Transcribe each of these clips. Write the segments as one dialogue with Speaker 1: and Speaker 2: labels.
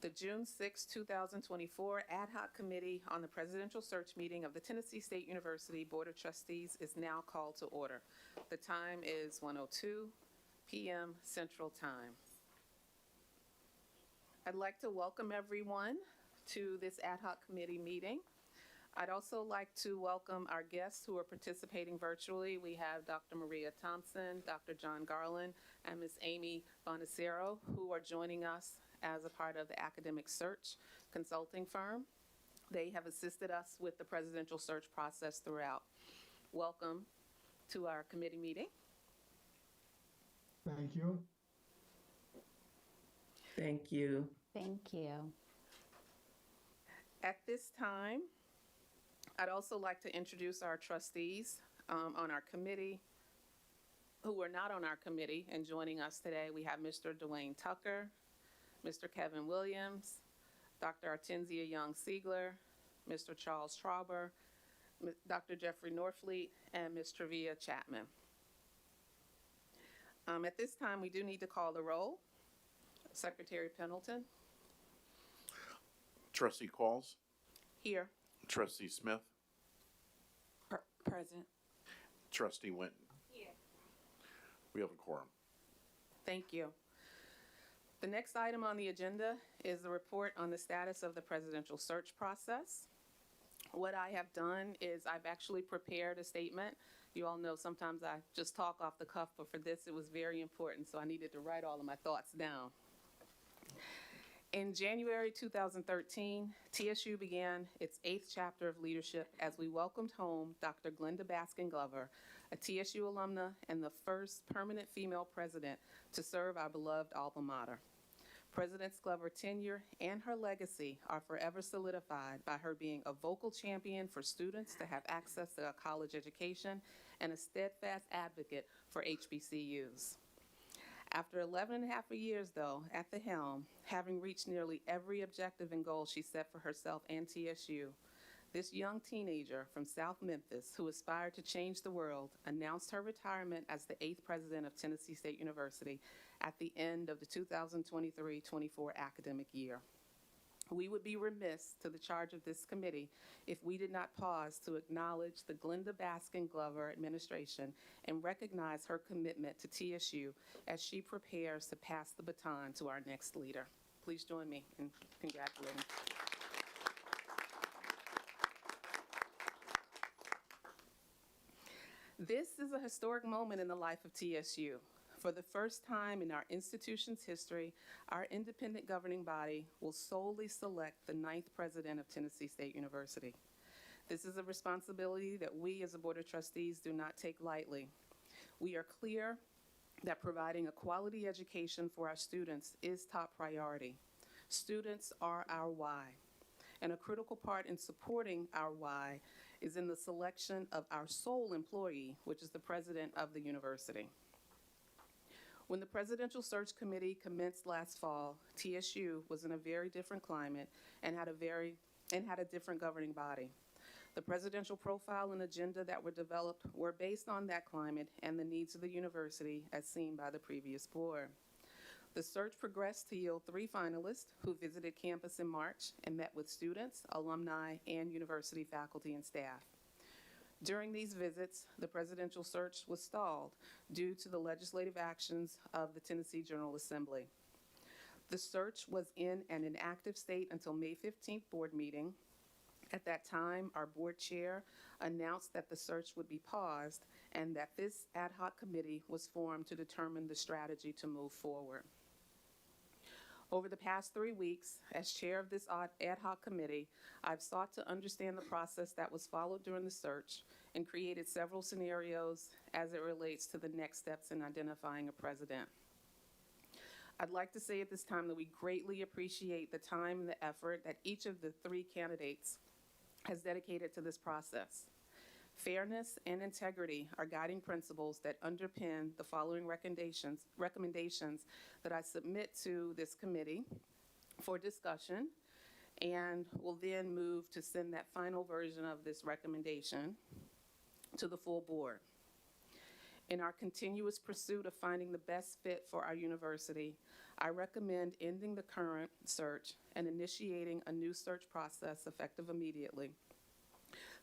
Speaker 1: The June 6, 2024 Ad Hoc Committee on the Presidential Search meeting of the Tennessee State University Board of Trustees is now called to order. The time is 1:02 p.m. Central Time. I'd like to welcome everyone to this Ad Hoc Committee meeting. I'd also like to welcome our guests who are participating virtually. We have Dr. Maria Thompson, Dr. John Garland, and Ms. Amy Bonacero, who are joining us as a part of the academic search consulting firm. They have assisted us with the presidential search process throughout. Welcome to our committee meeting.
Speaker 2: Thank you.
Speaker 3: Thank you.
Speaker 4: Thank you.
Speaker 1: At this time, I'd also like to introduce our trustees on our committee who are not on our committee and joining us today. We have Mr. Dwayne Tucker, Mr. Kevin Williams, Dr. Artenzia Young-Siegler, Mr. Charles Trauber, Dr. Jeffrey Norfleet, and Ms. Travia Chapman. At this time, we do need to call the roll. Secretary Pendleton.
Speaker 5: Trustee Qualls.
Speaker 1: Here.
Speaker 5: Trustee Smith.
Speaker 4: Present.
Speaker 5: Trustee Winton.
Speaker 4: Here.
Speaker 5: We have a quorum.
Speaker 1: Thank you. The next item on the agenda is the report on the status of the presidential search process. What I have done is I've actually prepared a statement. You all know sometimes I just talk off the cuff, but for this it was very important, so I needed to write all of my thoughts down. In January 2013, TSU began its 8th chapter of leadership as we welcomed home Dr. Glenda Baskin Glover, a TSU alumna and the first permanent female president to serve our beloved alma mater. President Glover's tenure and her legacy are forever solidified by her being a vocal champion for students to have access to a college education and a steadfast advocate for HBCUs. After 11 and a half years, though, at the helm, having reached nearly every objective and goal she set for herself and TSU, this young teenager from South Memphis who aspired to change the world announced her retirement as the 8th president of Tennessee State University at the end of the 2023-24 academic year. We would be remiss to the charge of this committee if we did not pause to acknowledge the Glenda Baskin Glover administration and recognize her commitment to TSU as she prepares to pass the baton to our next leader. Please join me in congratulating. This is a historic moment in the life of TSU. For the first time in our institution's history, our independent governing body will solely select the 9th president of Tennessee State University. This is a responsibility that we as a Board of Trustees do not take lightly. We are clear that providing a quality education for our students is top priority. Students are our why, and a critical part in supporting our why is in the selection of our sole employee, which is the president of the university. When the Presidential Search Committee commenced last fall, TSU was in a very different climate and had a different governing body. The presidential profile and agenda that were developed were based on that climate and the needs of the university as seen by the previous board. The search progressed to yield 3 finalists who visited campus in March and met with students, alumni, and university faculty and staff. During these visits, the presidential search was stalled due to the legislative actions of the Tennessee General Assembly. The search was in an inactive state until May 15th board meeting. At that time, our board chair announced that the search would be paused and that this ad hoc committee was formed to determine the strategy to move forward. Over the past 3 weeks, as chair of this ad hoc committee, I've sought to understand the process that was followed during the search and created several scenarios as it relates to the next steps in identifying a president. I'd like to say at this time that we greatly appreciate the time and the effort that each of the 3 candidates has dedicated to this process. Fairness and integrity are guiding principles that underpin the following recommendations that I submit to this committee for discussion, and will then move to send that final version of this recommendation to the full board. In our continuous pursuit of finding the best fit for our university, I recommend ending the current search and initiating a new search process effective immediately.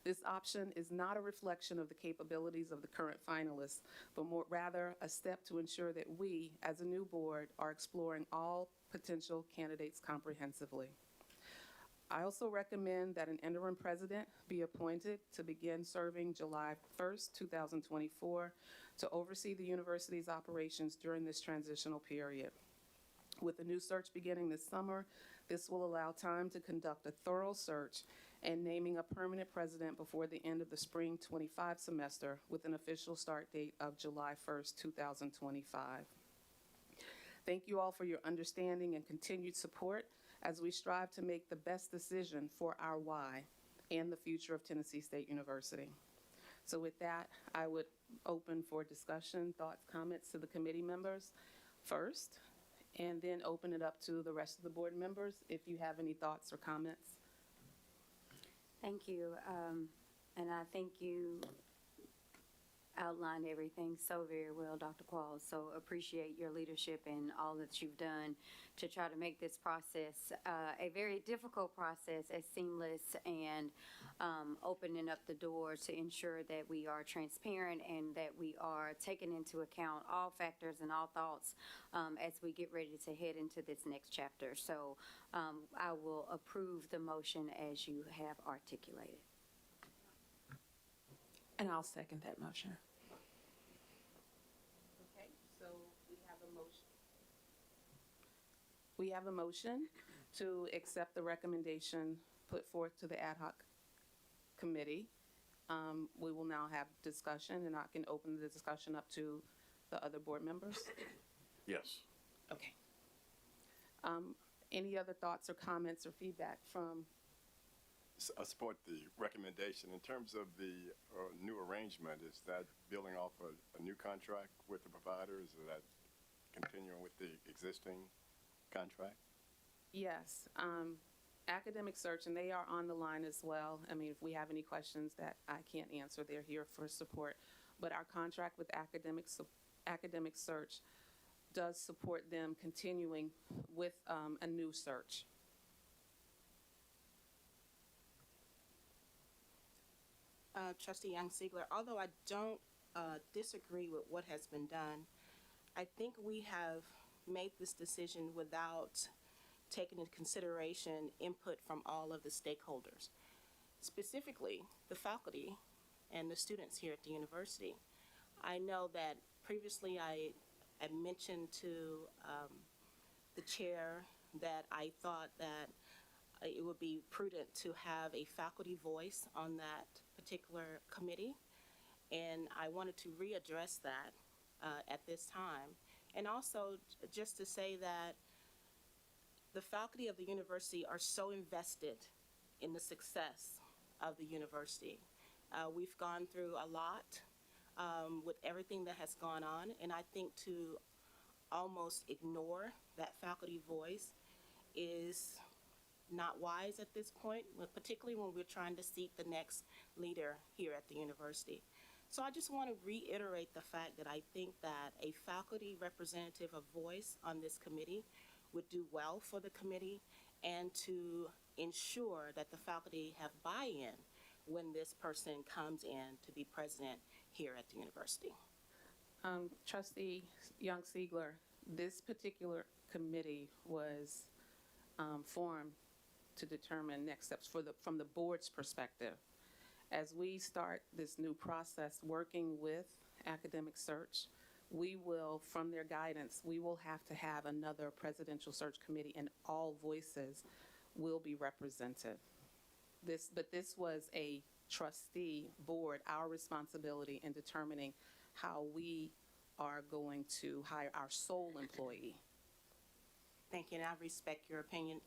Speaker 1: This option is not a reflection of the capabilities of the current finalists, but rather a step to ensure that we, as a new board, are exploring all potential candidates comprehensively. I also recommend that an interim president be appointed to begin serving July 1st, 2024, to oversee the university's operations during this transitional period. With the new search beginning this summer, this will allow time to conduct a thorough search and naming a permanent president before the end of the spring 25 semester, with an official start date of July 1st, 2025. Thank you all for your understanding and continued support as we strive to make the best decision for our why and the future of Tennessee State University. So with that, I would open for discussion, thoughts, comments to the committee members first, and then open it up to the rest of the board members if you have any thoughts or comments.
Speaker 2: Thank you. And I think you outlined everything so very well, Dr. Qualls. So appreciate your leadership and all that you've done to try to make this process a very difficult process as seamless and opening up the door to ensure that we are transparent and that we are taking into account all factors and all thoughts as we get ready to head into this next chapter. So I will approve the motion as you have articulated.
Speaker 3: And I'll second that motion.
Speaker 1: Okay, so we have a motion. We have a motion to accept the recommendation put forth to the ad hoc committee. We will now have discussion, and I can open the discussion up to the other board members.
Speaker 5: Yes.
Speaker 1: Okay. Any other thoughts or comments or feedback from?
Speaker 4: I support the recommendation. In terms of the new arrangement, is that building off a new contract with the providers? Is that continuing with the existing contract?
Speaker 1: Yes. Academic Search, and they are on the line as well. I mean, if we have any questions that I can't answer, they're here for support. But our contract with Academic Search does support them continuing with a new search.
Speaker 6: Trustee Young-Sigler, although I don't disagree with what has been done, I think we have made this decision without taking into consideration input from all of the stakeholders, specifically the faculty and the students here at the university. I know that previously I had mentioned to the chair that I thought that it would be prudent to have a faculty voice on that particular committee, and I wanted to readdress that at this time. And also just to say that the faculty of the university are so invested in the success of the university. We've gone through a lot with everything that has gone on, and I think to almost ignore that faculty voice is not wise at this point, particularly when we're trying to seek the next leader here at the university. So I just want to reiterate the fact that I think that a faculty representative, a voice on this committee, would do well for the committee and to ensure that the faculty have buy-in when this person comes in to be president here at the university.
Speaker 1: Trustee Young-Sigler, this particular committee was formed to determine next steps from the board's perspective. As we start this new process working with Academic Search, we will, from their guidance, we will have to have another presidential search committee, and all voices will be represented. But this was a trustee board, our responsibility in determining how we are going to hire our sole employee.
Speaker 6: Thank you, and I respect your opinion.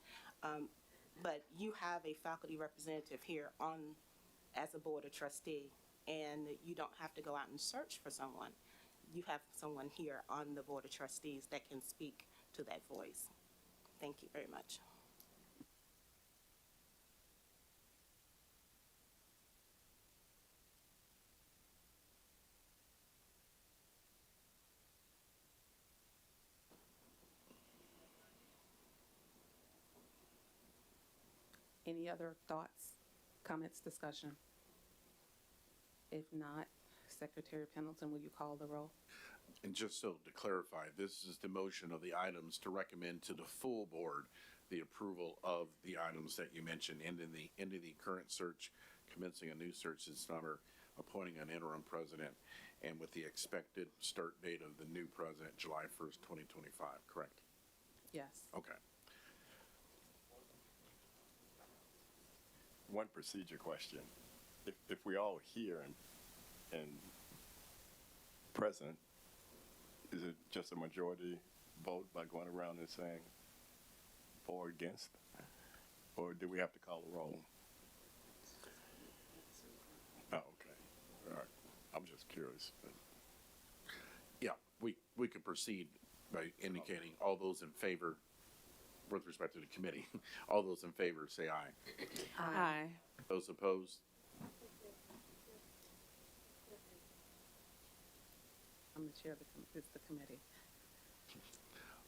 Speaker 6: But you have a faculty representative here as a board of trustee, and you don't have to go out and search for someone. You have someone here on the board of trustees that can speak to that voice. Thank you very much.
Speaker 1: Any other thoughts, comments, discussion? If not, Secretary Pendleton, will you call the roll?
Speaker 5: And just so to clarify, this is the motion of the items to recommend to the full board the approval of the items that you mentioned, ending the current search, commencing a new search this summer, appointing an interim president, and with the expected start date of the new president, July 1st, 2025, correct?
Speaker 1: Yes.
Speaker 5: Okay.
Speaker 4: One procedure question. If we all here and present, is it just a majority vote by going around and saying for or against? Or do we have to call the roll? Oh, okay. All right. I'm just curious.
Speaker 5: Yeah, we could proceed by indicating all those in favor with respect to the committee. All those in favor say aye.
Speaker 3: Aye.
Speaker 5: Those opposed?
Speaker 1: I'm the chair of the committee.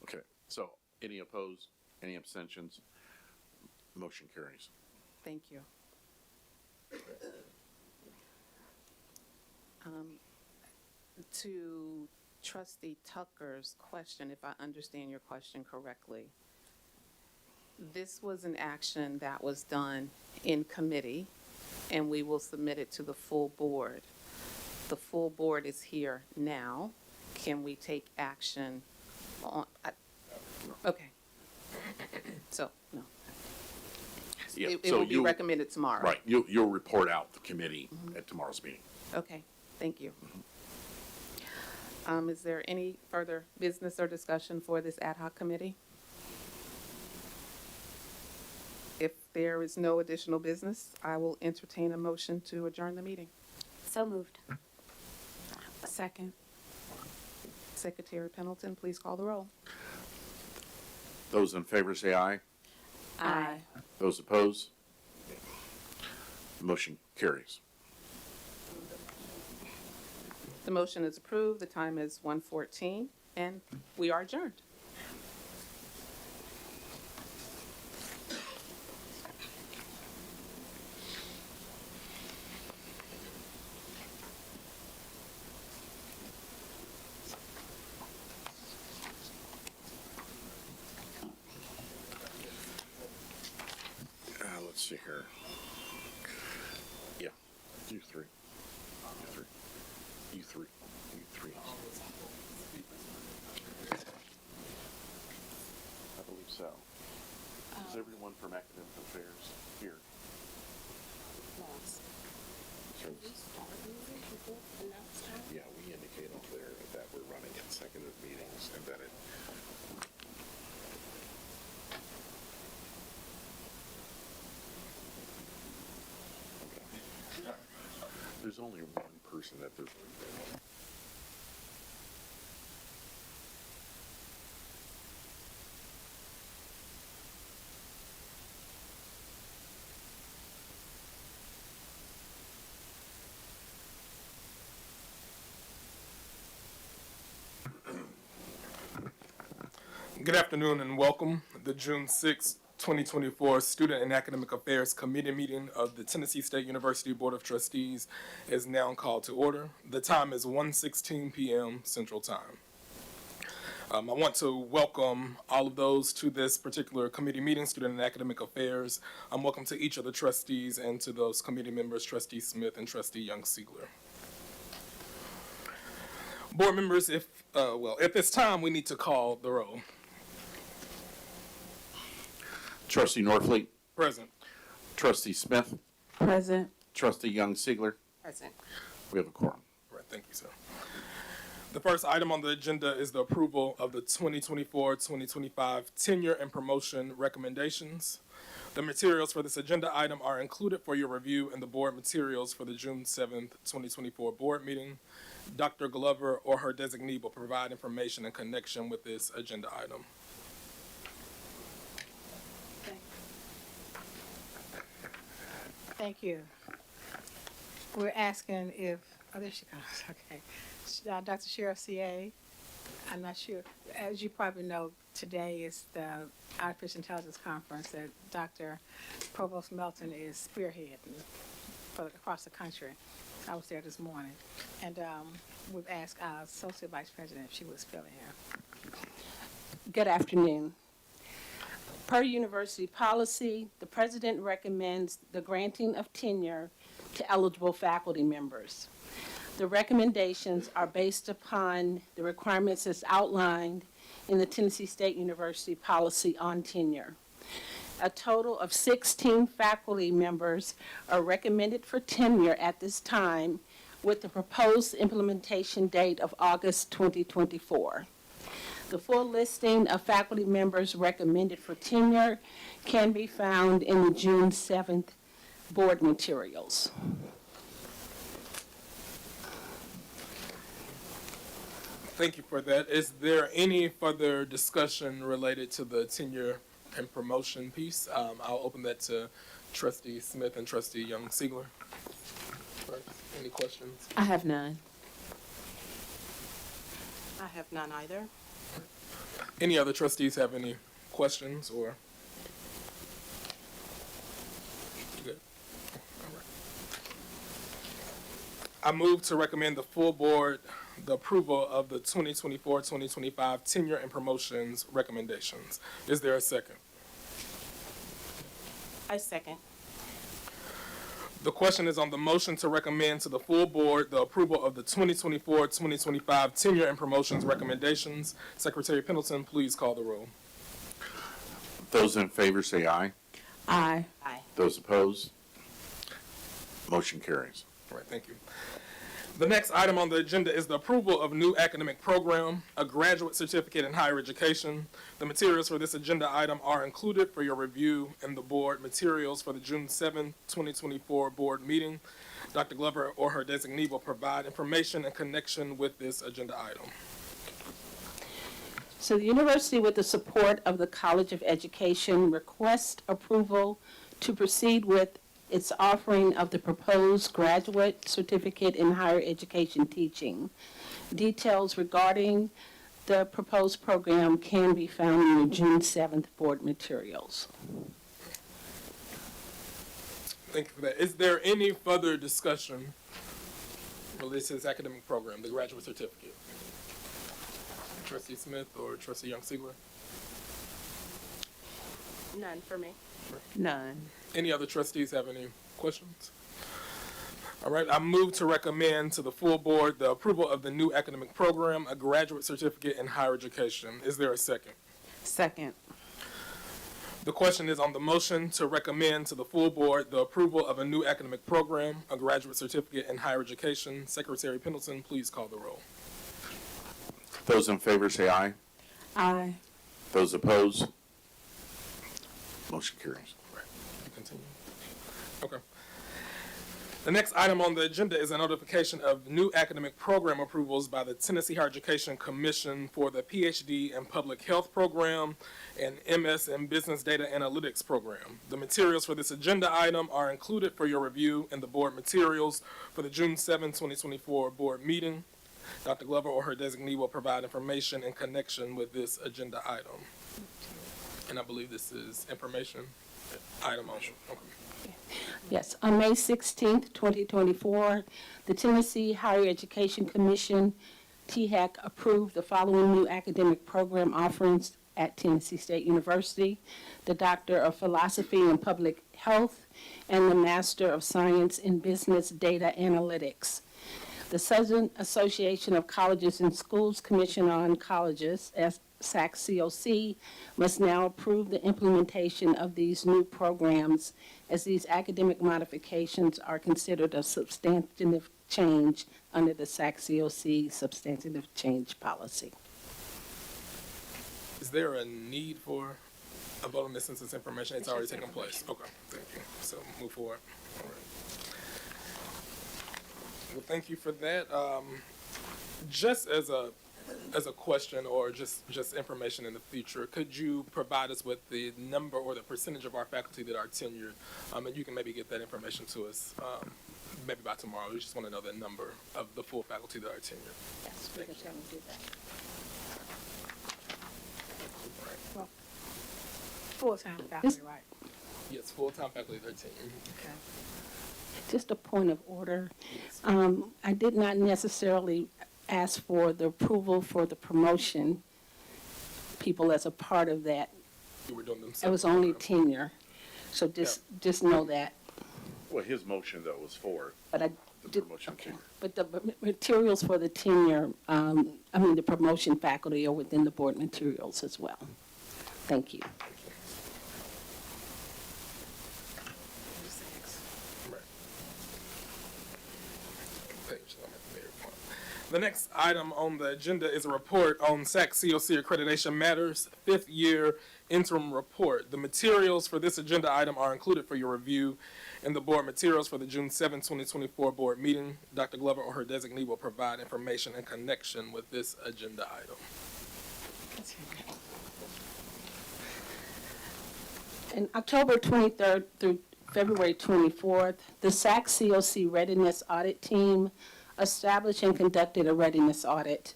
Speaker 5: Okay, so any opposed, any abstentions? Motion carries.
Speaker 1: Thank you. To Trustee Tucker's question, if I understand your question correctly, this was an action that was done in committee, and we will submit it to the full board. The full board is here now. Can we take action on, okay. So, no.
Speaker 5: Yeah,
Speaker 1: It
Speaker 5: so
Speaker 1: will be
Speaker 5: you-
Speaker 1: recommended tomorrow.
Speaker 5: Right, you'll report out the committee at tomorrow's meeting.
Speaker 1: Okay, thank you. Is there any further business or discussion for this ad hoc committee? If there is no additional business, I will entertain a motion to adjourn the meeting.
Speaker 2: So moved.
Speaker 3: Second.
Speaker 1: Secretary Pendleton, please call the roll.
Speaker 5: Those in favor say aye.
Speaker 3: Aye.
Speaker 5: Those opposed? Motion carries.
Speaker 1: The motion is approved. The time is 1:14, and we are adjourned.
Speaker 5: Let's see here. Yeah, you three. You three. I believe so. Is everyone from academic affairs here? Yeah, we indicate on there that we're running consecutive meetings and that it. Okay. There's only one person that there's.
Speaker 7: Good afternoon and welcome. The June 6, 2024 Student and Academic Affairs Committee meeting of the Tennessee State University Board of Trustees is now called to order. The time is 1:16 p.m. Central Time. I want to welcome all of those to this particular committee meeting, Student and Academic Affairs. Welcome to each of the trustees and to those committee members, Trustee Smith and Trustee Young-Siegler. Board members, at this time, we need to call the roll.
Speaker 5: Trustee Norfleet,
Speaker 7: Present.
Speaker 5: Trustee Smith,
Speaker 3: Present.
Speaker 5: Trustee Young-Siegler.
Speaker 6: Present.
Speaker 5: We have a quorum.
Speaker 7: Right, thank you, sir. The first item on the agenda is the approval of the 2024-2025 tenure and promotion recommendations. The materials for this agenda item are included for your review in the board materials for the June 7th, 2024 board meeting. Dr. Glover or her designee will provide information in connection with this agenda item.
Speaker 8: Thank you. We're asking if, oh, there she comes, okay. Dr. Sheriff CA, I'm not sure. As you probably know, today is the Artificial Intelligence Conference that Dr. Provost Melton is spearheading across the country. I was there this morning. And we've asked our Associate Vice President if she was still here.
Speaker 6: Good afternoon. Per university policy, the president recommends the granting of tenure to eligible faculty members. The recommendations are based upon the requirements as outlined in the Tennessee State University policy on tenure. A total of 16 faculty members are recommended for tenure at this time, with the proposed implementation date of August 2024. The full listing of faculty members recommended for tenure can be found in the June 7th board materials.
Speaker 7: Thank you for that. Is there any further discussion related to the tenure and promotion piece? I'll open that to Trustee Smith and Trustee Young-Sigler. Any questions?
Speaker 3: I have none.
Speaker 6: I have none either.
Speaker 7: Any other trustees have any questions or? Good. All right. I move to recommend the full board the approval of the 2024-2025 tenure and promotions recommendations. Is there a second?
Speaker 6: I second.
Speaker 7: The question is on the motion to recommend to the full board the approval of the 2024-2025 tenure and promotions recommendations. Secretary Pendleton, please call the roll.
Speaker 5: Those in favor say aye.
Speaker 3: Aye.
Speaker 6: Aye.
Speaker 5: Those opposed? Motion carries.
Speaker 7: All right, thank you. The next item on the agenda is the approval of new academic program, a graduate certificate in higher education. The materials for this agenda item are included for your review in the board materials for the June 7, 2024 board meeting. Dr. Glover or her designee will provide information in connection with this agenda item.
Speaker 6: So the university, with the support of the College of Education, requests approval to proceed with its offering of the proposed graduate certificate in higher education teaching. Details regarding the proposed program can be found in the June 7th board materials.
Speaker 7: Thank you for that. Is there any further discussion related to this academic program, the graduate certificate? Trustee Smith or Trustee Young-Sigler?
Speaker 6: None for me.
Speaker 3: None.
Speaker 7: Any other trustees have any questions? All right, I move to recommend to the full board the approval of the new academic program, a graduate certificate in higher education. Is there a second?
Speaker 3: Second.
Speaker 7: The question is on the motion to recommend to the full board the approval of a new academic program, a graduate certificate in higher education. Secretary Pendleton, please call the roll.
Speaker 5: Those in favor say aye.
Speaker 3: Aye.
Speaker 5: Those opposed? Motion carries.
Speaker 7: You continue. Okay. The next item on the agenda is a notification of new academic program approvals by the Tennessee Higher Education Commission for the PhD in Public Health program and MS in Business Data Analytics program. The materials for this agenda item are included for your review in the board materials for the June 7, 2024 board meeting. Dr. Glover or her designee will provide information in connection with this agenda item. And I believe this is information item only. Okay.
Speaker 6: Yes, on May 16th, 2024, the Tennessee Higher Education Commission, THEC, approved the following new academic program offerings at Tennessee State University: the Doctor of Philosophy in Public Health and the Master of Science in Business Data Analytics. The Southern Association of Colleges and Schools Commission on Colleges, SAC-COC, must now approve the implementation of these new programs, as these academic modifications are considered a substantive change under the SAC-COC substantive change policy.
Speaker 7: Is there a need for a vote on this since it's information? It's already taken place. Okay, thank you. So move forward. All right. Well, thank you for that. Just as a question or just information in the future, could you provide us with the number or the percentage of our faculty that are tenured? And you can maybe get that information to us maybe by tomorrow. We just want to know the number of the full faculty that are tenured.
Speaker 6: Yes, we can certainly do that.
Speaker 8: full-time faculty, right?
Speaker 7: Yes, full-time faculty 13.
Speaker 8: Okay.
Speaker 9: Just a point of order. I did not necessarily ask for the approval for the promotion people as a part of that.
Speaker 7: You were doing them
Speaker 9: It was
Speaker 7: separate.
Speaker 9: only tenure. So just know that.
Speaker 5: Well, his motion though was for
Speaker 9: But I
Speaker 5: the
Speaker 9: did,
Speaker 5: promotion
Speaker 9: okay.
Speaker 5: tenure.
Speaker 9: But the materials for the tenure, the promotion faculty are within the board materials as well. Thank you.
Speaker 7: Right. Page, I'm at the mayor point. The next item on the agenda is a report on SAC COC accreditation matters, 5th year interim report. The materials for this agenda item are included for your review in the board materials for the June 7, 2024 board meeting. Dr. Glover or her designee will provide information in connection with this agenda item.
Speaker 9: In October 23rd through February 24th, the SAC COC Readiness Audit Team established and conducted a readiness audit.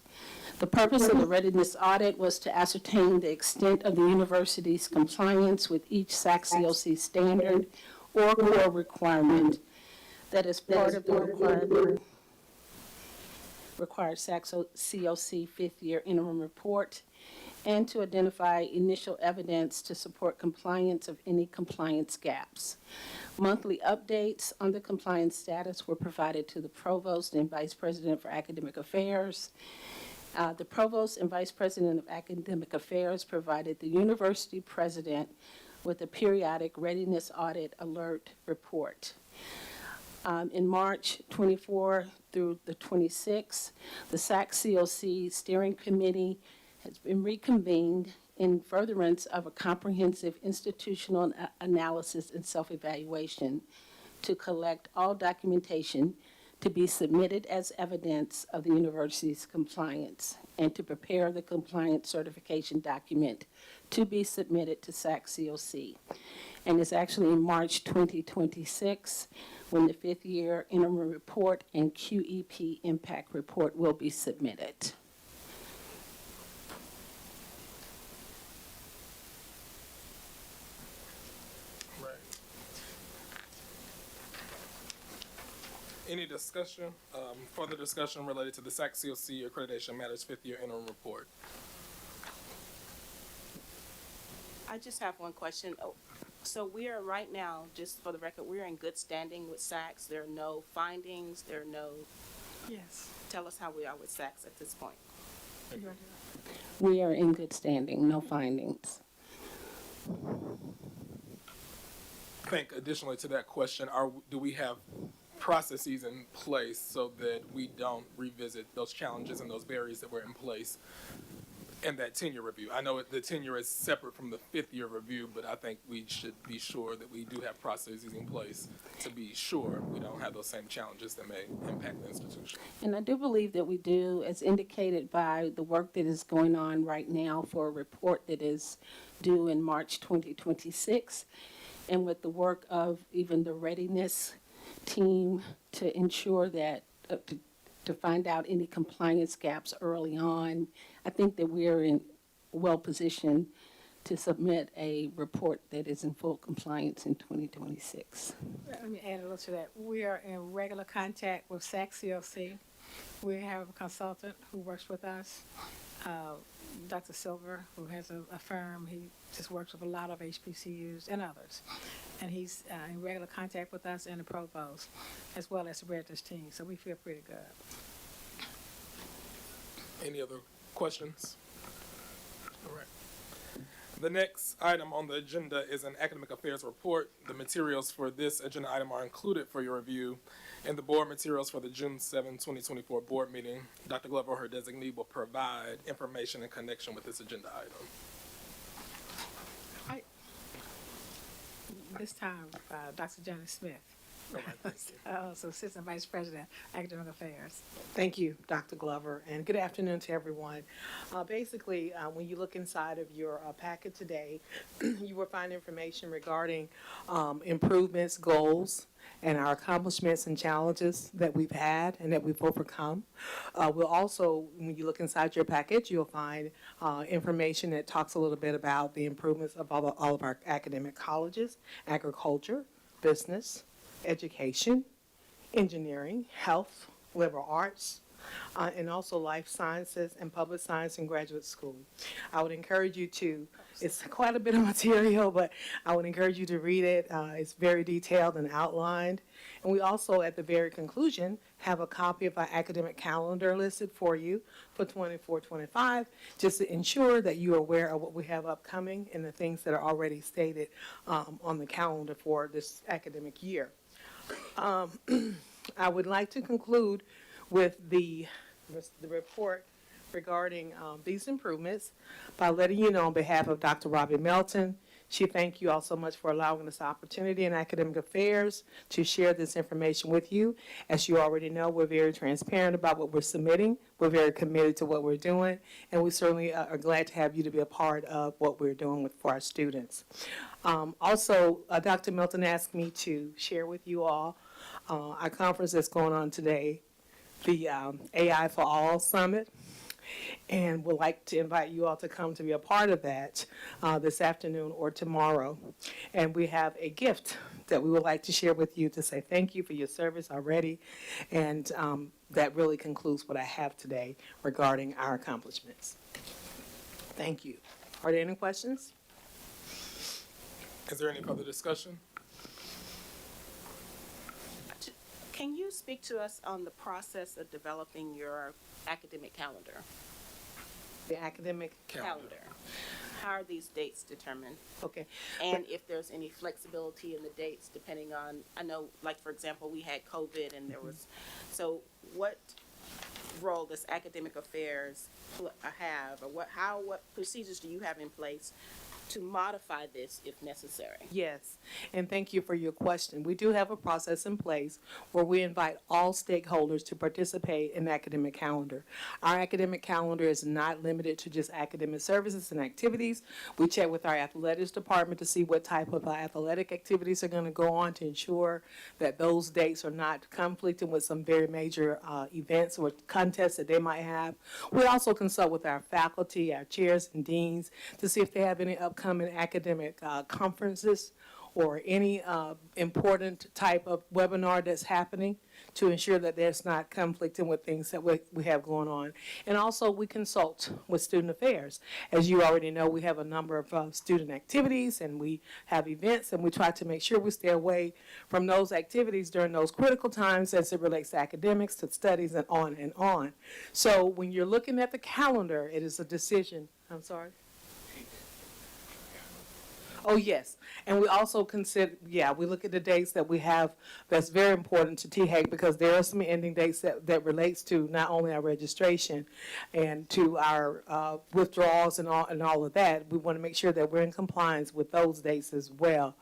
Speaker 9: The purpose of the readiness audit was to ascertain the extent of the university's compliance with each SAC COC standard or core requirement that is part of the required SAC COC 5th year interim report, and to identify initial evidence to support compliance of any compliance gaps. Monthly updates on the compliance status were provided to the Provost and Vice President for Academic Affairs. The Provost and Vice President of Academic Affairs provided the University President with a periodic readiness audit alert report. In March 24 through the 26th, the SAC COC Steering Committee has been reconvened in furtherance of a comprehensive institutional analysis and self-evaluation to collect all documentation to be submitted as evidence of the university's compliance and to prepare the compliance certification document to be submitted to SAC COC. And it's actually in March 2026 when the 5th year interim report and QEP impact report will be submitted.
Speaker 7: Right. Any discussion, further discussion related to the SAC COC accreditation matters 5th year interim report?
Speaker 6: I just have one question. Oh, so we are right now, just for the record, we're in good standing with SACs. There are no findings, there are no,
Speaker 8: Yes.
Speaker 6: tell us how we are with SACs at this point.
Speaker 9: We are in good standing, no findings.
Speaker 7: I think additionally to that question, do we have processes in place so that we don't revisit those challenges and those barriers that were in place in that tenure review? I know the tenure is separate from the 5th year review, but I think we should be sure that we do have processes in place to be sure we don't have those same challenges that may impact the institution.
Speaker 9: And I do believe that we do, as indicated by the work that is going on right now for a report that is due in March 2026, and with the work of even the readiness team to ensure that, to find out any compliance gaps early on. I think that we're well positioned to submit a report that is in full compliance in 2026.
Speaker 8: Let me add a little to that. We are in regular contact with SAC COC. We have a consultant who works with us, Dr. Silver, who has a firm. He just works with a lot of HBCUs and others. And he's in regular contact with us and the provost, as well as the readiness team. So we feel pretty good.
Speaker 7: Any other questions? All right. The next item on the agenda is an academic affairs report. The materials for this agenda item are included for your review in the board materials for the June 7, 2024 board meeting. Dr. Glover or her designee will provide information in connection with this agenda item.
Speaker 8: This time, Dr. Johnny Smith. So Assistant Vice President, Academic Affairs.
Speaker 10: Thank you, Dr. Glover, and good afternoon to everyone. Basically, when you look inside of your packet today, you will find information regarding improvements, goals, and our accomplishments and challenges that we've had and that we've overcome. We'll also, when you look inside your package, you'll find information that talks a little bit about the improvements of all of our academic colleges, agriculture, business, education, engineering, health, liberal arts, and also life sciences and public science and graduate school. I would encourage you to, it's quite a bit of material, but I would encourage you to read it. It's very detailed and outlined. And we also, at the very conclusion, have a copy of our academic calendar listed for you for 24-25, just to ensure that you are aware of what we have upcoming and the things that are already stated on the calendar for this academic year. I would like to conclude with the report regarding these improvements by letting you know on behalf of Dr. Robbie Melton, she thank you all so much for allowing this opportunity in academic affairs to share this information with you. As you already know, we're very transparent about what we're submitting. We're very committed to what we're doing, and we certainly are glad to have you to be a part of what we're doing for our students. Also, Dr. Melton asked me to share with you all our conference that's going on today, the AI for All Summit, and would like to invite you all to come to be a part of that this afternoon or tomorrow. And we have a gift that we would like to share with you to say thank you for your service already, and that really concludes what I have today regarding our accomplishments. Thank you. Are there any questions?
Speaker 7: Is there any further discussion?
Speaker 6: Can you speak to us on the process of developing your academic calendar?
Speaker 10: The academic
Speaker 6: Calendar. How are these dates determined?
Speaker 10: Okay.
Speaker 6: And if there's any flexibility in the dates depending on, I know, like, for example, we had COVID and there was, so what role does academic affairs have, or what procedures do you have in place to modify this if necessary?
Speaker 10: Yes, and thank you for your question. We do have a process in place where we invite all stakeholders to participate in the academic calendar. Our academic calendar is not limited to just academic services and activities. We check with our athletics department to see what type of athletic activities are going to go on to ensure that those dates are not conflicting with some very major events or contests that they might have. We also consult with our faculty, our chairs and deans to see if they have any upcoming academic conferences or any important type of webinar that's happening to ensure that there's not conflicting with things that we have going on. And also we consult with student affairs. As you already know, we have a number of student activities and we have events, and we try to make sure we stay away from those activities during those critical times as it relates to academics, to studies, and on and on. So when you're looking at the calendar, it is a decision. I'm sorry? Oh, yes. And we also consider, we look at the dates that we have that's very important to THAG, because there are some ending dates that relates to not only our registration and to our withdrawals and all of that. We want to make sure that we're in compliance with those dates as well.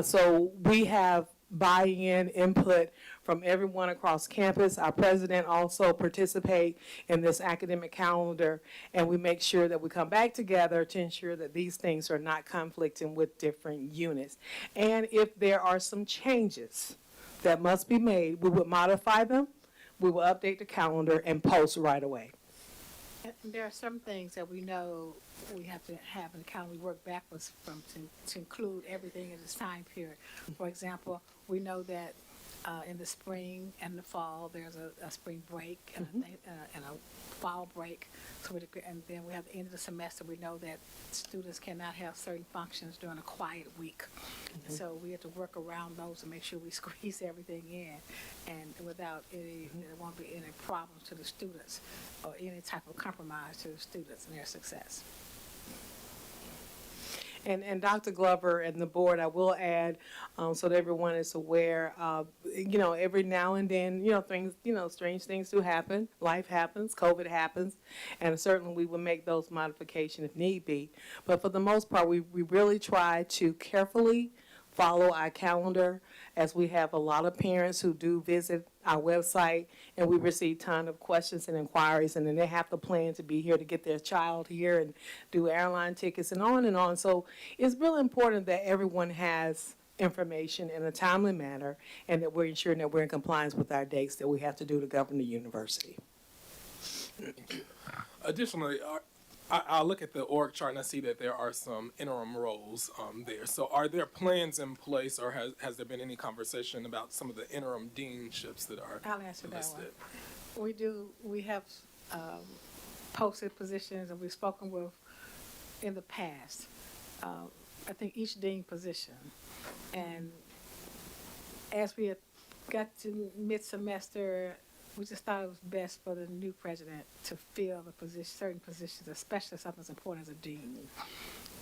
Speaker 10: So we have buy-in, input from everyone across campus. Our president also participate in this academic calendar, and we make sure that we come back together to ensure that these things are not conflicting with different units. And if there are some changes that must be made, we would modify them, we will update the calendar and post right away.
Speaker 8: And there are some things that we know we have to have in the calendar. We work backwards from to include everything in this time period. For example, we know that in the spring and the fall, there's a spring break and a fall break. And then we have the end of the semester. We know that students cannot have certain functions during a quiet week. So we have to work around those and make sure we squeeze everything in, and without any, there won't be any problems to the students or any type of compromise to the students and their success.
Speaker 10: And Dr. Glover and the board, I will add, so that everyone is aware, every now and then, things, strange things do happen. Life happens, COVID happens, and certainly we will make those modifications if need be. But for the most part, we really try to carefully follow our calendar, as we have a lot of parents who do visit our website, and we receive ton of questions and inquiries, and then they have to plan to be here to get their child here and do airline tickets and on and on. So it's really important that everyone has information in a timely manner, and that we're ensuring that we're in compliance with our dates that we have to do to govern the university.
Speaker 7: Additionally, I look at the org chart and I see that there are some interim roles there. So are there plans in place, or has there been any conversation about some of the interim deanships that are
Speaker 8: I'll answer that
Speaker 7: listed?
Speaker 8: one. We have posted positions, and we've spoken with, in the past, I think each dean position. And as we had got to mid-semester, we just thought it was best for the new president to fill the position, certain positions, especially something as important as a dean.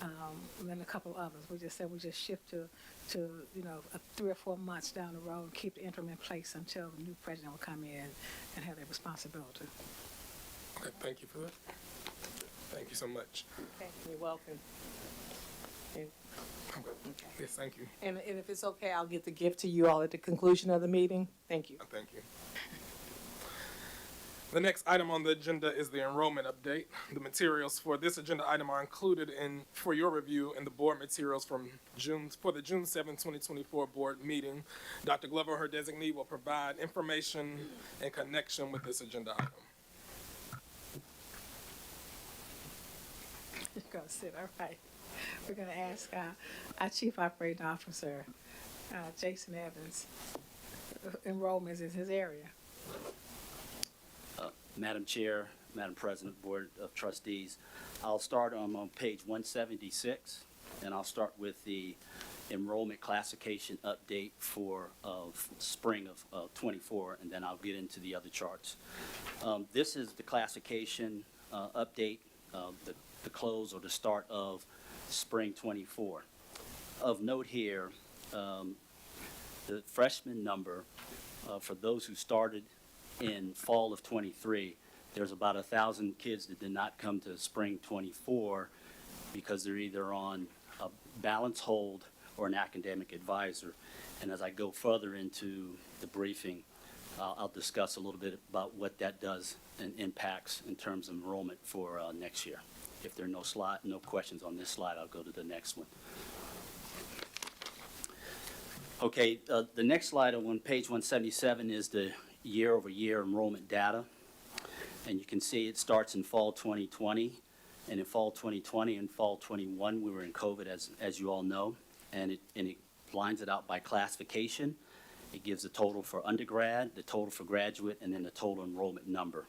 Speaker 8: And then a couple of others. We just said we just shift to 3 or 4 months down the road and keep the interim in place until the new president will come in and have that responsibility.
Speaker 7: Okay, thank you for that. Thank you so much.
Speaker 10: Okay, you're welcome. And
Speaker 7: Yes, thank you.
Speaker 10: And if it's okay, I'll get the gift to you all at the conclusion of the meeting. Thank you.
Speaker 7: Thank you. The next item on the agenda is the enrollment update. The materials for this agenda item are included for your review in the board materials for the June 7, 2024 board meeting. Dr. Glover, her designee, will provide information in connection with this agenda item.
Speaker 8: You're gonna sit, all right. We're gonna ask our Chief Operating Officer, Jason Evans, enrollments in his area.
Speaker 11: Madam Chair, Madam President, Board of Trustees, I'll start on page 176, and I'll start with the enrollment classification update for spring of 24, and then I'll get into the other charts. This is the classification update, the close or the start of spring 24. Of note here, the freshman number for those who started in fall of 23, there's about 1,000 kids that did not come to spring 24 because they're either on a balance hold or an academic advisor. And as I go further into the briefing, I'll discuss a little bit about what that does and impacts in terms of enrollment for next year. If there are no questions on this slide, I'll go to the next one. Okay, the next slide on page 177 is the year-over-year enrollment data. And you can see it starts in fall 2020. And in fall 2020 and fall 21, we were in COVID, as you all know. And it lines it out by classification. It gives the total for undergrad, the total for graduate, and then the total enrollment number.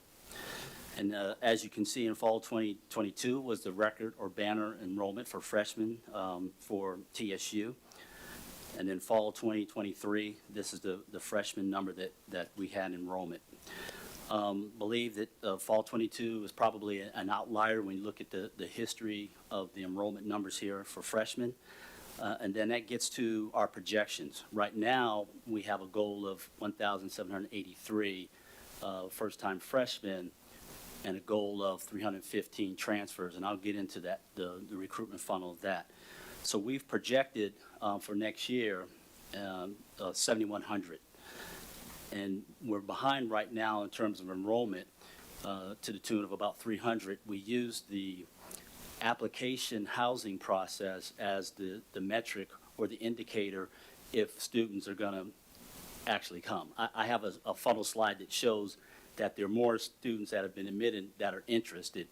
Speaker 11: And as you can see, in fall 2022 was the record or banner enrollment for freshmen for TSU. And then fall 2023, this is the freshman number that we had enrollment. Believe that fall 22 is probably an outlier when you look at the history of the enrollment numbers here for freshmen. And then that gets to our projections. Right now, we have a goal of 1,783 first-time freshmen and a goal of 315 transfers. And I'll get into that, the recruitment funnel of that. So we've projected for next year 7,100. And we're behind right now in terms of enrollment to the tune of about 300. We use the application housing process as the metric or the indicator if students are going to actually come. I have a funnel slide that shows that there are more students that have been admitted that are interested,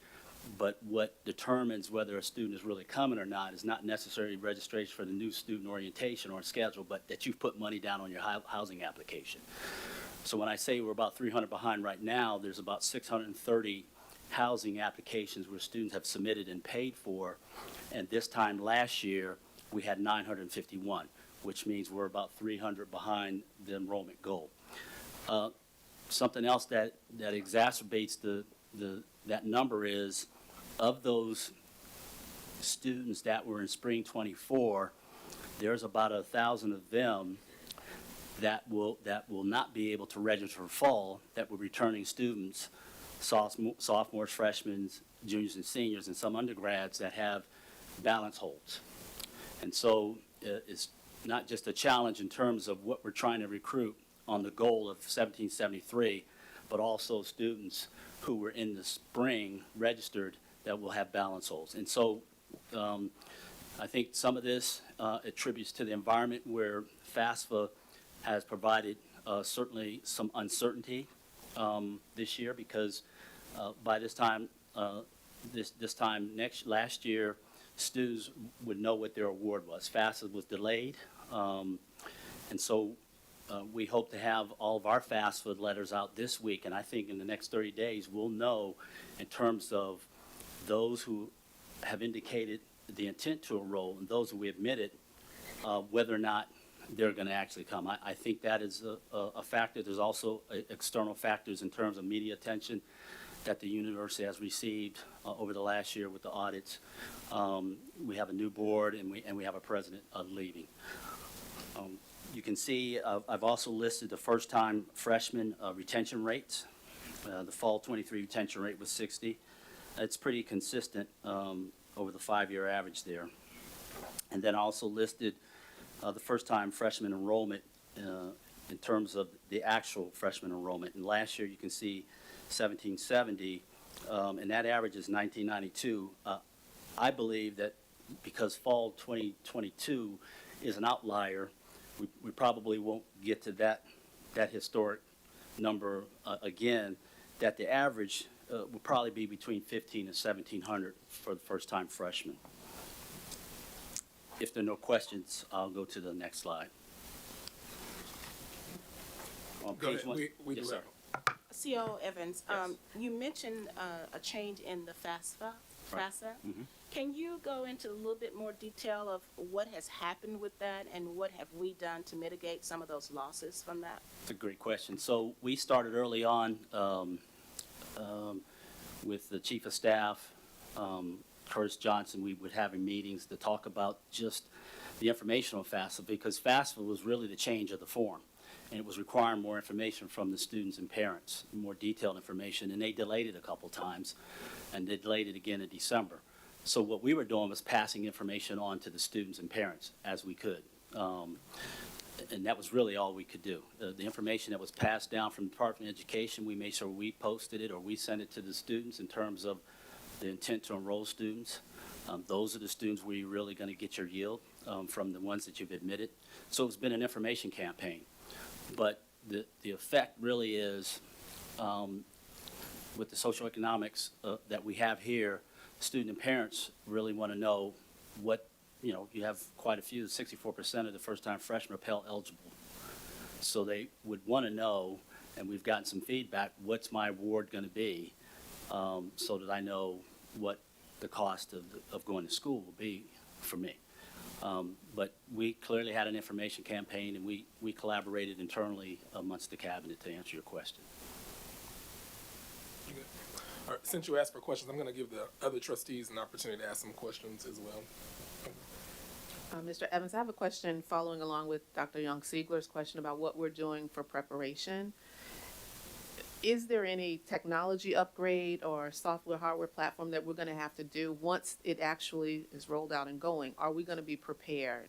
Speaker 11: but what determines whether a student is really coming or not is not necessarily registration for the new student orientation or schedule, but that you've put money down on your housing application. So when I say we're about 300 behind right now, there's about 630 housing applications where students have submitted and paid for, and this time last year we had 951, which means we're about 300 behind the enrollment goal. Something else that exacerbates that number is, of those students that were in spring 24, there's about 1,000 of them that will not be able to register for fall, that were returning students, sophomores, freshmen, juniors, and seniors, and some undergrads that have balance holds. And so it's not just a challenge in terms of what we're trying to recruit on the goal of 1773, but also students who were in the spring registered that will have balance holes. And so I think some of this attributes to the environment where FAFSA has provided certainly some uncertainty this year, because by this time, last year, students would know what their award was. FAFSA was delayed, and so we hope to have all of our FAFSA letters out this week, and I think in the next 30 days, we'll know in terms of those who have indicated the intent to enroll and those who we admitted, whether or not they're going to actually come. I think that is a factor. There's also external factors in terms of media attention that the university has received over the last year with the audits. We have a new board, and we have a president leaving. You can see I've also listed the first-time freshman retention rates. The fall 23 retention rate was 60. It's pretty consistent over the 5-year average there. And then I also listed the first-time freshman enrollment in terms of the actual freshman enrollment. And last year, you can see 1770, and that average is 1992. I believe that because fall 2022 is an outlier, we probably won't get to that historic number again, that the average will probably be between 1,500 and 1,700 for the first-time freshmen. If there are no questions, I'll go to the next slide. On
Speaker 7: Go
Speaker 11: page
Speaker 7: ahead.
Speaker 11: one-
Speaker 7: We
Speaker 11: Yes,
Speaker 7: do
Speaker 11: sir.
Speaker 6: CO Evans,
Speaker 11: Yes.
Speaker 6: you mentioned a change in the FAFSA.
Speaker 11: Right.
Speaker 6: FAFSA. Can you go into a little bit more detail of what has happened with that and what have we done to mitigate some of those losses from that?
Speaker 11: That's a great question. So we started early on with the chief of staff, Curtis Johnson. We would having meetings to talk about just the information on FAFSA, because FAFSA was really the change of the form. And it was requiring more information from the students and parents, more detailed information, and they delayed it a couple times, and they delayed it again in December. So what we were doing was passing information on to the students and parents as we could. And that was really all we could do. The information that was passed down from the Department of Education, we made sure we posted it or we sent it to the students in terms of the intent to enroll students. Those are the students where you're really going to get your yield from the ones that you've admitted. So it's been an information campaign. But the effect really is, with the socioeconomics that we have here, student and parents really want to know what, you have quite a few, 64% of the first-time freshmen are Pell eligible. So they would want to know, and we've gotten some feedback, what's my award going to be, so that I know what the cost of going to school will be for me. But we clearly had an information campaign, and we collaborated internally amongst the cabinet to answer your question.
Speaker 7: All right, since you asked for questions, I'm going to give the other trustees an opportunity to ask some questions as well.
Speaker 1: Mr. Evans, I have a question following along with Dr. Young-Siegler's question about what we're doing for preparation. Is there any technology upgrade or software, hardware platform that we're going to have to do once it actually is rolled out and going? Are we going to be prepared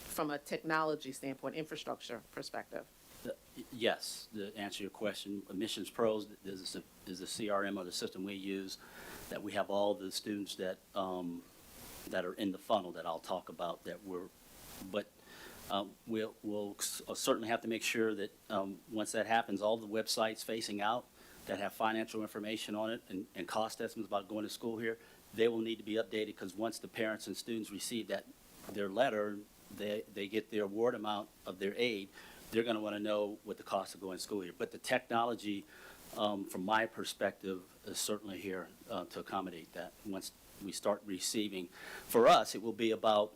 Speaker 1: from a technology standpoint, infrastructure perspective?
Speaker 11: Yes, to answer your question, Admissions Pros is the CRM or the system we use, that we have all the students that are in the funnel that I'll talk about but we'll certainly have to make sure that once that happens, all the websites facing out that have financial information on it and cost estimates about going to school here, they will need to be updated, because once the parents and students receive their letter, they get their award amount of their aid, they're going to want to know what the cost of going to school here. But the technology, from my perspective, is certainly here to accommodate that. Once we start receiving, for us, it will be about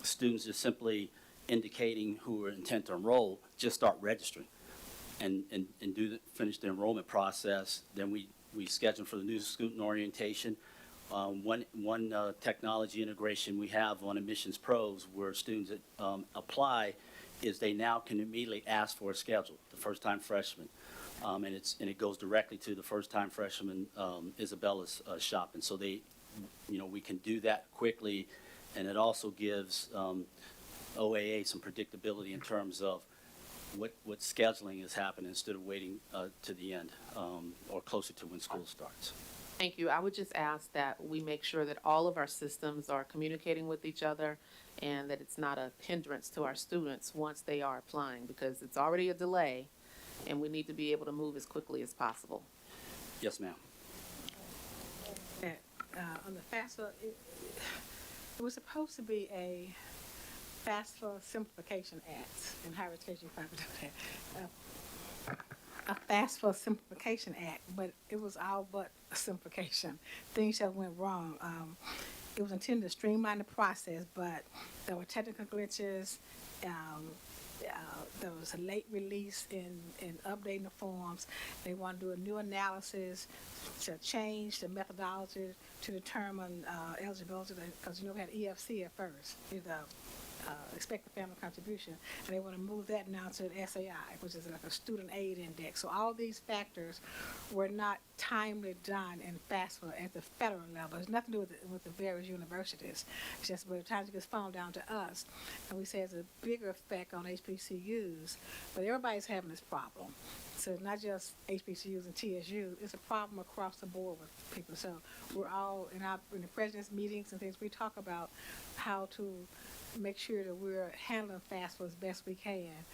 Speaker 11: students just simply indicating who are intent to enroll, just start registering and finish the enrollment process. Then we schedule for the new student orientation. One technology integration we have on Admissions Pros, where students that apply, is they now can immediately ask for a schedule, the first-time freshman. And it goes directly to the first-time freshman, Isabella's shop. And so we can do that quickly, and it also gives OAA some predictability in terms of what scheduling is happening instead of waiting to the end or closer to when school starts.
Speaker 3: Thank you. I would just ask that we make sure that all of our systems are communicating with each other and that it's not a hindrance to our students once they are applying, because it's already a delay and we need to be able to move as quickly as possible.
Speaker 11: Yes, ma'am.
Speaker 8: On the FAFSA, it was supposed to be a FAFSA Simplification Act, in higher education, you probably know that. A FAFSA Simplification Act, but it was all but a simplification. Things that went wrong. It was intended to streamline the process, but there were technical glitches. There was a late release in updating the forms. They want to do a new analysis to change the methodology to determine eligibility, because we had EFC at first, expected family contribution, and they want to move that now to the SAI, which is like a student aid index. So all these factors were not timely done in FAFSA at the federal level. It's nothing to do with the various universities. It's just by the time it gets found down to us, and we say it's a bigger effect on HBCUs, but everybody's having this problem. So it's not just HBCUs and TSU, it's a problem across the board with people. So we're all, in the president's meetings and things, we talk about how to make sure that we're handling FAFSA as best we can.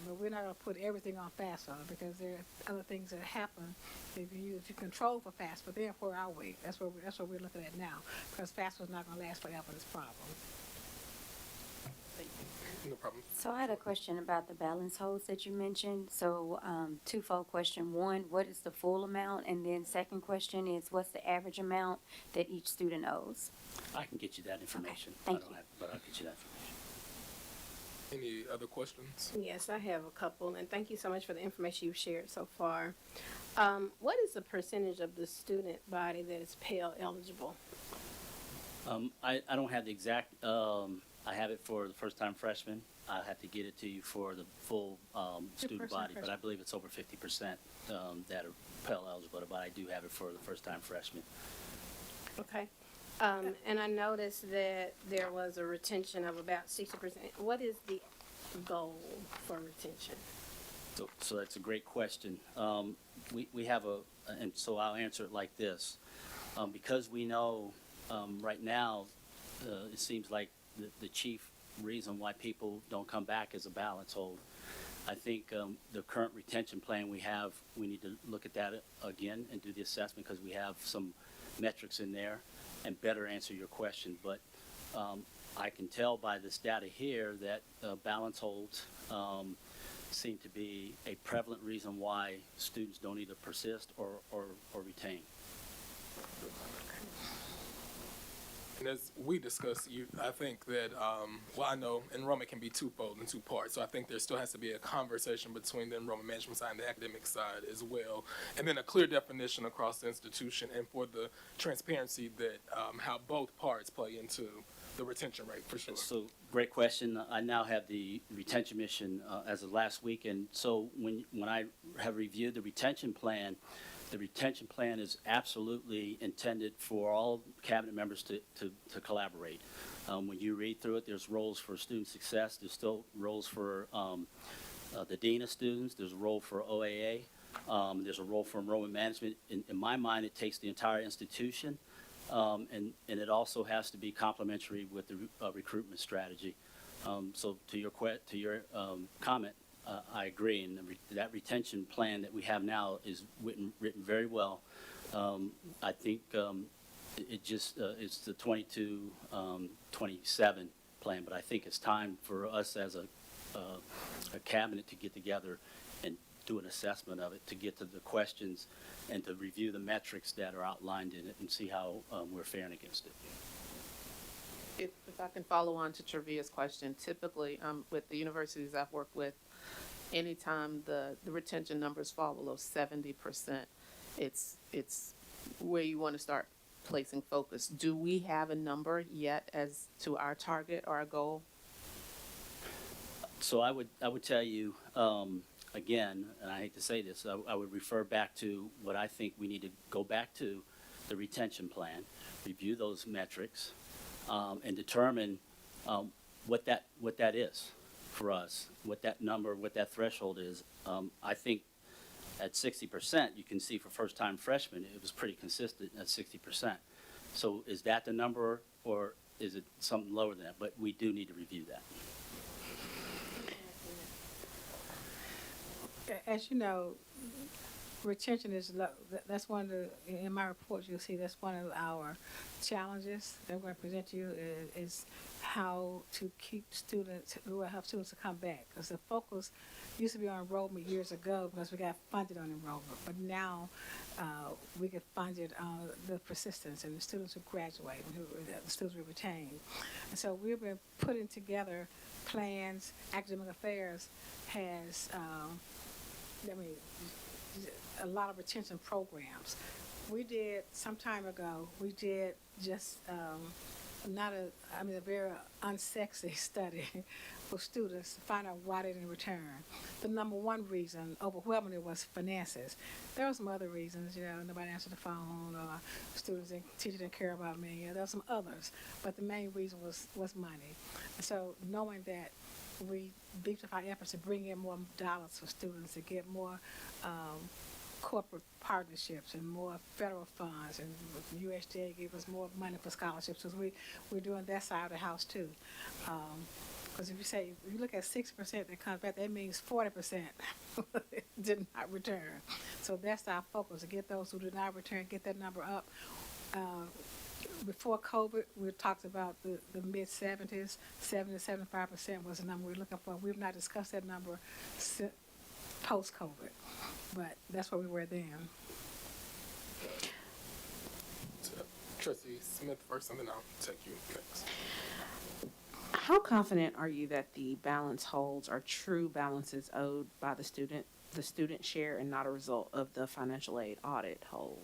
Speaker 8: But we're not going to put everything on FAFSA, because there are other things that happen if you control for FAFSA. Then where are we? That's what we're looking at now, because FAFSA is not going to last forever, this problem.
Speaker 7: No problem.
Speaker 2: So I had a question about the balance holds that you mentioned. So twofold question. One, what is the full amount? And then second question is, what's the average amount that each student owes?
Speaker 11: I can get you that information.
Speaker 2: thank
Speaker 11: I don't
Speaker 2: you.
Speaker 11: have, but I'll get you that information.
Speaker 7: Any other questions?
Speaker 12: Yes, I have a couple, and thank you so much for the information you've shared so far. What is the percentage of the student body that is Pell eligible?
Speaker 11: I don't have the exact, I have it for the first-time freshmen. I'll have to get it to you for the full student body, but I believe it's over 50% that are Pell eligible, but I do have it for the first-time freshmen.
Speaker 12: Okay. And I noticed that there was a retention of about 60%. What is the goal for retention?
Speaker 11: So that's a great question. We have and so I'll answer it like this. Because we know right now, it seems like the chief reason why people don't come back is a balance hold. I think the current retention plan we have, we need to look at that again and do the assessment, because we have some metrics in there and better answer your question. But I can tell by this data here that balance holds seem to be a prevalent reason why students don't either persist or retain.
Speaker 7: And as we discussed, I think that, well, I know enrollment can be twofold in two parts. So I think there still has to be a conversation between the enrollment management side and the academic side as well. And then a clear definition across the institution, and for the transparency that how both parts play into the retention rate, for sure.
Speaker 11: So, great question. I now have the retention mission as of last week, and so when I have reviewed the retention plan is absolutely intended for all cabinet members to collaborate. When you read through it, there's roles for student success. There's still roles for the dean of students. There's a role for OAA. There's a role for enrollment management. In my mind, it takes the entire institution, and it also has to be complementary with the recruitment strategy. So to your comment, I agree, and that retention plan that we have now is written very well. I think it's the 22-27 plan, but I think it's time for us as a cabinet to get together and do an assessment of it, to get to the questions and to review the metrics that are outlined in it and see how we're faring against it.
Speaker 3: If I can follow on to Travia's question, typically with the universities I've worked with, anytime the retention numbers fall below 70%, it's where you want to start placing focus. Do we have a number yet as to our target or our goal?
Speaker 11: So I would tell you, again, and I hate to say this, I would refer back to what I think we need to go back to, the retention plan, review those metrics, and determine what that is for us, what that number, what that threshold is. I think at 60%, you can see for first-time freshmen, it was pretty consistent at 60%. So is that the number, or is it something lower than that? But we do need to review that.
Speaker 8: As you know, retention is low. That's one of the, in my report, you'll see that's one of our challenges that we're going to present to you is how to keep students, we will have students to come back. Because the focus used to be on enrollment years ago because we got funded on enrollment. But now we get funded on the persistence and the students who graduate and the students we retain. And so we've been putting together plans. Academic Affairs has, a lot of retention programs. We did, some time ago, we did just a very unsexy study for students to find out why they didn't return. The number one reason, overwhelmingly, was finances. There were some other reasons, nobody answered the phone, or students and teachers didn't care about me. There were some others, but the main reason was money. And so knowing that we beefed up our efforts to bring in more dollars for students, to get more corporate partnerships and more federal funds, and USDA gave us more money for scholarships, because we're doing that side of the house too. Because if you look at 6% that comes back, that means 40% did not return. So that's our focus, to get those who did not return, get that number up. Before COVID, we talked about the mid-70s, 70 to 75% was the number we were looking for. We've not discussed that number post-COVID, but that's where we were then.
Speaker 7: Trustee Smith first, and then I'll take you next.
Speaker 13: How confident are you that the balance holds are true balances owed by the student share, and not a result of the financial aid audit hold?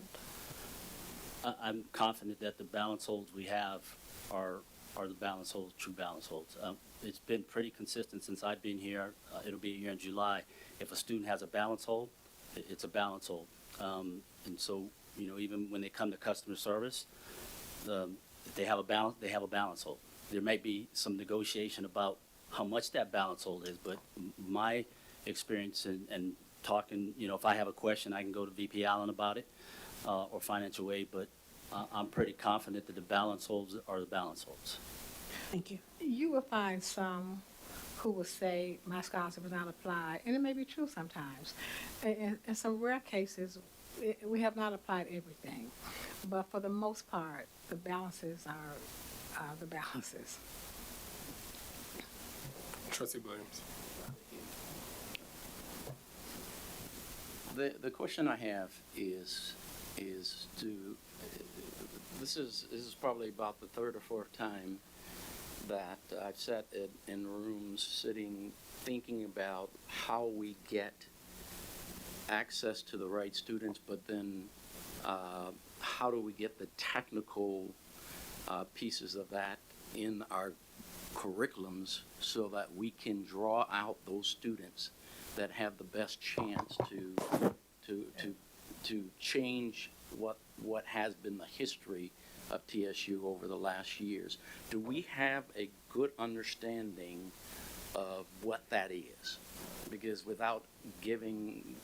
Speaker 11: I'm confident that the balance holds we have are the balance holds, true balance holds. It's been pretty consistent since I've been here. It'll be a year in July. If a student has a balance hold, it's a balance hold. And so, even when they come to customer service, if they have a balance hold. There may be some negotiation about how much that balance hold is, but my experience and talking, if I have a question, I can go to VP Allen about it, or financial aid, but I'm pretty confident that the balance holds are the balance holds.
Speaker 13: Thank you.
Speaker 8: You will find some who will say my scholarship was not applied, and it may be true sometimes. In some rare cases, we have not applied everything, but for the most part, the balances are the balances.
Speaker 7: Trustee Williams.
Speaker 14: The question I have is this is probably about the third or fourth time that I've sat in rooms thinking about how we get access to the right students, but then how do we get the technical pieces of that in our curriculums so that we can draw out those students that have the best chance to change what has been the history of TSU over the last years. Do we have a good understanding of what that is? Because without getting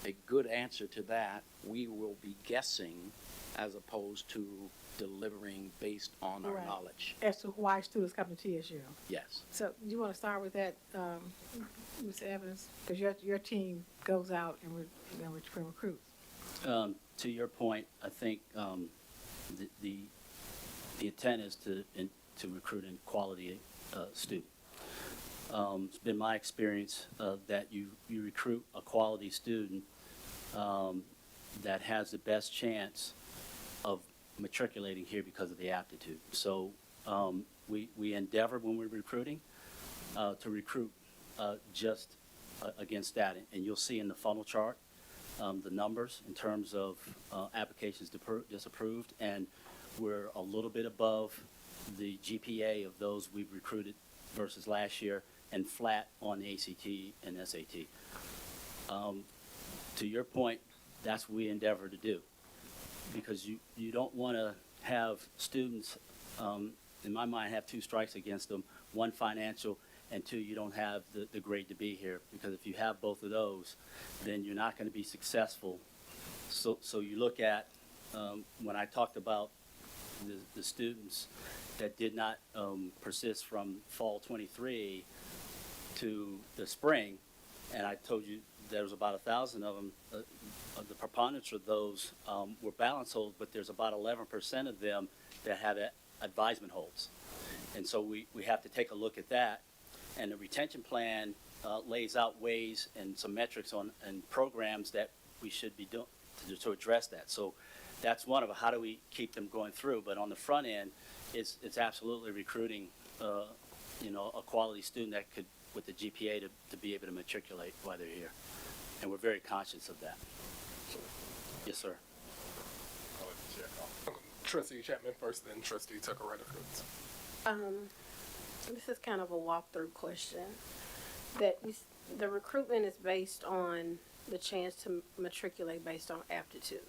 Speaker 14: a good answer to that, we will be guessing as opposed to delivering based on our
Speaker 8: Right.
Speaker 14: knowledge.
Speaker 8: As to why students come to TSU.
Speaker 14: Yes.
Speaker 8: So you want to start with that, Mr. Evans? Because your team goes out and recruits.
Speaker 11: To your point, I think the intent is to recruit a quality student. It's been my experience that you recruit a quality student that has the best chance of matriculating here because of the aptitude. So we endeavor when we're recruiting to recruit just against that. And you'll see in the funnel chart the numbers in terms of applications disapproved, and we're a little bit above the GPA of those we've recruited versus last year, and flat on the ACT and SAT. To your point, that's what we endeavor to do, because you don't want to have students in my mind, have two strikes against them. One, financial, and two, you don't have the grade to be here. Because if you have both of those, then you're not going to be successful. So you look at, when I talked about the students that did not persist from fall 23 to the spring, and I told you there was about 1,000 of them, the preponderance of those were balance holds, but there's about 11% of them that had advisement holds. And so we have to take a look at that. And the retention plan lays out ways and some metrics and programs that we should be doing to address that. So that's one of how do we keep them going through. But on the front end, it's absolutely recruiting, a quality student that could, with the GPA, to be able to matriculate while they're here. And we're very conscious of that. Yes, sir.
Speaker 7: Trustee Chapman first, then Trustee Tucker Rutherford.
Speaker 12: This is kind of a walkthrough question. That the recruitment is based on the chance to matriculate based on aptitude.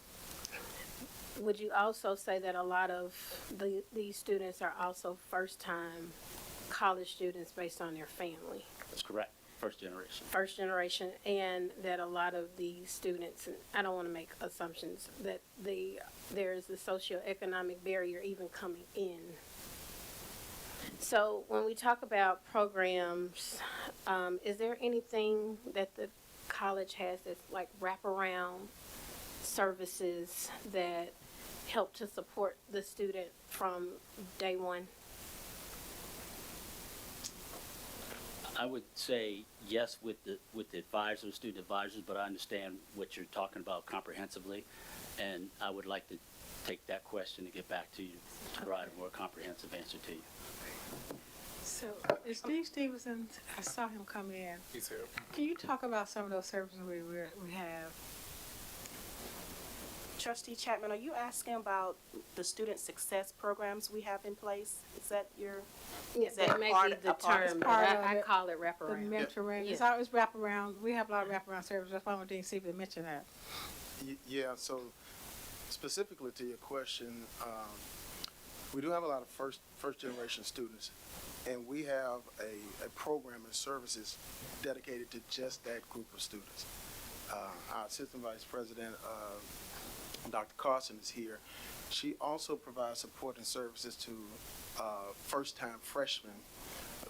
Speaker 12: Would you also say that a lot of these students are also first-time college students based on their family?
Speaker 11: That's correct. First generation.
Speaker 12: First generation, and that a lot of these students, and I don't want to make assumptions, that there is the socioeconomic barrier even coming in. So when we talk about programs, is there anything that the college has that's like wraparound services that help to support the student from day one?
Speaker 11: I would say yes with the advisors, student advisors, but I understand what you're talking about comprehensively, and I would like to take that question and get back to you to provide a more comprehensive answer to you.
Speaker 8: So, is Steve Stevenson, I saw him come in.
Speaker 7: He's here.
Speaker 8: Can you talk about some of those services we have?
Speaker 6: Trustee Chapman, are you asking about the student success programs we have in place? Is that your?
Speaker 12: Yes,
Speaker 6: that
Speaker 12: that may
Speaker 6: part-
Speaker 12: be the
Speaker 6: a part-
Speaker 12: term, but
Speaker 8: part
Speaker 12: I
Speaker 8: of it.
Speaker 12: call it
Speaker 8: The
Speaker 12: wraparound.
Speaker 8: mentoring,
Speaker 12: Yeah.
Speaker 8: it's always wraparound. We have a lot of wraparound services. That's why I wanted to see if they mention that.
Speaker 15: Yeah, so specifically to your question, we do have a lot of first generation students, and we have a program and services dedicated to just that group of students. Our Assistant Vice President, Dr. Carson, is here. She also provides support and services to first-time freshmen,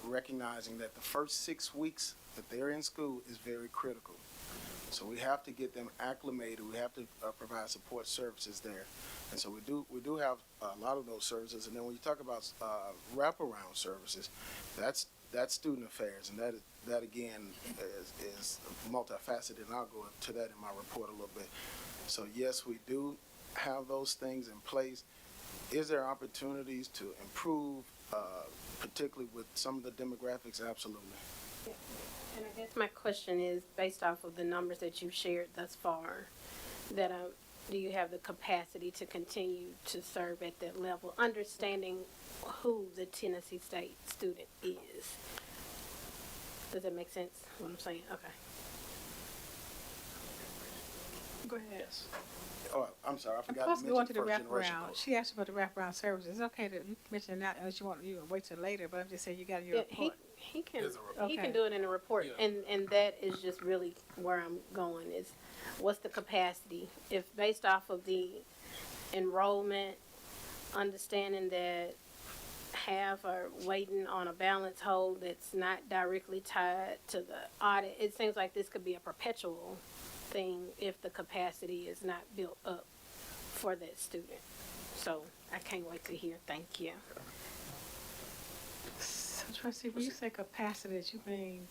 Speaker 15: recognizing that the first 6 weeks that they're in school is very critical. So we have to get them acclimated. We have to provide support services there. And so we do have a lot of those services. And then when you talk about wraparound services, that's student affairs, and that again is multifaceted, and I'll go to that in my report a little bit. So yes, we do have those things in place. Is there opportunities to improve, particularly with some of the demographics? Absolutely.
Speaker 12: And I guess my question is, based off of the numbers that you've shared thus far, that do you have the capacity to continue to serve at that level, understanding who the Tennessee State student is? Does that make sense, what I'm saying? Okay. Go ahead.
Speaker 11: Yes.
Speaker 15: Oh, I'm sorry, I
Speaker 8: I'm
Speaker 15: forgot
Speaker 8: supposed
Speaker 15: to
Speaker 8: to go into
Speaker 15: mention
Speaker 8: the
Speaker 15: first generation.
Speaker 8: wraparound. She asked about the wraparound services. It's okay that you mention that unless you want to wait till later, but I'm just saying you got your
Speaker 12: Yeah,
Speaker 8: report.
Speaker 12: he can
Speaker 7: There's a report.
Speaker 12: he
Speaker 8: Okay.
Speaker 12: can do it in a report,
Speaker 7: Yeah.
Speaker 12: and that is just really where I'm going is, what's the capacity? If based off of the enrollment, understanding that half are waiting on a balance hold that's not directly tied to the audit, it seems like this could be a perpetual thing if the capacity is not built up for that student. So I can't wait to hear. Thank you.
Speaker 8: So, Trustee, when you say capacity, you mean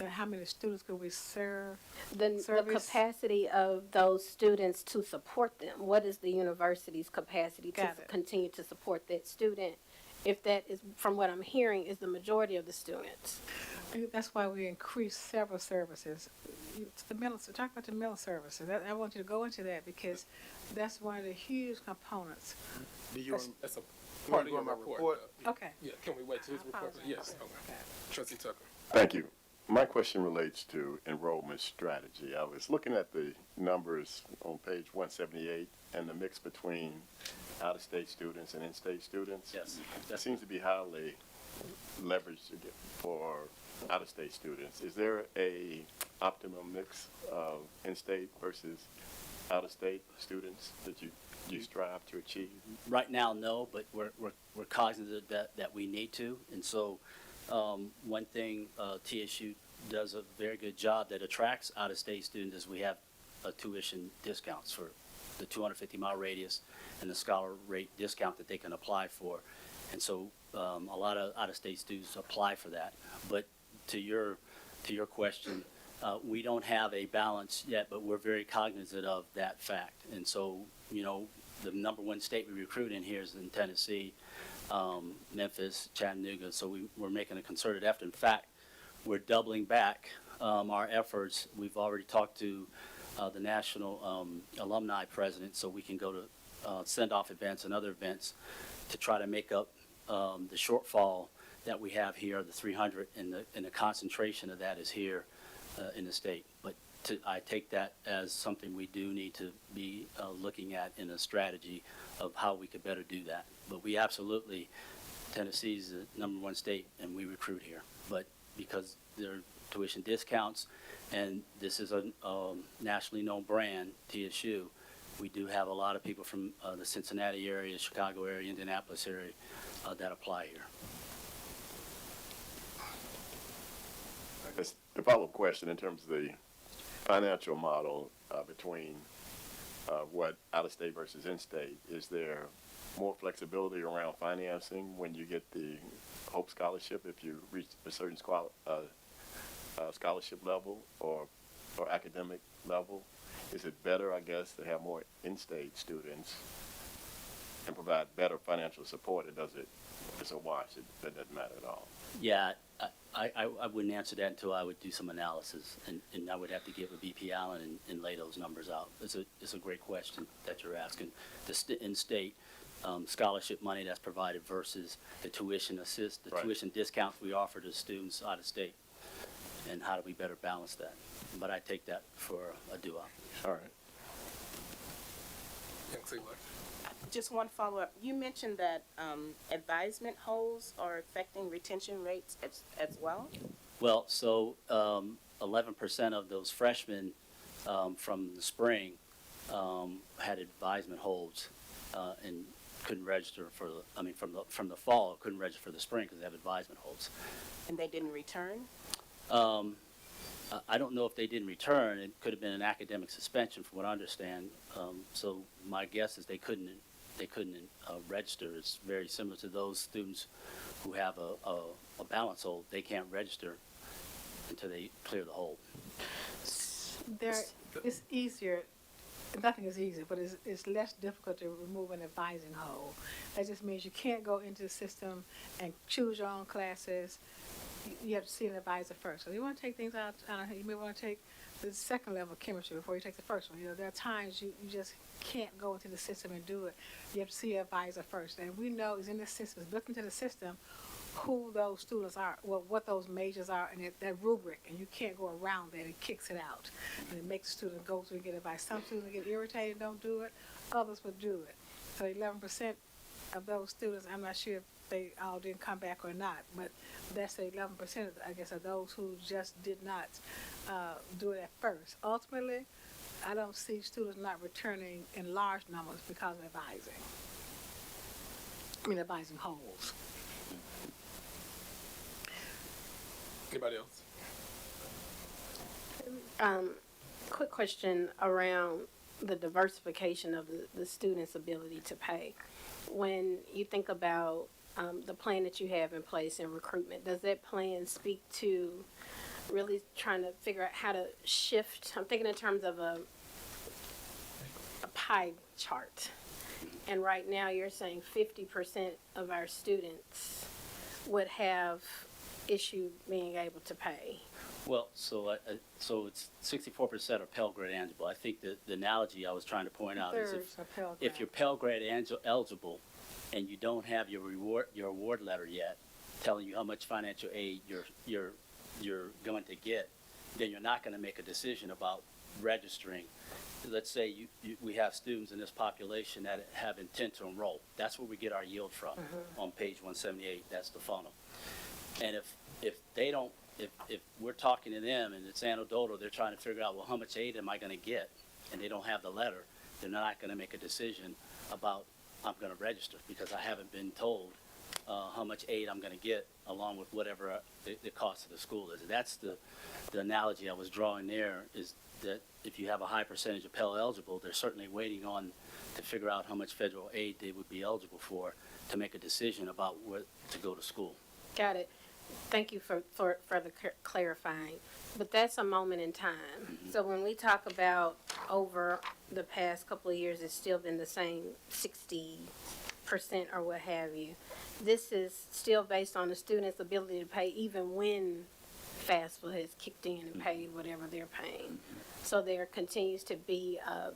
Speaker 8: how many students could we serve?
Speaker 12: The
Speaker 8: Service.
Speaker 12: capacity of those students to support them. What is the university's capacity to
Speaker 8: Got it.
Speaker 12: continue to support that student? If that is, from what I'm hearing, is the majority of the students.
Speaker 8: That's why we increased several services. Talk about the mental services. I want you to go into that because that's one of the huge components.
Speaker 15: Do you want,
Speaker 7: That's a
Speaker 15: you
Speaker 7: part
Speaker 15: want
Speaker 7: of
Speaker 15: to go
Speaker 7: your
Speaker 15: on my
Speaker 7: report.
Speaker 15: report?
Speaker 8: Okay.
Speaker 7: Yeah, can we wait till his
Speaker 8: I
Speaker 7: report?
Speaker 8: apologize.
Speaker 7: Yes, okay. Trustee Tucker.
Speaker 4: Thank you. My question relates to enrollment strategy. I was looking at the numbers on page 178 and the mix between out-of-state students and in-state students.
Speaker 11: Yes.
Speaker 4: That seems to be highly leveraged for out-of-state students. Is there a optimum mix of in-state versus out-of-state students that you strive to achieve?
Speaker 11: Right now, no, but we're cognizant that we need to. And so, one thing, TSU does a very good job that attracts out-of-state students is we have tuition discounts for the 250-mile radius and the scholar rate discount that they can apply for. And so, a lot of out-of-state students apply for that. But to your question, we don't have a balance yet, but we're very cognizant of that fact. And so, the number one state we recruit in here is in Tennessee, Memphis, Chattanooga. So we're making a concerted effort. In fact, we're doubling back our efforts. We've already talked to the national alumni president, so we can go to send-off events and other events to try to make up the shortfall that we have here, the 300, and the concentration of that is here in the state. But I take that as something we do need to be looking at in a strategy of how we could better do that. But we absolutely, Tennessee is the number one state, and we recruit here. But because there are tuition discounts, and this is a nationally known brand, TSU, we do have a lot of people from the Cincinnati area, Chicago area, Indianapolis area that apply here.
Speaker 4: I guess the follow-up question in terms of the financial model between what out-of-state versus in-state, is there more flexibility around financing when you get the Hope Scholarship if you reach a certain scholarship level or academic level? Is it better, I guess, to have more in-state students and provide better financial support? It's a wash. That doesn't matter at all.
Speaker 11: Yeah, I wouldn't answer that until I would do some analysis, and I would have to give a VP Allen and lay those numbers out. It's a great question that you're asking. The in-state scholarship money that's provided versus the tuition
Speaker 4: Right.
Speaker 11: tuition discounts we offer to students out of state, and how do we better balance that? But I take that for a do-up.
Speaker 4: All right.
Speaker 7: Young Siegler.
Speaker 6: Just one follow-up. You mentioned that advisement holds are affecting retention rates as well?
Speaker 11: Well, so 11% of those freshmen from the spring had advisement holds and couldn't register from the fall, couldn't register for the spring because they have advisement holds.
Speaker 6: And they didn't return?
Speaker 11: I don't know if they didn't return. It could have been an academic suspension from what I understand. So my guess is they couldn't register. It's very similar to those students who have a balance hold. They can't register until they clear the hold.
Speaker 8: It's easier, nothing is easy, but it's less difficult to remove an advising hold. That just means you can't go into the system and choose your own classes. You have to see an advisor first. So you want to take things out, you may want to take the second level of chemistry before you take the first one. There are times you just can't go into the system and do it. You have to see an advisor first. And we know it's in the system, it's built into the system, who those students are, what those majors are, and that rubric, and you can't go around that. It kicks it out, and it makes the student go through and get advice. Some students get irritated and don't do it, others would do it. So 11% of those students, I'm not sure if they all didn't come back or not, but that's the 11%, I guess, of those who just did not do it at first. Ultimately, I don't see students not returning in large numbers because of advising holds.
Speaker 7: Anybody else?
Speaker 12: Quick question around the diversification of the students' ability to pay. When you think about the plan that you have in place in recruitment, does that plan speak to really trying to figure out how to shift? I'm thinking in terms of a pie chart. And right now you're saying 50% of our students would have issue being able to pay.
Speaker 11: Well, so it's 64% are Pell Grant eligible. I think the analogy I was trying to point out is if you're Pell Grant eligible and you don't have your award letter yet, telling you how much financial aid you're you're going to get, then you're not going to make a decision about registering. Let's say we have students in this population that have intent to enroll. That's where we get our yield from. On page 178, that's the funnel. And if they don't, if we're talking to them and it's anecdotal, they're trying to figure out, well, how much aid am I going to get? And they don't have the letter, they're not going to make a decision about, I'm going to register because I haven't been told how much aid I'm going to get along with whatever the cost of the school is. That's the analogy I was drawing there, is that if you have a high percentage of Pell eligible, they're certainly waiting on to figure out how much federal aid they would be eligible for to make a decision about where to go to school.
Speaker 12: Got it. Thank you for the clarifying. But that's a moment in time. So when we talk about over the past couple of years, it's still been the same 60% or what have you. This is still based on the student's ability to pay even when FAFSA has kicked in and paid whatever they're paying. So there continues to be a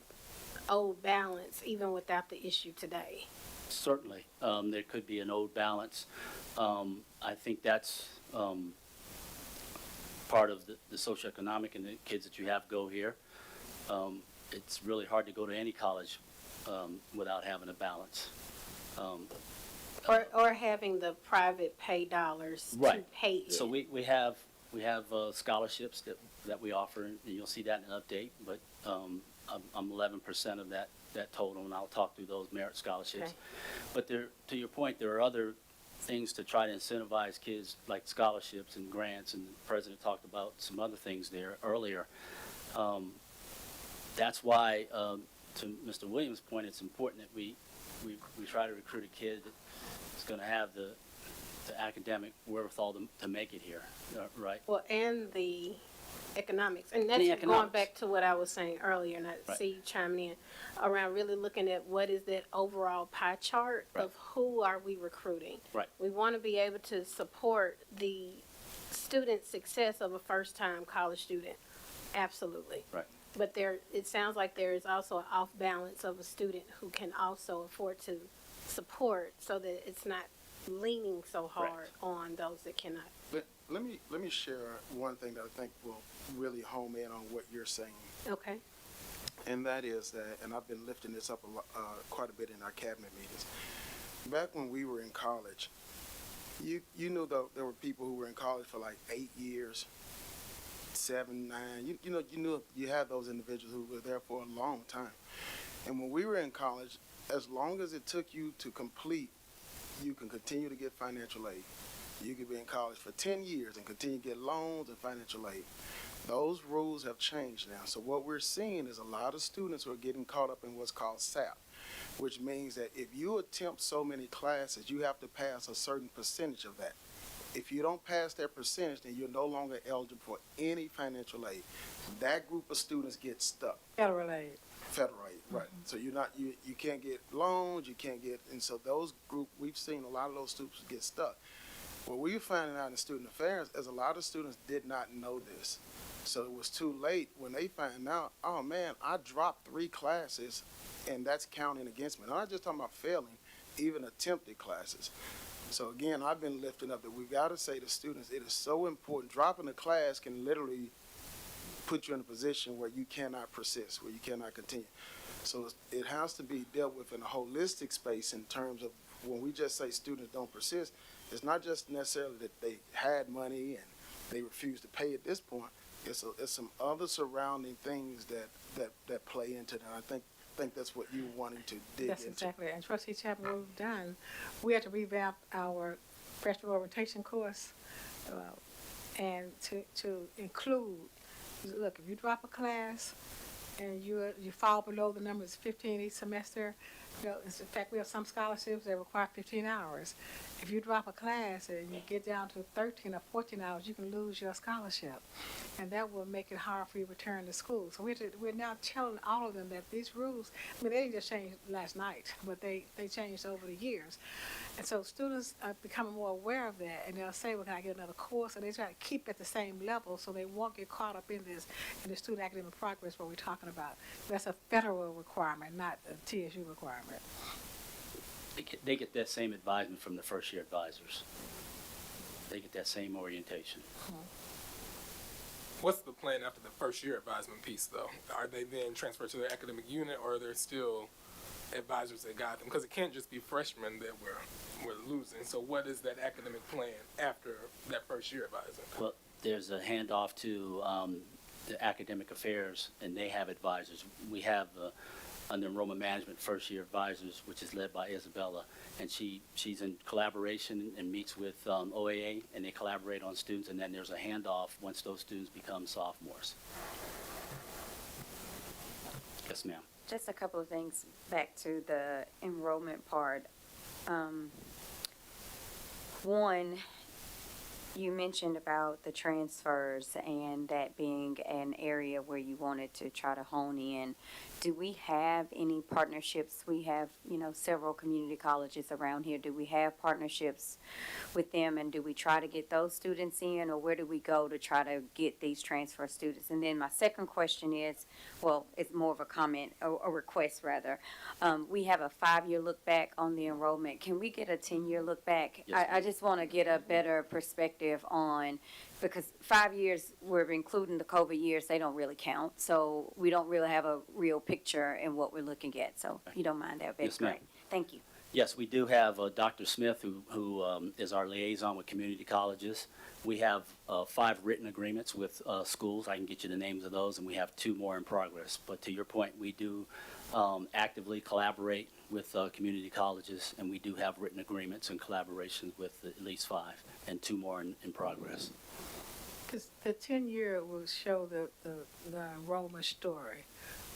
Speaker 12: owed balance even without the issue today.
Speaker 11: Certainly, there could be an owed balance. I think that's part of the socioeconomic and the kids that you have go here. It's really hard to go to any college without having a balance.
Speaker 12: Or having the private pay dollars to
Speaker 11: Right.
Speaker 12: pay it.
Speaker 11: So we have scholarships that we offer, and you'll see that in an update. But I'm 11% of that total, and I'll talk through those merit scholarships.
Speaker 12: Okay.
Speaker 11: But to your point, there are other things to try to incentivize kids, like scholarships and grants, and the president talked about some other things there earlier. That's why, to Mr. Williams' point, it's important that we try to recruit a kid that's going to have the academic wherewithal to make it here, right?
Speaker 12: Well, and the economics. And that's
Speaker 11: The
Speaker 12: going
Speaker 11: economics.
Speaker 12: back to what I was saying earlier, and I
Speaker 11: Right.
Speaker 12: see you chiming in around really looking at what is that overall pie chart
Speaker 11: Right.
Speaker 12: of who are we recruiting.
Speaker 11: Right.
Speaker 12: We want to be able to support the student success of a first-time college student. Absolutely.
Speaker 11: Right.
Speaker 12: But it sounds like there is also an off balance of a student who can also afford to support so that it's not leaning so hard on those that cannot.
Speaker 15: But let me share one thing that I think will really home in on what you're saying.
Speaker 12: Okay.
Speaker 15: And that is that, and I've been lifting this up quite a bit in our cabinet meetings. Back when we were in college, you knew that there were people who were in college for like 8 years, 7, 9. You knew you had those individuals who were there for a long time. And when we were in college, as long as it took you to complete, you can continue to get financial aid. You could be in college for 10 years and continue to get loans and financial aid. Those rules have changed now. So what we're seeing is a lot of students who are getting caught up in what's called SAP, which means that if you attempt so many classes, you have to pass a certain percentage of that. If you don't pass that percentage, then you're no longer eligible for any financial aid. That group of students get stuck.
Speaker 8: Federal aid.
Speaker 15: Federal aid, right. So you can't get loans, you can't get, and so those group, we've seen a lot of those students get stuck. What we're finding out in student affairs is a lot of students did not know this. So it was too late when they find out, oh man, I dropped 3 classes and that's counting against me. And I'm not just talking about failing, even attempted classes. So again, I've been lifting up that we've got to say to students, it is so important. Dropping a class can literally put you in a position where you cannot persist, where you cannot continue. So it has to be dealt with in a holistic space in terms of when we just say students don't persist, it's not just necessarily that they had money and they refused to pay at this point. It's some other surrounding things that play into that. I think that's what you're wanting to dig
Speaker 8: That's
Speaker 15: into.
Speaker 8: exactly it. And Trustee Chapman, what we've done, we had to revamp our freshman orientation course, and to include, look, if you drop a class and you fall below the numbers 15 each semester, in fact, we have some scholarships that require 15 hours. If you drop a class and you get down to 13 or 14 hours, you can lose your scholarship. And that will make it hard for you to return to school. So we're now telling all of them that these rules, they didn't just change last night, but they changed over the years. And so students are becoming more aware of that, and they'll say, well, can I get another course? And they try to keep at the same level so they won't get caught up in the student academic progress, what we're talking about. That's a federal requirement, not a TSU requirement.
Speaker 11: They get that same advisement from the first-year advisors. They get that same orientation.
Speaker 7: What's the plan after the first year advisement piece, though? Are they then transferred to their academic unit, or are there still advisors that guide them? Because it can't just be freshmen that we're losing. So what is that academic plan after that first year advising?
Speaker 11: Well, there's a handoff to the academic affairs, and they have advisors. We have under enrollment management first-year advisors, which is led by Isabella, and she's in collaboration and meets with OAA, and they collaborate on students, and then there's a handoff once those students become sophomores. Yes, ma'am.
Speaker 2: Just a couple of things back to the enrollment part. One, you mentioned about the transfers and that being an area where you wanted to try to hone in. Do we have any partnerships? We have, several community colleges around here. Do we have partnerships with them, and do we try to get those students in, or where do we go to try to get these transfer students? And then my second question is, well, it's more of a comment, a request rather. We have a 5-year look back on the enrollment. Can we get a 10-year look back?
Speaker 11: Yes,
Speaker 2: I just want to get a better perspective on, because 5 years, we're including the COVID years, they don't really count. So we don't really have a real picture in what we're looking at. So if you don't mind, that would be
Speaker 11: Yes, ma'am.
Speaker 2: great. Thank you.
Speaker 11: Yes, we do have Dr. Smith, who is our liaison with community colleges. We have 5 written agreements with schools. I can get you the names of those, and we have 2 more in progress. But to your point, we do actively collaborate with community colleges, and we do have written agreements and collaborations with at least 5, and 2 more in progress.
Speaker 8: Because the 10-year will show the enrollment story.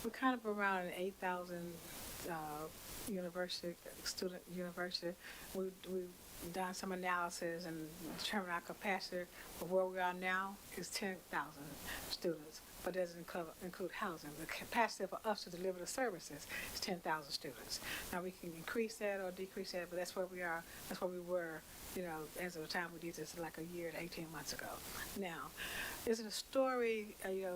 Speaker 8: We're kind of around an 8,000 student university. We've done some analysis and determined our capacity for where we are now is 10,000 students, but doesn't include housing. The capacity for us to deliver the services is 10,000 students. Now, we can increase that or decrease that, but that's where we are. That's where we were, as of the time we did this, like a year to 18 months ago. Now, is it a story?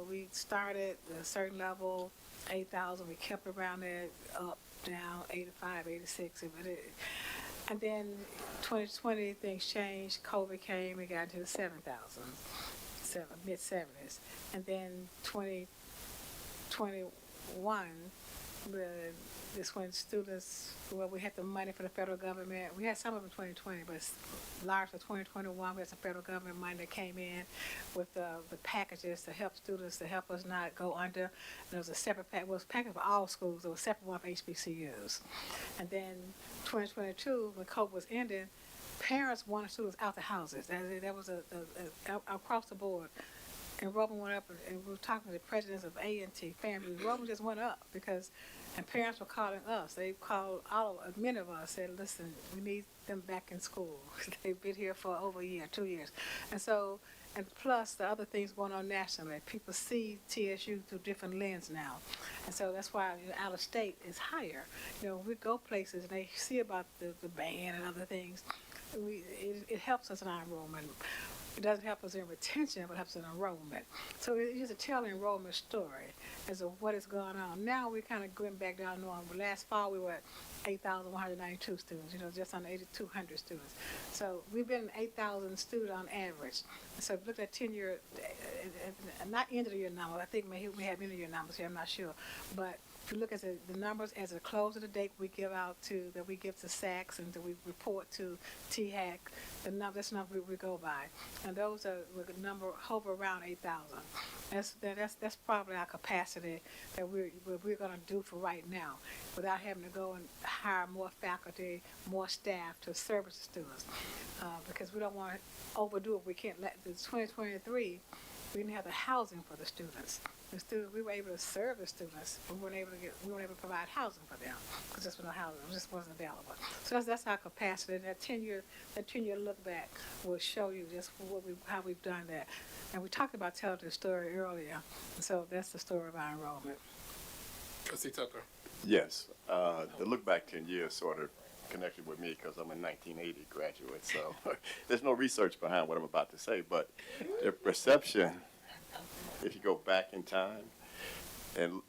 Speaker 8: We started at a certain level, 8,000. We kept around there, up, down, 85, 86. And then 2020, things changed. COVID came. We got into the 7,000, mid-70s. And then 2021, this when students, we had the money for the federal government. We had some of them in 2020, but it's large for 2021. We had some federal government money that came in with the packages to help students, to help us not go under. And there was a separate package. It was a package for all schools. There was a separate one for HBCUs. And then 2022, when COVID was ending, parents wanted students out the houses. That was across the board. Enrollment went up, and we were talking to the presidents of A&T families. Enrollment just went up and parents were calling us. They called many of us, said, listen, we need them back in school. They've been here for over a year, 2 years. And plus the other things going on nationally. People see TSU through different lens now. And so that's why out of state is higher. We go places and they see about the band and other things. It helps us in our enrollment. It doesn't help us in retention, but it helps in enrollment. So it's just a telling enrollment story as of what is going on. Now we're kind of going back down to normal. Last fall we were at 8,192 students, just under 8,200 students. So we've been 8,000 students on average. So if you look at 10-year, not end of the year number, I think we have end of year numbers here, I'm not sure. But if you look at the numbers as of the close of the date we give to SACS and that we report to THAC, that's the number we go by. And those are the number hover around 8,000. That's probably our capacity that we're going to do for right now, without having to go and hire more faculty, more staff to service the students, because we don't want to overdo it. We can't let the 2023. We didn't have the housing for the students. We were able to serve the students, but we weren't able to provide housing for them because just no housing, it just wasn't available. So that's our capacity. And that 10-year look back will show you just how we've done that. And we talked about telling the story earlier, and so that's the story of our enrollment.
Speaker 7: Trustee Tucker.
Speaker 4: Yes, the look back 10 years sort of connected with me because I'm a 1980 graduate, so there's no research behind what I'm about to say, but the perception, if you go back in time and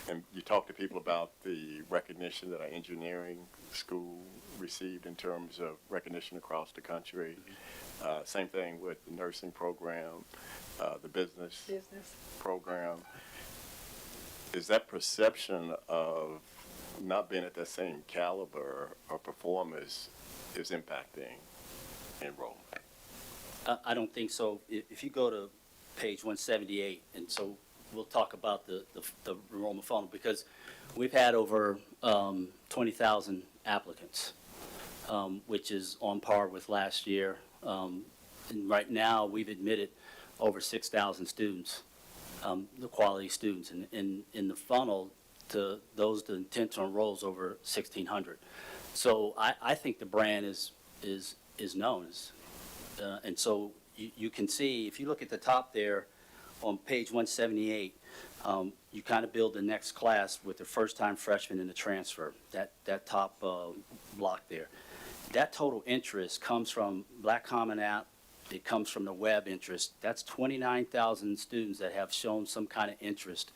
Speaker 4: And you talk to people about the recognition that our engineering school received in terms of recognition across the country. Same thing with the nursing program, the business program. Is that perception of not being at that same caliber or performance is impacting enrollment?
Speaker 11: I don't think so. If you go to page 178, and so we'll talk about the enrollment funnel, because we've had over 20,000 applicants, which is on par with last year. And right now, we've admitted over 6,000 students, the quality students. And in the funnel, to those the intent to enroll is over 1,600. So I think the brand is known. And so you can see, if you look at the top there on page 178, you kind of build the next class with the first-time freshman and the transfer, that top block there. That total interest comes from Black Common App. It comes from the web interest. That's 29,000 students that have shown some kind of interest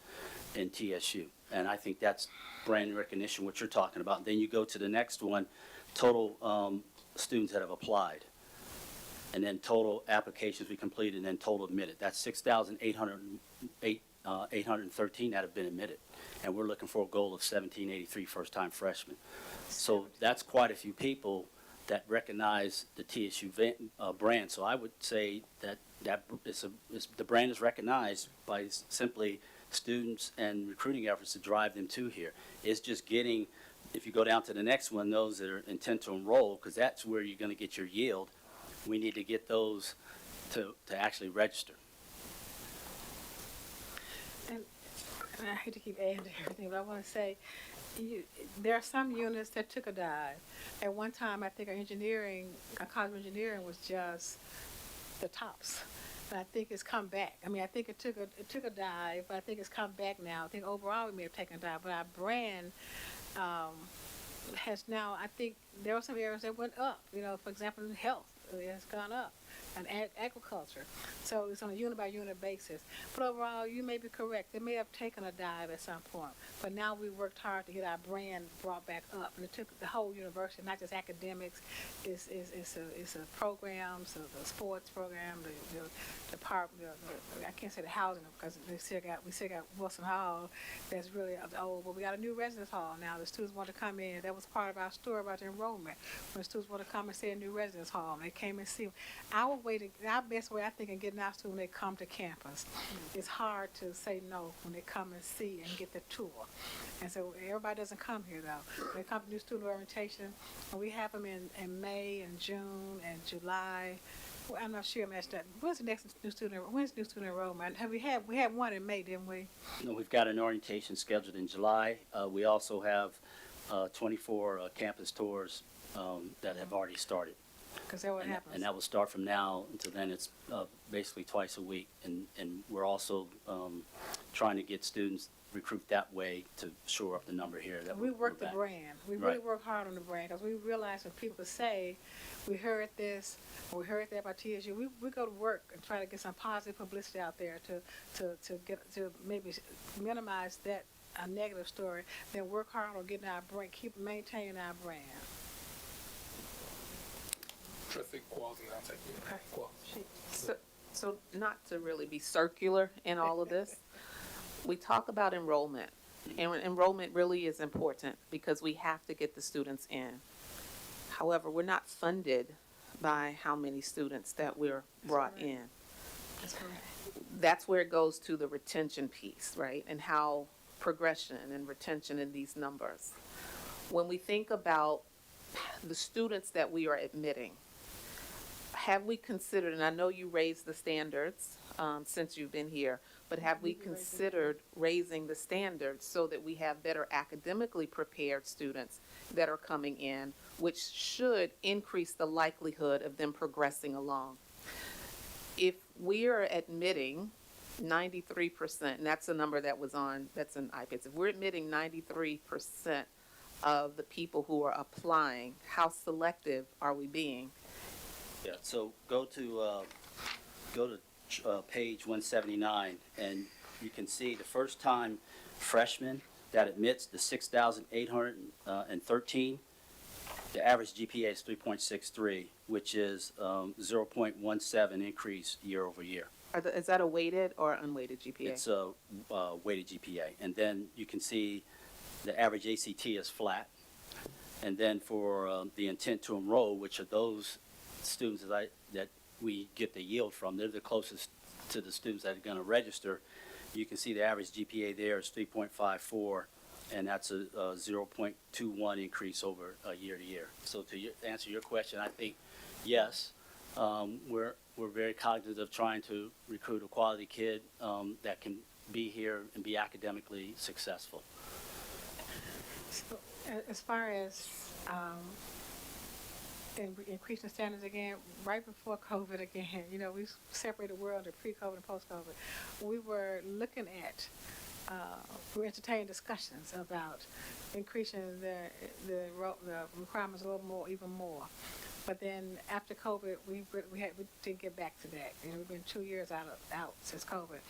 Speaker 11: in TSU. And I think that's brand recognition, what you're talking about. Then you go to the next one, total students that have applied. And then total applications we completed, and then total admitted. That's 6,813 that have been admitted. And we're looking for a goal of 1,783 first-time freshmen. So that's quite a few people that recognize the TSU brand. So I would say that the brand is recognized by simply students and recruiting efforts to drive them to here. It's just getting, if you go down to the next one, those that are intent to enroll, because that's where you're going to get your yield. We need to get those to actually register.
Speaker 8: And I hate to keep adding to everything, but I want to say, there are some units that took a dive. At one time, I think our college of engineering was just the tops. And I think it's come back. I mean, I think it took a dive, but I think it's come back now. I think overall we may have taken a dive, but our brand has now, I think there were some areas that went up. You know, for example, in health, it has gone up, and agriculture. So it's on a unit-by-unit basis. But overall, you may be correct. It may have taken a dive at some point. But now we worked hard to get our brand brought back up. And it took the whole university, not just academics. It's a program, so the sports program, the park, I can't say the housing because we still got Wilson Hall that's really old. But we got a new residence hall now. The students want to come in. That was part of our story about the enrollment. When the students want to come and see a new residence hall, they came and see. Our best way, I think, in getting our students when they come to campus, it's hard to say no when they come and see and get the tour. And so everybody doesn't come here, though. They come to new student orientation, and we have them in May and June and July. Well, I'm not sure, Master. When's the next new student enrollment? We had one in May, didn't we?
Speaker 11: No, we've got an orientation scheduled in July. We also have 24 campus tours that have already started.
Speaker 8: Because that what happens.
Speaker 11: And that will start from now until then. It's basically twice a week. And we're also trying to get students recruit that way to shore up the number here. That
Speaker 8: we work the
Speaker 11: back.
Speaker 8: brand. We really work hard on the brand because we realize when people say, we heard this, or we heard that about TSU, we go to work and try to get some positive publicity out there to maybe minimize that a negative story, then work hard on getting our brand, keep maintaining our brand.
Speaker 7: Trustee Qualls, and I'll take you.
Speaker 3: So not to really be circular in all of this, we talk about enrollment, and enrollment really is important because we have to get the students in. However, we're not funded by how many students that we're brought in.
Speaker 8: That's correct.
Speaker 3: That's where it goes to the retention piece, right? And how progression and retention in these numbers. When we think about the students that we are admitting, have we considered, and I know you raised the standards since you've been here, but have we considered raising the standards so that we have better academically prepared students that are coming in, which should increase the likelihood of them progressing along? If we are admitting 93%, and that's a number that was on, that's an iPads, if we're admitting 93% of the people who are applying, how selective are we being?
Speaker 11: Yeah, so go to page 179, and you can see the first time freshmen that admits the 6,813. The average GPA is 3.63, which is 0.17 increase year over year.
Speaker 3: Is that a weighted or unweighted GPA?
Speaker 11: It's a weighted GPA. And then you can see the average ACT is flat. And then for the intent to enroll, which are those students that we get the yield from, they're the closest to the students that are going to register. You can see the average GPA there is 3.54, and that's a 0.21 increase over year to year. So to answer your question, I think, yes, we're very cognizant of trying to recruit a quality kid that can be here and be academically successful.
Speaker 8: So, as far as increasing standards again, right before COVID again, we separated the world into pre-COVID and post-COVID. We were looking at, we were entertaining discussions about increasing the requirements a little more, even more. But then after COVID, we didn't get back to that. We've been 2 years out since COVID.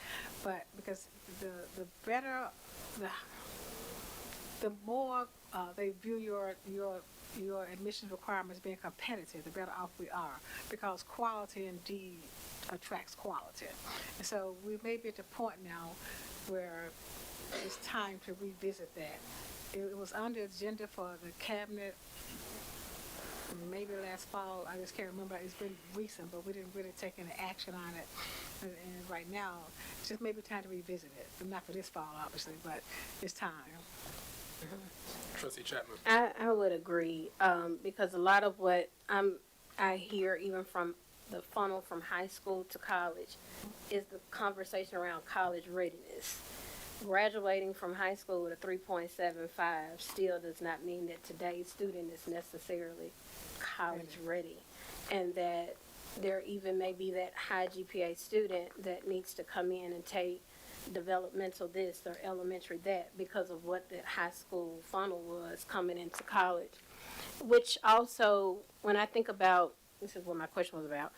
Speaker 8: But because the better, the more they view your admissions requirements being competitive, the better off we are, because quality indeed attracts quality. And so we may be at the point now where it's time to revisit that. It was on the agenda for the cabinet maybe last fall. I just can't remember. It's been recent, but we didn't really take any action on it. And right now, it's just maybe time to revisit it. But not for this fall, obviously, but it's time.
Speaker 7: Trustee Chapman.
Speaker 12: I would agree, because a lot of what I hear, even from the funnel from high school to college, is the conversation around college readiness. Graduating from high school with a 3.75 still does not mean that today's student is necessarily college ready, and that there even may be that high GPA student that needs to come in and take developmental this or elementary that because of what the high school funnel was coming into college. Which also, when I think about, this is what my question was about,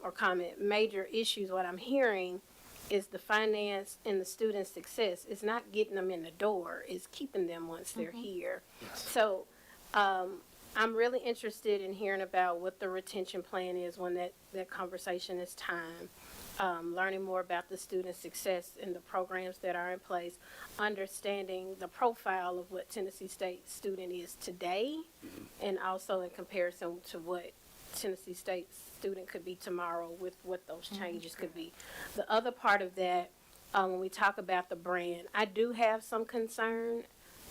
Speaker 12: or comment, major issues, what I'm hearing is the finance and the student success. It's not getting them in the door, it's keeping them once they're here. So I'm really interested in hearing about what the retention plan is when that conversation is time. Learning more about the student success and the programs that are in place, understanding the profile of what Tennessee State student is today, and also in comparison to what Tennessee State student could be tomorrow with what those changes could be. The other part of that, when we talk about the brand, I do have some concern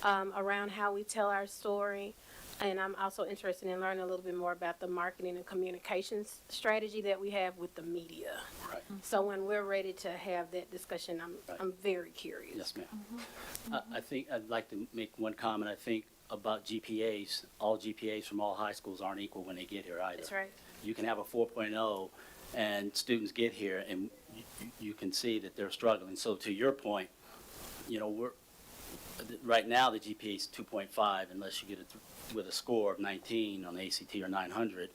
Speaker 12: around how we tell our story. And I'm also interested in learning a little bit more about the marketing and communications strategy that we have with the media.
Speaker 11: Right.
Speaker 12: So when we're ready to have that discussion, I'm very curious.
Speaker 11: Yes, ma'am. I think I'd like to make one comment. I think about GPAs. All GPAs from all high schools aren't equal when they get here either.
Speaker 12: That's right.
Speaker 11: You can have a 4.0 and students get here and you can see that they're struggling. So to your point, right now the GPA is 2.5 unless you get it with a score of 19 on the ACT or 900.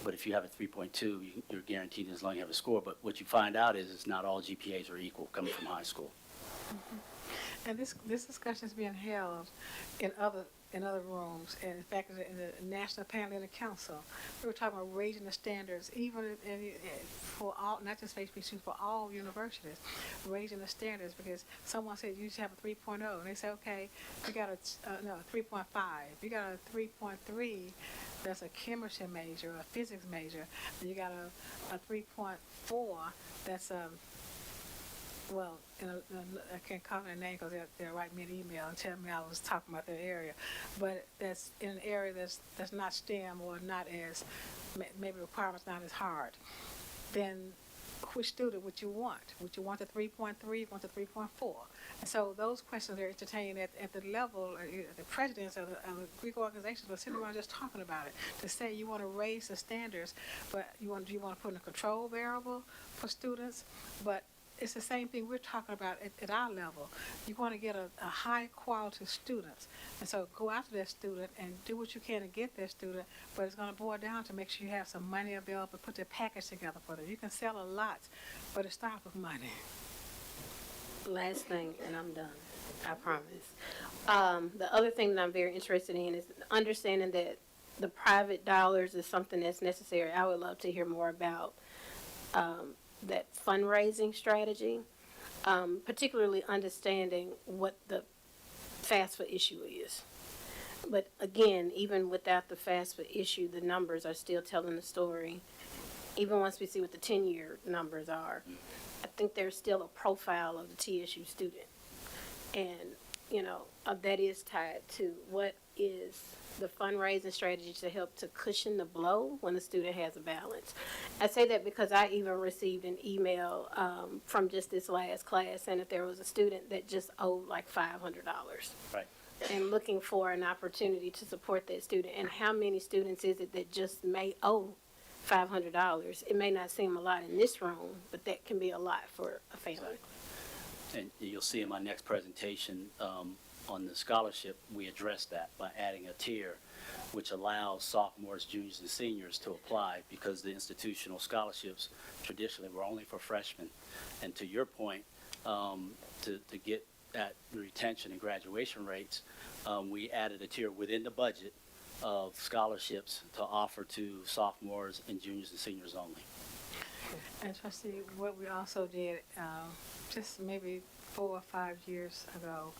Speaker 11: But if you have a 3.2, you're guaranteed as long as you have a score. But what you find out is it's not all GPAs are equal coming from high school.
Speaker 8: And this discussion is being held in other rooms, and in fact, in the National Panhellenic Council, we were talking about raising the standards, even for all, not just HBCUs, for all universities, raising the standards, because someone said you should have a 3.0, and they said, okay, you got a 3.5, you got a 3.3, that's a chemistry major, or a physics major, and you got a 3.4, that's a well, I can't call their name because they'll write me an email and tell me I was talking about their area. But that's in an area that's not STEM or not as, maybe requirements not as hard. Then which student would you want? Would you want the 3.3, want the 3.4? And so those questions are entertained at the level, the presidents of the Greek organizations are sitting around just talking about it, to say you want to raise the standards, but do you want to put in a control variable for students? But it's the same thing we're talking about at our level. You want to get a high quality students. And so go after that student and do what you can to get that student, but it's going to boil down to make sure you have some money available, put the package together for them. You can sell a lot, but it starts with money.
Speaker 12: Last thing, and I'm done. I promise. The other thing that I'm very interested in is understanding that the private dollars is something that's necessary. I would love to hear more about that fundraising strategy, particularly understanding what the FAFSA issue is. But again, even without the FAFSA issue, the numbers are still telling the story. Even once we see what the 10-year numbers are, I think there's still a profile of the TSU student. And, that is tied to what is the fundraising strategy to help to cushion the blow when the student has a balance. I say that because I even received an email from just this last class saying that there was a student that just owed like $500.
Speaker 11: Right.
Speaker 12: And looking for an opportunity to support that student. And how many students is it that just may owe $500? It may not seem a lot in this room, but that can be a lot for a family.
Speaker 11: And you'll see in my next presentation on the scholarship, we address that by adding a tier which allows sophomores, juniors, and seniors to apply, because the institutional scholarships traditionally were only for freshmen. And to your point, to get at the retention and graduation rates, we added a tier within the budget of scholarships to offer to sophomores and juniors and seniors only.
Speaker 8: And trustee, what we also did, just maybe 4 or 5 years ago,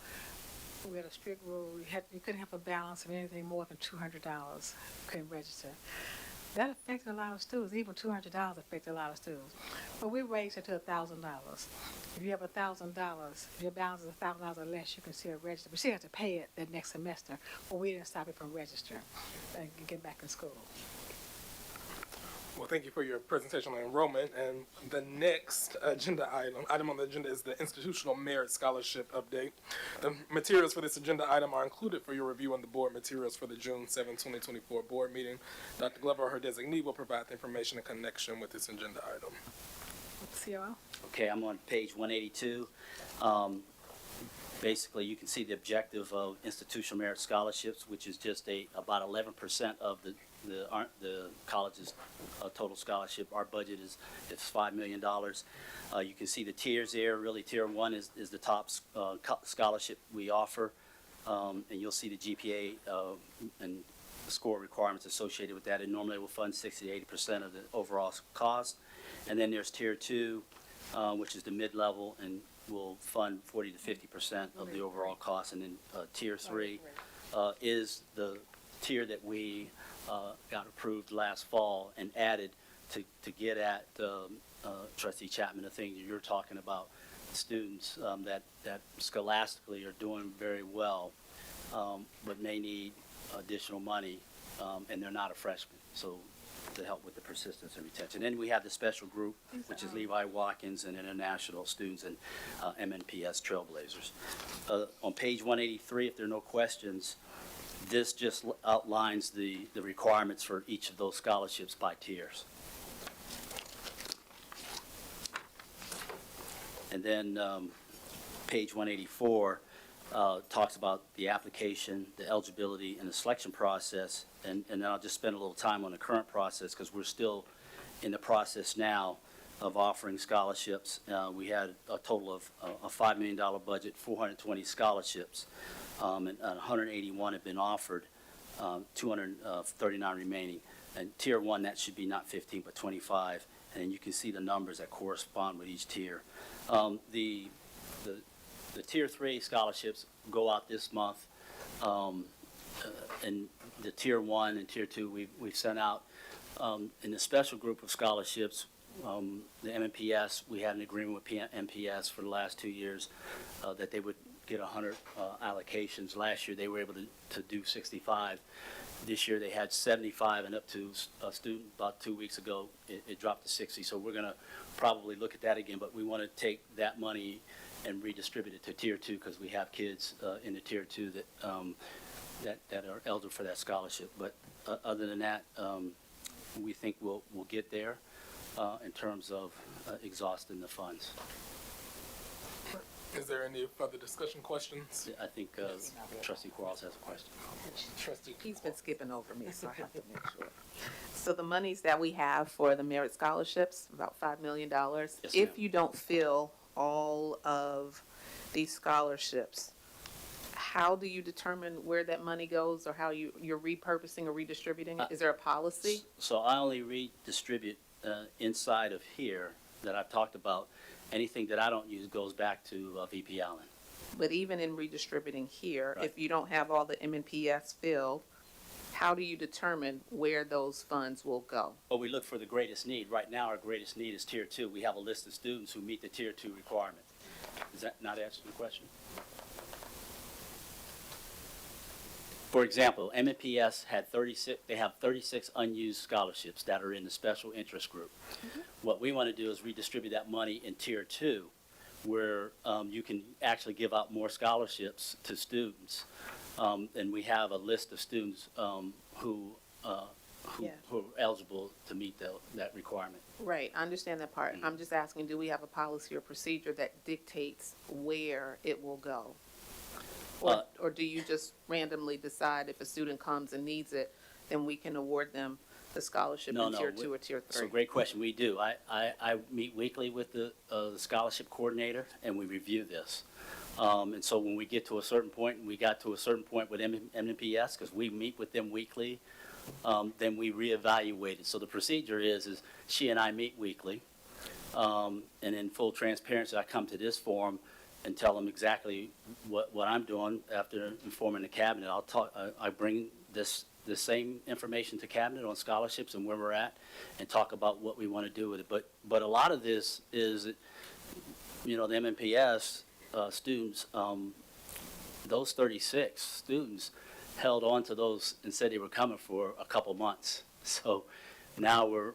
Speaker 8: we had a strict rule. You couldn't have a balance of anything more than $200. You couldn't register. That affected a lot of students. Even $200 affected a lot of students. But we raised it to $1,000. If you have $1,000, if your balance is $1,000 or less, you can still register. But you have to pay it the next semester. But we didn't stop you from registering and get back in school.
Speaker 7: Well, thank you for your presentation on enrollment. And the next item on the agenda is the Institutional Merit Scholarship Update. The materials for this agenda item are included for your review on the board materials for the June 7, 2024 board meeting. Dr. Glover or her designee will provide the information in connection with this agenda item.
Speaker 8: COO?
Speaker 11: Okay, I'm on page 182. Basically, you can see the objective of institutional merit scholarships, which is just about 11% of the college's total scholarship. Our budget is $5 million. You can see the tiers there. Really, tier 1 is the top scholarship we offer, and you'll see the GPA and score requirements associated with that. And normally, we'll fund 60 to 80% of the overall cost. And then there's tier 2, which is the mid-level, and will fund 40 to 50% of the overall cost. And then tier 3 is the tier that we got approved last fall and added to get at Trustee Chapman, the thing that you're talking about, students that scholastically are doing very well, but may need additional money, and they're not a freshman. So to help with the persistence and retention. Then we have the special group, which is Levi Watkins and international students and MNPS Trailblazers. On page 183, if there are no questions, this just outlines the requirements for each of those scholarships by tiers. And then page 184 talks about the application, the eligibility, and the selection process. And then I'll just spend a little time on the current process, because we're still in the process now of offering scholarships. We had a total of a $5 million budget, 420 scholarships, and 181 have been offered, 239 remaining. And tier 1, that should be not 15 but 25, and you can see the numbers that correspond with each tier. The tier 3 scholarships go out this month, and the tier 1 and tier 2 we've sent out. In the special group of scholarships, the MNPS, we had an agreement with MPS for the last 2 years that they would get 100 allocations. Last year they were able to do 65. This year they had 75, and up to a student about 2 weeks ago, it dropped to 60. So we're going to probably look at that again, but we want to take that money and redistribute it to tier 2, because we have kids in the tier 2 that are eligible for that scholarship. But other than that, we think we'll get there in terms of exhausting the funds.
Speaker 7: Is there any further discussion, questions?
Speaker 11: I think Trustee Quarles has a question.
Speaker 7: Trustee.
Speaker 3: He's been skipping over me, so I have to make sure. So the monies that we have for the merit scholarships, about $5 million,
Speaker 11: Yes,
Speaker 3: if
Speaker 11: ma'am.
Speaker 3: you don't fill all of these scholarships, how do you determine where that money goes, or how you're repurposing or redistributing it? Is there a policy?
Speaker 11: So I only redistribute inside of here that I've talked about. Anything that I don't use goes back to VP Allen.
Speaker 3: But even in redistributing here,
Speaker 11: Right.
Speaker 3: if you don't have all the M&PS filled, how do you determine where those funds will go?
Speaker 11: Well, we look for the greatest need. Right now, our greatest need is Tier 2. We have a list of students who meet the Tier 2 requirement. Does that not answer the question? For example, M&PS had 36, they have 36 unused scholarships that are in the special interest group. What we want to do is redistribute that money in Tier 2, where you can actually give out more scholarships to students. And we have a list of students who are eligible to meet that requirement.
Speaker 3: Right, I understand that part. I'm just asking, do we have a policy or procedure that dictates where it will go? Or do you just randomly decide if a student comes and needs it, then we can award them the scholarship in Tier 2 or Tier 3?
Speaker 11: So great question. We do. I meet weekly with the scholarship coordinator, and we review this. And so when we get to a certain point, and we got to a certain point with M&PS, because we meet with them weekly, then we reevaluate it. So the procedure is she and I meet weekly, and in full transparency, I come to this forum and tell them exactly what I'm doing after informing the cabinet. I bring the same information to cabinet on scholarships and where we're at, and talk about what we want to do with it. But a lot of this is, the M&PS students, those 36 students held on to those and said they were coming for a couple months. So now we're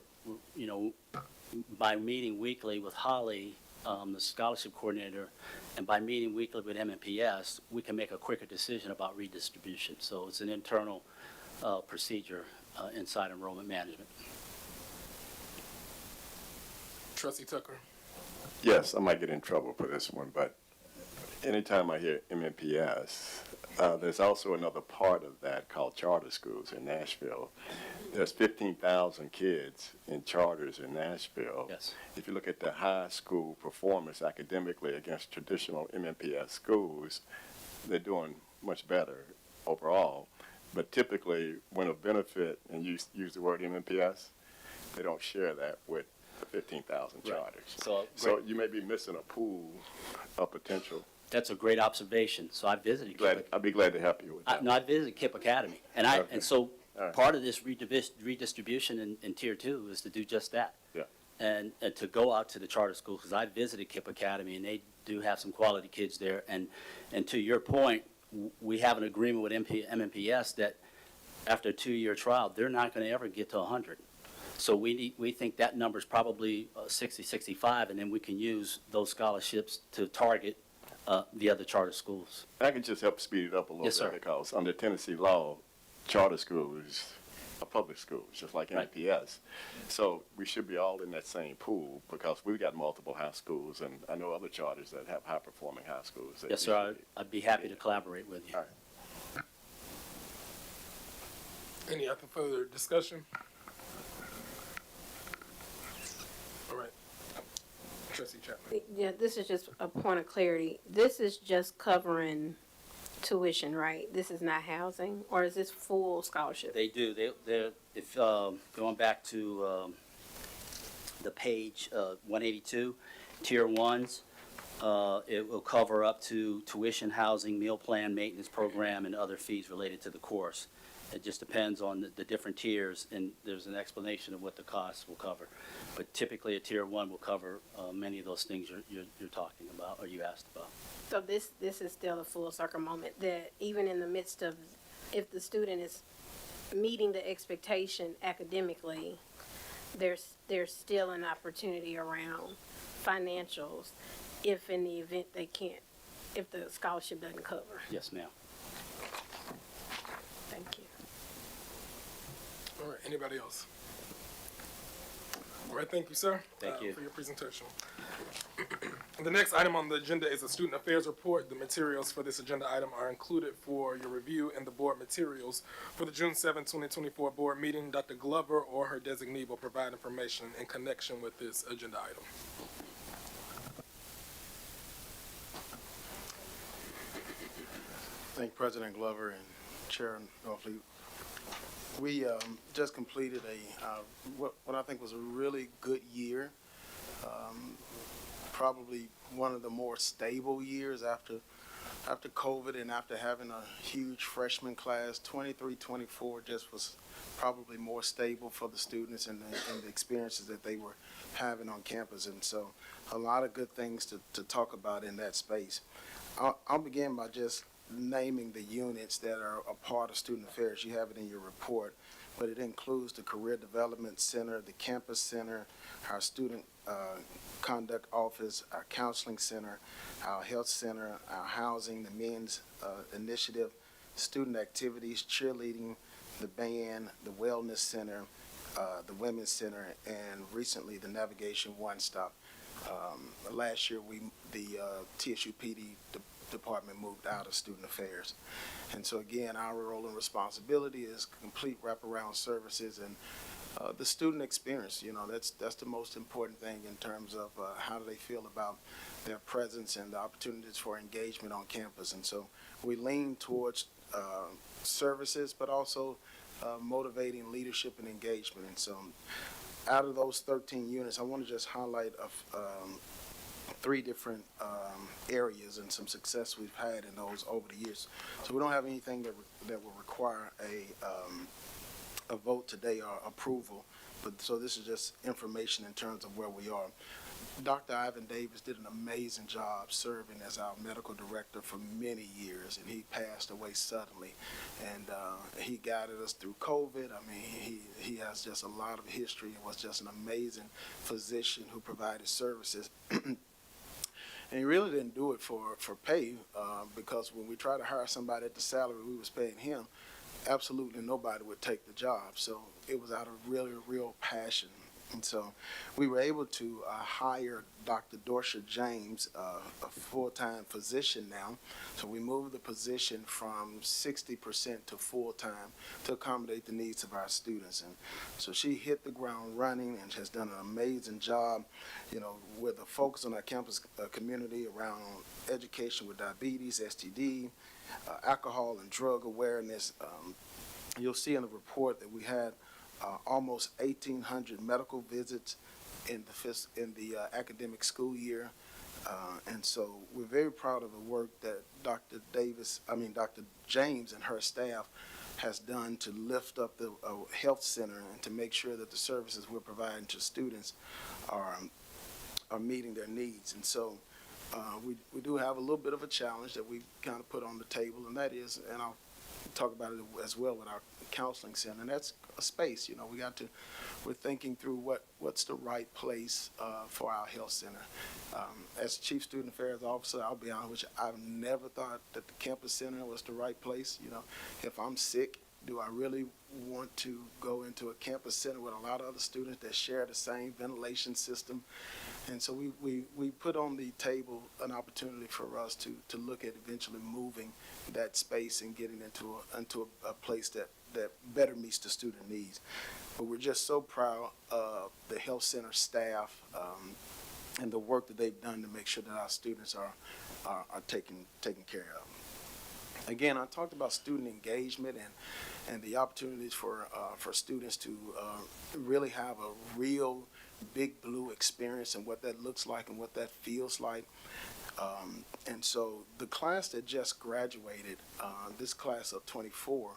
Speaker 11: by meeting weekly with Holly, the scholarship coordinator, and by meeting weekly with M&PS, we can make a quicker decision about redistribution. So it's an internal procedure inside enrollment management.
Speaker 7: Trustee Tucker.
Speaker 4: Yes, I might get in trouble for this one, but anytime I hear MNPS, there's also another part of that called charter schools in Nashville. There's 15,000 kids in charters in Nashville.
Speaker 11: Yes.
Speaker 4: If you look at the high school performance academically against traditional MNPS schools, they're doing much better overall. But typically, when a benefit, and you use the word MNPS, they don't share that with the 15,000
Speaker 11: Right.
Speaker 4: charters. So you may be missing a pool of potential.
Speaker 11: That's a great observation. So I visited.
Speaker 4: I'd be glad to help you with that.
Speaker 11: I visited KIPP Academy, and
Speaker 4: Okay.
Speaker 11: and so
Speaker 4: All right.
Speaker 11: part of this redistribution in Tier 2 is to do just that.
Speaker 4: Yeah.
Speaker 11: And to go out to the charter schools, because I visited KIPP Academy, and they do have some quality kids there. And to your point, we have an agreement with MNPS that after a 2-year trial, they're not going to ever get to 100. So we think that number's probably 60, 65, and then we can use those scholarships to target the other charter schools.
Speaker 4: I can just help speed it up a little
Speaker 11: Yes, sir.
Speaker 4: bit, because under Tennessee law, charter schools are public schools, just like
Speaker 11: Right.
Speaker 4: NPS. So we should be all in that same pool, because we've got multiple high schools, and I know other charters that have high-performing high schools. that
Speaker 11: Yes,
Speaker 4: we
Speaker 11: sir.
Speaker 4: should be-
Speaker 11: I'd be happy to collaborate with you.
Speaker 4: All right.
Speaker 7: Any other further discussion? All right. Trustee Chapman.
Speaker 12: Yeah, this is just a point of clarity. This is just covering tuition, right? This is not housing, or is this full scholarship?
Speaker 11: They do. If going back to the page 182, Tier 1s, it will cover up to tuition, housing, meal plan, maintenance program, and other fees related to the course. It just depends on the different tiers, and there's an explanation of what the costs will cover. But typically, a Tier 1 will cover many of those things you're talking about, or you asked about.
Speaker 12: So this is still a full circle moment, that even in the midst of, if the student is meeting the expectation academically, there's still an opportunity around financials if in the event they can't, if the scholarship doesn't cover.
Speaker 11: Yes, ma'am.
Speaker 12: Thank you.
Speaker 7: All right, anybody else? All right, thank you, sir.
Speaker 11: Thank you.
Speaker 7: For your presentation. The next item on the agenda is a student affairs report. The materials for this agenda item are included for your review in the board materials. For the June 7, 2024 board meeting, Dr. Glover or her designee will provide information in connection with this agenda item.
Speaker 15: thank President Glover and Chair Norfleet. We just completed what I think was a really good year. Probably one of the more stable years after COVID and after having a huge freshman class. 23-24 just was probably more stable for the students and the experiences that they were having on campus. And so a lot of good things to talk about in that space. I'll begin by just naming the units that are a part of Student Affairs. You have it in your report, but it includes the Career Development Center, the Campus Center, our Student Conduct Office, our Counseling Center, our Health Center, our Housing, the Men's Initiative, Student Activities, Cheerleading, the Band, the Wellness Center, the Women's Center, and recently the Navigation One Stop. Last year, the TSU PD department moved out of Student Affairs. And so again, our role and responsibility is complete wraparound services and the student experience. You know, that's the most important thing in terms of how do they feel about their presence and the opportunities for engagement on campus. And so we lean towards services, but also motivating leadership and engagement. And so out of those 13 units, I want to just highlight 3 different areas and some success we've had in those over the years. So we don't have anything that will require a vote today or approval, but so this is just information in terms of where we are. Dr. Ivan Davis did an amazing job serving as our medical director for many years, and he passed away suddenly. And he guided us through COVID. I mean, he has just a lot of history and was just an amazing physician who provided services. And he really didn't do it for pay because when we tried to hire somebody at the salary we was paying him, absolutely nobody would take the job. So it was out of really real passion. And so we were able to hire Dr. Dorsha James, a full-time physician now. So we moved the position from 60% to full-time to accommodate the needs of our students. And so she hit the ground running and has done an amazing job, you know, with a focus on our campus community around education with diabetes, STD, alcohol and drug awareness. You'll see in the report that we had almost 1,800 medical visits in the academic school year, and so we're very proud of the work that Dr. James and her staff has done to lift up the health center and to make sure that the services we're providing to students are meeting their needs. And so we do have a little bit of a challenge that we kind of put on the table, and that is, and I'll talk about it as well with our counseling center, and that's a space. You know, we're thinking through what's the right place for our health center. As Chief Student Affairs Officer, I'll be honest with you, I've never thought that the campus center was the right place. You know, if I'm sick, do I really want to go into a campus center with a lot of other students that share the same ventilation system? And so we put on the table an opportunity for us to look at eventually moving that space and getting into a place that better meets the student needs. But we're just so proud of the health center staff and the work that they've done to make sure that our students are taken care of. Again, I talked about student engagement and the opportunities for students to really have a real Big Blue experience and what that looks like and what that feels like. And so the class that just graduated, this class of 24,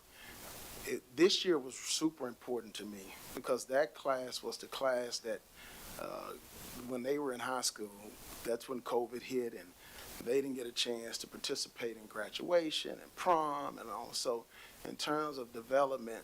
Speaker 15: this year was super important to me because that class was the class that when they were in high school, that's when COVID hit and they didn't get a chance to participate in graduation and prom and all. So in terms of development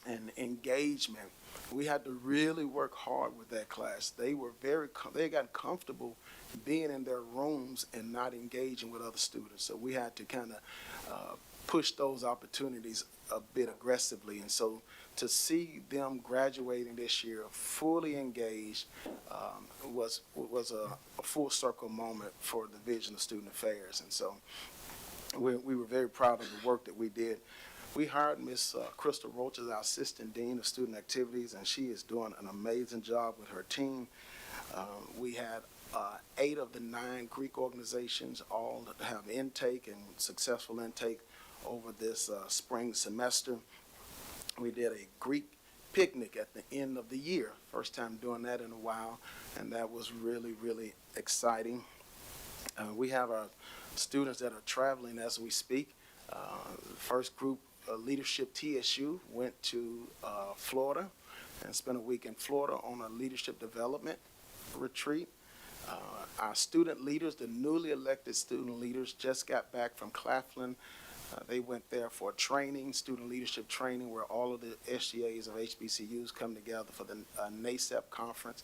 Speaker 15: and engagement, we had to really work hard with that class. They got comfortable being in their rooms and not engaging with other students. So we had to kind of push those opportunities a bit aggressively. And so to see them graduating this year fully engaged was a full circle moment for the Division of Student Affairs. And so we were very proud of the work that we did. We hired Miss Crystal Roach as our Assistant Dean of Student Activities, and she is doing an amazing job with her team. We had 8 of the 9 Greek organizations all have intake and successful intake over this spring semester. We did a Greek picnic at the end of the year, first time doing that in a while, and that was really, really exciting. We have our students that are traveling as we speak. The first group, Leadership TSU, went to Florida and spent a week in Florida on a leadership development retreat. Our student leaders, the newly elected student leaders, just got back from Claflin. They went there for training, student leadership training, where all of the SGAs of HBCUs come together for the NACEP conference.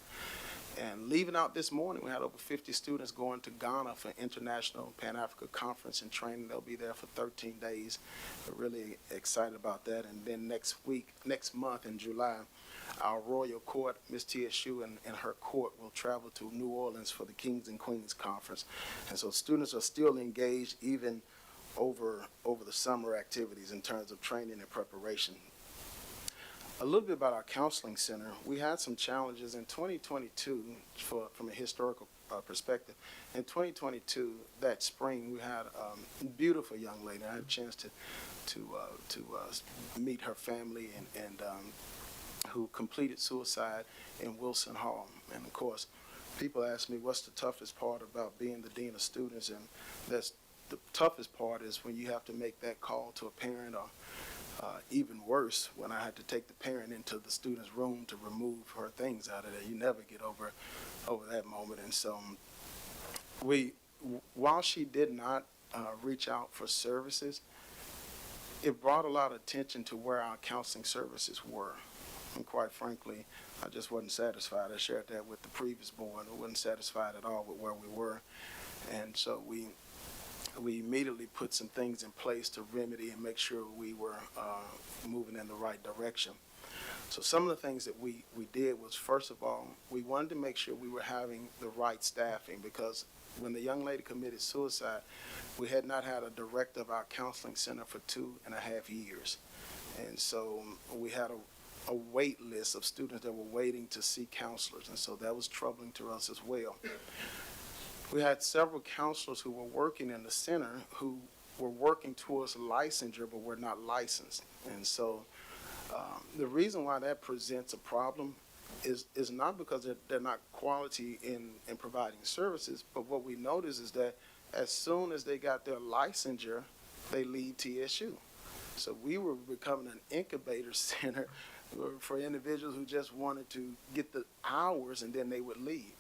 Speaker 15: And leaving out this morning, we had over 50 students going to Ghana for International Pan-Africa Conference and training. They'll be there for 13 days. We're really excited about that. And then next month in July, our Royal Court, Miss TSU and her court will travel to New Orleans for the Kings and Queens Conference. And so students are still engaged even over the summer activities in terms of training and preparation. A little bit about our counseling center. We had some challenges in 2022 from a historical perspective. In 2022, that spring, we had a beautiful young lady. I had a chance to meet her family and who completed suicide in Wilson Hall. And of course, people ask me, what's the toughest part about being the dean of students? And that's the toughest part is when you have to make that call to a parent, or even worse, when I had to take the parent into the student's room to remove her things out of there. You never get over that moment. And so while she did not reach out for services, it brought a lot of attention to where our counseling services were. And quite frankly, I just wasn't satisfied. I shared that with the previous board. I wasn't satisfied at all with where we were. And so we immediately put some things in place to remedy and make sure we were moving in the right direction. So some of the things that we did was, first of all, we wanted to make sure we were having the right staffing, because when the young lady committed suicide, we had not had a director of our counseling center for 2.5 years. And so we had a wait list of students that were waiting to see counselors, and so that was troubling to us as well. We had several counselors who were working in the center who were working towards licensure but were not licensed. And so the reason why that presents a problem is not because they're not quality in providing services, but what we noticed is that as soon as they got their licensure, they leave TSU. So we were becoming an incubator center for individuals who just wanted to get the hours and then they would leave.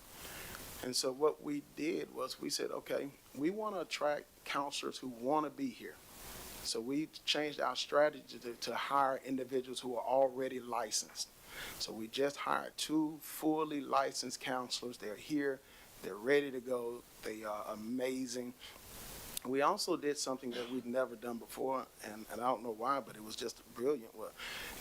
Speaker 15: And so what we did was we said, okay, we want to attract counselors who want to be here. So we changed our strategy to hire individuals who are already licensed. So we just hired 2 fully licensed counselors. They're here. They're ready to go. They are amazing. We also did something that we'd never done before, and I don't know why, but it was just brilliant. Well,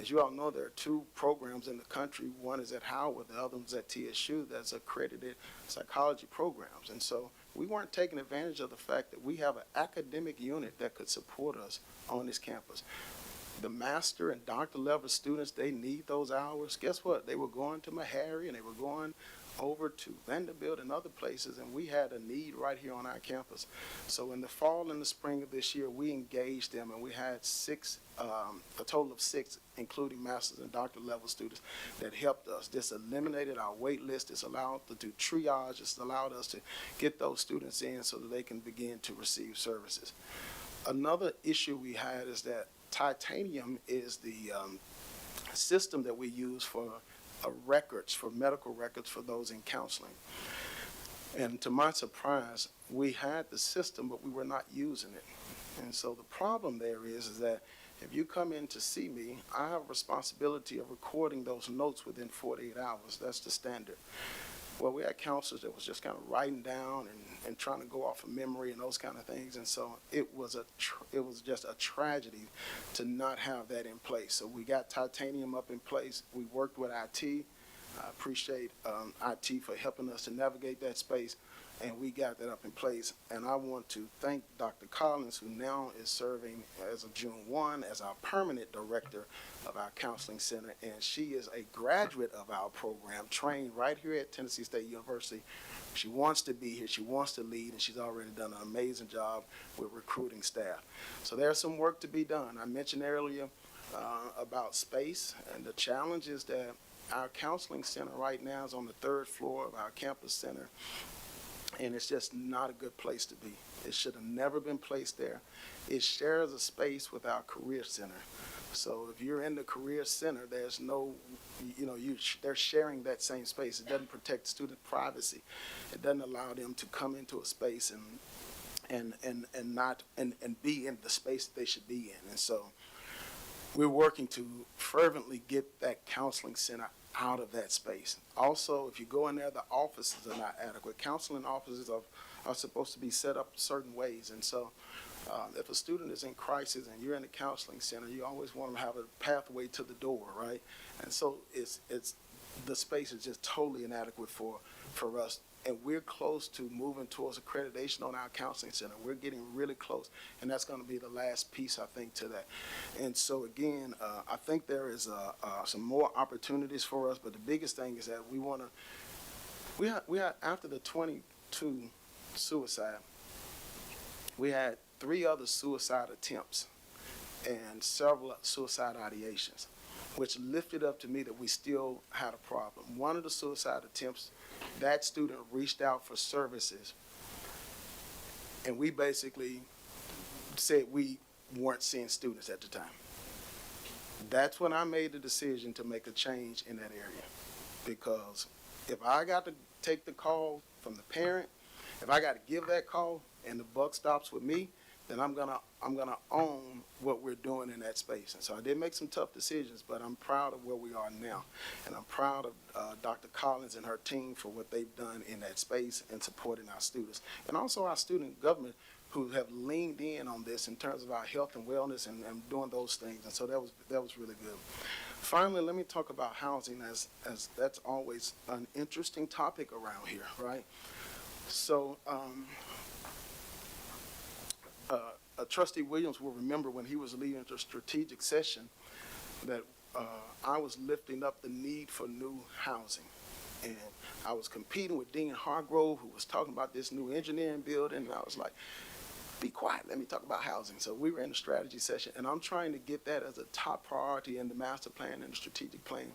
Speaker 15: as you all know, there are 2 programs in the country. One is at Howard, the other one's at TSU, that's accredited psychology programs. And so we weren't taking advantage of the fact that we have an academic unit that could support us on this campus. The master and doctor level students, they need those hours. Guess what? They were going to Meharry and they were going over to Vanderbilt and other places, and we had a need right here on our campus. So in the fall and the spring of this year, we engaged them, and we had a total of 6, including master's and doctor level students, that helped us. This eliminated our wait list. This allowed us to do triage. This allowed us to get those students in so that they can begin to receive services. Another issue we had is that Titanium is the system that we use for records, for medical records for those in counseling. And to my surprise, we had the system, but we were not using it. And so the problem there is that if you come in to see me, I have a responsibility of recording those notes within 48 hours. That's the standard. Well, we had counselors that was just kind of writing down and trying to go off of memory and those kind of things. And so it was just a tragedy to not have that in place. So we got Titanium up in place. We worked with IT. I appreciate IT for helping us to navigate that space. and we got that up in place. And I want to thank Dr. Collins, who now is serving as of June 1 as our permanent director of our counseling center, and she is a graduate of our program, trained right here at Tennessee State University. She wants to be here, she wants to lead, and she's already done an amazing job with recruiting staff. So there's some work to be done. I mentioned earlier about space, and the challenge is that our counseling center right now is on the 3rd floor of our campus center, and it's just not a good place to be. It should have never been placed there. It shares a space with our career center. So if you're in the career center, there's no, they're sharing that same space. It doesn't protect student privacy. It doesn't allow them to come into a space and be in the space that they should be in. And so we're working to fervently get that counseling center out of that space. Also, if you go in there, the offices are not adequate. Counseling offices are supposed to be set up certain ways. And so if a student is in crisis and you're in the counseling center, you always want them to have a pathway to the door, right? And so the space is just totally inadequate for us. And we're close to moving towards accreditation on our counseling center. We're getting really close, and that's going to be the last piece, I think, to that. And so, again, I think there is some more opportunities for us, but the biggest thing is that we had after the 22 suicide, we had 3 other suicide attempts and several suicide ideations, which lifted up to me that we still had a problem. One of the suicide attempts, that student reached out for services, and we basically said we weren't seeing students at the time. That's when I made the decision to make a change in that area, because if I got to take the call from the parent, if I got to give that call and the buck stops with me, then I'm gonna own what we're doing in that space. And so I did make some tough decisions, but I'm proud of where we are now. And I'm proud of Dr. Collins and her team for what they've done in that space and supporting our students. And also our student government, who have leaned in on this in terms of our health and wellness and doing those things. And so that was really good. Finally, let me talk about housing, as that's always an interesting topic around here, right? So Trustee Williams will remember when he was leading the strategic session that I was lifting up the need for new housing. And I was competing with Dean Hargrove, who was talking about this new engineering building, and I was like, be quiet, let me talk about housing. So we were in the strategy session, and I'm trying to get that as a top priority in the master plan and the strategic plan.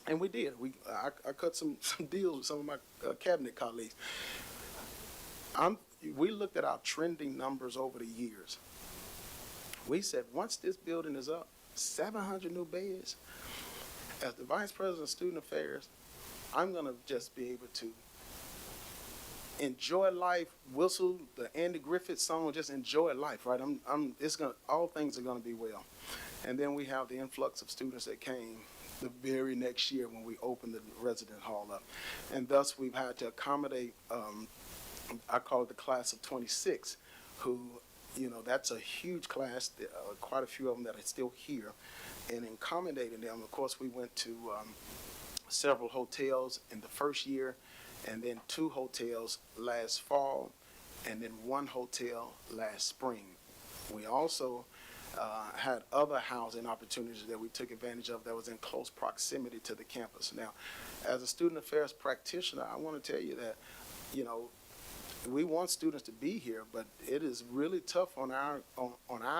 Speaker 15: And we did. I cut some deals with some of my cabinet colleagues. We looked at our trending numbers over the years. We said, once this building is up, 700 new beds. As the Vice President of Student Affairs, I'm going to just be able to enjoy life, whistle the Andy Griffith song, just enjoy life, right? All things are going to be well. And then we have the influx of students that came the very next year when we opened the resident hall up. And thus we've had to accommodate, I call it the class of 26, who, that's a huge class, quite a few of them that are still here. And in accommodating them, of course, we went to several hotels in the first year, and then 2 hotels last fall, and then 1 hotel last spring. We also had other housing opportunities that we took advantage of that was in close proximity to the campus. Now, as a student affairs practitioner, I want to tell you that, we want students to be here, but it is really tough on our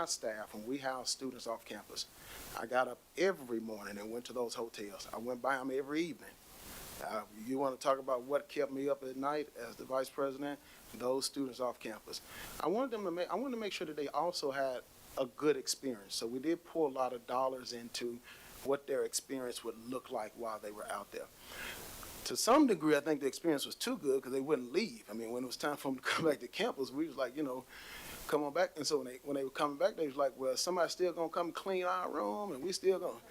Speaker 15: staff when we house students off campus. I got up every morning and went to those hotels. I went by them every evening. You want to talk about what kept me up at night as the vice president? Those students off campus. I wanted to make sure that they also had a good experience. So we did pour a lot of dollars into what their experience would look like while they were out there. To some degree, I think the experience was too good because they wouldn't leave. I mean, when it was time for them to come back to campus, we was like, come on back. And so when they were coming back, they was like, well, somebody's still going to come clean our room, and we still going to.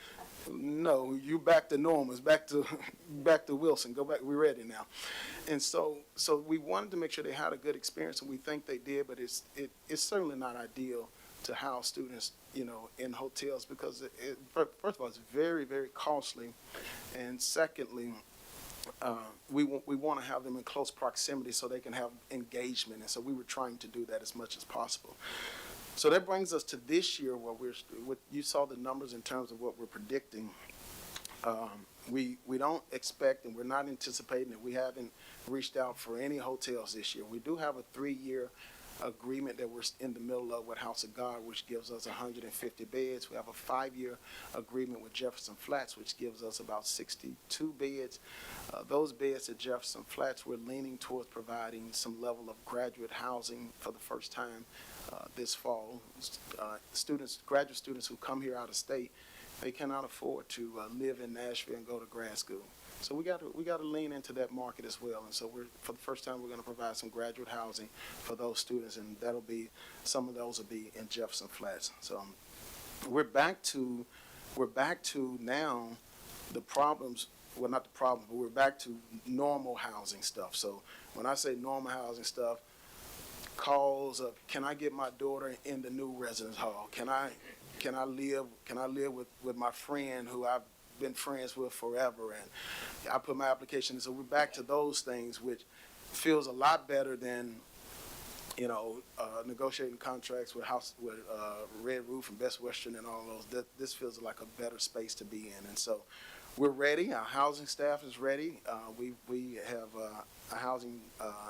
Speaker 15: No, you back to normal. It's back to Wilson. Go back. We're ready now. And so we wanted to make sure they had a good experience, and we think they did, but it's certainly not ideal to house students, in hotels because, first of all, it's very, very costly. And secondly, we want to have them in close proximity so they can have engagement, and so we were trying to do that as much as possible. So that brings us to this year, where you saw the numbers in terms of what we're predicting. We don't expect, and we're not anticipating, that we haven't reached out for any hotels this year. We do have a 3-year agreement that we're in the middle of with House of God, which gives us 150 beds. We have a 5-year agreement with Jefferson Flats, which gives us about 62 beds. Those beds at Jefferson Flats, we're leaning towards providing some level of graduate housing for the first time this fall. Graduate students who come here out of state, they cannot afford to live in Nashville and go to grad school. So we got to lean into that market as well. And so for the first time, we're going to provide some graduate housing for those students, and some of those will be in Jefferson Flats. So we're back to now the problems. Well, not the problems, but we're back to normal housing stuff. So when I say normal housing stuff, calls of, can I get my daughter in the new residence hall? Can I live with my friend who I've been friends with forever? And I put my application in. So we're back to those things, which feels a lot better than, negotiating contracts with Red Roof and Best Western and all those. This feels like a better space to be in. And so we're ready. Our housing staff is ready. We have housing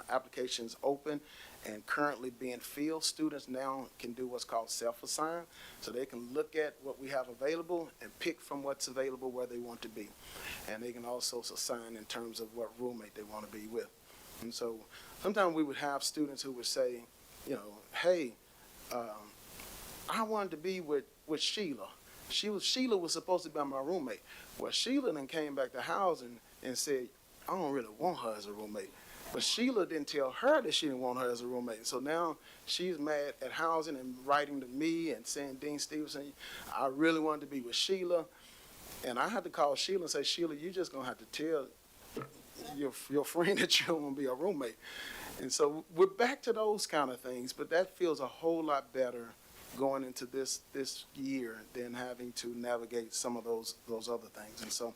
Speaker 15: applications open and currently being filled. Students now can do what's called self-assign, so they can look at what we have available and pick from what's available where they want to be. And they can also assign in terms of what roommate they want to be with. And so sometimes we would have students who would say, hey, I wanted to be with Sheila. Sheila was supposed to be my roommate. Well, Sheila then came back to housing and said, I don't really want her as a roommate. But Sheila didn't tell her that she didn't want her as a roommate. So now she's mad at housing and writing to me and saying, Dean Stevenson, I really wanted to be with Sheila. And I had to call Sheila and say, Sheila, you're just going to have to tell your friend that you don't want to be a roommate. And so we're back to those kind of things, but that feels a whole lot better going into this year than having to navigate some of those other things. And so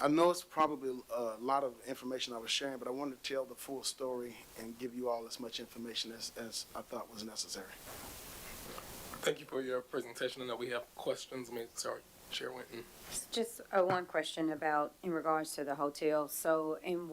Speaker 15: I know it's probably a lot of information I was sharing, but I wanted to tell the full story and give you all as much information as I thought was necessary.
Speaker 7: Thank you for your presentation. I know we have questions. Chair Winton.
Speaker 2: Just one question in regards to the hotel. So in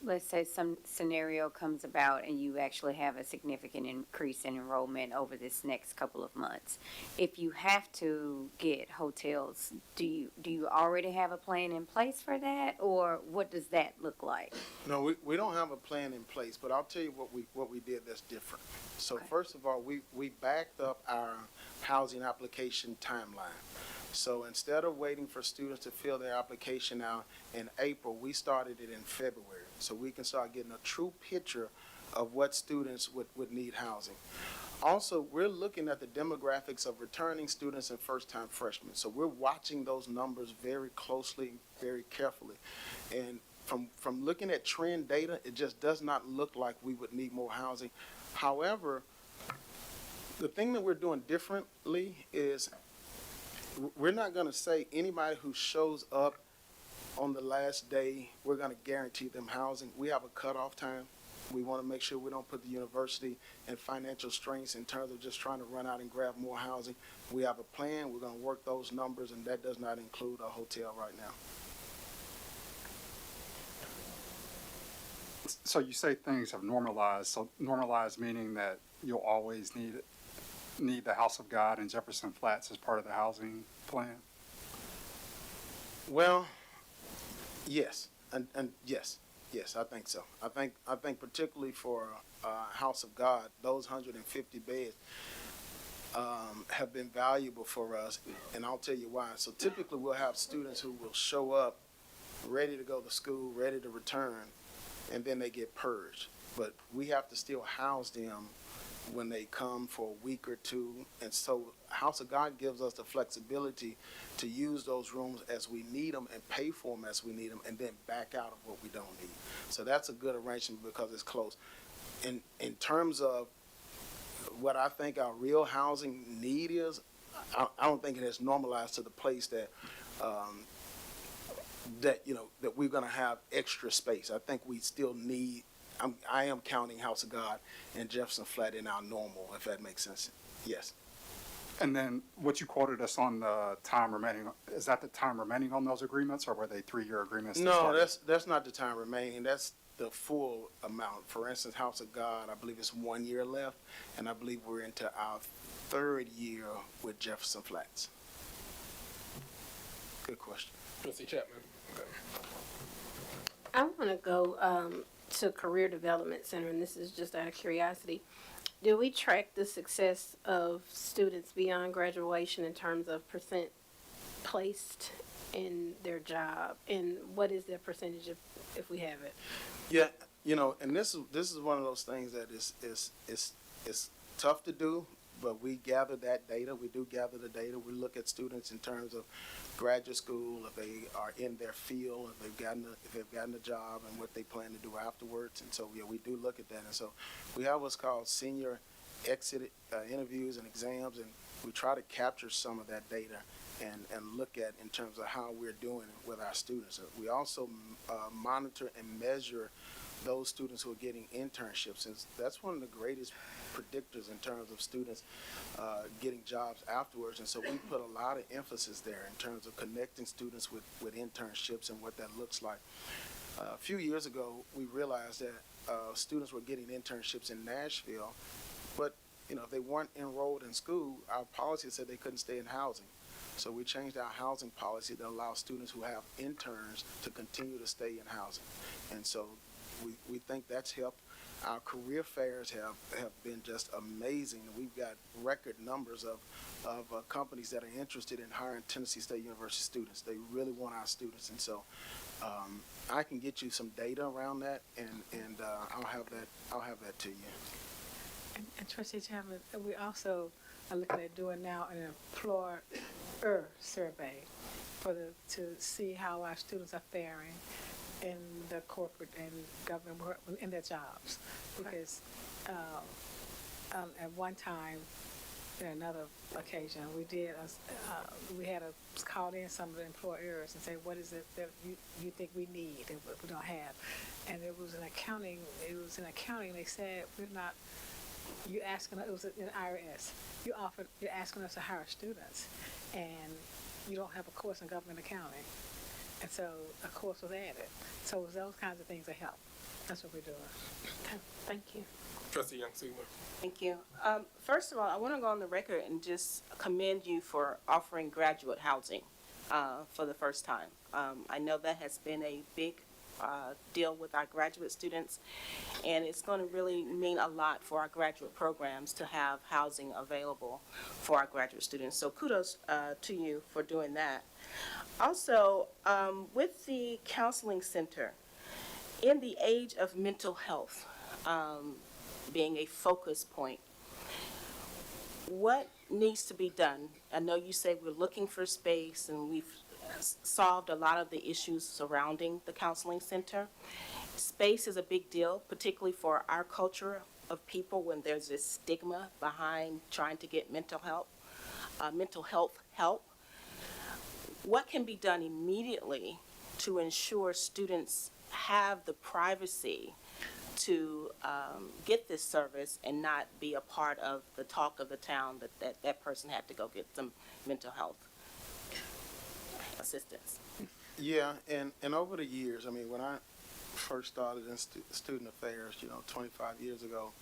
Speaker 2: let's say some scenario comes about and you actually have a significant increase in enrollment over this next couple of months. If you have to get hotels, do you already have a plan in place for that, or what does that look like?
Speaker 15: No, we don't have a plan in place, but I'll tell you what we did that's different. So
Speaker 2: Okay.
Speaker 15: First of all, we backed up our housing application timeline. So instead of waiting for students to fill their application out in April, we started it in February, so we can start getting a true picture of what students would need housing. Also, we're looking at the demographics of returning students and first-time freshmen. So we're watching those numbers very closely, very carefully. And from looking at trend data, it just does not look like we would need more housing. However, the thing that we're doing differently is we're not going to say anybody who shows up on the last day, we're going to guarantee them housing. We have a cutoff time. We want to make sure we don't put the university in financial straits in terms of just trying to run out and grab more housing. We have a plan. We're going to work those numbers, and that does not include a hotel right now.
Speaker 16: So you say things have normalized. So normalized meaning that you'll always need the House of God in Jefferson Flats as part of the housing plan?
Speaker 15: Well, yes, and yes, I think so. I think particularly for House of God, those 150 beds have been valuable for us, and I'll tell you why. So typically we'll have students who will show up ready to go to school, ready to return, and then they get purged. But we have to still house them when they come for a week or two. And so House of God gives us the flexibility to use those rooms as we need them and pay for them as we need them, and then back out of what we don't need. So that's a good arrangement because it's close. In terms of what I think our real housing need is, I don't think it has normalized to the place that that, you know, that we're gonna have extra space. I think we still need, I am counting House of God and Jefferson Flat in our normal, if that makes sense. Yes.
Speaker 16: And then what you quoted us on the time remaining, is that the time remaining on those agreements, or were they 3-year agreements to
Speaker 15: No,
Speaker 16: start?
Speaker 15: that's not the time remaining. That's the full amount. For instance, House of God, I believe it's 1 year left, and I believe we're into our 3rd year with Jefferson Flats. Good question.
Speaker 7: Trustee Chapman. Okay.
Speaker 12: I want to go to Career Development Center, and this is just out of curiosity. Do we track the success of students beyond graduation in terms of percent placed in their job, and what is their percentage if we have it?
Speaker 15: Yeah, you know, and this is one of those things that is tough to do, but we gather that data. We do gather the data. We look at students in terms of graduate school, if they are in their field, if they've gotten a job, and what they plan to do afterwards. And so, yeah, we do look at that. And so, we have what's called senior exit interviews and exams, and we try to capture some of that data and look at in terms of how we're doing with our students. We also monitor and measure those students who are getting internships, and that's one of the greatest predictors in terms of students getting jobs afterwards. And so we put a lot of emphasis there in terms of connecting students with internships and what that looks like. A few years ago, we realized that students were getting internships in Nashville, but you know, if they weren't enrolled in school, our policy said they couldn't stay in housing. So we changed our housing policy to allow students who have interns to continue to stay in housing. And so we think that's helped. Our career fairs have been just amazing. We've got record numbers of companies that are interested in hiring Tennessee State University students. They really want our students. And so I can get you some data around that, and I'll have that to you.
Speaker 8: And Trustee Chapman, we also are looking at doing now an employer survey to see how our students are faring in the corporate and government work, in their jobs. Because at one time, in another occasion, we had called in some of the employers and say, what is it that you think we need and what we don't have? And it was in accounting, they said, we're not, you asking, it was in IRS, you're asking us to hire students, and you don't have a course in government accounting. And so a course was added. So it was those kinds of things that help. That's what we're doing.
Speaker 12: Okay, thank you.
Speaker 7: Trustee Young Siegler.
Speaker 6: Thank you. First of all, I want to go on the record and just commend you for offering graduate housing for the first time. I know that has been a big deal with our graduate students, and it's going to really mean a lot for our graduate programs to have housing available for our graduate students. So kudos to you for doing that. Also, with the counseling center, in the age of mental health being a focus point, what needs to be done? I know you say we're looking for space, and we've solved a lot of the issues surrounding the counseling center. Space is a big deal, particularly for our culture of people when there's this stigma behind trying to get mental health help. What can be done immediately to ensure students have the privacy to get this service and not be a part of the talk of the town that person had to go get some mental health assistance?
Speaker 15: Yeah, and over the years, I mean, when I first started in student affairs, 25 years ago,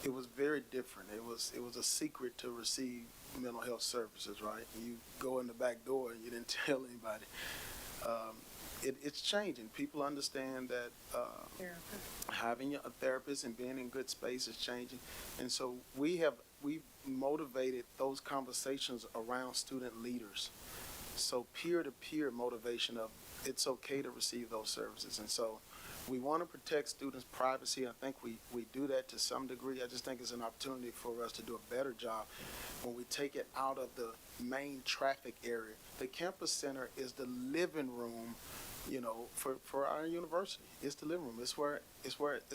Speaker 15: it was very different. It was a secret to receive mental health services, right? You go in the back door and you didn't tell anybody. It's changing. People understand that having a therapist and being in good space is changing, and so we've motivated those conversations around student leaders. So peer-to-peer motivation of it's okay to receive those services, and so we want to protect students' privacy. I think we do that to some degree. I just think it's an opportunity for us to do a better job when we take it out of the main traffic area. The campus center is the living room you know, for our university. It's the living room. It's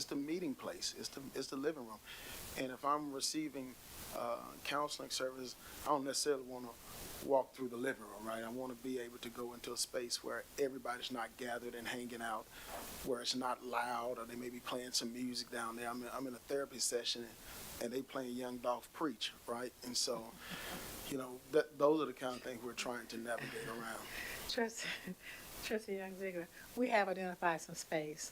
Speaker 15: the meeting place. It's the living room. And if I'm receiving counseling services, I don't necessarily want to walk through the living room, right? I want to be able to go into a space where everybody's not gathered and hanging out, where it's not loud, or they may be playing some music down there. I'm in a therapy session, and they playing Young Dolph preach, right? And so, you know, those are the kind of things we're trying to navigate around.
Speaker 8: Trustee Young Ziegler, we have identified some space.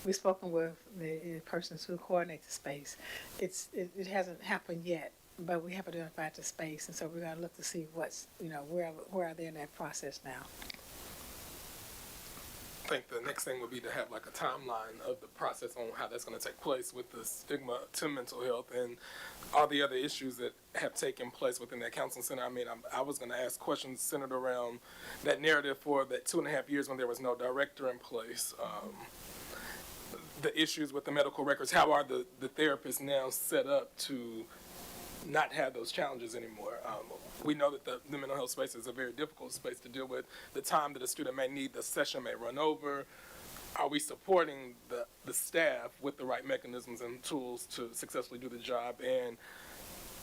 Speaker 8: We've spoken with the persons who coordinate the space. It hasn't happened yet, but we have identified the space, and so we're going to look to see what's, you know, where are they in that process now.
Speaker 7: I think the next thing would be to have like a timeline of the process on how that's going to take place with the stigma to mental health and all the other issues that have taken place within that counseling center. I mean, I was going to ask questions centered around that narrative for that 2.5 years when there was no director in place. The issues with the medical records, how are the therapists now set up to not have those challenges anymore? We know that the mental health space is a very difficult space to deal with. The time that a student may need, the session may run over. Are we supporting the staff with the right mechanisms and tools to successfully do the job? And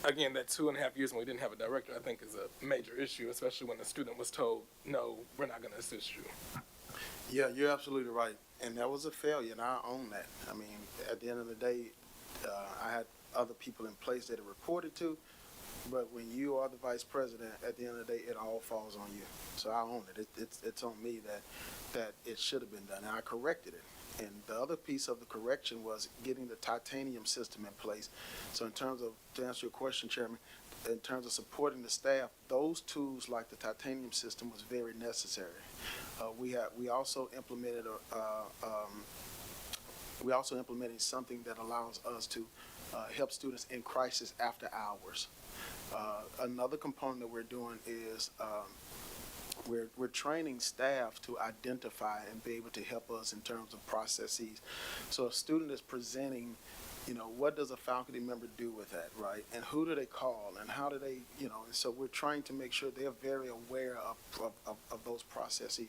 Speaker 7: again, that 2.5 years when we didn't have a director, I think is a major issue, especially when the student was told, no, we're not going to assist you.
Speaker 15: Yeah, you're absolutely right. And that was a failure, and I own that. I mean, at the end of the day, I had other people in place that it reported to, but when you are the vice president, at the end of the day, it all falls on you. So I own it. It's on me that it should have been done, and I corrected it. And the other piece of the correction was getting the titanium system in place. So in terms of, to answer your question, Chairman, in terms of supporting the staff, those tools like the titanium system was very necessary. We also implemented something that allows us to help students in crisis after hours. Another component that we're doing is we're training staff to identify and be able to help us in terms of processes. So a student is presenting, you know, what does a faculty member do with that, right? And who do they call, and how do they, you know, and so we're trying to make sure they're very aware of those processes.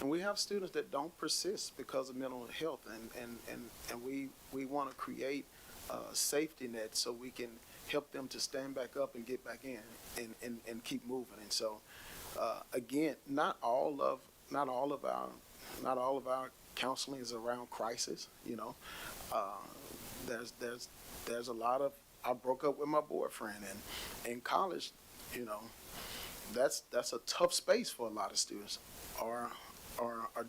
Speaker 15: And we have students that don't persist because of mental health, and we want to create a safety net so we can help them to stand back up and get back in and keep moving. And so, again, not all of our counseling is around crisis, you know. There's a lot of, I broke up with my boyfriend, and in college, you know, that's a tough space for a lot of students, or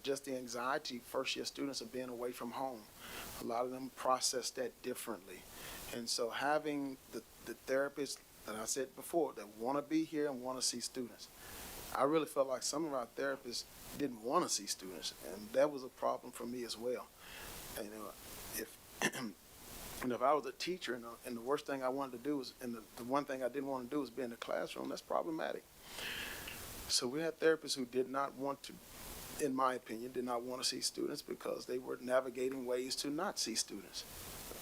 Speaker 15: just the anxiety first year students of being away from home. A lot of them process that differently. And so having the therapists that I said before that want to be here and want to see students, I really felt like some of our therapists didn't want to see students, and that was a problem for me as well. And if I was a teacher and the worst thing I wanted to do was, and the one thing I didn't want to do was be in the classroom, that's problematic. So we had therapists who did not want to, in my opinion, did not want to see students because they were navigating ways to not see students.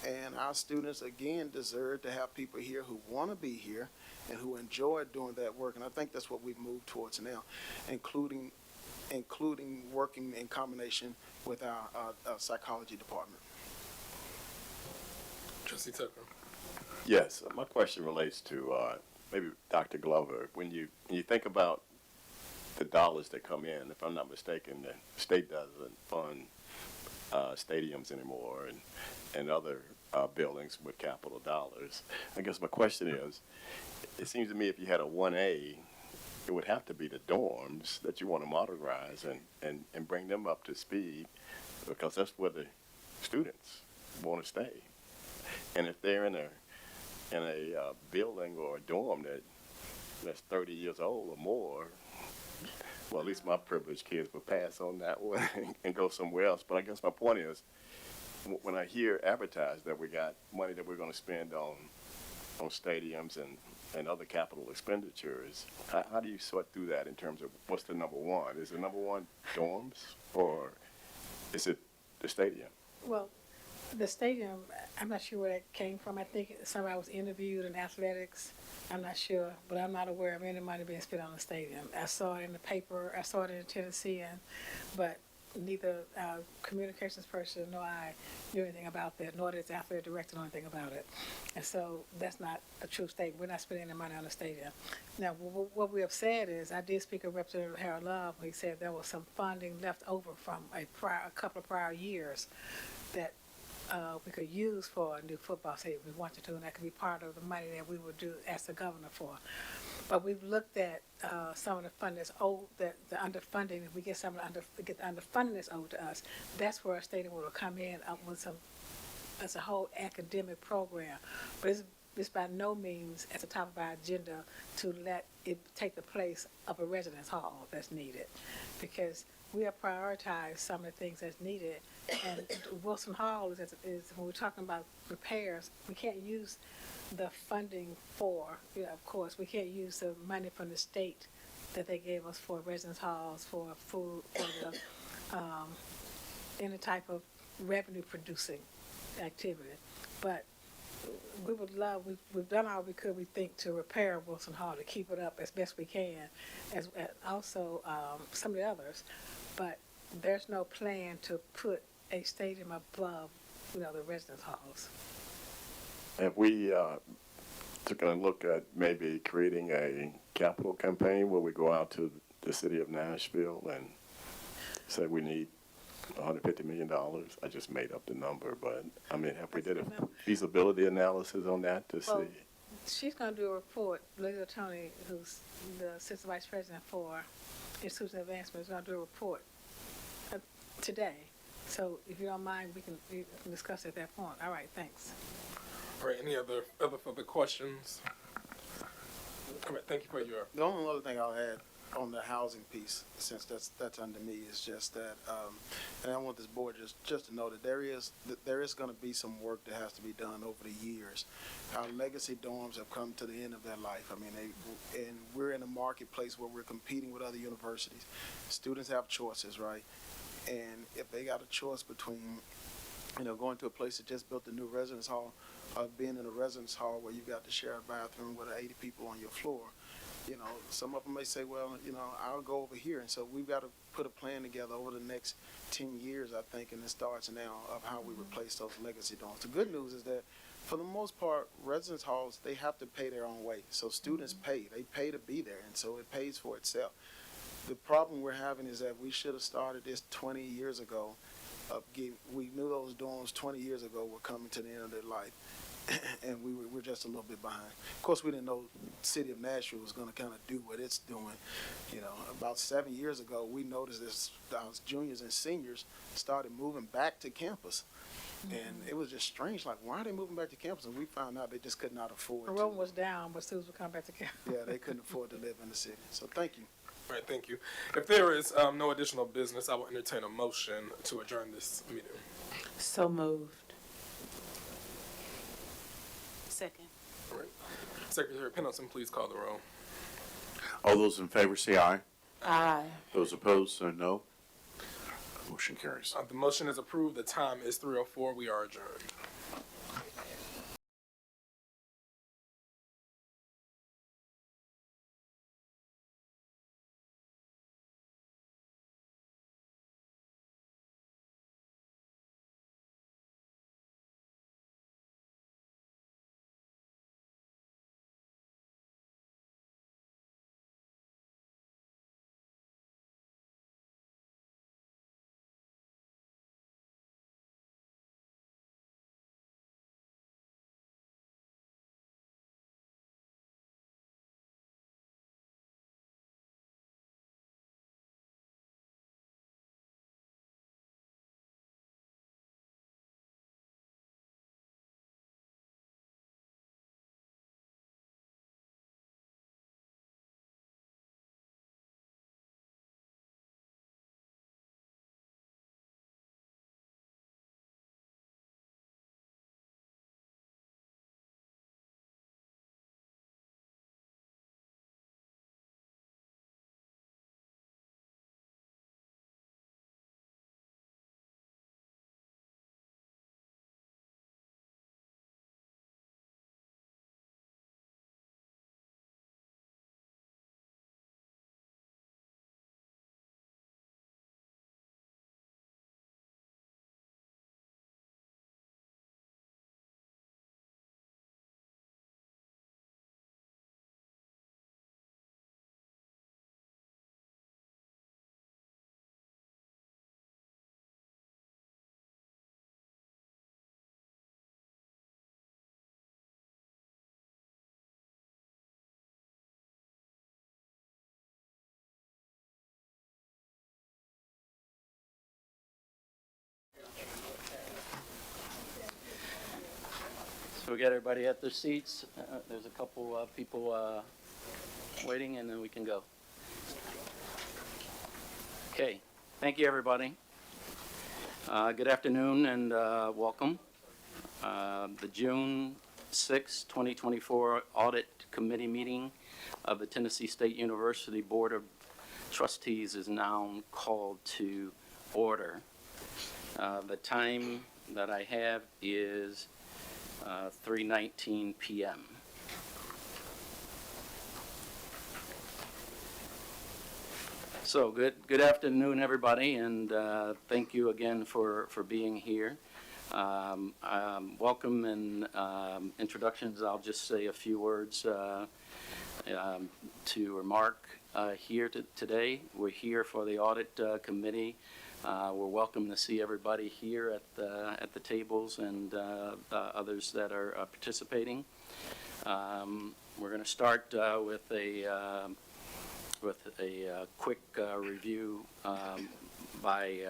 Speaker 15: And our students, again, deserve to have people here who want to be here and who enjoy doing that work. And I think that's what we've moved towards now, including working in combination with our psychology department.
Speaker 7: Trustee Tucker.
Speaker 4: Yes, my question relates to maybe Dr. Glover. When you think about the dollars that come in, if I'm not mistaken, the state doesn't fund stadiums anymore and other buildings with capital dollars. I guess my question is, it seems to me if you had a 1A, it would have to be the dorms that you want to modernize and bring them up to speed, because that's where the students want to stay. And if they're in a building or a dorm that's 30 years old or more, well, at least my privileged kids would pass on that one and go somewhere else. But I guess my point is, when I hear advertised that we got money that we're going to spend on stadiums and other capital expenditures, how do you sort through that in terms of what's the number one? Is the number one dorms, or is it the stadium?
Speaker 8: Well, the stadium, I'm not sure where that came from. I think somebody was interviewed in athletics. I'm not sure, but I'm not aware of any money being spent on the stadium. I saw it in the paper. I saw it in Tennessee, but neither communications person nor I knew anything about that, nor did the athletic director know anything about it. And so that's not a true statement. We're not spending any money on the stadium. Now, what we have said is, I did speak with Representative Harold Love. He said there was some funding left over from a couple of prior years that we could use for a new football stadium if we wanted to, and that could be part of the money that we would do ask the governor for. But we've looked at some of the funding that's owed, the underfunding. If we get some of the underfunding that's owed to us, that's where a stadium will come in with some, as a whole academic program. But it's by no means at the top of our agenda to let it take the place of a residence hall that's needed, because we have prioritized some of the things that's needed. And Wilson Hall is when we're talking about repairs, we can't use the funding for, of course, we can't use the money from the state that they gave us for residence halls, for food, for the, any type of revenue producing activity. But we would love, we've done all we could, we think, to repair Wilson Hall, to keep it up as best we can, as also some of the others. But there's no plan to put a stadium above, the residence halls.
Speaker 4: Have we taken a look at maybe creating a capital campaign where we go out to the city of Nashville and say we need $150 million? I just made up the number, but I mean, have we did a feasibility analysis on that to see?
Speaker 8: She's going to do a report. Lisa Tony, who's the assistant vice president for Institute of Advancement, is going to do a report today. So if you don't mind, we can discuss at that point. All right, thanks.
Speaker 7: All right, any other further questions? All right, thank you for your.
Speaker 15: The only other thing I'll add on the housing piece, since that's under me, is just that, and I want this board just to know that there is going to be some work that has to be done over the years. Our legacy dorms have come to the end of their life. I mean, and we're in a marketplace where we're competing with other universities. Students have choices, right? And if they got a choice between, going to a place that just built a new residence hall, or being in a residence hall where you got to share a bathroom with 80 people on your floor, some of them may say, well, I'll go over here. And so we've got to put a plan together over the next 10 years, I think, and it starts now, of how we replace those legacy dorms. The good news is that, for the most part, residence halls, they have to pay their own way. So students pay. They pay to be there, and so it pays for itself. The problem we're having is that we should have started this 20 years ago. We knew those dorms 20 years ago were coming to the end of their life, and we're just a little bit behind. Of course, we didn't know the city of Nashville was going to kind of do what it's doing. About 7 years ago, we noticed this, our juniors and seniors started moving back to campus. And it was just strange, like, why are they moving back to campus? And we found out they just could not afford
Speaker 8: The room was down, but students would come back to campus.
Speaker 15: Yeah, they couldn't afford to live in the city. So thank you.
Speaker 7: All right, thank you. If there is no additional business, I will entertain a motion to adjourn this meeting.
Speaker 13: So moved.
Speaker 12: Second.
Speaker 7: All right. Secretary Pendleton, please call the roll.
Speaker 5: All those in favor say aye.
Speaker 13: Aye.
Speaker 5: Those opposed say no. Motion carries.
Speaker 7: The motion is approved. The time is 3:04. We are adjourned.
Speaker 14: So we got everybody at their seats. There's a couple people waiting, and then we can go. Okay, thank you, everybody. Good afternoon and welcome. The June 6, 2024 Audit Committee meeting of the Tennessee State University Board of Trustees is now called to order. The time that I have is 3:19 p.m. So good afternoon, everybody, and thank you again for being here. Welcome and introductions. I'll just say a few words to remark here today. We're here for the Audit Committee. We're welcome to see everybody here at the tables and others that are participating. We're going to start with a quick review by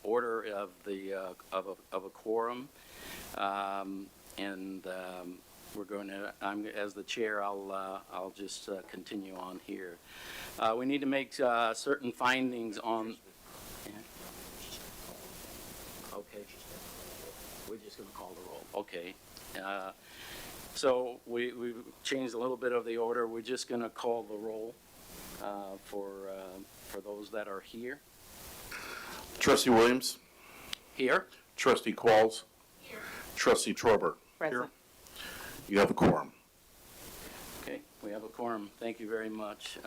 Speaker 14: order of a quorum, and we're going to. As the chair, I'll just continue on here. We need to make certain findings on. Yeah. Okay. We're just going to call the roll. Okay. So we've changed a little bit of the order. We're just going to call the roll for those that are here.
Speaker 5: Trustee Williams?
Speaker 14: Here.
Speaker 5: Trustee Qualls?
Speaker 3: Here.
Speaker 5: Trustee Torber?
Speaker 3: Present.
Speaker 5: You have a quorum.
Speaker 14: Okay, we have a quorum. Thank you very much.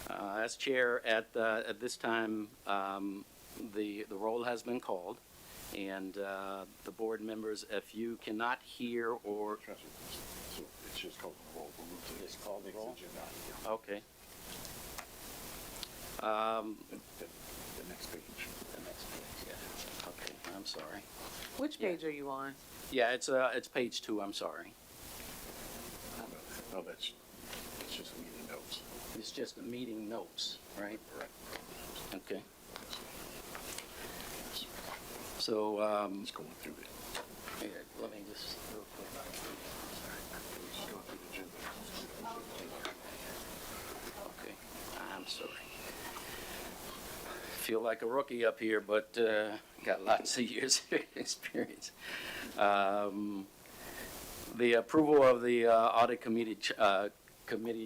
Speaker 14: As chair, at this time, the roll has been called, and the board members, if you cannot hear or
Speaker 5: So it's just called the roll. We'll move to
Speaker 14: just call the roll.
Speaker 5: agenda.
Speaker 14: Okay.
Speaker 5: The next page.
Speaker 14: The next page, yeah. Okay, I'm sorry.
Speaker 3: Which page are you on?
Speaker 14: Yeah, it's page 2. I'm sorry.
Speaker 5: No, it's just meeting notes.
Speaker 14: It's just the meeting notes, right?
Speaker 5: Correct.
Speaker 14: Okay. So,
Speaker 5: Just going through it.
Speaker 14: here, let me just real quick.
Speaker 5: Just going through the agenda.
Speaker 14: Okay, I'm sorry. Feel like a rookie up here, but got lots of years of experience. The approval of the audit committee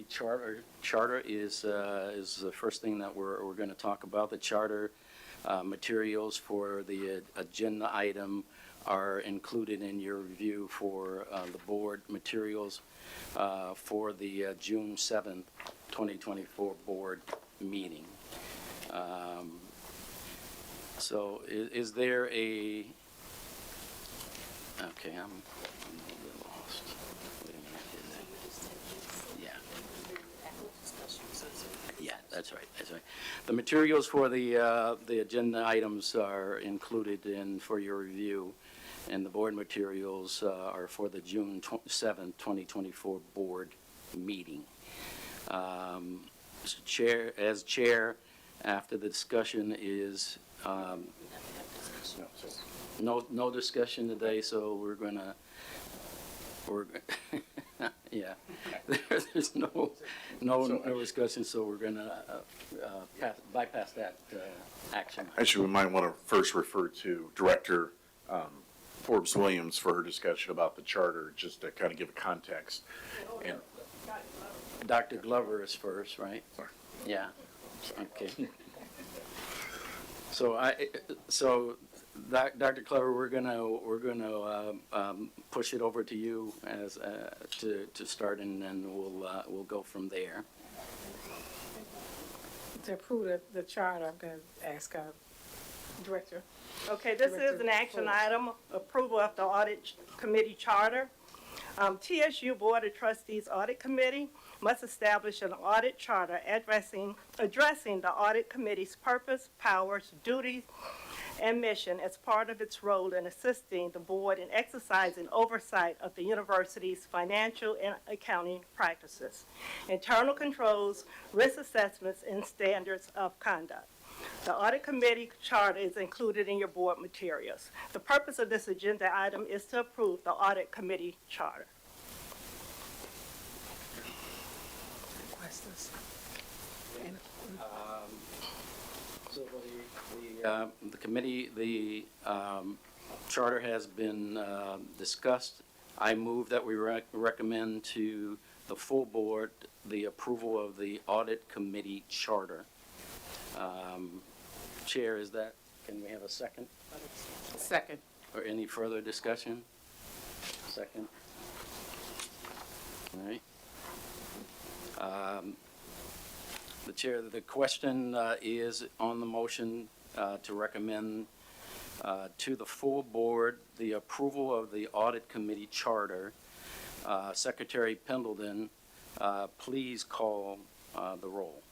Speaker 14: charter is the first thing that we're going to talk about. The charter materials for the agenda item are included in your review for the board materials for the June 7th, 2024 board meeting. So is there a, okay, I'm a little bit lost. Wait a minute, yeah, that's right. The materials for the agenda items are included in for your review, and the board materials are for the June 7th, 2024 board meeting. As chair, after the discussion is no discussion today, so yeah. There's no discussion, so we're gonna bypass that action.
Speaker 5: Actually, we might want to first refer to Director Forbes Williams for her discussion about the charter, just to kind of give a context. And
Speaker 14: Dr. Glover is first, right?
Speaker 5: Sorry.
Speaker 14: Yeah. Okay. So Dr. Glover, we're gonna push it over to you as to start, and then we'll go from there.
Speaker 8: To approve the charter, I'm going to ask Director.
Speaker 17: Okay, this is an action item, approval of the Audit Committee Charter. TSU Board of Trustees Audit Committee must establish an audit charter addressing the Audit Committee's purpose, powers, duties, and mission as part of its role in assisting the board in exercising oversight of the university's financial and accounting practices, internal controls, risk assessments, and standards of conduct. The audit committee charter is included in your board materials. The purpose of this agenda item is to approve the audit committee charter.
Speaker 8: Questions?
Speaker 14: So the committee, the charter has been discussed. I move that we recommend to the full board the approval of the audit committee charter. Chair, can we have a second?
Speaker 3: Second.
Speaker 14: Or any further discussion? Second. All right. The chair, the question is on the motion to recommend to the full board the approval of the audit committee charter. Secretary Pendleton, please call the roll.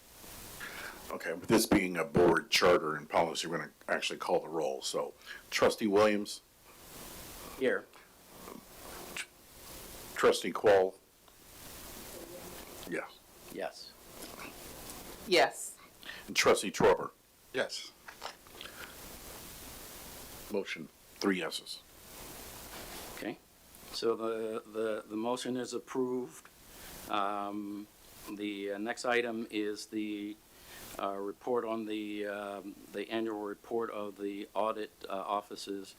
Speaker 5: Okay, with this being a board charter and policy, we're going to actually call the roll. So, Trustee Williams,
Speaker 14: Here.
Speaker 5: Trustee Quall. Yes.
Speaker 14: Yes.
Speaker 3: Yes.
Speaker 5: And Trustee Torber.
Speaker 16: Yes.
Speaker 5: Motion, 3 yeses.
Speaker 14: Okay. So the motion is approved. The next item is the report on the annual report of the audit offices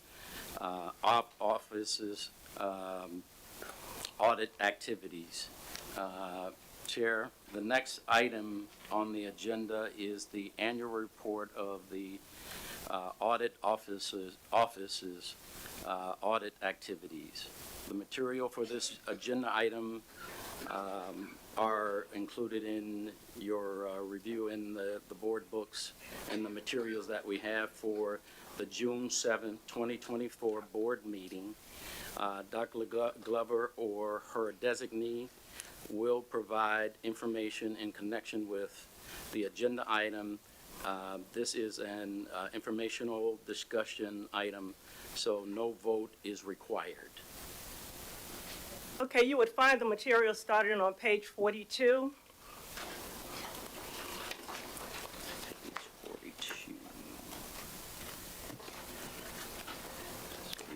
Speaker 14: audit activities. Chair, the next item on the agenda is the annual report of the audit offices audit activities. The material for this agenda item are included in your review in the board books and the materials that we have for the June 7th, 2024 board meeting. Dr. Glover or her designee will provide information in connection with the agenda item. This is an informational discussion item, so no vote is required.
Speaker 17: Okay, you would find the material starting on page 42.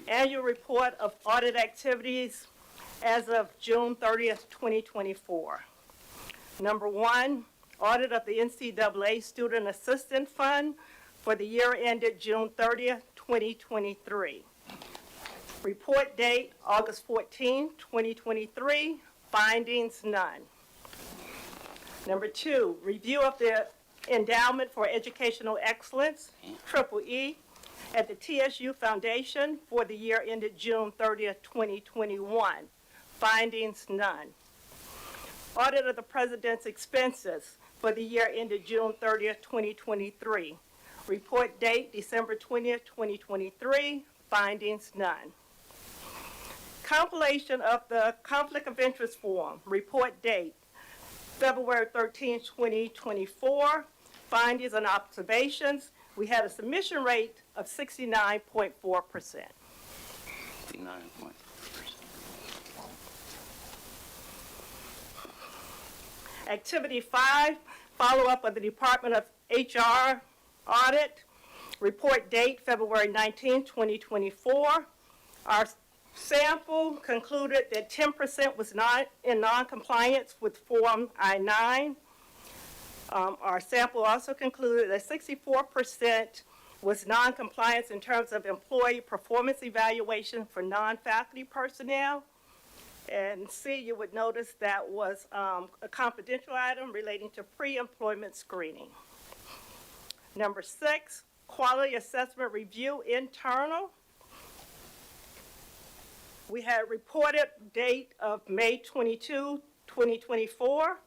Speaker 17: Annual report of audit activities as of June 30th, 2024. Number 1, audit of the NCAA Student Assistance Fund for the year ended June 30th, 2023. Report date, August 14, 2023. Findings, none. Number 2, review of the Endowment for Educational Excellence, EEE, at the TSU Foundation for the year ended June 30th, 2021. Findings, none. Audit of the President's expenses for the year ended June 30th, 2023. Report date, December 20th, 2023. Findings, none. Compilation of the Conflict of Interest Form. Report date, February 13th, 2024. Findings and observations. We had a submission rate of 69.4%.
Speaker 14: 69.4%.
Speaker 17: Activity 5, follow-up of the Department of HR audit. Report date, February 19, 2024. Our sample concluded that 10% was not in non-compliance with Form I-9. Our sample also concluded that 64% was non-compliance in terms of employee performance evaluation for non-faculty personnel. And C, you would notice that was a confidential item relating to pre-employment screening. Number 6, quality assessment review internal. We had reported date of May 22, 2024.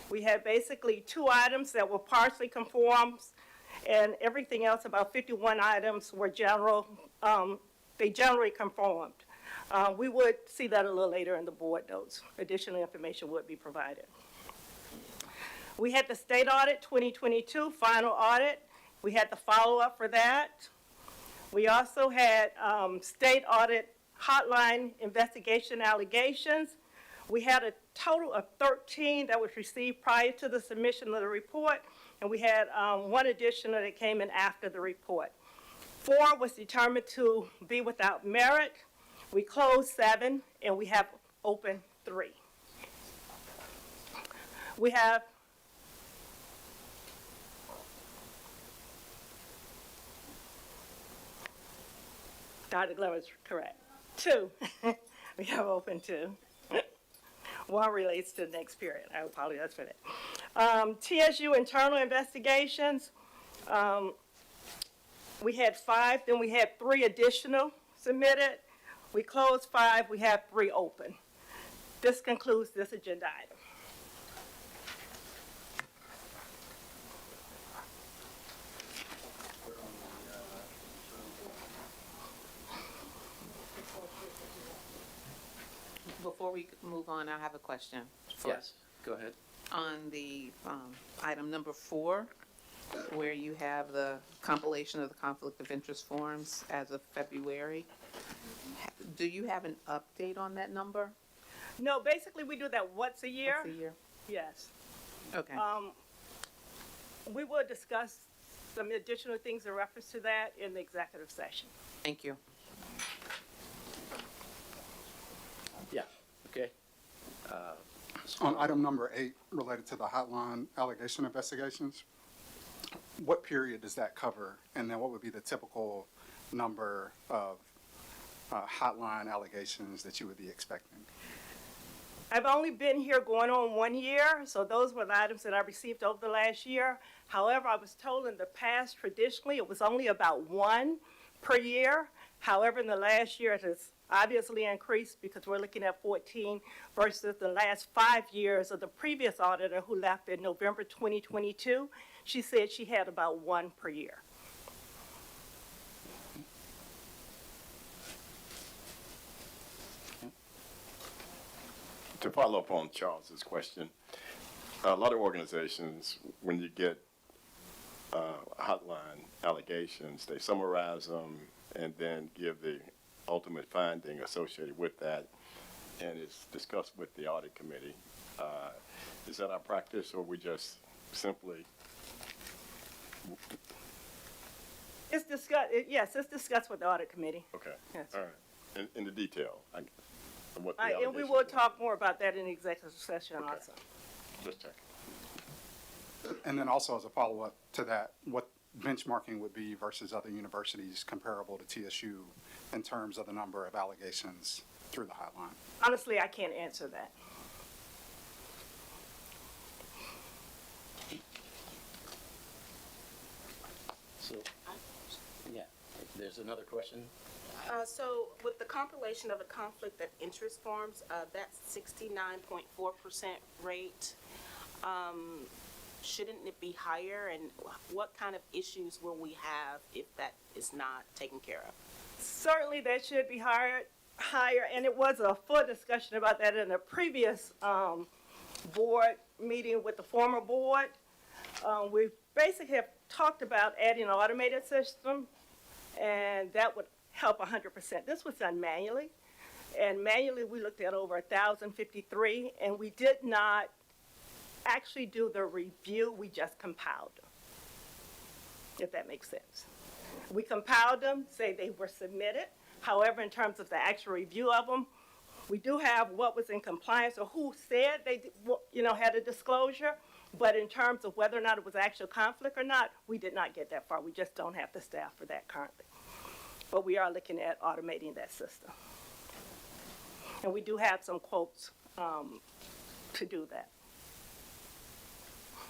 Speaker 17: We had basically 2 items that were partially conformed, and everything else, about 51 items, were they generally conformed. We would see that a little later in the board notes. Additional information would be provided. We had the state audit 2022 final audit. We had the follow-up for that. We also had state audit hotline investigation allegations. We had a total of 13 that was received prior to the submission of the report, and we had one additional that came in after the report. 4 was determined to be without merit. We closed 7, and we have open 3. We have Dr. Glover is correct. 2. We have open 2. 1 relates to the next period. I apologize for that. TSU internal investigations, we had 5, then we had 3 additional submitted. We closed 5, we have 3 open. This concludes this agenda item.
Speaker 3: Before we move on, I have a question.
Speaker 14: Yes, go ahead.
Speaker 3: On the item number 4, where you have the compilation of the conflict of interest forms as of February, do you have an update on that number?
Speaker 17: No, basically we do that once a year.
Speaker 3: Once a year?
Speaker 17: Yes.
Speaker 3: Okay.
Speaker 17: We will discuss some additional things in reference to that in the executive session.
Speaker 3: Thank you.
Speaker 14: Yeah, okay.
Speaker 16: On item number 8, related to the hotline allegation investigations, what period does that cover? And then what would be the typical number of hotline allegations that you would be expecting?
Speaker 17: I've only been here going on 1 year, so those were the items that I received over the last year. However, I was told in the past, traditionally, it was only about 1 per year. However, in the last year, it has obviously increased because we're looking at 14 versus the last 5 years of the previous auditor who left in November 2022. She said she had about 1 per year.
Speaker 4: To follow up on Charles's question, a lot of organizations, when you get hotline allegations, they summarize them and then give the ultimate finding associated with that, and it's discussed with the audit committee. Is that our practice, or we just simply?
Speaker 17: It's discussed, yes, it's discussed with the audit committee.
Speaker 4: Okay,
Speaker 17: Yes.
Speaker 4: all right. In the detail, of what the
Speaker 17: And we
Speaker 4: allegations
Speaker 17: will
Speaker 4: were.
Speaker 17: talk more about that in the executive session
Speaker 4: Okay.
Speaker 17: also.
Speaker 4: Just check.
Speaker 16: And then also as a follow-up to that, what benchmarking would be versus other universities comparable to TSU in terms of the number of allegations through the hotline?
Speaker 17: Honestly, I can't answer that.
Speaker 14: So, yeah, there's another question?
Speaker 6: So with the compilation of the conflict of interest forms, that's 69.4% rate. Shouldn't it be higher? And what kind of issues will we have if that is not taken care of?
Speaker 17: Certainly, that should be higher, and it was a full discussion about that in a previous board meeting with the former board. We basically have talked about adding an automated system, and that would help 100%. This was done manually, and manually we looked at over 1,053, and we did not actually do the review, we just compiled them, if that makes sense. We compiled them, say they were submitted. However, in terms of the actual review of them, we do have what was in compliance or who said they, had a disclosure. But in terms of whether or not it was actual conflict or not, we did not get that far. We just don't have the staff for that currently. But we are looking at automating that system. And we do have some quotes to do that.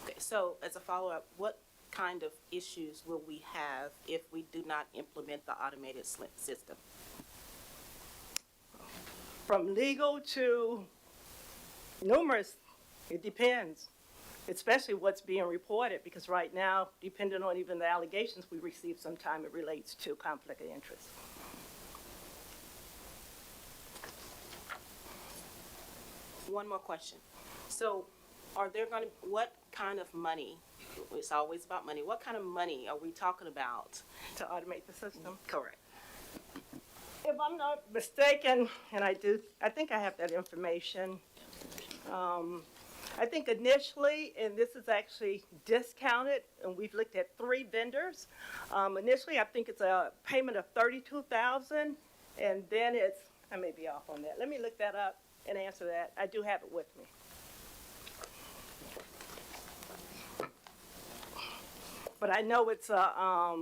Speaker 6: Okay, so as a follow-up, what kind of issues will we have if we do not implement the automated system?
Speaker 17: From legal to numerous, it depends, especially what's being reported, because right now, depending on even the allegations we receive, sometimes it relates to conflict of interest.
Speaker 6: One more question. So are there going to, what kind of money, it's always about money, what kind of money are we talking about?
Speaker 17: To automate the system?
Speaker 6: Correct.
Speaker 17: If I'm not mistaken, and I think I have that information, I think initially, and this is actually discounted, and we've looked at 3 vendors. Initially, I think it's a payment of $32,000, and then it's, I may be off on that. Let me look that up and answer that. I do have it with me. But I know it's a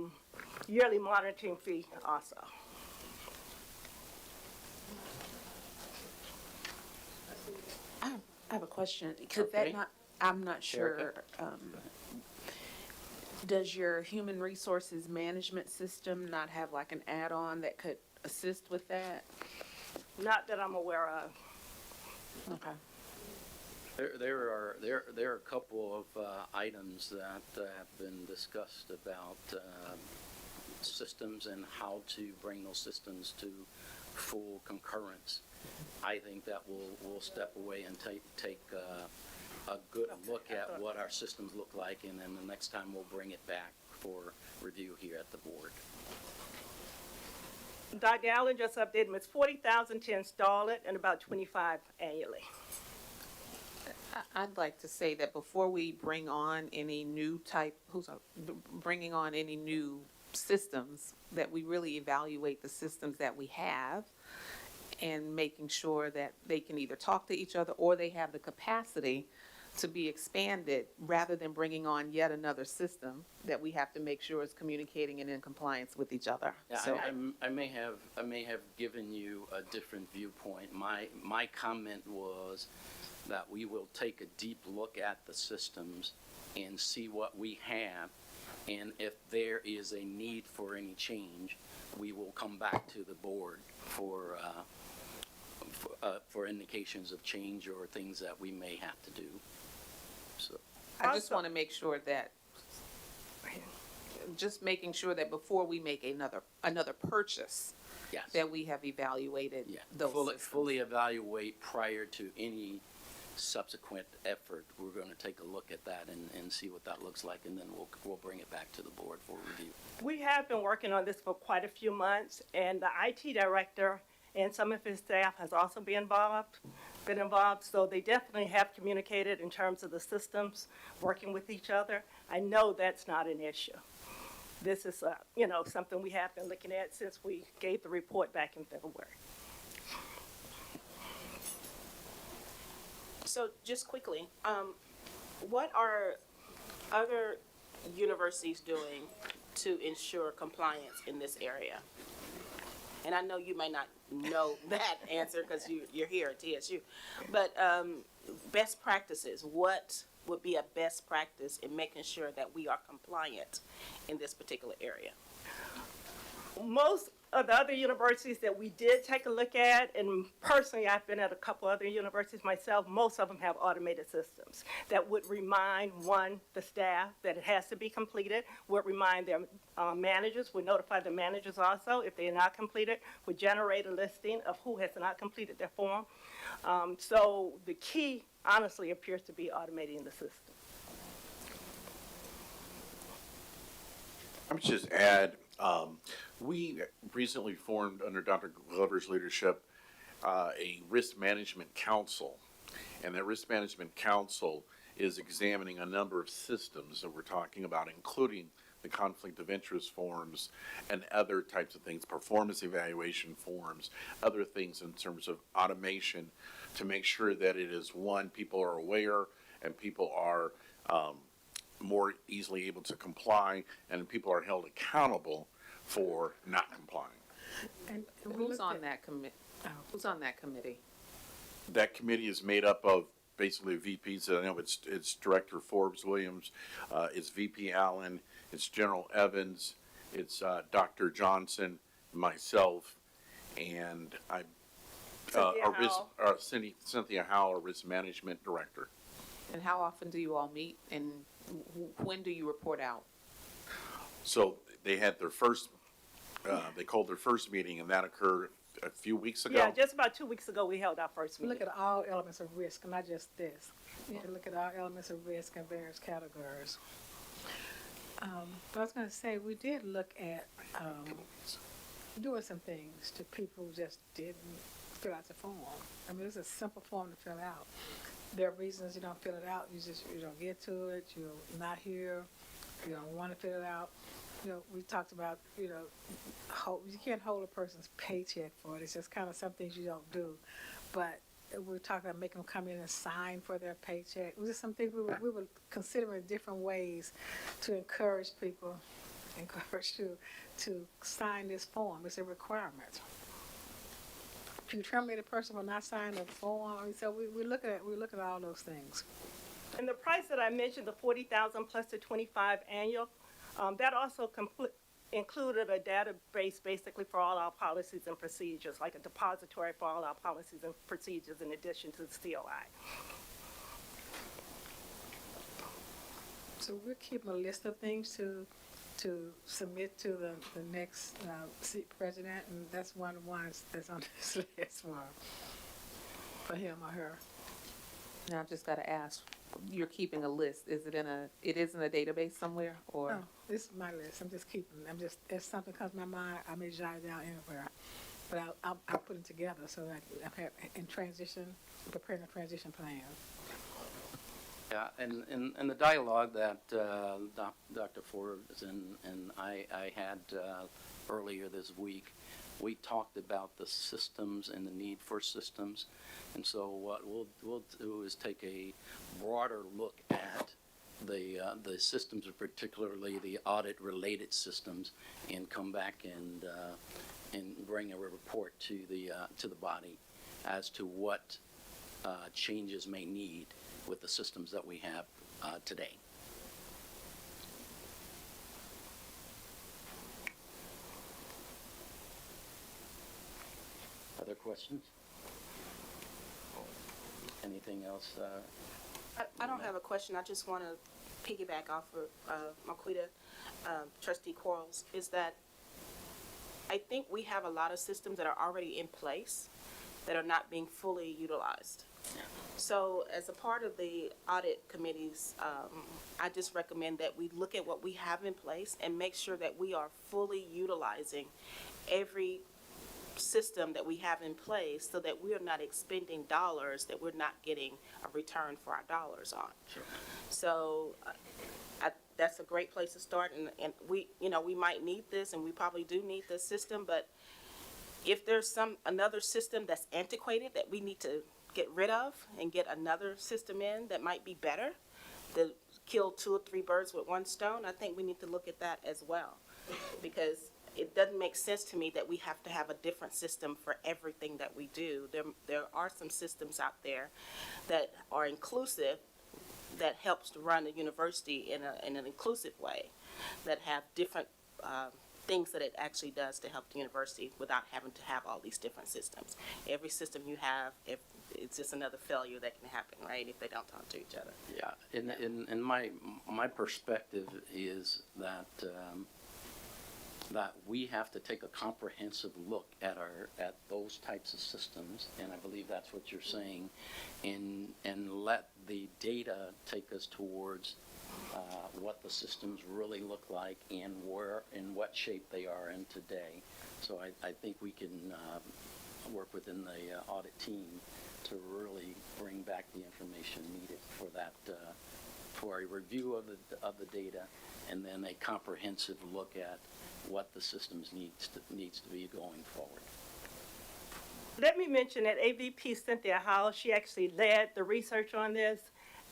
Speaker 17: yearly monitoring fee also.
Speaker 13: I have a question. Could that
Speaker 14: Okay.
Speaker 13: not, I'm not sure,
Speaker 14: Erica?
Speaker 13: does your human resources management system not have like an add-on that could assist with that?
Speaker 17: Not that I'm aware of.
Speaker 13: Okay.
Speaker 14: There are a couple of items that have been discussed about systems and how to bring those systems to full concurrence. I think that we'll step away and take a good look at what our systems look like, and then the next time we'll bring it back for review here at the board.
Speaker 17: Dr. Allen just updated me. It's $40,000 to install it and about $25,000 annually.
Speaker 3: I'd like to say that before we bring on any new bringing on any new systems, that we really evaluate the systems that we have and making sure that they can either talk to each other or they have the capacity to be expanded rather than bringing on yet another system that we have to make sure is communicating and in compliance with each other.
Speaker 14: Yeah,
Speaker 3: So
Speaker 14: I may have given you a different viewpoint. My comment was that we will take a deep look at the systems and see what we have, and if there is a need for any change, we will come back to the board for indications of change or things that we may have to do. So
Speaker 3: I just want to make sure that, just making sure that before we make another purchase,
Speaker 14: yes,
Speaker 3: that we have evaluated those systems.
Speaker 14: fully evaluate prior to any subsequent effort. We're going to take a look at that and see what that looks like, and then we'll bring it back to the board for review.
Speaker 17: We have been working on this for quite a few months, and the IT director and some of his staff has also been involved, so they definitely have communicated in terms of the systems working with each other. I know that's not an issue. This is, something we have been looking at since we gave the report back in February.
Speaker 6: So just quickly, what are other universities doing to ensure compliance in this area? And I know you may not know that answer because you're here at TSU, but best practices, what would be a best practice in making sure that we are compliant in this particular area?
Speaker 17: Most of the other universities that we did take a look at, and personally I've been at a couple other universities myself, most of them have automated systems that would remind, the staff that it has to be completed, would remind their managers, would notify the managers also if they are not completed, would generate a listing of who has not completed their form. So the key, honestly, appears to be automating the system.
Speaker 5: I would just add, we recently formed, under Dr. Glover's leadership, a risk management council. And that risk management council is examining a number of systems that we're talking about, including the conflict of interest forms and other types of things, performance evaluation forms, other things in terms of automation, to make sure that it is, one, people are aware and people are more easily able to comply, and people are held accountable for not complying.
Speaker 8: And
Speaker 3: Who's on that committee? Who's on that committee?
Speaker 5: That committee is made up of basically VPs. I know it's Director Forbes Williams, it's VP Allen, it's General Evans, it's Dr. Johnson, myself, and Cynthia Howell, our risk management director.
Speaker 3: And how often do you all meet, and when do you report out?
Speaker 5: So they had their first, they called their first meeting, and that occurred a few weeks ago.
Speaker 17: Yeah, just about 2 weeks ago we held our first meeting.
Speaker 8: Look at all elements of risk, not just this. You have to look at all elements of risk in various categories. But I was going to say, we did look at doing some things to people who just didn't fill out the form. I mean, it's a simple form to fill out. there are reasons you don't fill it out, you don't get to it, you're not here, you don't want to fill it out. We talked about, you can't hold a person's paycheck for it. It's just kind of some things you don't do. But we're talking about making them come in and sign for their paycheck. It was just some things we were considering different ways to encourage people, to sign this form. It's a requirement. If you terminate a person for not signing a form, so we look at all those things.
Speaker 17: And the price that I mentioned, the $40,000 plus the 25 annual, that also included a database basically for all our policies and procedures, like a depository for all our policies and procedures in addition to the COI.
Speaker 8: So we're keeping a list of things to submit to the next seat president, and that's one of the ones that's on this list for him or her.
Speaker 3: Now, I've just got to ask, you're keeping a list. Is it it is in a database somewhere, or?
Speaker 8: No, this is my list. If something comes to my mind, I may jot it down anywhere. But I'll put it together so that I'm preparing a transition plan.
Speaker 14: Yeah, and the dialogue that Dr. Forbes and I had earlier this week, we talked about the systems and the need for systems. And so what we'll do is take a broader look at the systems, particularly the audit-related systems, and come back and bring a report to the body as to what changes may need with the systems that we have today. Other questions? Anything else?
Speaker 6: I don't have a question. I just want to piggyback off of Marquita, Trustee Quarles, is that I think we have a lot of systems that are already in place that are not being fully utilized. So as a part of the audit committees, I just recommend that we look at what we have in place and make sure that we are fully utilizing every system that we have in place so that we are not expending dollars that we're not getting a return for our dollars on.
Speaker 14: Sure.
Speaker 6: So that's a great place to start, and we might need this, and we probably do need this system, but if there's another system that's antiquated that we need to get rid of and get another system in that might be better, to kill 2 or 3 birds with one stone, I think we need to look at that as well, because it doesn't make sense to me that we have to have a different system for everything that we do. There are some systems out there that are inclusive, that helps to run a university in an inclusive way, that have different things that it actually does to help the university without having to have all these different systems. Every system you have, it's just another failure that can happen, right, if they don't talk to each other.
Speaker 14: Yeah, and my perspective is that that we have to take a comprehensive look at those types of systems, and I believe that's what you're saying, and let the data take us towards what the systems really look like and what shape they are in today. So I think we can work within the audit team to really bring back the information needed for that, for a review of the data, and then a comprehensive look at what the systems needs to be going forward.
Speaker 17: Let me mention that AVP Cynthia Howell, she actually led the research on this,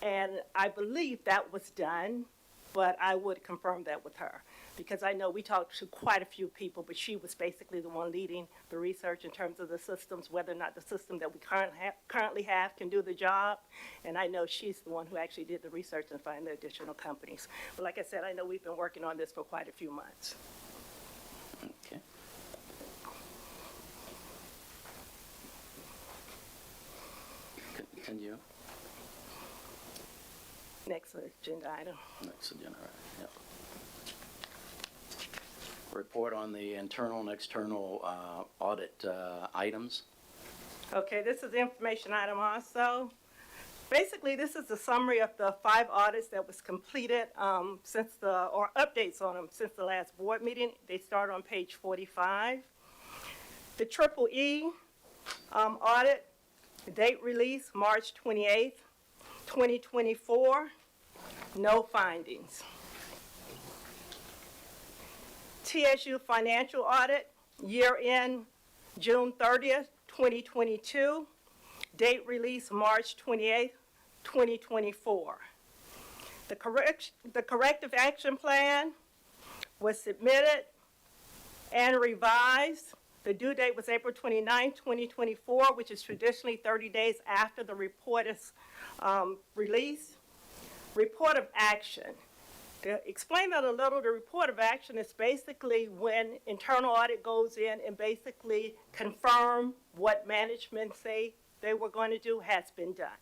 Speaker 17: and I believe that was done, but I would confirm that with her, because I know we talked to quite a few people, but she was basically the one leading the research in terms of the systems, whether or not the system that we currently have can do the job, and I know she's the one who actually did the research and find the additional companies. But like I said, I know we've been working on this for quite a few months.
Speaker 14: Okay. Continue.
Speaker 17: Next agenda item.
Speaker 14: Next agenda item, yep. Report on the internal and external audit items.
Speaker 17: Okay, this is the information item also. Basically, this is a summary of the 5 audits that was completed or updates on them since the last board meeting. They start on page 45. The EEE audit, date release, March 28th. 2024, no findings. TSU financial audit, year-end June 30th, 2022, date release March 28th, 2024. The corrective action plan was submitted and revised. The due date was April 29, 2024, which is traditionally 30 days after the report is released. Report of action. To explain that a little, the report of action is basically when internal audit goes in and basically confirm what management say they were going to do has been done.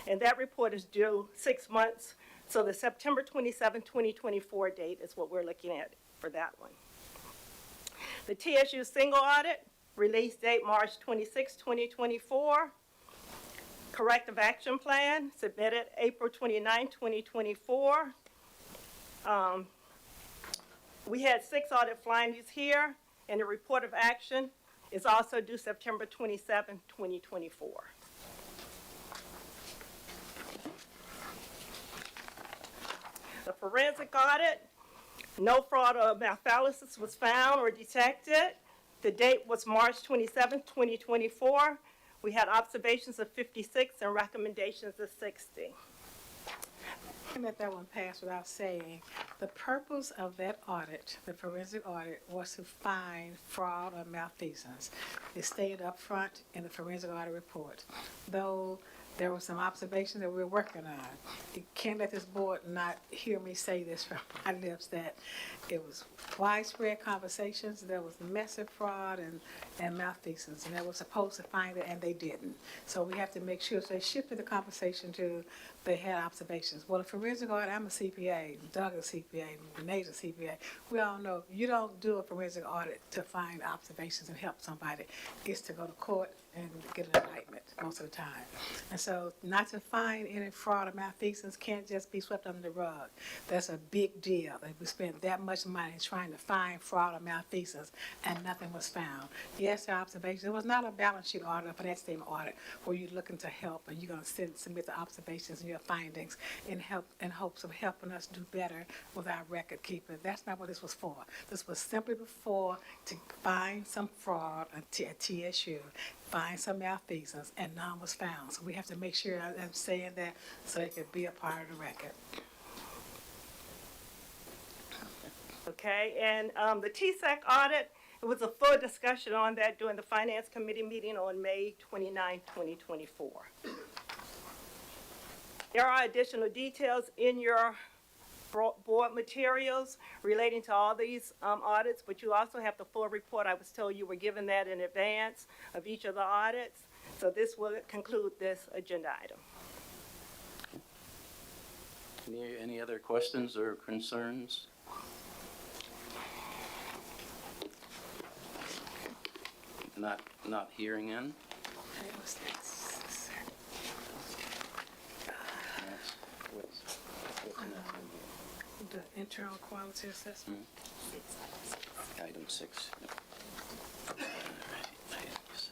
Speaker 17: And that report is due 6 months. So the September 27, 2024 date is what we're looking at for that one. The TSU single audit, release date March 26, 2024. Corrective action plan, submitted April 29, 2024. We had 6 audit findings here, and the report of action is also due September 27, 2024. The forensic audit, no fraud or malfeasance was found or detected. The date was March 27, 2024. We had observations of 56 and recommendations of 60.
Speaker 8: I let that one pass without saying, the purpose of that audit, the forensic audit, was to find fraud or malfeasance. It stated up front in the forensic audit report. Though there were some observations that we're working on. You can't let this board not hear me say this from my lips, that it was widespread conversations, there was massive fraud and malfeasance, and they were supposed to find it, and they didn't. So we have to make sure, so they shifted the conversation to, they had observations. Well, the forensic audit, I'm a CPA, Doug is a CPA, Renee's a CPA. We all know you don't do a forensic audit to find observations and help somebody. It's to go to court and get an indictment most of the time. And so not to find any fraud or malfeasance can't just be swept under the rug. That's a big deal. Like, we spent that much money trying to find fraud or malfeasance and nothing was found. Yes, there are observations. It was not a balance sheet audit, a finance statement audit where you're looking to help and you're going to submit the observations and your findings in hopes of helping us do better with our record keeping. That's not what this was for. This was simply before to find some fraud at TSU, find some malfeasance, and none was found. So we have to make sure I'm saying that so it could be a part of the record.
Speaker 17: Okay, and the TSEC audit, it was a full discussion on that during the Finance Committee meeting on May 29, 2024. There are additional details in your board materials relating to all these audits, but you also have the full report. I was told you were given that in advance of each of the audits. So this will conclude this agenda item.
Speaker 14: Any other questions or concerns? Not hearing in. What's
Speaker 8: The internal quality assessment.
Speaker 14: Item 6. Yep. All right, item 6.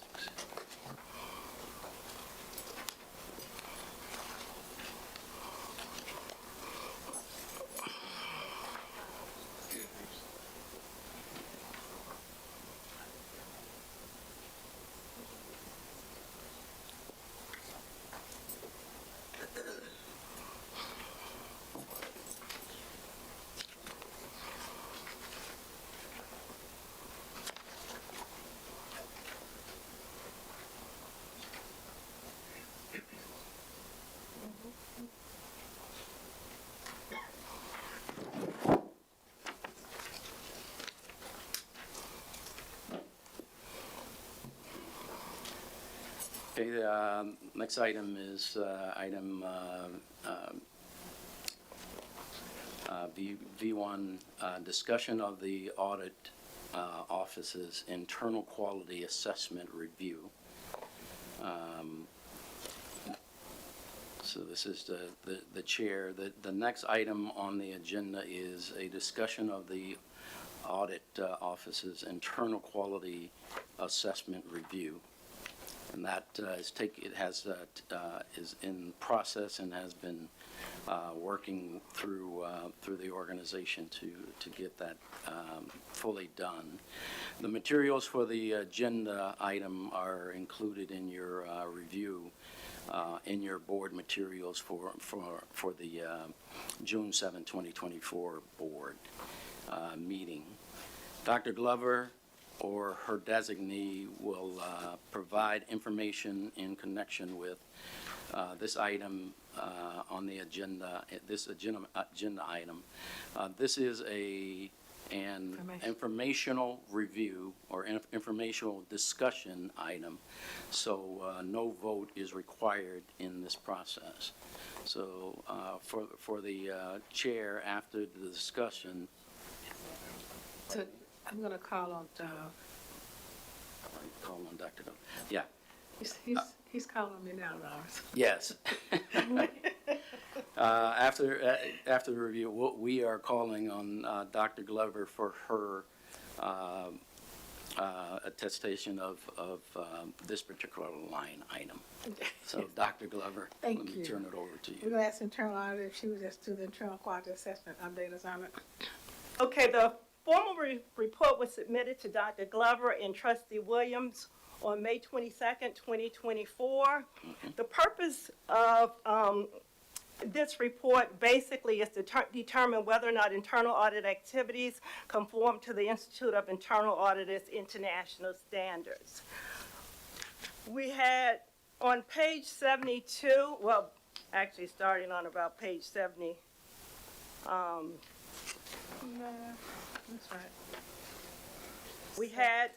Speaker 14: Okay, the next item is item V1, discussion of the audit office's internal quality assessment review. So this is the chair. The next item on the agenda is a discussion of the audit office's internal quality assessment review. And that is in process and has been working through the organization to get that fully done. The materials for the agenda item are included in your review in your board materials for the June 7, 2024 board meeting. Dr. Glover or her designee will provide information in connection with this item on the agenda, this agenda item. This is an informational review or informational discussion item, so no vote is required in this process. So for the chair, after the discussion,
Speaker 8: So I'm going to call on,
Speaker 14: call on Dr. Glover. Yeah.
Speaker 8: he's calling me now, Lawrence.
Speaker 14: Yes. After the review, we are calling on Dr. Glover for her attestation of this particular line item. So, Dr. Glover, let me turn it over to
Speaker 8: We're
Speaker 14: you.
Speaker 8: going to ask internal auditor if she would just do the internal quality assessment, update us on it.
Speaker 17: Okay, the formal report was submitted to Dr. Glover and Trustee Williams on May 22nd, 2024. The purpose of this report basically is to determine whether or not internal audit activities conform to the Institute of Internal Auditors International Standards. We had on page 72, well, actually starting on about page 70,
Speaker 8: That's right.
Speaker 17: we had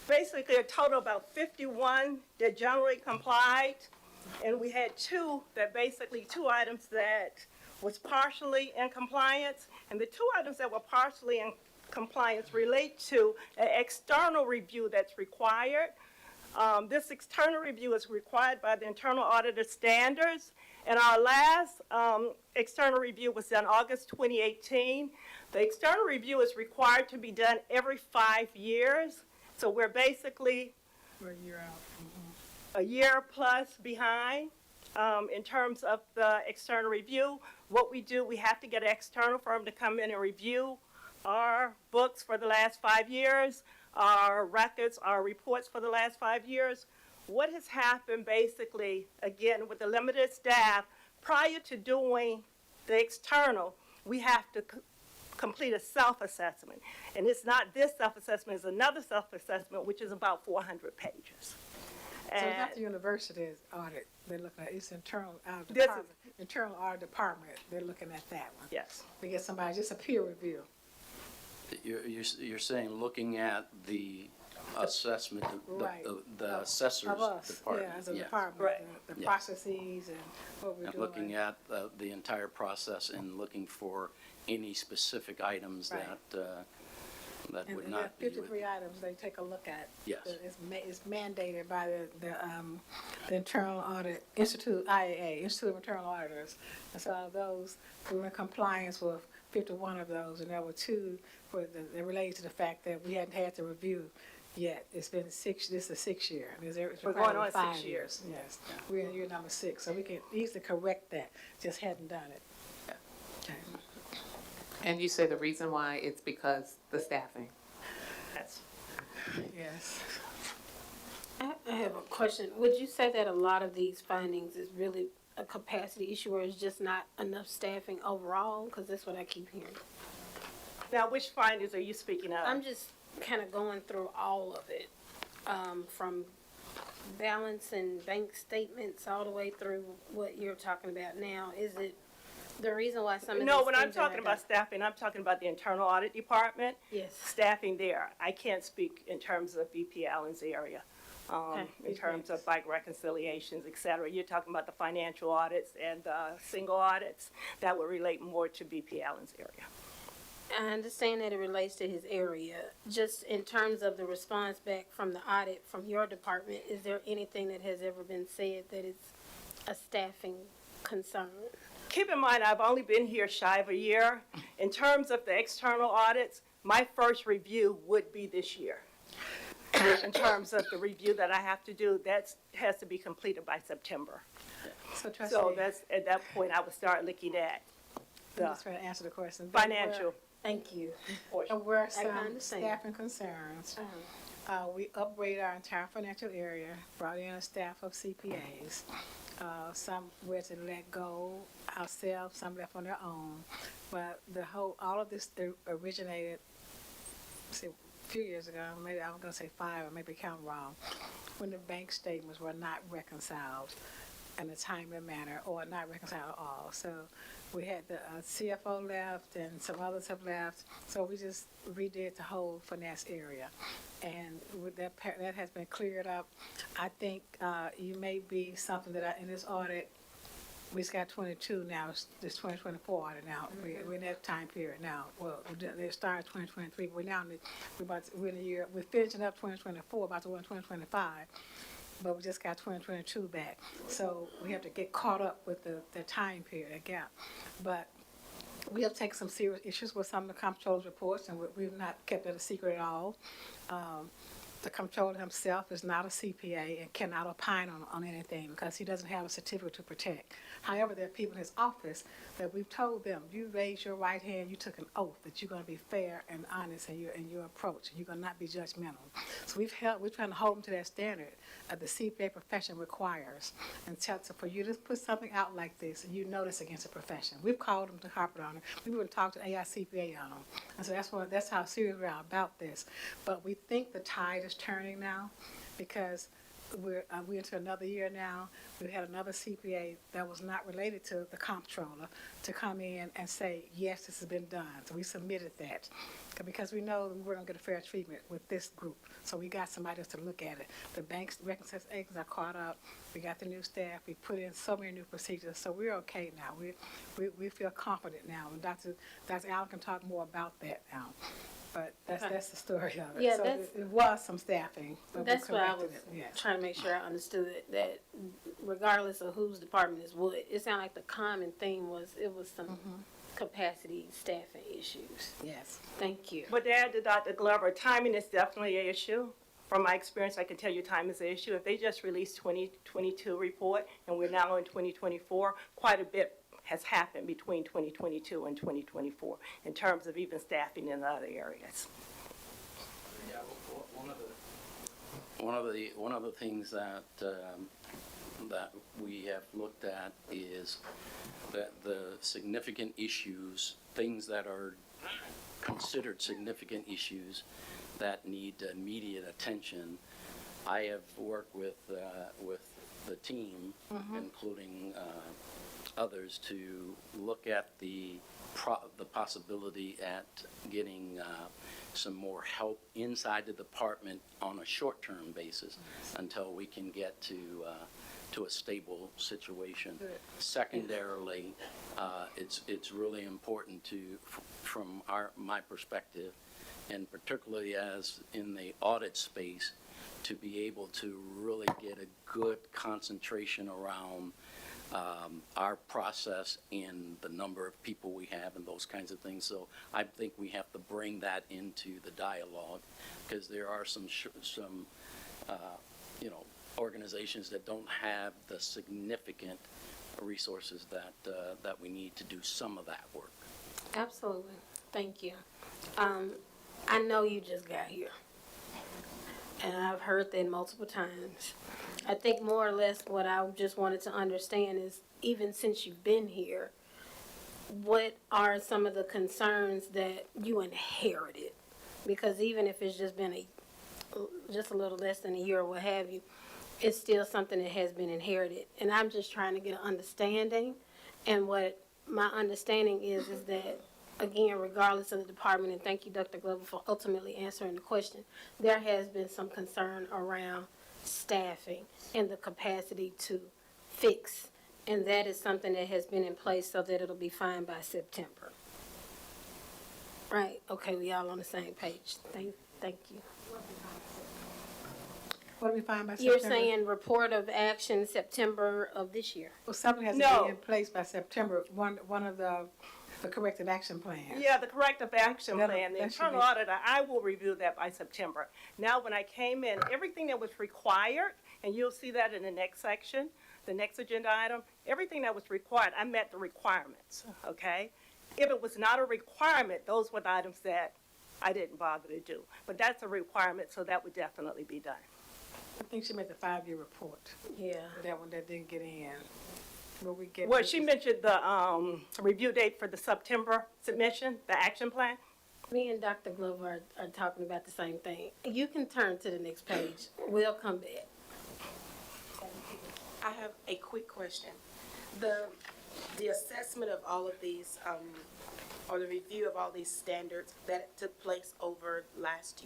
Speaker 17: basically a total of about 51 that generally complied, and we had two items that was partially in compliance, and the two items that were partially in compliance relate to an external review that's required. This external review is required by the Internal Auditor Standards, and our last external review was done August 2018. The external review is required to be done every 5 years, so we're basically
Speaker 8: We're a year out.
Speaker 17: a year plus behind in terms of the external review. What we do, we have to get an external firm to come in and review our books for the last 5 years, our records, our reports for the last 5 years. What has happened basically, again, with the limited staff, prior to doing the external, we have to complete a self-assessment. And it's not this self-assessment, it's another self-assessment, which is about 400 pages.
Speaker 8: So it's not the university's audit they're looking at, it's internal audit department. Internal audit department, they're looking at that one.
Speaker 17: Yes.
Speaker 8: We get somebody, just a peer review.
Speaker 14: You're saying looking at the assessment,
Speaker 8: Right.
Speaker 14: the assessor's
Speaker 8: Of us,
Speaker 14: department.
Speaker 8: yeah, as a
Speaker 14: Yeah.
Speaker 8: department,
Speaker 14: Right.
Speaker 8: the
Speaker 14: Yeah.
Speaker 8: processes and what we're
Speaker 14: And
Speaker 8: doing.
Speaker 14: looking at the entire process and looking for any specific items
Speaker 8: Right.
Speaker 14: that
Speaker 8: And
Speaker 14: would
Speaker 8: there are
Speaker 14: not be.
Speaker 8: 53 items they take a look at.
Speaker 14: Yes.
Speaker 8: It's mandated by the Internal Audit Institute, IAA, Institute of Internal Auditors. And so out of those, we were in compliance with 51 of those, and there were two that related to the fact that we hadn't had the review yet. It's been this is the 6th year. It's
Speaker 17: We're
Speaker 8: required
Speaker 17: going on
Speaker 8: 5
Speaker 17: 6 years.
Speaker 8: Yes, we're in year number 6, so we can easily correct that, just hadn't done it. Okay.
Speaker 3: And you say the reason why it's because the staffing.
Speaker 17: Yes.
Speaker 8: Yes.
Speaker 12: I have a question. Would you say that a lot of these findings is really a capacity issue or is just not enough staffing overall? Because that's what I keep hearing.
Speaker 17: Now, which findings are you speaking of?
Speaker 12: I'm just kind of going through all of it, from balance and bank statements all the way through what you're talking about now. Is it the reason why some of
Speaker 17: No,
Speaker 12: these
Speaker 17: when I'm
Speaker 12: things are
Speaker 17: talking about staffing, I'm talking about the internal audit department.
Speaker 12: Yes.
Speaker 17: Staffing there. I can't speak in terms of VP Allen's area,
Speaker 12: Okay.
Speaker 17: in terms of bank reconciliations, et cetera. You're talking about the financial audits and single audits that would relate more to VP Allen's area.
Speaker 12: I understand that it relates to his area. Just in terms of the response back from the audit from your department, is there anything that has ever been said that is a staffing concern?
Speaker 17: Keep in mind, I've only been here shy of a year. In terms of the external audits, my first review would be this year. in terms of the review that I have to do, that has to be completed by September.
Speaker 8: So trustee,
Speaker 17: So that's, at that point, I would start looking at
Speaker 8: I'm
Speaker 17: the
Speaker 8: just trying to answer the question. There
Speaker 17: financial
Speaker 12: Thank you.
Speaker 17: portion.
Speaker 8: There were
Speaker 12: I
Speaker 8: some
Speaker 12: understand.
Speaker 8: staffing concerns. We upgraded our entire financial area, brought in a staff of CPAs. Some we had to let go ourselves, some left on their own. But all of this originated, say, a few years ago, maybe I'm gonna say 5, or maybe count wrong, when the bank statements were not reconciled in a timely manner, or not reconciled at all. So we had the CFO left, and some others have left, so we just redid the whole finance area. And with that has been cleared up. I think you may be something that in this audit, we just got 22 now, this 2024 audit now. We're in that time period now. Well, they started 2023, we're now we're in the year, we're finishing up 2024, about to go in 2025. But we just got 2022 back. So we have to get caught up with the time period, the gap. But we have taken some serious issues with some of the comptroller's reports, and we've not kept it a secret at all. The comptroller himself is not a CPA and cannot opine on anything because he doesn't have a certificate to protect. However, there are people in his office that we've told them, you raise your right hand, you took an oath that you're going to be fair and honest in your approach, and you're going to not be judgmental. So we're trying to hold them to that standard that the CPA profession requires. And so for you to put something out like this, and you know this against the profession, we've called them to carpet on it. We even talked to AICPA on them. And so that's how serious we are about this. But we think the tide is turning now because we're into another year now. We had another CPA that was not related to the comptroller to come in and say, yes, this has been done. So we submitted that because we know we weren't going to get a fair treatment with this group. So we got somebody else to look at it. The bank's reconciliations are caught up. We got the new staff. We put in so many new procedures. So we're okay now. We feel confident now. And Dr. Allen can talk more about that now. But that's the story of it.
Speaker 12: Yeah,
Speaker 8: so it was some staffing. But
Speaker 12: That's what I was
Speaker 8: yes.
Speaker 12: trying to make sure I understood, that regardless of whose department is what, it sounded like the common theme was some capacity staffing issues.
Speaker 8: Yes.
Speaker 12: Thank you.
Speaker 17: But to add to Dr. Glover, timing is definitely an issue. From my experience, I can tell you time is an issue. If they just released 2022 report and we're now in 2024, quite a bit has happened between 2022 and 2024 in terms of even staffing in other areas.
Speaker 14: Yeah, one of the things that that we have looked at is that the significant issues, things that are considered significant issues that need immediate attention. I have worked with the team, including others, to look at the possibility at getting some more help inside the department on a short-term basis until we can get to a stable situation. Secondarily, it's really important to, from my perspective, and particularly as in the audit space, to be able to really get a good concentration around our process and the number of people we have and those kinds of things. So I think we have to bring that into the dialogue, because there are some organizations that don't have the significant resources that we need to do some of that work.
Speaker 12: Absolutely. Thank you. I know you just got here, and I've heard that multiple times. I think more or less what I just wanted to understand is, even since you've been here, what are some of the concerns that you inherited? Because even if it's just been just a little less than a year or what have you, it's still something that has been inherited. And I'm just trying to get an understanding. And what my understanding is that, again, regardless of the department, and thank you, Dr. Glover, for ultimately answering the question, there has been some concern around staffing and the capacity to fix. And that is something that has been in place so that it'll be fine by September. Right? Okay, we all on the same page. Thank you.
Speaker 8: What do we find by
Speaker 12: You're
Speaker 8: September?
Speaker 12: saying report of action September of this year?
Speaker 8: Well, something has to
Speaker 17: No.
Speaker 8: be in place by September. One of the The corrective action plan.
Speaker 17: Yeah, the corrective action
Speaker 8: That'll-
Speaker 17: plan, the
Speaker 8: that should
Speaker 17: internal
Speaker 8: be-
Speaker 17: auditor, I will review that by September. Now, when I came in, everything that was required, and you'll see that in the next section, the next agenda item, everything that was required, I met the requirements, okay? If it was not a requirement, those were the items that I didn't bother to do. But that's a requirement, so that would definitely be done.
Speaker 8: I think she made the 5-year report.
Speaker 12: Yeah.
Speaker 8: That one that didn't get in. Will we get?
Speaker 17: Well, she mentioned the review date for the September submission, the action plan.
Speaker 12: Me and Dr. Glover are talking about the same thing. You can turn to the next page. We'll come back.
Speaker 6: I have a quick question. The assessment of all of these, or the review of all these standards, that took place over last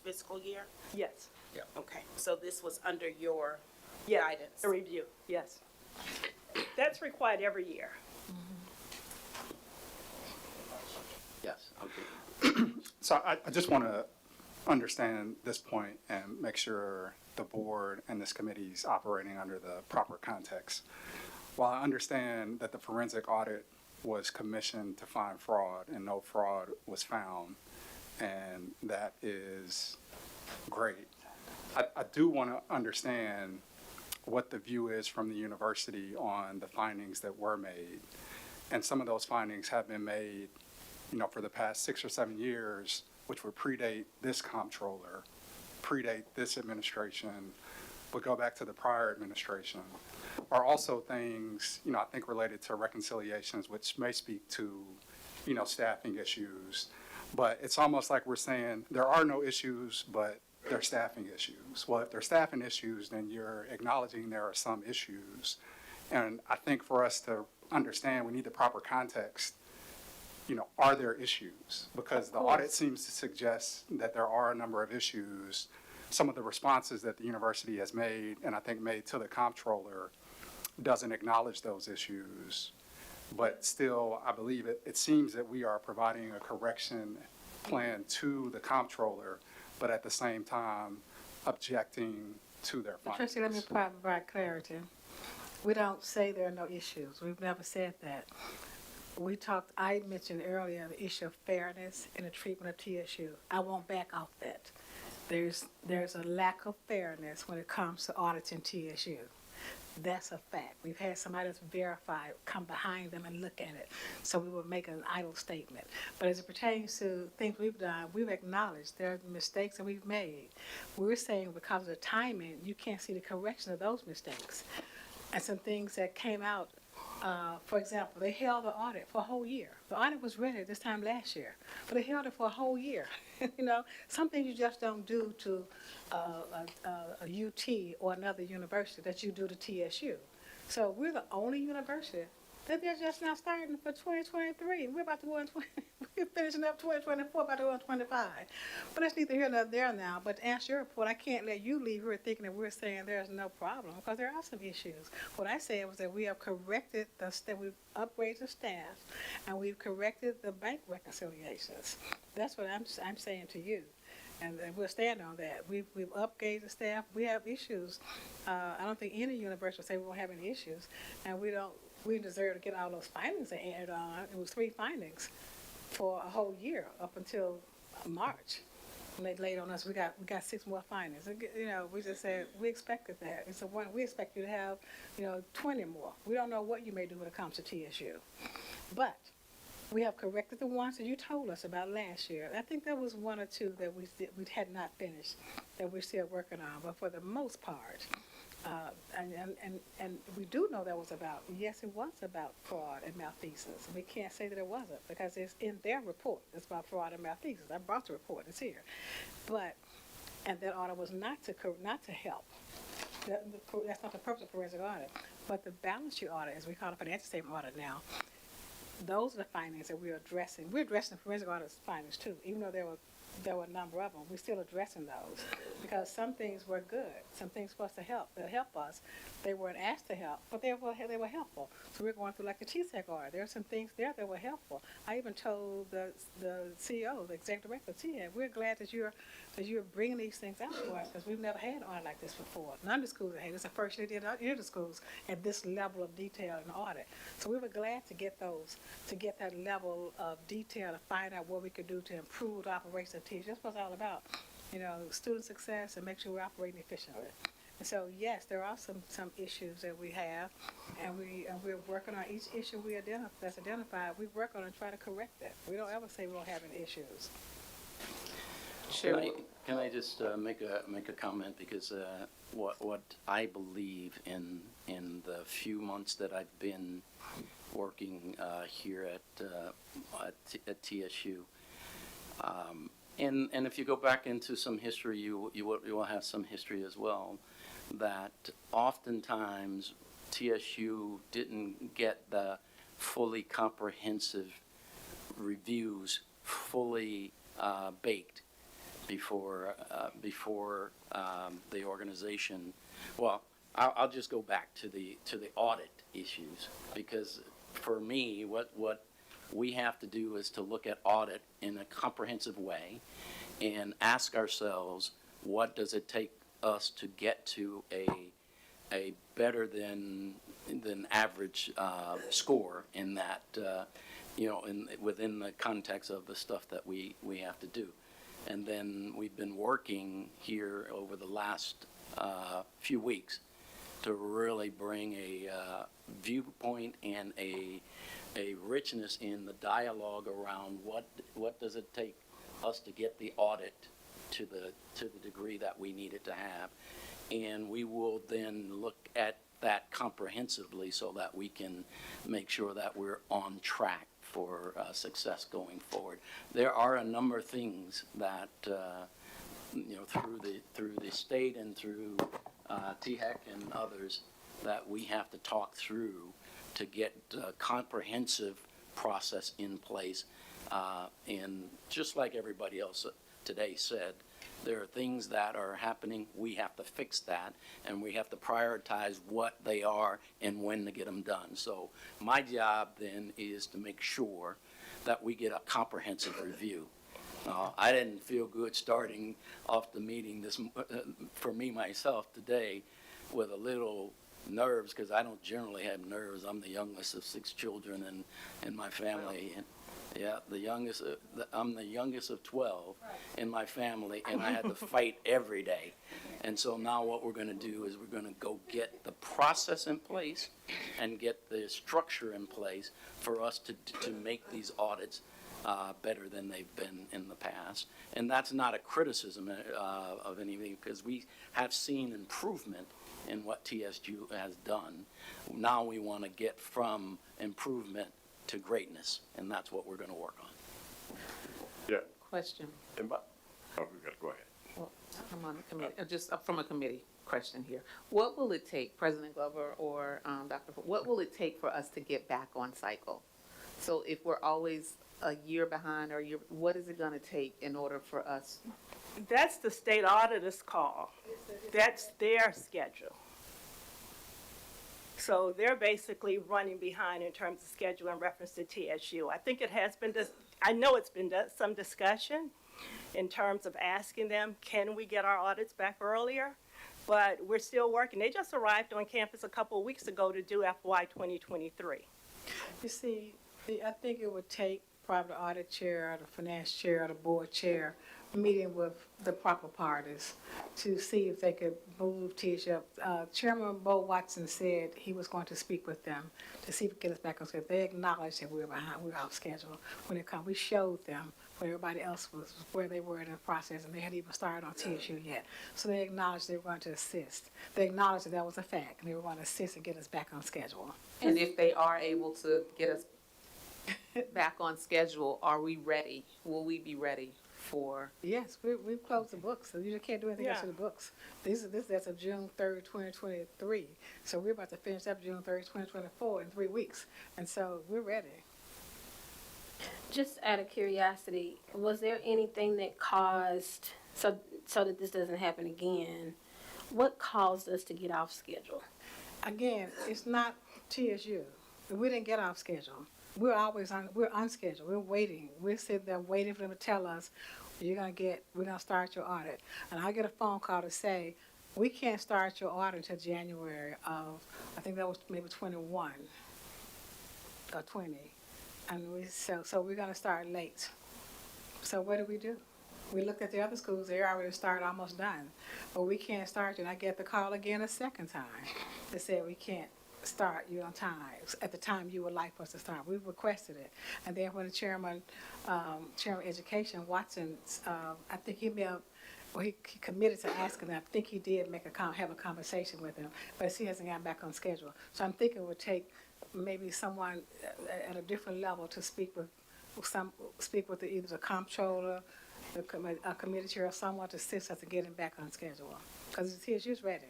Speaker 6: fiscal year?
Speaker 17: Yes.
Speaker 6: Yeah. Okay, so this was under your
Speaker 17: Yeah,
Speaker 6: guidance?
Speaker 17: a review, yes. That's required every year.
Speaker 14: Yes, okay.
Speaker 16: So I just want to understand this point and make sure the board and this committee is operating under the proper context. While I understand that the forensic audit was commissioned to find fraud and no fraud was found, and that is great, I do want to understand what the view is from the university on the findings that were made. And some of those findings have been made, for the past 6 or 7 years, which would predate this comptroller, predate this administration, would go back to the prior administration, are also things, I think related to reconciliations, which may speak to, staffing issues. But it's almost like we're saying there are no issues, but they're staffing issues. Well, if they're staffing issues, then you're acknowledging there are some issues. And I think for us to understand, we need the proper context. Are there issues? Because the audit seems to suggest that there are a number of issues. Some of the responses that the university has made, and I think made to the comptroller, doesn't acknowledge those issues. But still, I believe it seems that we are providing a correction plan to the comptroller, but at the same time objecting to their findings.
Speaker 8: Trustee, let me provide clarity. We don't say there are no issues. We've never said that. I mentioned earlier the issue of fairness in the treatment of TSU. I won't back off that. There's a lack of fairness when it comes to auditing TSU. That's a fact. We've had somebody that's verified come behind them and look at it. So we will make an idle statement. But as it pertains to things we've done, we've acknowledged there are mistakes that we've made. We're saying because of the timing, you can't see the correction of those mistakes. And some things that came out, for example, they held the audit for a whole year. The audit was ready this time last year, but they held it for a whole year. Some things you just don't do to a UT or another university that you do to TSU. So we're the only university that they're just now starting for 2023. We're about to go in we're finishing up 2024, about to go in 25. But that's neither here nor there now. But to answer your report, I can't let you leave here thinking that we're saying there's no problem, because there are some issues. What I said was that we have corrected we've upgraded the staff, and we've corrected the bank reconciliations. That's what I'm saying to you. And we'll stand on that. We've upgraded the staff. We have issues. I don't think any university will say we won't have any issues, and we deserve to get all those findings that added on. It was 3 findings for a whole year up until March. When they laid on us, we got 6 more findings. We just said we expected that. It's we expect you to have 20 more. We don't know what you may do when it comes to TSU, but we have corrected the ones that you told us about last year. I think there was 1 or 2 that we had not finished that we're still working on, but for the most part. And we do know that was it was about fraud and malfeasance. We can't say that it wasn't, because it's in their report. It's about fraud and malfeasance. I brought the report. It's here. And that audit was not to help. That's not the purpose of forensic audit. But the balance sheet audit, as we call it, financial statement audit now, those are the findings that we're addressing. We're addressing forensic audit findings too, even though there were a number of them. We're still addressing those because some things were good. Some things supposed to help us. They weren't asked to help, but they were helpful. So we're going through like the TSEC audit. There are some things there that were helpful. I even told the CEO, the executive director of TSEC, we're glad that you're bringing these things out for us, because we've never had an audit like this before. None of the schools had. It's the first year they did any of the schools at this level of detail in audit. So we were glad to get those to get that level of detail to find out what we could do to improve the operation of TSU. That's what it's all about, student success and make sure we're operating efficiently. And so, yes, there are some issues that we have, and we're working on each issue that's identified. We work on it and try to correct that. We don't ever say we don't have any issues.
Speaker 14: Can I just make a comment, because what I believe in the few months that I've been working here at TSU, and if you go back into some history, you will have some history as well, that oftentimes TSU didn't get the fully comprehensive reviews fully baked before the organization. Well, I'll just go back to the audit issues, because for me, what we have to do is to look at audit in a comprehensive way and ask ourselves, what does it take us to get to a better than average score in that, within the context of the stuff that we have to do. And then we've been working here over the last few weeks to really bring a viewpoint and a richness in the dialogue around what does it take us to get the audit to the degree that we need it to have. And we will then look at that comprehensively so that we can make sure that we're on track for success going forward. There are a number of things that through the state and through THEC and others that we have to talk through to get a comprehensive process in place. And just like everybody else today said, there are things that are happening. We have to fix that, and we have to prioritize what they are and when to get them done. So my job then is to make sure that we get a comprehensive review. I didn't feel good starting off the meeting for me myself today with a little nerves, because I don't generally have nerves. I'm the youngest of 6 children in my family. And yeah, I'm the youngest of 12 in my family, and I had to fight every day. And so now what we're going to do is we're going to go get the process in place and get the structure in place for us to make these audits better than they've been in the past. And that's not a criticism of anything, because we have seen improvement in what TSU has done. Now we want to get from improvement to greatness, and that's what we're going to work on.
Speaker 4: Yeah.
Speaker 1: Question.
Speaker 4: We got to go ahead.
Speaker 1: Well, I'm on the committee, just from a committee question here. What will it take, President Glover or Dr. What will it take for us to get back on cycle? So if we're always a year behind, what is it going to take in order for us?
Speaker 17: That's the state auditor's call. That's their schedule. So they're basically running behind in terms of schedule in reference to TSU. I think it has been, I know it's been some discussion in terms of asking them, can we get our audits back earlier? But we're still working. They just arrived on campus a couple of weeks ago to do FY 2023.
Speaker 8: You see, I think it would take probably the audit chair, the finance chair, the board chair, meeting with the proper parties to see if they could move TSU up. Chairman Bo Watson said he was going to speak with them to see if we could get us back on schedule. They acknowledged that we were behind, we were off schedule when it comes. We showed them where everybody else was, where they were in the process, and they hadn't even started on TSU yet. So they acknowledged they were going to assist. They acknowledged that was a fact, and they were going to assist and get us back on schedule.
Speaker 1: And if they are able to get us back on schedule, are we ready? Will we be ready for?
Speaker 8: Yes, we've closed the books, so you just can't do anything else to the books. This that's of June 3rd, 2023. So we're about to finish up June 3rd, 2024 in 3 weeks. And so we're ready.
Speaker 12: Just out of curiosity, was there anything that caused, so that this doesn't happen again, what caused us to get off schedule?
Speaker 8: Again, it's not TSU. We didn't get off schedule. We're on schedule. We're waiting. We're sitting there waiting for them to tell us, we're gonna start your audit. And I get a phone call to say, we can't start your audit until January of, I think that was maybe 21 or 20. And so we're gonna start late. So what do? We looked at the other schools, they already started almost done. But we can't start, and I get the call again a second time. They said we can't start you on time, at the time you would like for us to start. We requested it. And then when the chairman of education, Watson, I think he committed to asking, I think he did have a conversation with him, but he hasn't gotten back on schedule. So I'm thinking it would take maybe someone at a different level to speak with either the comptroller, a committee chair, or someone to assist us in getting back on schedule. Because TSU's ready.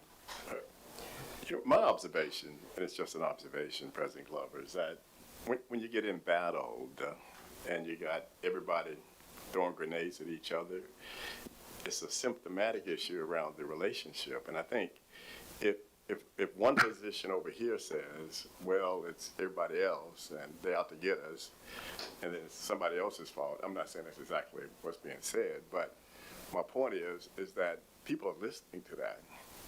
Speaker 4: My observation, and it's just an observation, President Glover, is that when you get embattled and you got everybody throwing grenades at each other, it's a symptomatic issue around the relationship. And I think if one position over here says, well, it's everybody else and they're out to get us, and then it's somebody else's fault, I'm not saying that's exactly what's being said, but my point is that people are listening to that.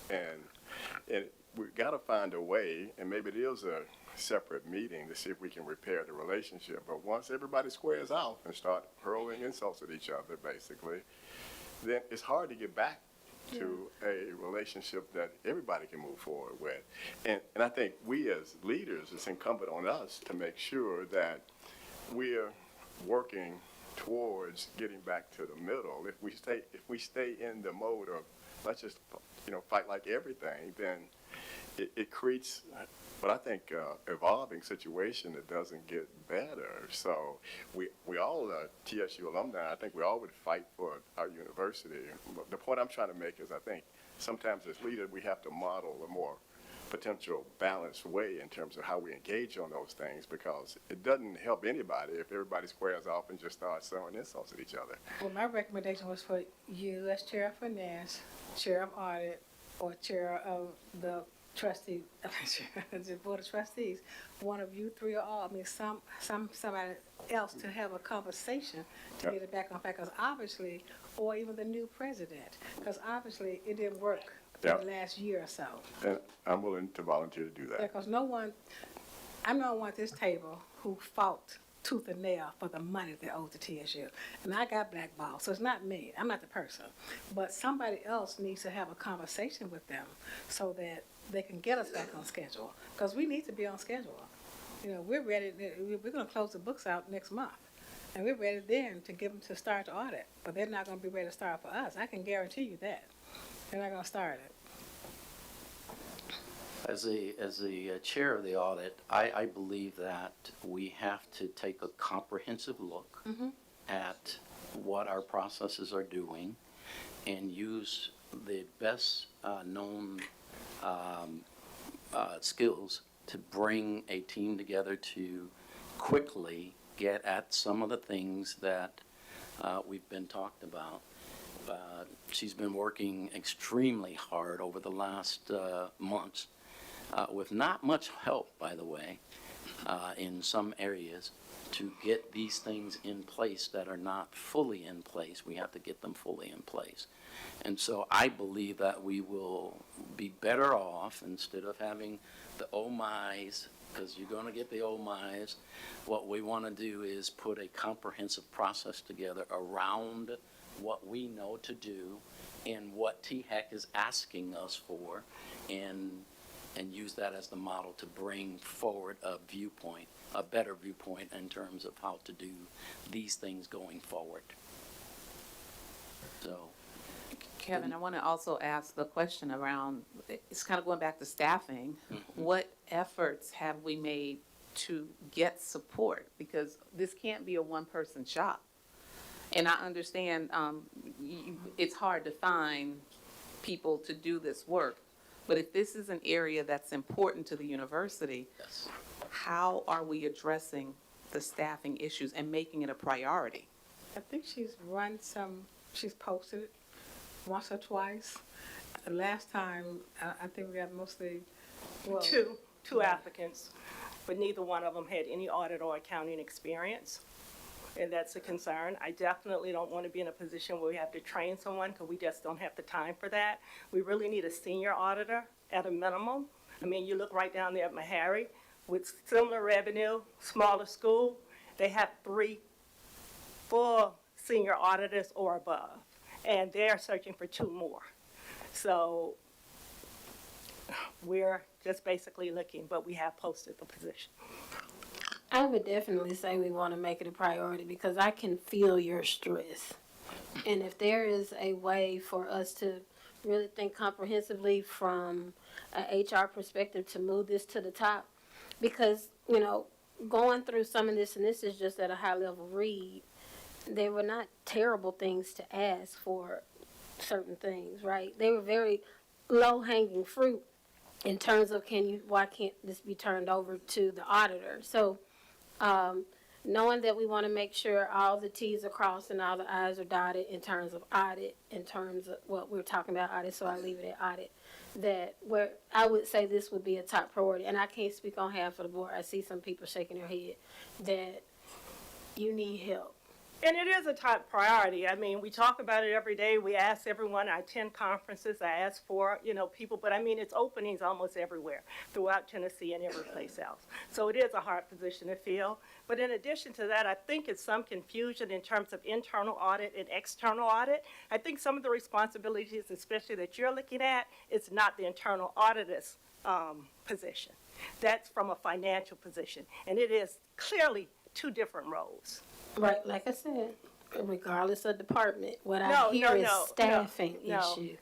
Speaker 4: And we've got to find a way, and maybe it is a separate meeting to see if we can repair the relationship. But once everybody squares out and start hurling insults at each other, basically, then it's hard to get back to a relationship that everybody can move forward with. And I think we as leaders, it's incumbent on us to make sure that we're working towards getting back to the middle. If we stay in the mode of let's just fight like everything, then it creates what I think evolving situation that doesn't get better. So we all are TSU alumni. I think we all would fight for our university. But the point I'm trying to make is I think sometimes as leaders we have to model a more potential balanced way in terms of how we engage on those things, because it doesn't help anybody if everybody squares off and just starts throwing insults at each other.
Speaker 8: Well, my recommendation was for you as chair of finance, chair of audit, or chair of the trustee, the board of trustees, one of you three or all, somebody else to have a conversation to get it back on track, because obviously, or even the new president, because obviously it didn't work for the last year or so.
Speaker 4: And I'm willing to volunteer to do that.
Speaker 8: Because I'm not one at this table who fought tooth and nail for the money they owed to TSU. And I got blackballed, so it's not me. I'm not the person. But somebody else needs to have a conversation with them so that they can get us back on schedule. Because we need to be on schedule. We're ready. We're going to close the books out next month. And we're ready then to give them to start the audit. But they're not going to be ready to start for us. I can guarantee you that. They're not going to start it.
Speaker 14: As the chair of the audit, I believe that we have to take a comprehensive look at what our processes are doing and use the best known skills to bring a team together to quickly get at some of the things that we've been talked about. She's been working extremely hard over the last months with not much help, by the way, in some areas, to get these things in place that are not fully in place. We have to get them fully in place. And so I believe that we will be better off, instead of having the oh my's, because you're going to get the oh my's. What we want to do is put a comprehensive process together around what we know to do and what THEC is asking us for, and use that as the model to bring forward a viewpoint, a better viewpoint in terms of how to do these things going forward. So,
Speaker 3: Kevin, I want to also ask the question around, it's kind of going back to staffing. What efforts have we made to get support? Because this can't be a one-person shop. And I understand it's hard to find people to do this work. But if this is an area that's important to the university,
Speaker 14: yes.
Speaker 3: How are we addressing the staffing issues and making it a priority?
Speaker 8: I think she's posted it once or twice. Last time, I think we got mostly,
Speaker 17: Two applicants, but neither one of them had any audit or accounting experience. And that's a concern. I definitely don't want to be in a position where we have to train someone, because we just don't have the time for that. We really need a senior auditor at a minimum. I mean, you look right down there at Meharry with similar revenue, smaller school, They have 3 full senior auditors or above, and they're searching for 2 more. So we're just basically looking, but we have posted the position.
Speaker 12: I would definitely say we want to make it a priority because I can feel your stress. And if there is a way for us to really think comprehensively from a HR perspective to move this to the top, because, you know, going through some of this, and this is just at a high level read, they were not terrible things to ask for certain things, right? They were very low hanging fruit in terms of why can't this be turned over to the auditor? So, knowing that we want to make sure all the T's are crossed and all the I's are dotted in terms of audit, in terms of what we're talking about audit, so I leave it at audit, that where I would say this would be a top priority. And I can't speak on behalf of the board. I see some people shaking their head that you need help.
Speaker 17: And it is a top priority. I mean, we talk about it every day. We ask everyone. I attend conferences. I ask for, people. But, I mean, it's openings almost everywhere throughout Tennessee and every place else. So it is a hard position to fill. But in addition to that, I think it's some confusion in terms of internal audit and external audit. I think some of the responsibilities, especially that you're looking at, it's not the internal auditor's position. That's from a financial position. And it is clearly 2 different roles.
Speaker 12: Right, like I said, regardless of department, what I hear is staffing issue.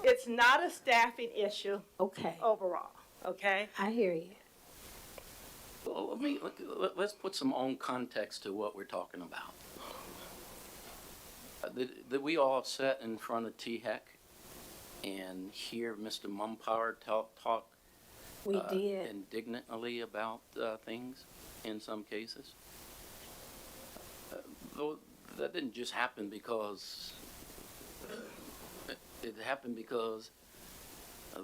Speaker 17: It's not a staffing issue.
Speaker 12: Okay.
Speaker 17: Overall, okay?
Speaker 12: I hear you.
Speaker 14: Well, let's put some own context to what we're talking about. Did we all sit in front of THEC and hear Mr. Mumpower talk
Speaker 12: we did
Speaker 14: indignantly about things in some cases? That didn't just happen because it happened because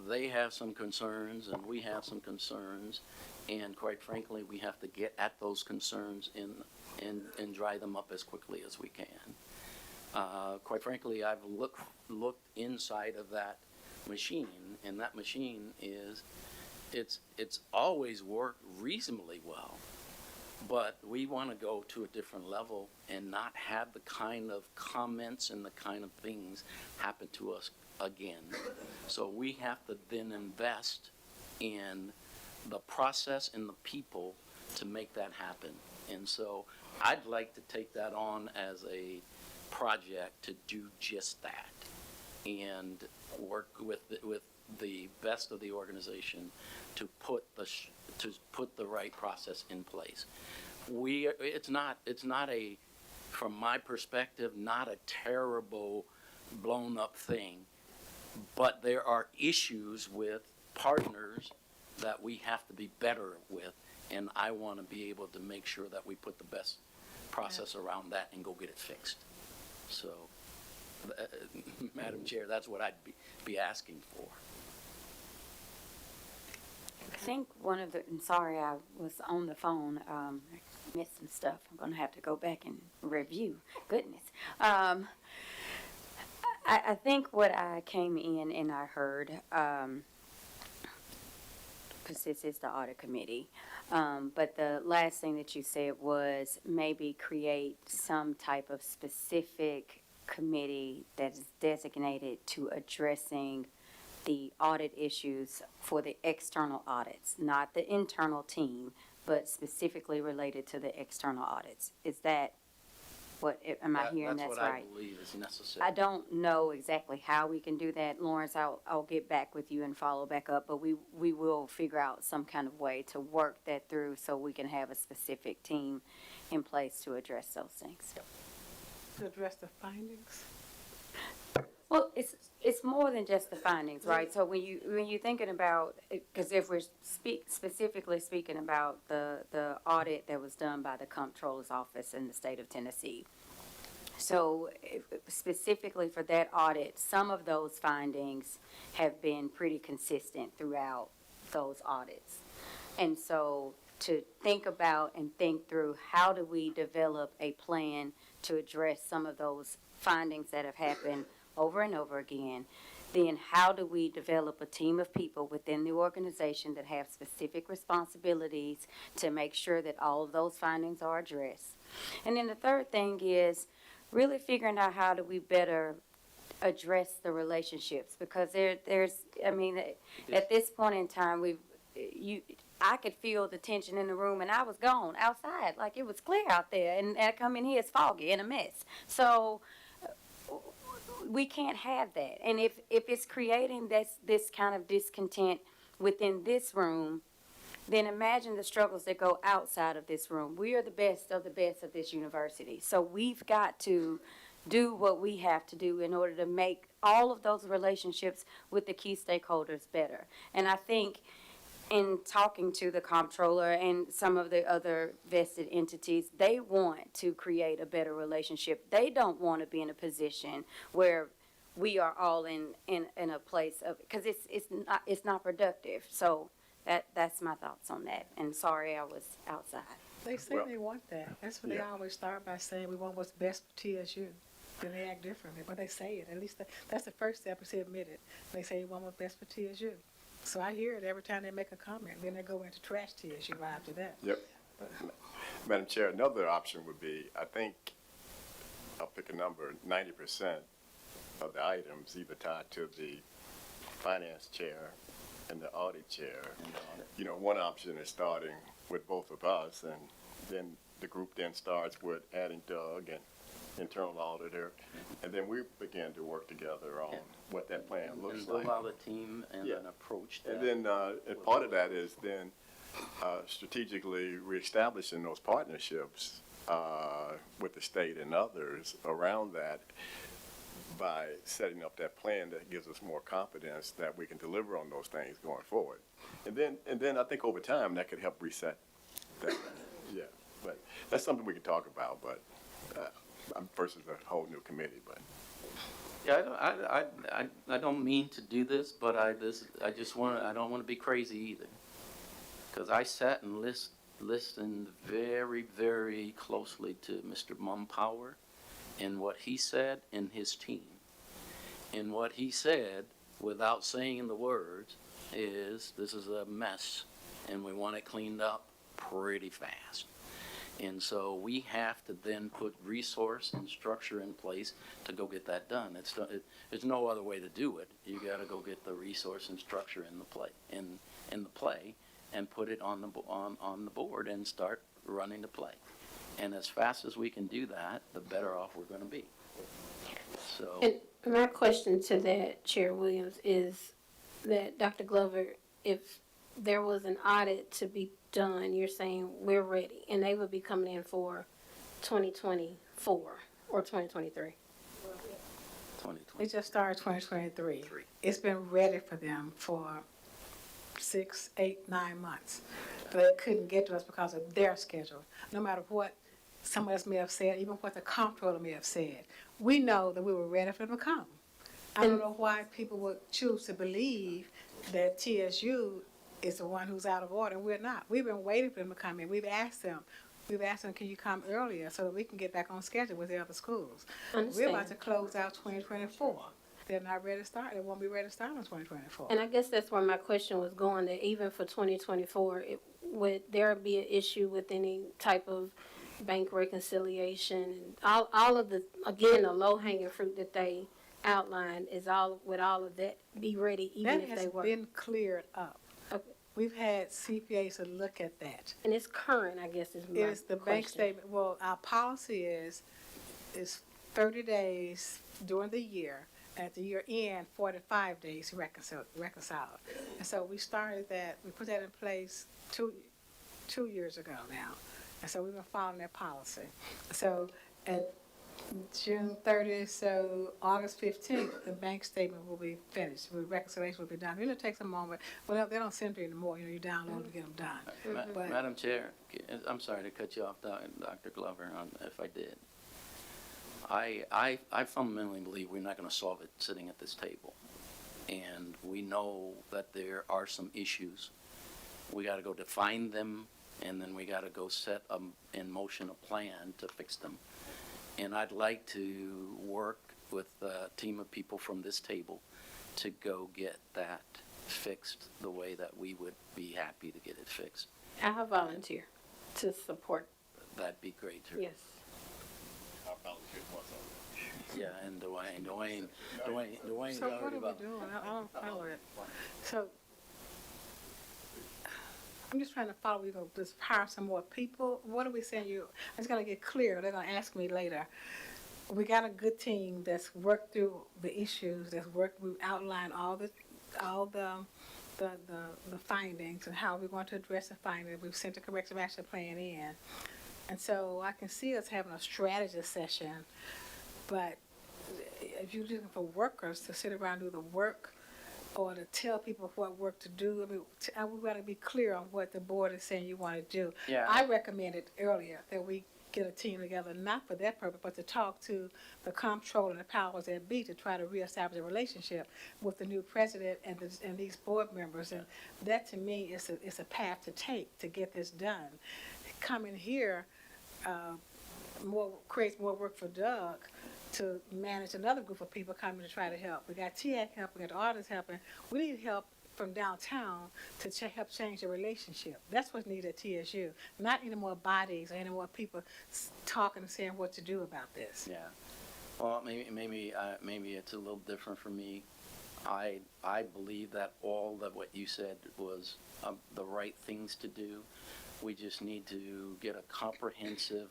Speaker 14: they have some concerns and we have some concerns, and quite frankly, we have to get at those concerns and dry them up as quickly as we can. Quite frankly, I've looked inside of that machine, and that machine it's always worked reasonably well. But we want to go to a different level and not have the kind of comments and the kind of things happen to us again. So we have to then invest in the process and the people to make that happen. And so I'd like to take that on as a project to do just that and work with the best of the organization to put the right process in place. It's not a, from my perspective, not a terrible blown up thing, but there are issues with partners that we have to be better with, and I want to be able to make sure that we put the best process around that and go get it fixed. So, Madam Chair, that's what I'd be asking for.
Speaker 2: I think I'm sorry, I was on the phone, missed some stuff. I'm going to have to go back and review. Goodness. I think what I came in and I heard, because this is the audit committee, but the last thing that you said was maybe create some type of specific committee that is designated to addressing the audit issues for the external audits, not the internal team, but specifically related to the external audits. Is that what, am I hearing that's right?
Speaker 14: That's what I believe is necessary.
Speaker 2: I don't know exactly how we can do that. Lawrence, I'll get back with you and follow back up, but we will figure out some kind of way to work that through so we can have a specific team in place to address those things.
Speaker 8: To address the findings?
Speaker 2: Well, it's more than just the findings, right? So when you're thinking about, because if we're specifically speaking about the audit that was done by the Comptroller's Office in the state of Tennessee, so specifically for that audit, some of those findings have been pretty consistent throughout those audits. And so to think about and think through how do we develop a plan to address some of those findings that have happened over and over again, then how do we develop a team of people within the organization that have specific responsibilities to make sure that all of those findings are addressed? And then the third thing is really figuring out how do we better address the relationships, because at this point in time, I could feel the tension in the room, and I was gone outside, like it was clear out there, and I come in here, it's foggy and a mess. So we can't have that. And if it's creating this kind of discontent within this room, then imagine the struggles that go outside of this room. We are the best of this university. So we've got to do what we have to do in order to make all of those relationships with the key stakeholders better. And I think in talking to the comptroller and some of the other vested entities, they want to create a better relationship. They don't want to be in a position where we are all in a place of, because it's not productive. So that's my thoughts on that. And sorry I was outside.
Speaker 8: They say they want that. That's what they always start by saying, we want what's best for TSU. Then they act differently, but they say it. At least that's the first step, is to admit it. They say you want what's best for TSU. So I hear it every time they make a comment. Then they go into trash TSU right after that.
Speaker 4: Yep. Madam Chair, another option would be, I think, I'll pick a number, 90% of the items either tied to the finance chair and the audit chair. You know, one option is starting with both of us, and then the group then starts with adding Doug and internal auditor, and then we begin to work together on what that plan looks like.
Speaker 14: Allow the team and an approach that.
Speaker 4: And then, and part of that is then strategically reestablishing those partnerships with the state and others around that by setting up that plan that gives us more confidence that we can deliver on those things going forward. And then I think over time that could help reset that. Yeah, but that's something we can talk about, but versus a whole new committee, but.
Speaker 14: Yeah, I don't mean to do this, but I don't want to be crazy either. Because I sat and listened very, very closely to Mr. Mumpower and what he said and his team. And what he said, without saying the words, is this is a mess and we want it cleaned up pretty fast. And so we have to then put resource and structure in place to go get that done. There's no other way to do it. You got to go get the resource and structure in the play, and put it on the board and start running the play. And as fast as we can do that, the better off we're going to be. So.
Speaker 12: And my question to that, Chair Williams, is that Dr. Glover, if there was an audit to be done, you're saying we're ready, and they would be coming in for 2024 or 2023?
Speaker 8: They just started 2023. It's been ready for them for 6, 8, 9 months. But they couldn't get to us because of their schedule. No matter what someone else may have said, even what the comptroller may have said, we know that we were ready for them to come. I don't know why people would choose to believe that TSU is the one who's out of order, and we're not. We've been waiting for them to come in. We've asked them, can you come earlier so that we can get back on schedule with the other schools? We're about to close out 2024. They're not ready to start. They won't be ready to start in 2024.
Speaker 12: And I guess that's where my question was going, that even for 2024, would there be an issue with any type of bank reconciliation? All of the, again, the low-hanging fruit that they outlined, would all of that be ready even if they were?
Speaker 8: That has been cleared up.
Speaker 12: Okay.
Speaker 8: We've had CPAs to look at that.
Speaker 12: And it's current, I guess, is my
Speaker 8: It is the
Speaker 12: question.
Speaker 8: bank statement. Well, our policy is 30 days during the year. At the year end, 45 days to reconcile. And so we started that, we put that in place two years ago now. And so we've been following that policy. So at June 30th, so August 15th, the bank statement will be finished. The reconciliation will be done. It takes a moment. Well, they don't send it anymore. You download them to get them done.
Speaker 14: Madam Chair, I'm sorry to cut you off, Dr. Glover, if I did. I fundamentally believe we're not going to solve it sitting at this table. And we know that there are some issues. We got to go define them, and then we got to go set in motion a plan to fix them. And I'd like to work with a team of people from this table to go get that fixed the way that we would be happy to get it fixed.
Speaker 12: I'll volunteer to support,
Speaker 14: That'd be great.
Speaker 12: yes.
Speaker 14: Yeah, and Dwayne
Speaker 8: So
Speaker 14: already
Speaker 8: what are we
Speaker 14: about.
Speaker 8: doing? I don't follow it. So I'm just trying to follow, we gonna just hire some more people? What are we saying? I just gotta get clear. They're gonna ask me later. We got a good team that's worked through the issues, we've outlined all the findings and how we're going to address the findings. We've sent the corrective action plan in. And so I can see us having a strategy session, but if you're looking for workers to sit around and do the work or to tell people what work to do, I mean, we gotta be clear on what the board is saying you wanna do.
Speaker 14: Yeah.
Speaker 8: I recommended earlier that we get a team together, not for that purpose, but to talk to the comptroller and the powers that be to try to reestablish a relationship with the new president and these board members. And that to me is a path to take to get this done. Coming here, creates more work for Doug to manage another group of people coming to try to help. We got TAC helping, we got Audit helping. We need help from downtown to help change the relationship. That's what's needed at TSU. Not any more bodies or any more people talking and saying what to do about this.
Speaker 14: Yeah. Well, maybe it's a little different for me. I believe that all of what you said was the right things to do. We just need to get a comprehensive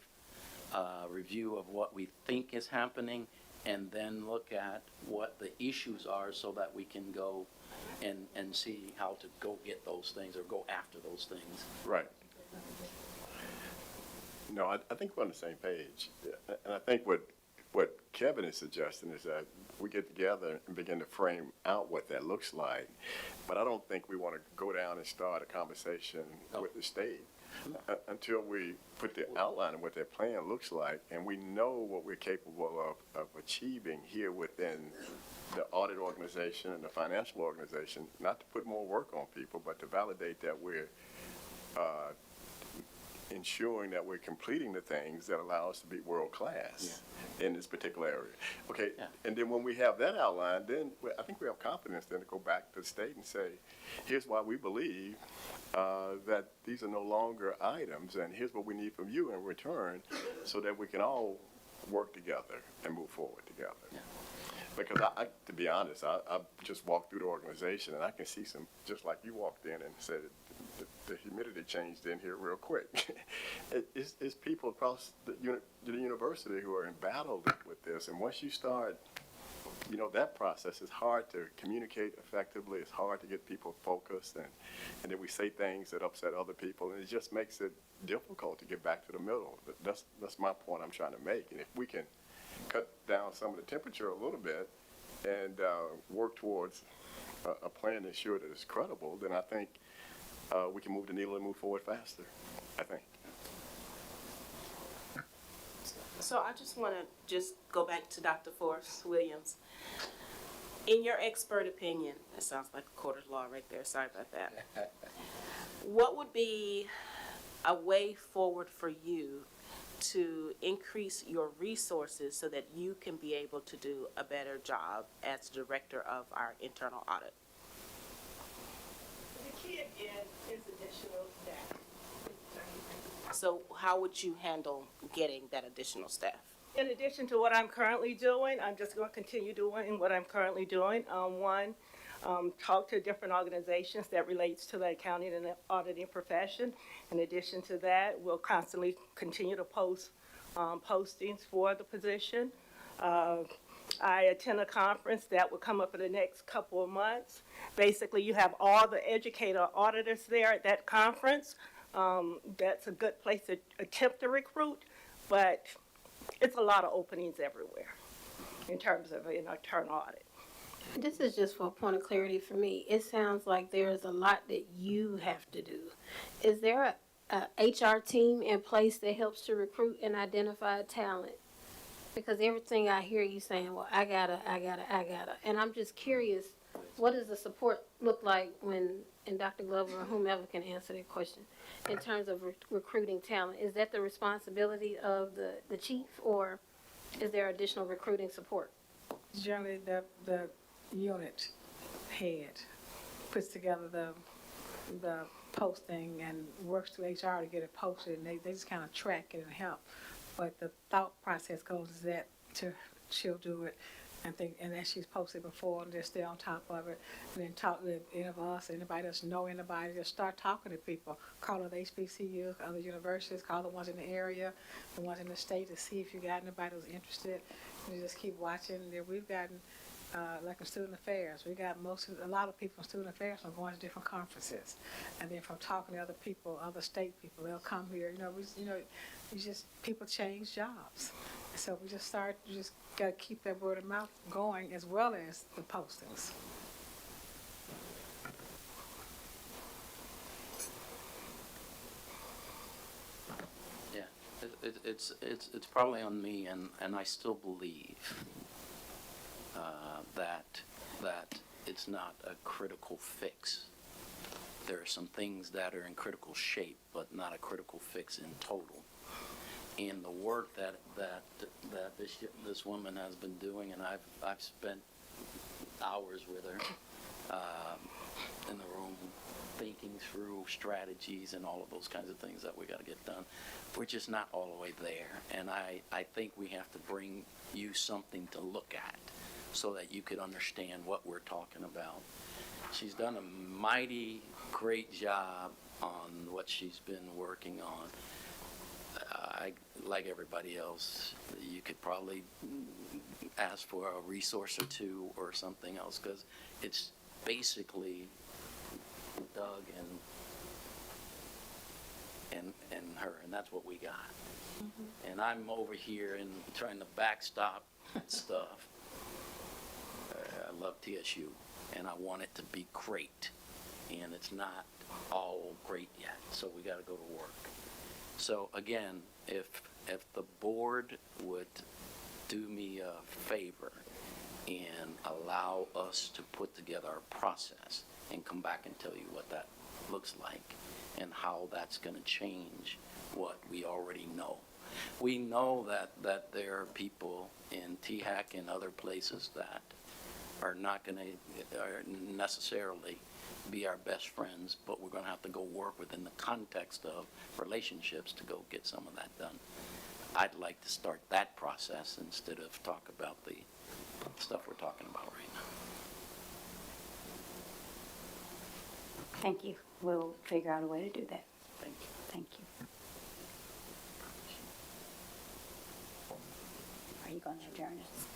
Speaker 14: review of what we think is happening and then look at what the issues are so that we can go and see how to go get those things or go after those things.
Speaker 4: Right. No, I think we're on the same page. And I think what Kevin is suggesting is that we get together and begin to frame out what that looks like. But I don't think we want to go down and start a conversation with the state until we put the outline of what their plan looks like and we know what we're capable of achieving here within the audit organization and the financial organization, not to put more work on people, but to validate that we're ensuring that we're completing the things that allow us to be world-class in this particular area. Okay, and then when we have that outline, then I think we have confidence then to go back to the state and say, here's why we believe that these are no longer items, and here's what we need from you in return so that we can all work together and move forward together.
Speaker 14: Yeah.
Speaker 4: Because to be honest, I just walked through the organization and I can see some, just like you walked in and said, the humidity changed in here real quick. It's people across the university who are embattled with this, and once you start, that process is hard to communicate effectively. It's hard to get people focused, and then we say things that upset other people, and it just makes it difficult to get back to the middle. But that's my point I'm trying to make, and if we can cut down some of the temperature a little bit and work towards a plan to ensure that it's credible, then I think we can move the needle and move forward faster, I think.
Speaker 6: So I just want to just go back to Dr. Forrest Williams. In your expert opinion, that sounds like a court of law right there, sorry about that. What would be a way forward for you to increase your resources so that you can be able to do a better job as director of our internal audit?
Speaker 17: The key again is additional staff.
Speaker 6: So how would you handle getting that additional staff?
Speaker 17: In addition to what I'm currently doing, I'm just going to continue doing what I'm currently doing. Talk to different organizations that relates to the accounting and the auditing profession. In addition to that, we'll constantly continue to post postings for the position. I attend a conference that will come up in the next couple of months. Basically, you have all the educator auditors there at that conference. That's a good place to attempt to recruit, but it's a lot of openings everywhere in terms of an internal audit.
Speaker 12: This is just for a point of clarity for me. It sounds like there's a lot that you have to do. Is there a HR team in place that helps to recruit and identify talent? Because everything I hear you saying, well, I gotta. And I'm just curious, what does the support look like when, and Dr. Glover or whomever can answer that question, in terms of recruiting talent? Is that the responsibility of the chief, or is there additional recruiting support?
Speaker 8: Generally, the unit head puts together the posting and works through HR to get it posted, and they just kind of track it and help. But the thought process goes is that she'll do it and that she's posted before and just stay on top of it. And then talk to any of us, anybody that's know anybody, just start talking to people. Call other HBCUs, other universities, call the ones in the area, the ones in the state to see if you got anybody who's interested. You just keep watching. We've gotten, like in student affairs, we got a lot of people in student affairs from going to different conferences. And then from talking to other people, other state people, they'll come here. People change jobs. So we just got to keep that word of mouth going as well as the postings.
Speaker 14: Yeah, it's probably on me, and I still believe that it's not a critical fix. There are some things that are in critical shape, but not a critical fix in total. And the work that this woman has been doing, and I've spent hours with her in the room thinking through strategies and all of those kinds of things that we got to get done. We're just not all the way there, and I think we have to bring you something to look at so that you could understand what we're talking about. She's done a mighty great job on what she's been working on. Like everybody else, you could probably ask for a resource or two or something else, because it's basically Doug and her, and that's what we got. Mm-hmm. And I'm over here and trying to backstop stuff. I love TSU, and I want it to be great, and it's not all great yet, so we got to go to work. So again, if the board would do me a favor and allow us to put together our process and come back and tell you what that looks like and how that's going to change what we already know. We know that there are people in THAC and other places that are not going to necessarily be our best friends, but we're going to have to go work within the context of relationships to go get some of that done. I'd like to start that process instead of talk about the stuff we're talking about right now.
Speaker 2: Thank you. We'll figure out a way to do that.
Speaker 14: Thank you.
Speaker 2: Thank you. Are you going to adjourn us?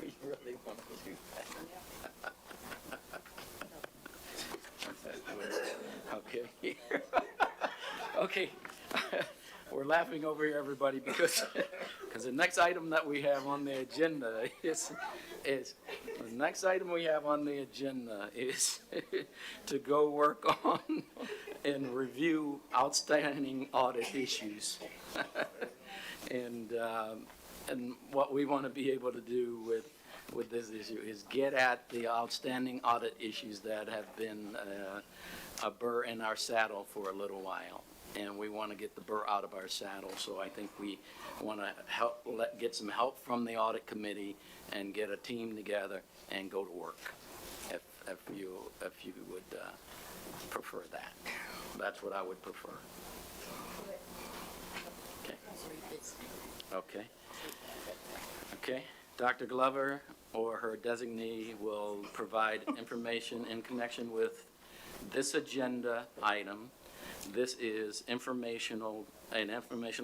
Speaker 14: We really want to do that. Okay. Okay. We're laughing over here, everybody, because the next item that we have on the agenda is to go work on and review outstanding audit issues. And what we want to be able to do with this issue is get at the outstanding audit issues that have been a burr in our saddle for a little while. And we want to get the burr out of our saddle. So I think we want to get some help from the audit committee and get a team together and go to work, if you would prefer that. That's what I would prefer. Okay. Okay. Okay. Dr. Glover or her designee will provide information in connection with this agenda item. This is an informational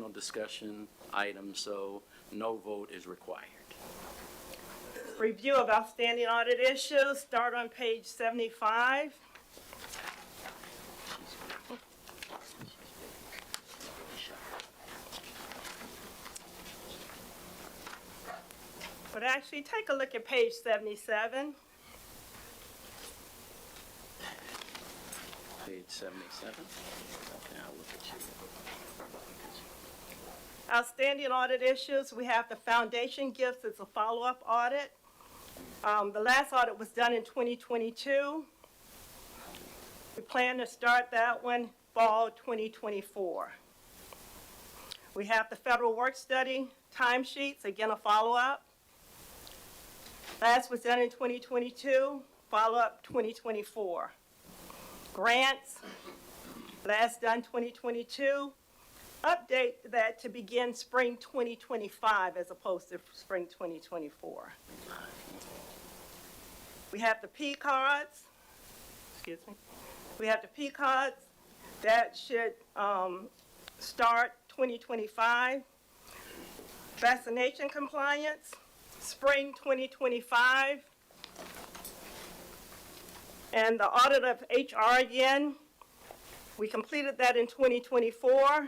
Speaker 14: discussion item, so no vote is required.
Speaker 17: Review of outstanding audit issues, start on page 75. But actually, take a look at page 77.
Speaker 14: Page 77. Okay, I'll look at you.
Speaker 17: Outstanding audit issues, we have the foundation gifts. It's a follow-up audit. The last audit was done in 2022. We plan to start that one fall 2024. We have the federal work study timesheets, again, a follow-up. Last was done in 2022, follow-up 2024. Grants, last done 2022, update that to begin spring 2025 as opposed to spring 2024. We have the P cards, excuse me. We have the P cards that should start 2025. Vaccination compliance, spring 2025. And the audit of HR again, we completed that in 2024.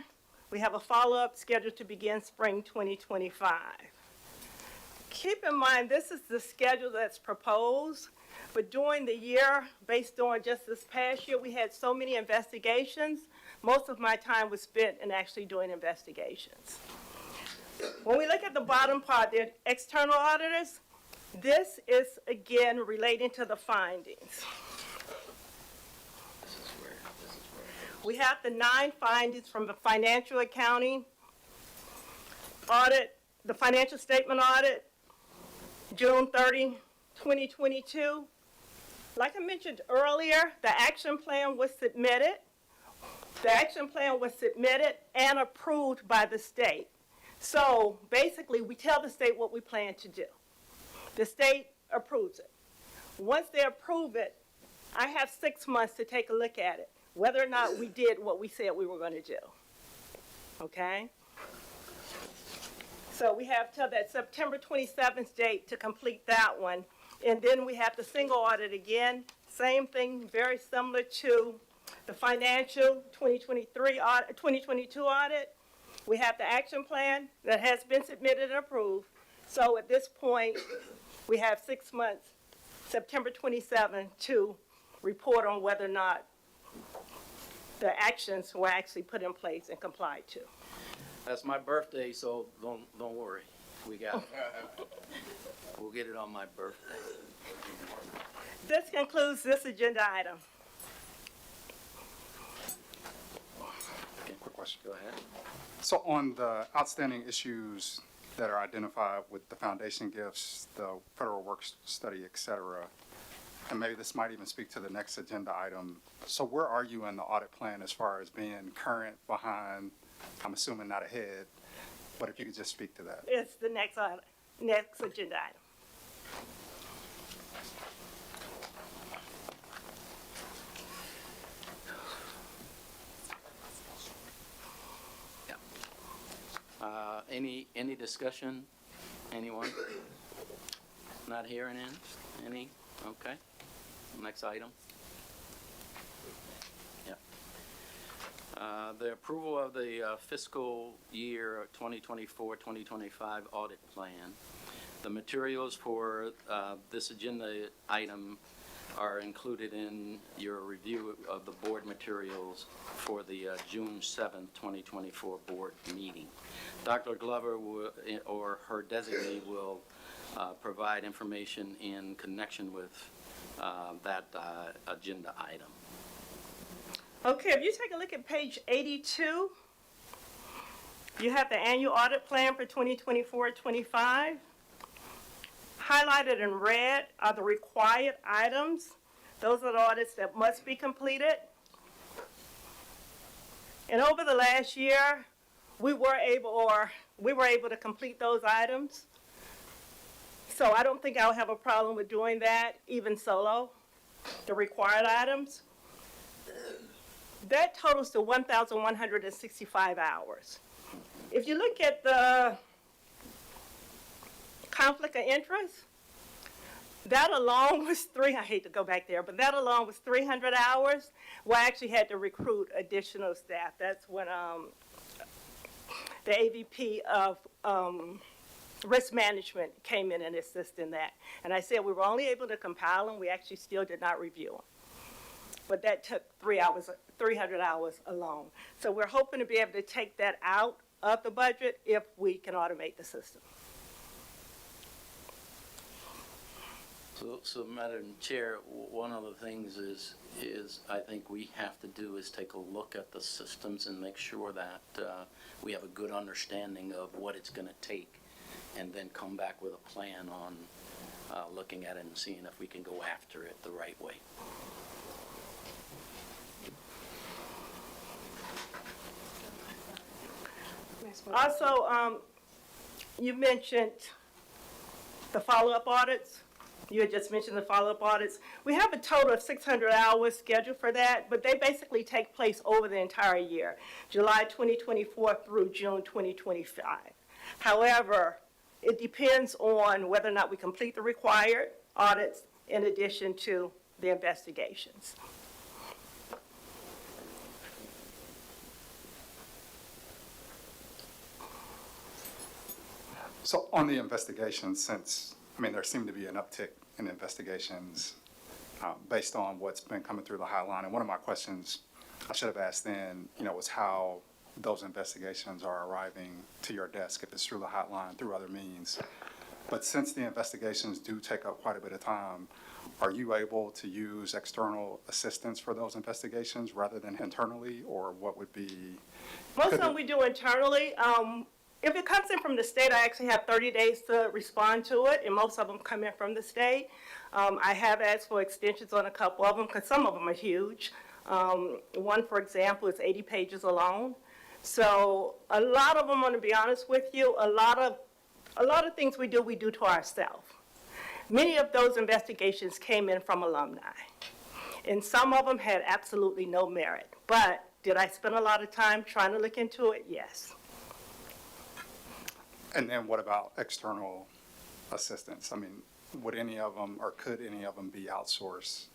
Speaker 17: We have a follow-up scheduled to begin spring 2025. Keep in mind, this is the schedule that's proposed, but during the year, based on just this past year, we had so many investigations. Most of my time was spent in actually doing investigations. When we look at the bottom part, the external auditors, this is again relating to the findings. We have the 9 findings from the financial accounting audit, the financial statement audit, June 30, 2022. Like I mentioned earlier, the action plan was submitted. The action plan was submitted and approved by the state. So basically, we tell the state what we plan to do. The state approves it. Once they approve it, I have 6 months to take a look at it, whether or not we did what we said we were going to do. Okay? So we have till that September 27th date to complete that one. And then we have the single audit again. Same thing, very similar to the financial 2022 audit. We have the action plan that has been submitted and approved. So at this point, we have 6 months, September 27th, to report on whether or not the actions were actually put in place and complied to.
Speaker 14: That's my birthday, so don't worry. We got it. We'll get it on my birthday.
Speaker 17: This concludes this agenda item.
Speaker 16: Quick question.
Speaker 14: Go ahead.
Speaker 16: So on the outstanding issues that are identified with the foundation gifts, the federal work study, et cetera, and maybe this might even speak to the next agenda item. So where are you in the audit plan as far as being current, behind, I'm assuming not ahead, but if you could just speak to that.
Speaker 17: It's the next agenda item.
Speaker 14: Any discussion? Anyone? Not hearing any? Okay. Next item. Yeah. The approval of the fiscal year 2024-2025 audit plan. The materials for this agenda item are included in your review of the board materials for the June 7th, 2024 board meeting. Dr. Glover or her designee will provide information in connection with that agenda item.
Speaker 17: Okay, if you take a look at page 82, you have the annual audit plan for 2024-25. Highlighted in red are the required items. Those are the audits that must be completed. And over the last year, we were able to complete those items. So I don't think I'll have a problem with doing that, even solo, the required items. That totals to 1,165 hours. If you look at the conflict of interest, that alone was I hate to go back there, but that alone was 300 hours. Well, I actually had to recruit additional staff. That's when the AVP of risk management came in and assisted in that. And I said we were only able to compile them. We actually still did not review them. But that took 300 hours alone. So we're hoping to be able to take that out of the budget if we can automate the system.
Speaker 14: So Madam Chair, one of the things is I think we have to do is take a look at the systems and make sure that we have a good understanding of what it's going to take, and then come back with a plan on looking at it and seeing if we can go after it the right way.
Speaker 17: Also, you mentioned the follow-up audits. You had just mentioned the follow-up audits. We have a total of 600 hours scheduled for that, but they basically take place over the entire year, July 2024 through June 2025. However, it depends on whether or not we complete the required audits in addition to the investigations.
Speaker 16: So on the investigations, since, I mean, there seemed to be an uptick in investigations based on what's been coming through the hotline. And one of my questions I should have asked then, was how those investigations are arriving to your desk, if it's through the hotline, through other means. But since the investigations do take up quite a bit of time, are you able to use external assistance for those investigations rather than internally, or what would be?
Speaker 17: Most of them we do internally. If it comes in from the state, I actually have 30 days to respond to it, and most of them come in from the state. I have asked for extensions on a couple of them, because some of them are huge. One, for example, is 80 pages alone. So a lot of them, I'm going to be honest with you, a lot of things we do to ourselves. Many of those investigations came in from alumni, and some of them had absolutely no merit. But did I spend a lot of time trying to look into it? Yes.
Speaker 16: And then what about external assistance? I mean, would any of them, or could any of them be outsourced?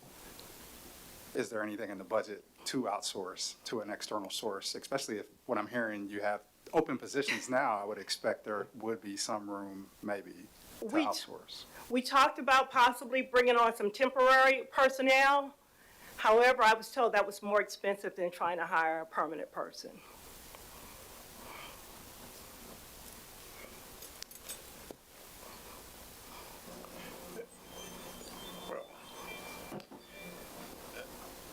Speaker 16: Is there anything in the budget to outsource to an external source, especially if, what I'm hearing, you have open positions now? I would expect there would be some room maybe to outsource.
Speaker 17: We talked about possibly bringing on some temporary personnel. However, I was told that was more expensive than trying to hire a permanent person.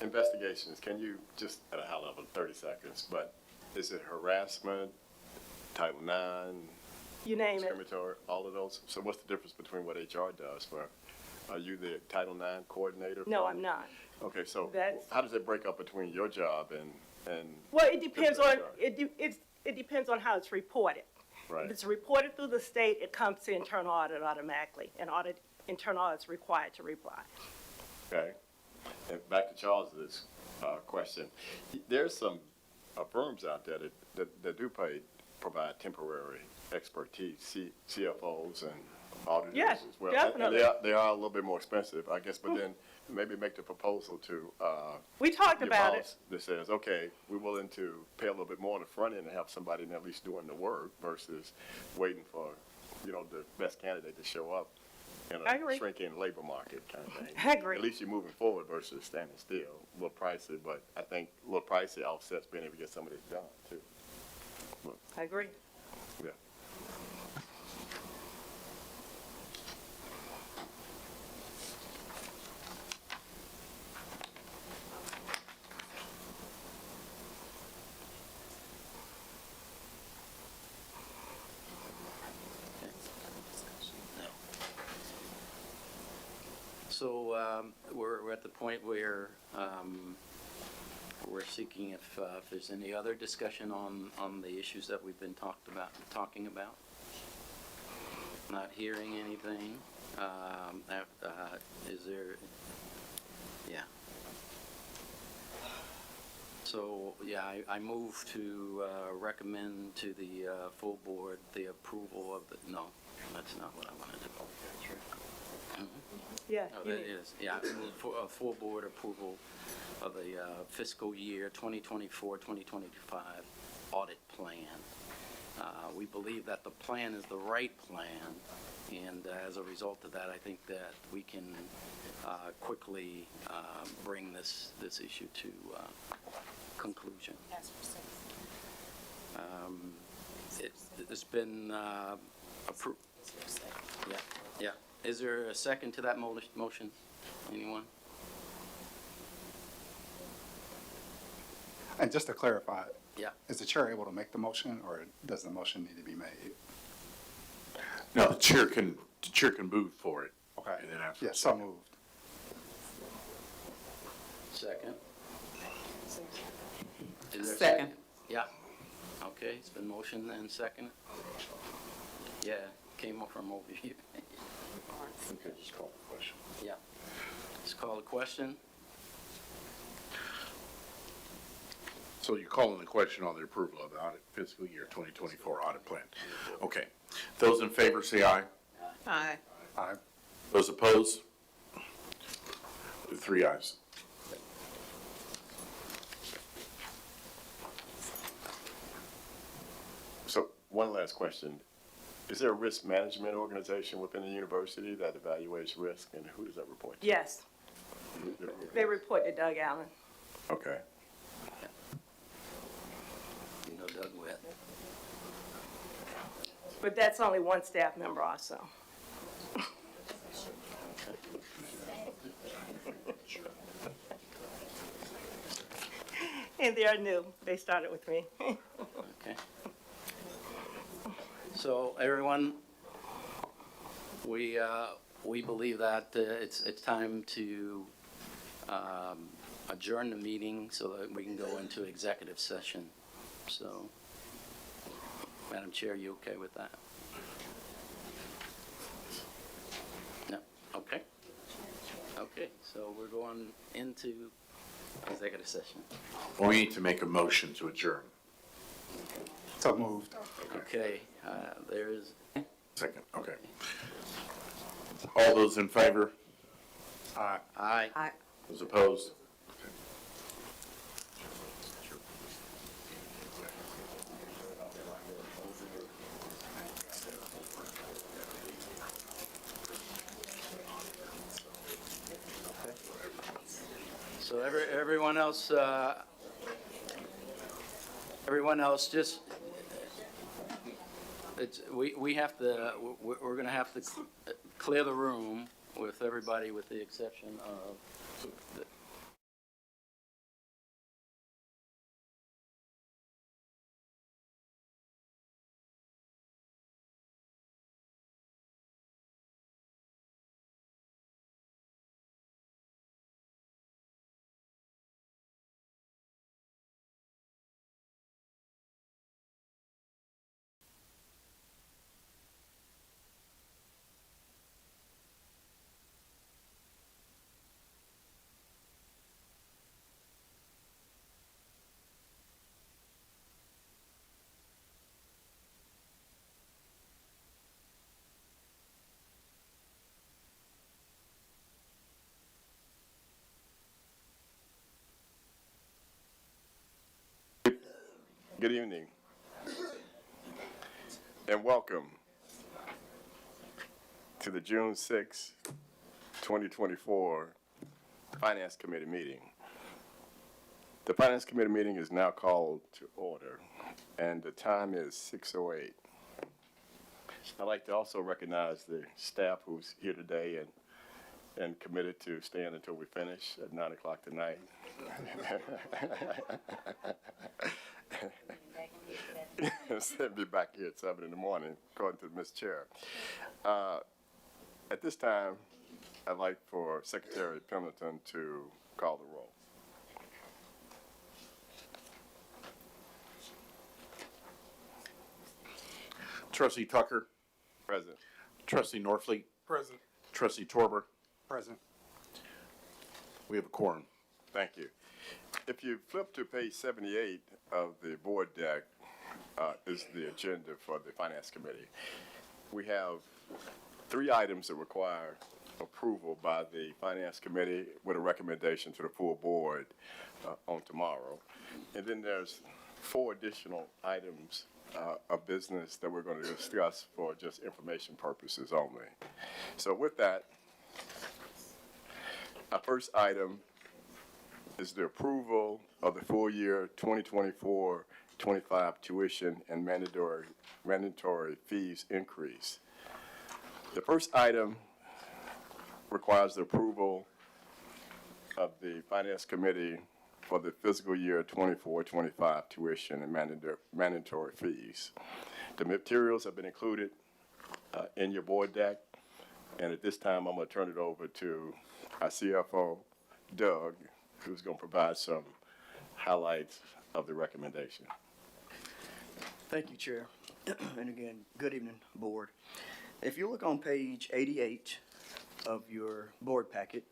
Speaker 4: Investigations, can you just at a high level, 30 seconds, but is it harassment, Title IX?
Speaker 17: You name it.
Speaker 4: Discriminatory, all of those? So what's the difference between what HR does for, are you the Title IX coordinator?
Speaker 17: No, I'm not.
Speaker 4: Okay, so how does it break up between your job and?
Speaker 17: Well, it depends on, it depends on how it's reported.
Speaker 4: Right.
Speaker 17: If it's reported through the state, it comes to internal audit automatically, and internal audit is required to reply.
Speaker 4: Okay. And back to Charles's question, there's some firms out there that do provide temporary expertise, CFOs and auditors
Speaker 17: Yes,
Speaker 4: as well.
Speaker 17: definitely.
Speaker 4: And they are a little bit more expensive, I guess, but then maybe make the proposal to
Speaker 17: we talked
Speaker 4: your
Speaker 17: about
Speaker 4: boss that says, okay, we're willing to pay a little bit more on the front end and have somebody at least doing the work versus waiting for, the best candidate to show up in
Speaker 17: I
Speaker 4: a
Speaker 17: agree.
Speaker 4: shrinking labor market kind of thing.
Speaker 17: I agree.
Speaker 4: At least you're moving forward versus standing still. A little pricey, but I think a little pricey offsets being able to get some of this done too. But,
Speaker 17: I agree.
Speaker 4: yeah.
Speaker 14: So we're at the point where we're seeking if there's any other discussion on the issues that we've been talking about. Not hearing anything. Is there? Yeah. So yeah, I move to recommend to the full board the approval of the. No, that's not what I want to do.
Speaker 17: Yeah.
Speaker 14: Oh, that is, yeah, for a full board approval of the fiscal year 2024-2025 audit plan. We believe that the plan is the right plan, and as a result of that, I think that we can quickly bring this issue to conclusion. It's been approved. Yeah. Is there a second to that motion? Anyone?
Speaker 16: And just to clarify,
Speaker 14: Yeah.
Speaker 16: is the chair able to make the motion, or does the motion need to be made?
Speaker 5: No, the chair can move for it.
Speaker 16: Okay.
Speaker 5: And then after.
Speaker 16: Yes, so moved.
Speaker 14: Second? Is there a
Speaker 1: Second.
Speaker 14: Yeah. Okay, it's been motioned and second. Yeah, came up from over here.
Speaker 5: Okay, just call the question.
Speaker 14: Yeah. Let's call the question.
Speaker 5: So you're calling the question on the approval of the audit fiscal year 2024 audit plan. Okay. Those in favor say aye.
Speaker 1: Aye.
Speaker 16: Aye.
Speaker 5: Those opposed? The 3 ayes.
Speaker 4: So one last question. Is there a risk management organization within the university that evaluates risk, and who does that report to?
Speaker 17: Yes, they report to Doug Allen.
Speaker 4: Okay.
Speaker 14: You know Doug Webb.
Speaker 17: But that's only one staff member also. And they are new. They started with me.
Speaker 14: Okay. So everyone, we believe that it's time to adjourn the meeting so that we can go into executive session. So, Madam Chair, you okay with that? No? Okay. Okay, so we're going into executive session.
Speaker 5: Well, we need to make a motion to adjourn.
Speaker 16: So moved.
Speaker 14: Okay, there's,
Speaker 5: Second, okay. All those in favor?
Speaker 16: Aye.
Speaker 14: aye.
Speaker 5: Those opposed?
Speaker 14: So everyone else just, we have to, we're gonna have to clear the room with everybody with the exception of
Speaker 4: Good evening, and welcome to the June 6, 2024 Finance Committee meeting. The Finance Committee meeting is now called to order, and the time is 6:08. I'd like to also recognize the staff who's here today and committed to staying until we finish at 9 o'clock tonight. Be back here at 7 in the morning, according to Ms. Chair. At this time, I'd like for Secretary Pendleton to call the roll.
Speaker 5: Trustee Tucker?
Speaker 4: Present.
Speaker 5: Trustee Norfleet?
Speaker 7: Present.
Speaker 5: Trustee Torber?
Speaker 16: Present.
Speaker 5: We have a quorum.
Speaker 4: Thank you. If you flip to page 78 of the board deck, is the agenda for the Finance Committee. We have 3 items that require approval by the Finance Committee with a recommendation to the full board on tomorrow. And then there's 4 additional items of business that we're going to discuss for just information purposes only. So with that, our first item is the approval of the full year 2024-25 tuition and mandatory fees increase. The first item requires the approval of the Finance Committee for the fiscal year 24-25 tuition and mandatory fees. The materials have been included in your board deck, and at this time, I'm going to turn it over to our CFO, Doug, who's going to provide some highlights of the recommendation.
Speaker 18: Thank you, Chair. And again, good evening, Board. If you look on page 88 of your board packet,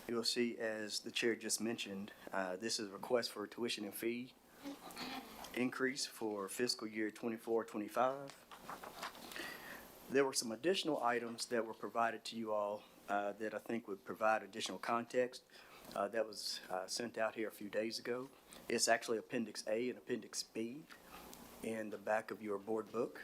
Speaker 18: you'll see, as the Chair just mentioned, this is a request for a tuition and fee increase for fiscal year 24-25. There were some additional items that were provided to you all that I think would provide additional context. That was sent out here a few days ago. It's actually Appendix A and Appendix B in the back of your board book.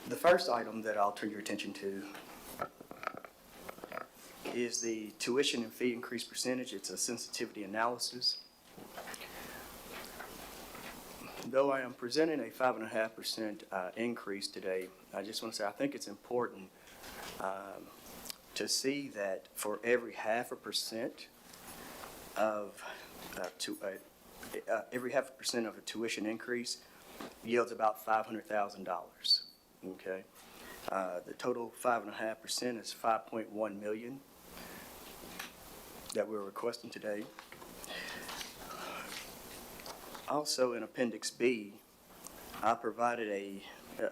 Speaker 18: The first item that I'll turn your attention to is the tuition and fee increase percentage. It's a sensitivity analysis. Though I am presenting a 5.5% increase today, I just want to say I think it's important to see that for every 0.5% of every 0.5% of a tuition increase yields about $500,000. Okay, the total 5.5% is $5.1 million that we're requesting today. Also in Appendix B, I provided a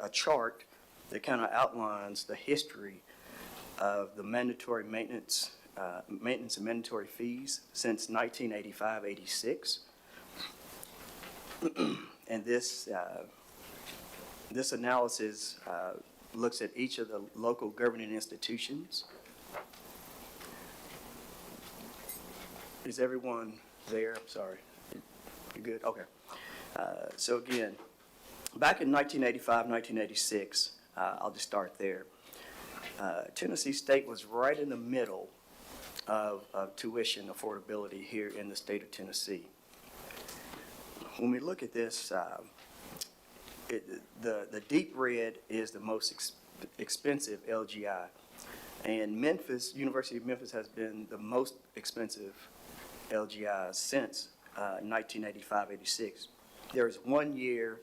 Speaker 18: chart that kind of outlines the history of the mandatory maintenance and mandatory fees since 1985-86. And this analysis looks at each of the local governing institutions. Is everyone there? I'm sorry. You good? Okay. So again, back in 1985, 1986, I'll just start there. Tennessee State was right in the middle of tuition affordability here in the state of Tennessee. When we look at this, the deep red is the most expensive LGI, and Memphis, University of Memphis, has been the most expensive LGI since 1985-86. There is 1 year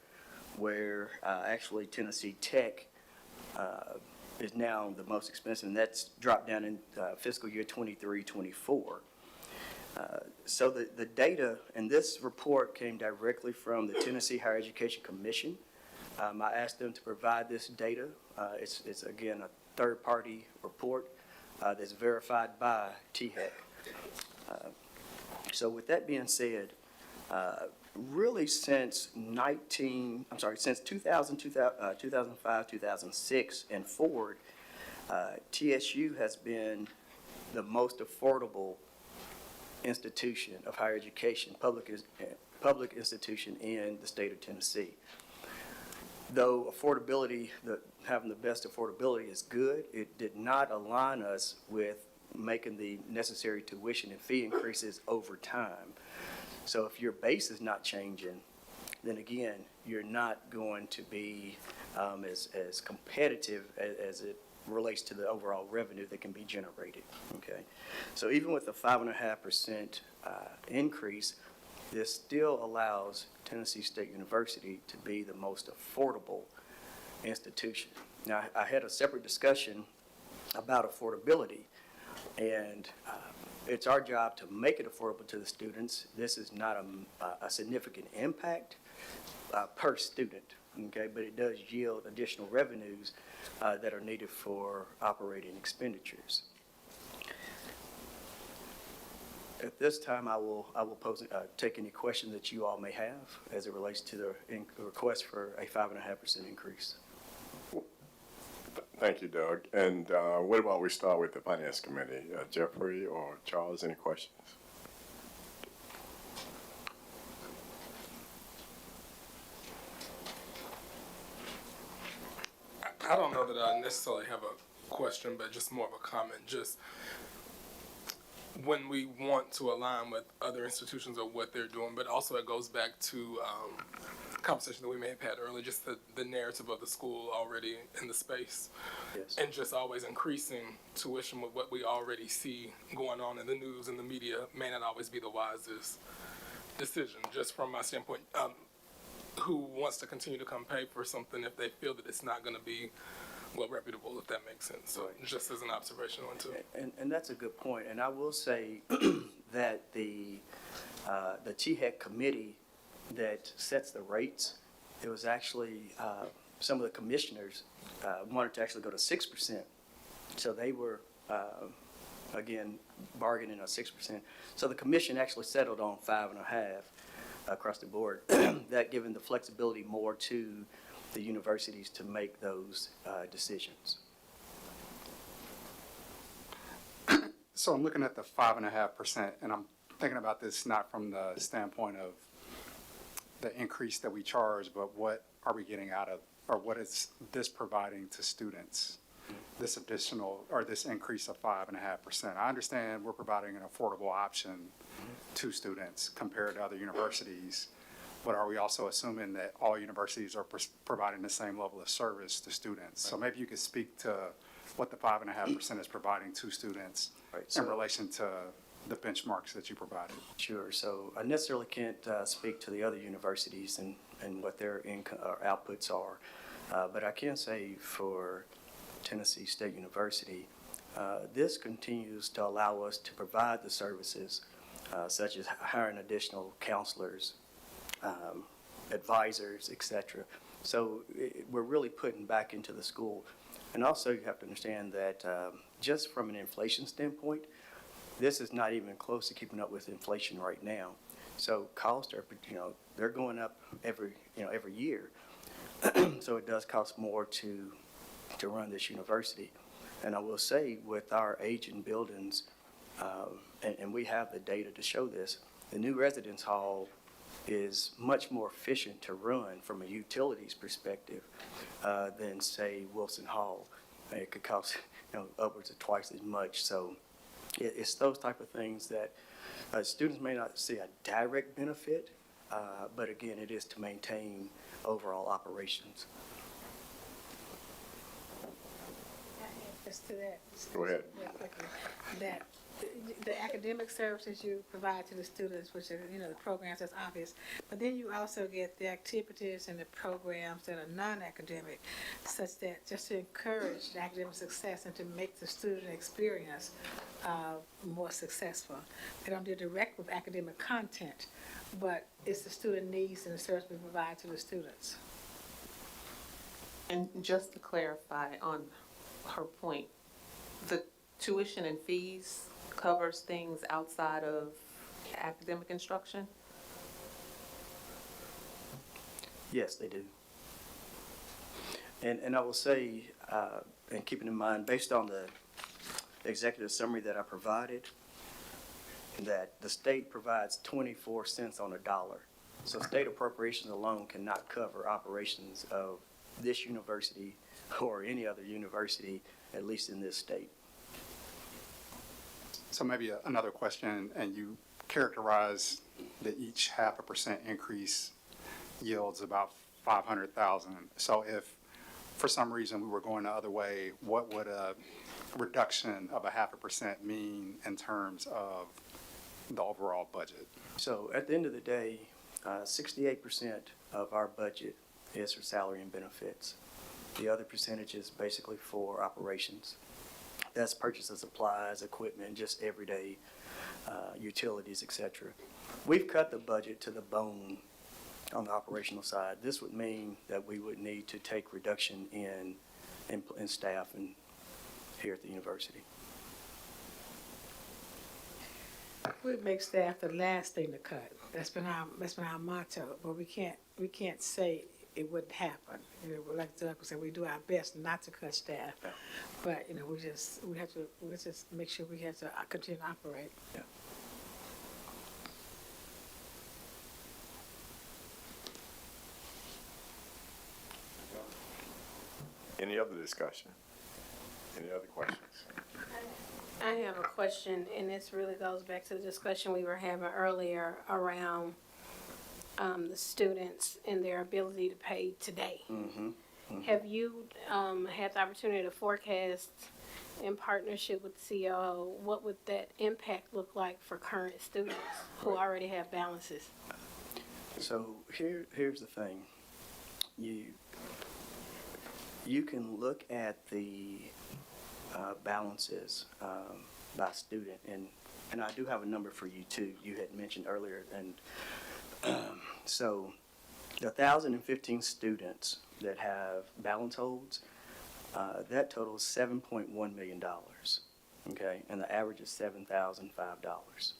Speaker 18: where actually Tennessee Tech is now the most expensive, and that's dropped down in fiscal year 23-24. So the data, and this report came directly from the Tennessee Higher Education Commission. I asked them to provide this data. It's again a third-party report that's verified by THEC. So with that being said, really since 2005, 2006 and forward, TSU has been the most affordable institution of higher education, public institution in the state of Tennessee. Though affordability, having the best affordability is good, it did not align us with making the necessary tuition and fee increases over time. So if your base is not changing, then again, you're not going to be as competitive as it relates to the overall revenue that can be generated, okay? So even with the 5.5% increase, this still allows Tennessee State University to be the most affordable institution. Now, I had a separate discussion about affordability, and it's our job to make it affordable to the students. This is not a significant impact per student, okay, but it does yield additional revenues that are needed for operating expenditures. At this time, I will take any questions that you all may have as it relates to the request for a 5.5% increase.
Speaker 4: Thank you, Doug. And what about we start with the Finance Committee? Jeffrey or Charles, any questions?
Speaker 7: I don't know that I necessarily have a question, but just more of a comment. Just when we want to align with other institutions or what they're doing, but also it goes back to conversation that we may have had earlier, just the narrative of the school already in the space.
Speaker 18: Yes.
Speaker 7: And just always increasing tuition with what we already see going on in the news and the media may not always be the wisest decision, just from my standpoint. Who wants to continue to come pay for something if they feel that it's not going to be well reputable, if that makes sense? So just as an observation on too.
Speaker 18: And that's a good point. And I will say that the THEC committee that sets the rates, it was actually, some of the commissioners wanted to actually go to 6%. So they were, again, bargaining on 6%. So the commission actually settled on 5.5% across the board, that giving the flexibility more to the universities to make those decisions.
Speaker 16: So I'm looking at the 5.5%, and I'm thinking about this not from the standpoint of the increase that we charge, but what are we getting out of, or what is this providing to students? This additional, or this increase of 5.5%. I understand we're providing an affordable option to students compared to other universities, but are we also assuming that all universities are providing the same level of service to students? So maybe you could speak to what the 5.5% is providing to students in relation to the benchmarks that you provided.
Speaker 18: Sure. So I necessarily can't speak to the other universities and what their income or outputs are, but I can say for Tennessee State University, this continues to allow us to provide the services such as hiring additional counselors, advisors, etc. So we're really putting back into the school. And also you have to understand that just from an inflation standpoint, this is not even close to keeping up with inflation right now. So costs are, they're going up every year. So it does cost more to run this university. And I will say with our aging buildings, and we have the data to show this, the new residence hall is much more efficient to run from a utilities perspective than, say, Wilson Hall. It could cost upwards of twice as much. So it's those type of things that students may not see a direct benefit, but again, it is to maintain overall operations.
Speaker 8: Just to that.
Speaker 4: Go ahead.
Speaker 8: Real quickly, that the academic services you provide to the students, which are, the programs, that's obvious. But then you also get the activities and the programs that are non-academic, such that just to encourage the academic success and to make the student experience more successful. They don't deal direct with academic content, but it's the student needs and the service we provide to the students.
Speaker 3: And just to clarify on her point, the tuition and fees covers things outside of academic instruction?
Speaker 18: Yes, they do. And I will say, and keeping in mind, based on the executive summary that I provided, that the state provides 24 cents on a dollar. So state appropriations alone cannot cover operations of this university or any other university, at least in this state.
Speaker 16: So maybe another question, and you characterize that each 0.5% increase yields about 500,000. So if for some reason we were going the other way, what would a reduction of 0.5% mean in terms of the overall budget?
Speaker 18: So at the end of the day, 68% of our budget is for salary and benefits. The other percentage is basically for operations. That's purchase of supplies, equipment, just everyday utilities, etc. We've cut the budget to the bone on the operational side. This would mean that we would need to take reduction in staff and here at the university.
Speaker 8: We make staff the last thing to cut. That's been our motto. But we can't say it wouldn't happen. Like Doug said, we do our best not to cut staff.
Speaker 18: Yeah.
Speaker 8: But we have to make sure we have to continue to operate.
Speaker 18: Yeah.
Speaker 4: Any other discussion? Any other questions?
Speaker 12: I have a question, and this really goes back to the discussion we were having earlier around the students and their ability to pay today. Have you had the opportunity to forecast in partnership with the COO, what would that impact look like for current students who already have balances?
Speaker 18: So here's the thing. You can look at the balances by student, and I do have a number for you too. You had mentioned earlier, and so the 1,015 students that have balance holds, that totals $7.1 million. Okay, and the average is $7,005.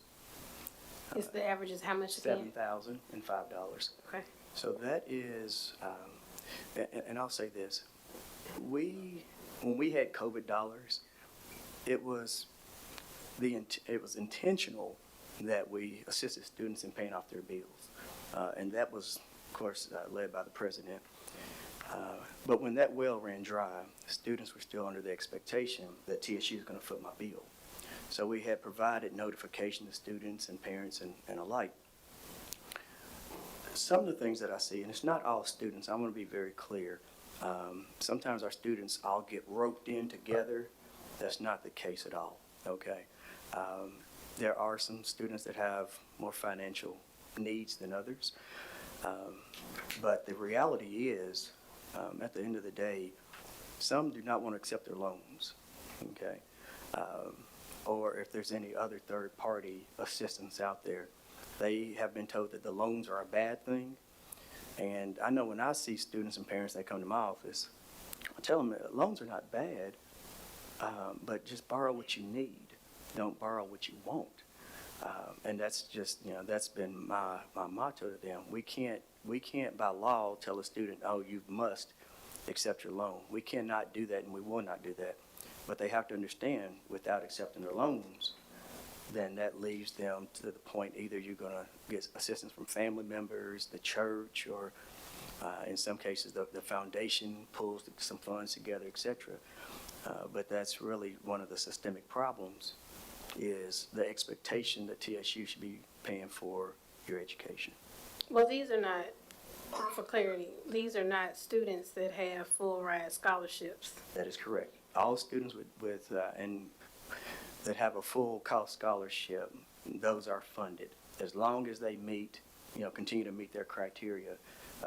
Speaker 12: Is the average is how much again?
Speaker 18: $7,005.
Speaker 12: Okay.
Speaker 18: So that is, and I'll say this, when we had COVID dollars, it was intentional that we assisted students in paying off their bills, and that was, of course, led by the president. But when that well ran dry, students were still under the expectation that TSU is going to foot my bill. So we had provided notification to students and parents and alike. Some of the things that I see, and it's not all students, I want to be very clear. Sometimes our students all get roped in together. That's not the case at all, okay? There are some students that have more financial needs than others. But the reality is, at the end of the day, some do not want to accept their loans, okay? Or if there's any other third-party assistance out there, they have been told that the loans are a bad thing. And I know when I see students and parents that come to my office, I tell them that loans are not bad, but just borrow what you need. Don't borrow what you want. And that's just, that's been my motto to them. We can't by law tell a student, oh, you must accept your loan. We cannot do that, and we will not do that. But they have to understand, without accepting their loans, then that leaves them to the point either you're going to get assistance from family members, the church, or in some cases the foundation pulls some funds together, etc. But that's really one of the systemic problems, is the expectation that TSU should be paying for your education.
Speaker 12: Well, these are not, for clarity, these are not students that have full ride scholarships.
Speaker 18: That is correct. All students with and that have a full cost scholarship, those are funded as long as they meet, continue to meet their criteria,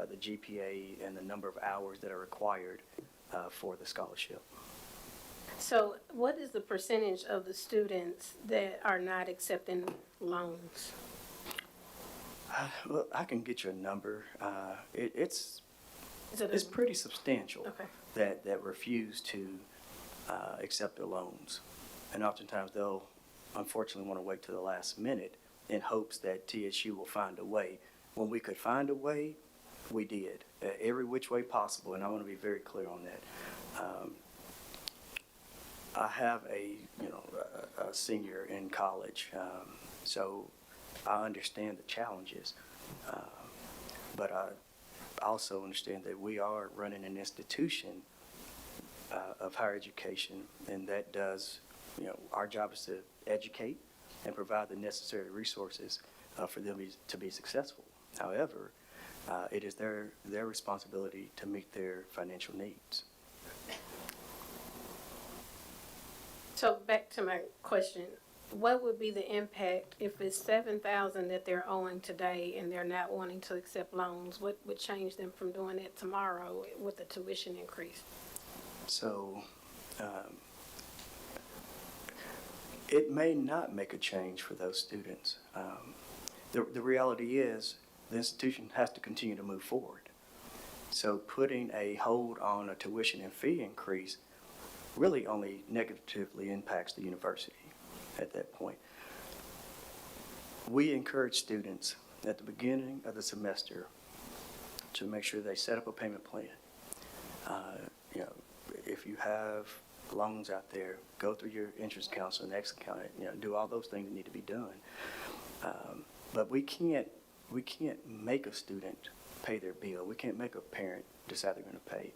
Speaker 18: the GPA and the number of hours that are required for the scholarship.
Speaker 12: So what is the percentage of the students that are not accepting loans?
Speaker 18: Well, I can get you a number. It's pretty substantial.
Speaker 12: Okay.
Speaker 18: that refuse to accept their loans. And oftentimes they'll unfortunately want to wait to the last minute in hopes that TSU will find a way. When we could find a way, we did, every which way possible, and I want to be very clear on that. I have a senior in college, so I understand the challenges, but I also understand that we are running an institution of higher education, and that does, our job is to educate and provide the necessary resources for them to be successful. However, it is their responsibility to meet their financial needs.
Speaker 12: So back to my question, what would be the impact if it's $7,000 that they're owing today and they're not wanting to accept loans? What would change them from doing it tomorrow with the tuition increase?
Speaker 18: So it may not make a change for those students. The reality is the institution has to continue to move forward. So putting a hold on a tuition and fee increase really only negatively impacts the university at that point. We encourage students at the beginning of the semester to make sure they set up a payment plan. If you have loans out there, go through your interest counsel and exit account, do all those things that need to be done. But we can't make a student pay their bill. We can't make a parent decide they're going to pay.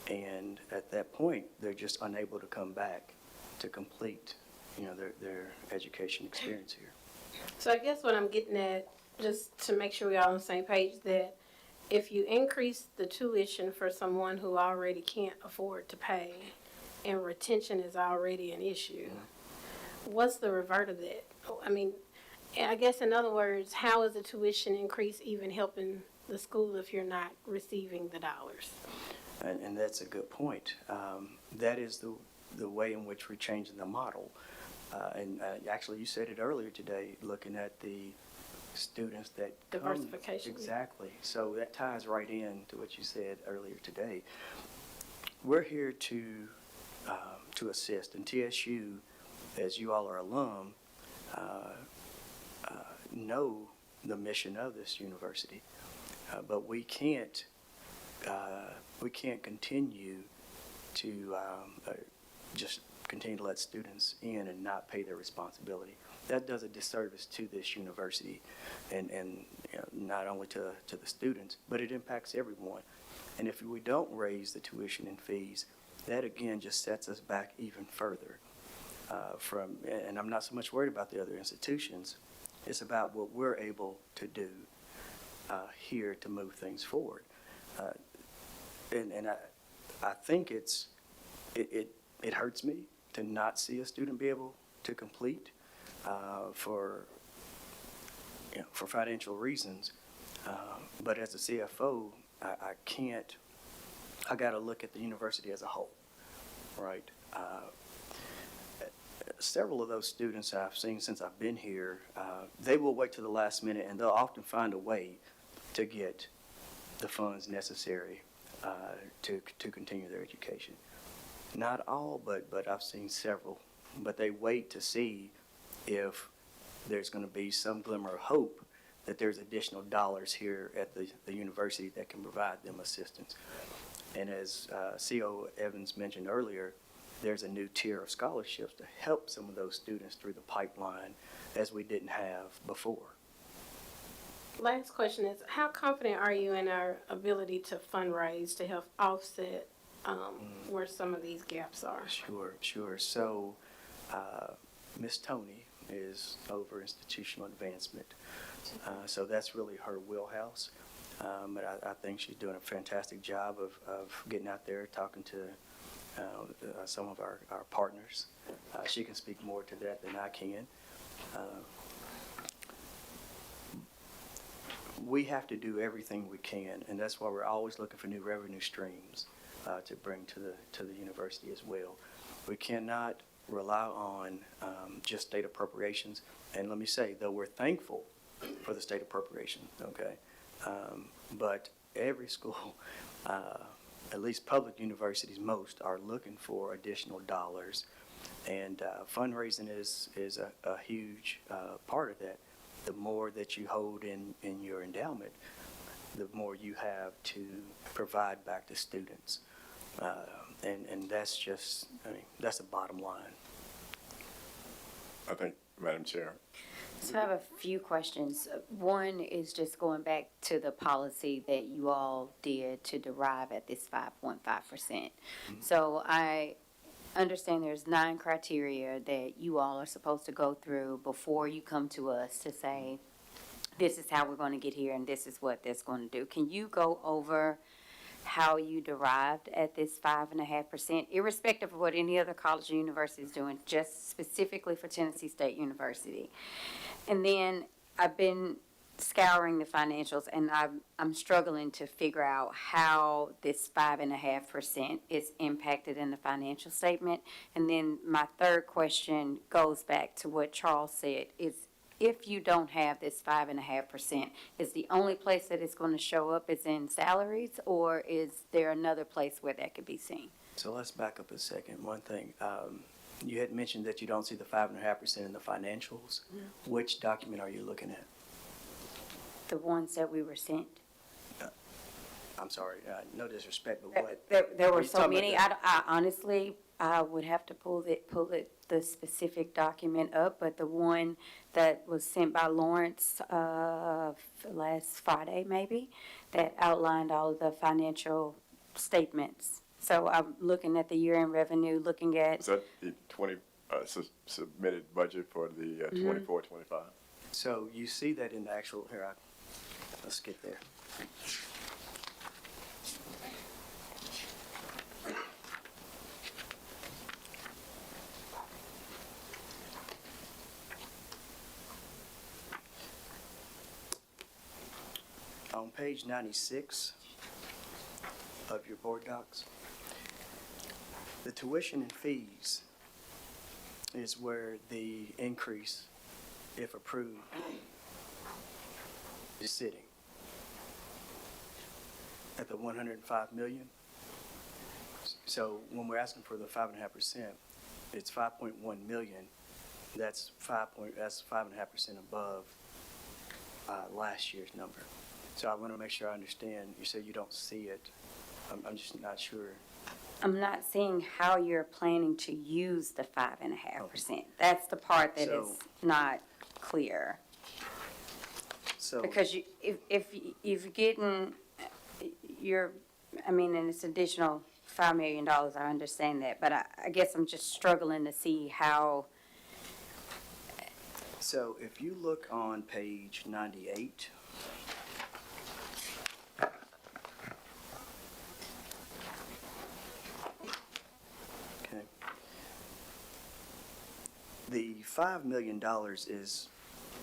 Speaker 18: And at that point, they're just unable to come back to complete, their education experience here.
Speaker 12: So I guess what I'm getting at, just to make sure we're all on the same page, that if you increase the tuition for someone who already can't afford to pay and retention is already an issue, what's the revert of that? I mean, I guess in other words, how is the tuition increase even helping the school if you're not receiving the dollars?
Speaker 18: And that's a good point. That is the way in which we're changing the model. Actually, you said it earlier today, looking at the students that come.
Speaker 12: Diversification.
Speaker 18: Exactly. So that ties right in to what you said earlier today. We're here to assist, and TSU, as you all are alum, know the mission of this university, but we can't continue to just continue to let students in and not pay their responsibility. That does a disservice to this university, and you know, not only to the students, but it impacts everyone. And if we don't raise the tuition and fees, that again just sets us back even further and I'm not so much worried about the other institutions. It's about what we're able to do here to move things forward. And I think it hurts me to not see a student be able to complete for financial reasons. But as a CFO, I got to look at the university as a whole, right? Several of those students I've seen since I've been here, they will wait to the last minute, and they'll often find a way to get the funds necessary to continue their education. Not all, but I've seen several. But they wait to see if there's going to be some glimmer of hope that there's additional dollars here at the university that can provide them assistance. And as CO Evans mentioned earlier, there's a new tier of scholarships to help some of those students through the pipeline as we didn't have before.
Speaker 12: Last question is, how confident are you in our ability to fundraise to help offset where some of these gaps are?
Speaker 18: Sure. So Ms. Tony is over institutional advancement. So that's really her wheelhouse. But I think she's doing a fantastic job of getting out there, talking to some of our partners. She can speak more to that than I can. We have to do everything we can, and that's why we're always looking for new revenue streams to bring to the university as well. We cannot rely on just state appropriations. And let me say, though we're thankful for the state appropriation, okay, but every school, at least public universities, most are looking for additional dollars, and fundraising is a huge part of that. The more that you hold in your endowment, the more you have to provide back to students. And that's just, that's the bottom line.
Speaker 4: I think, Madam Chair.
Speaker 2: So I have a few questions. One is just going back to the policy that you all did to derive at this 5.5%. So I understand there's 9 criteria that you all are supposed to go through before you come to us to say, this is how we're going to get here and this is what that's going to do. Can you go over how you derived at this 5.5%, irrespective of what any other college or university is doing, just specifically for Tennessee State University? And then I've been scouring the financials, and I'm struggling to figure out how this 5.5% is impacted in the financial statement. And then my third question goes back to what Charles said, is if you don't have this 5.5%, is the only place that it's going to show up is in salaries, or is there another place where that could be seen?
Speaker 18: So let's back up a second. One thing, you had mentioned that you don't see the 5.5% in the financials. Which document are you looking at?
Speaker 2: The ones that we were sent.
Speaker 18: I'm sorry, no disrespect, but what?
Speaker 2: There
Speaker 18: Are
Speaker 2: were
Speaker 18: you
Speaker 2: so
Speaker 18: talking
Speaker 2: many.
Speaker 18: about
Speaker 2: I honestly, I would have to pull the specific document up, but the one that was sent by Lawrence last Friday, maybe, that outlined all of the financial statements. So I'm looking at the year-end revenue, looking at.
Speaker 4: Is that the submitted budget for the 24-25?
Speaker 18: So you see that in the actual, let's get there. On page 96 of your board docs, the tuition and fees is where the increase, if approved, is sitting at the 105 million. So when we're asking for the 5.5%, it's 5.1 million. That's 5.5% above last year's number. So I want to make sure I understand. You said you don't see it. I'm just not sure.
Speaker 2: I'm not seeing how you're planning to use the 5.5%. That's the part that is not clear.
Speaker 18: So
Speaker 2: Because if you're getting, and it's additional $5 million, I understand that, but I guess I'm just struggling to see how.
Speaker 18: So if you look on page 98, okay, the $5 million is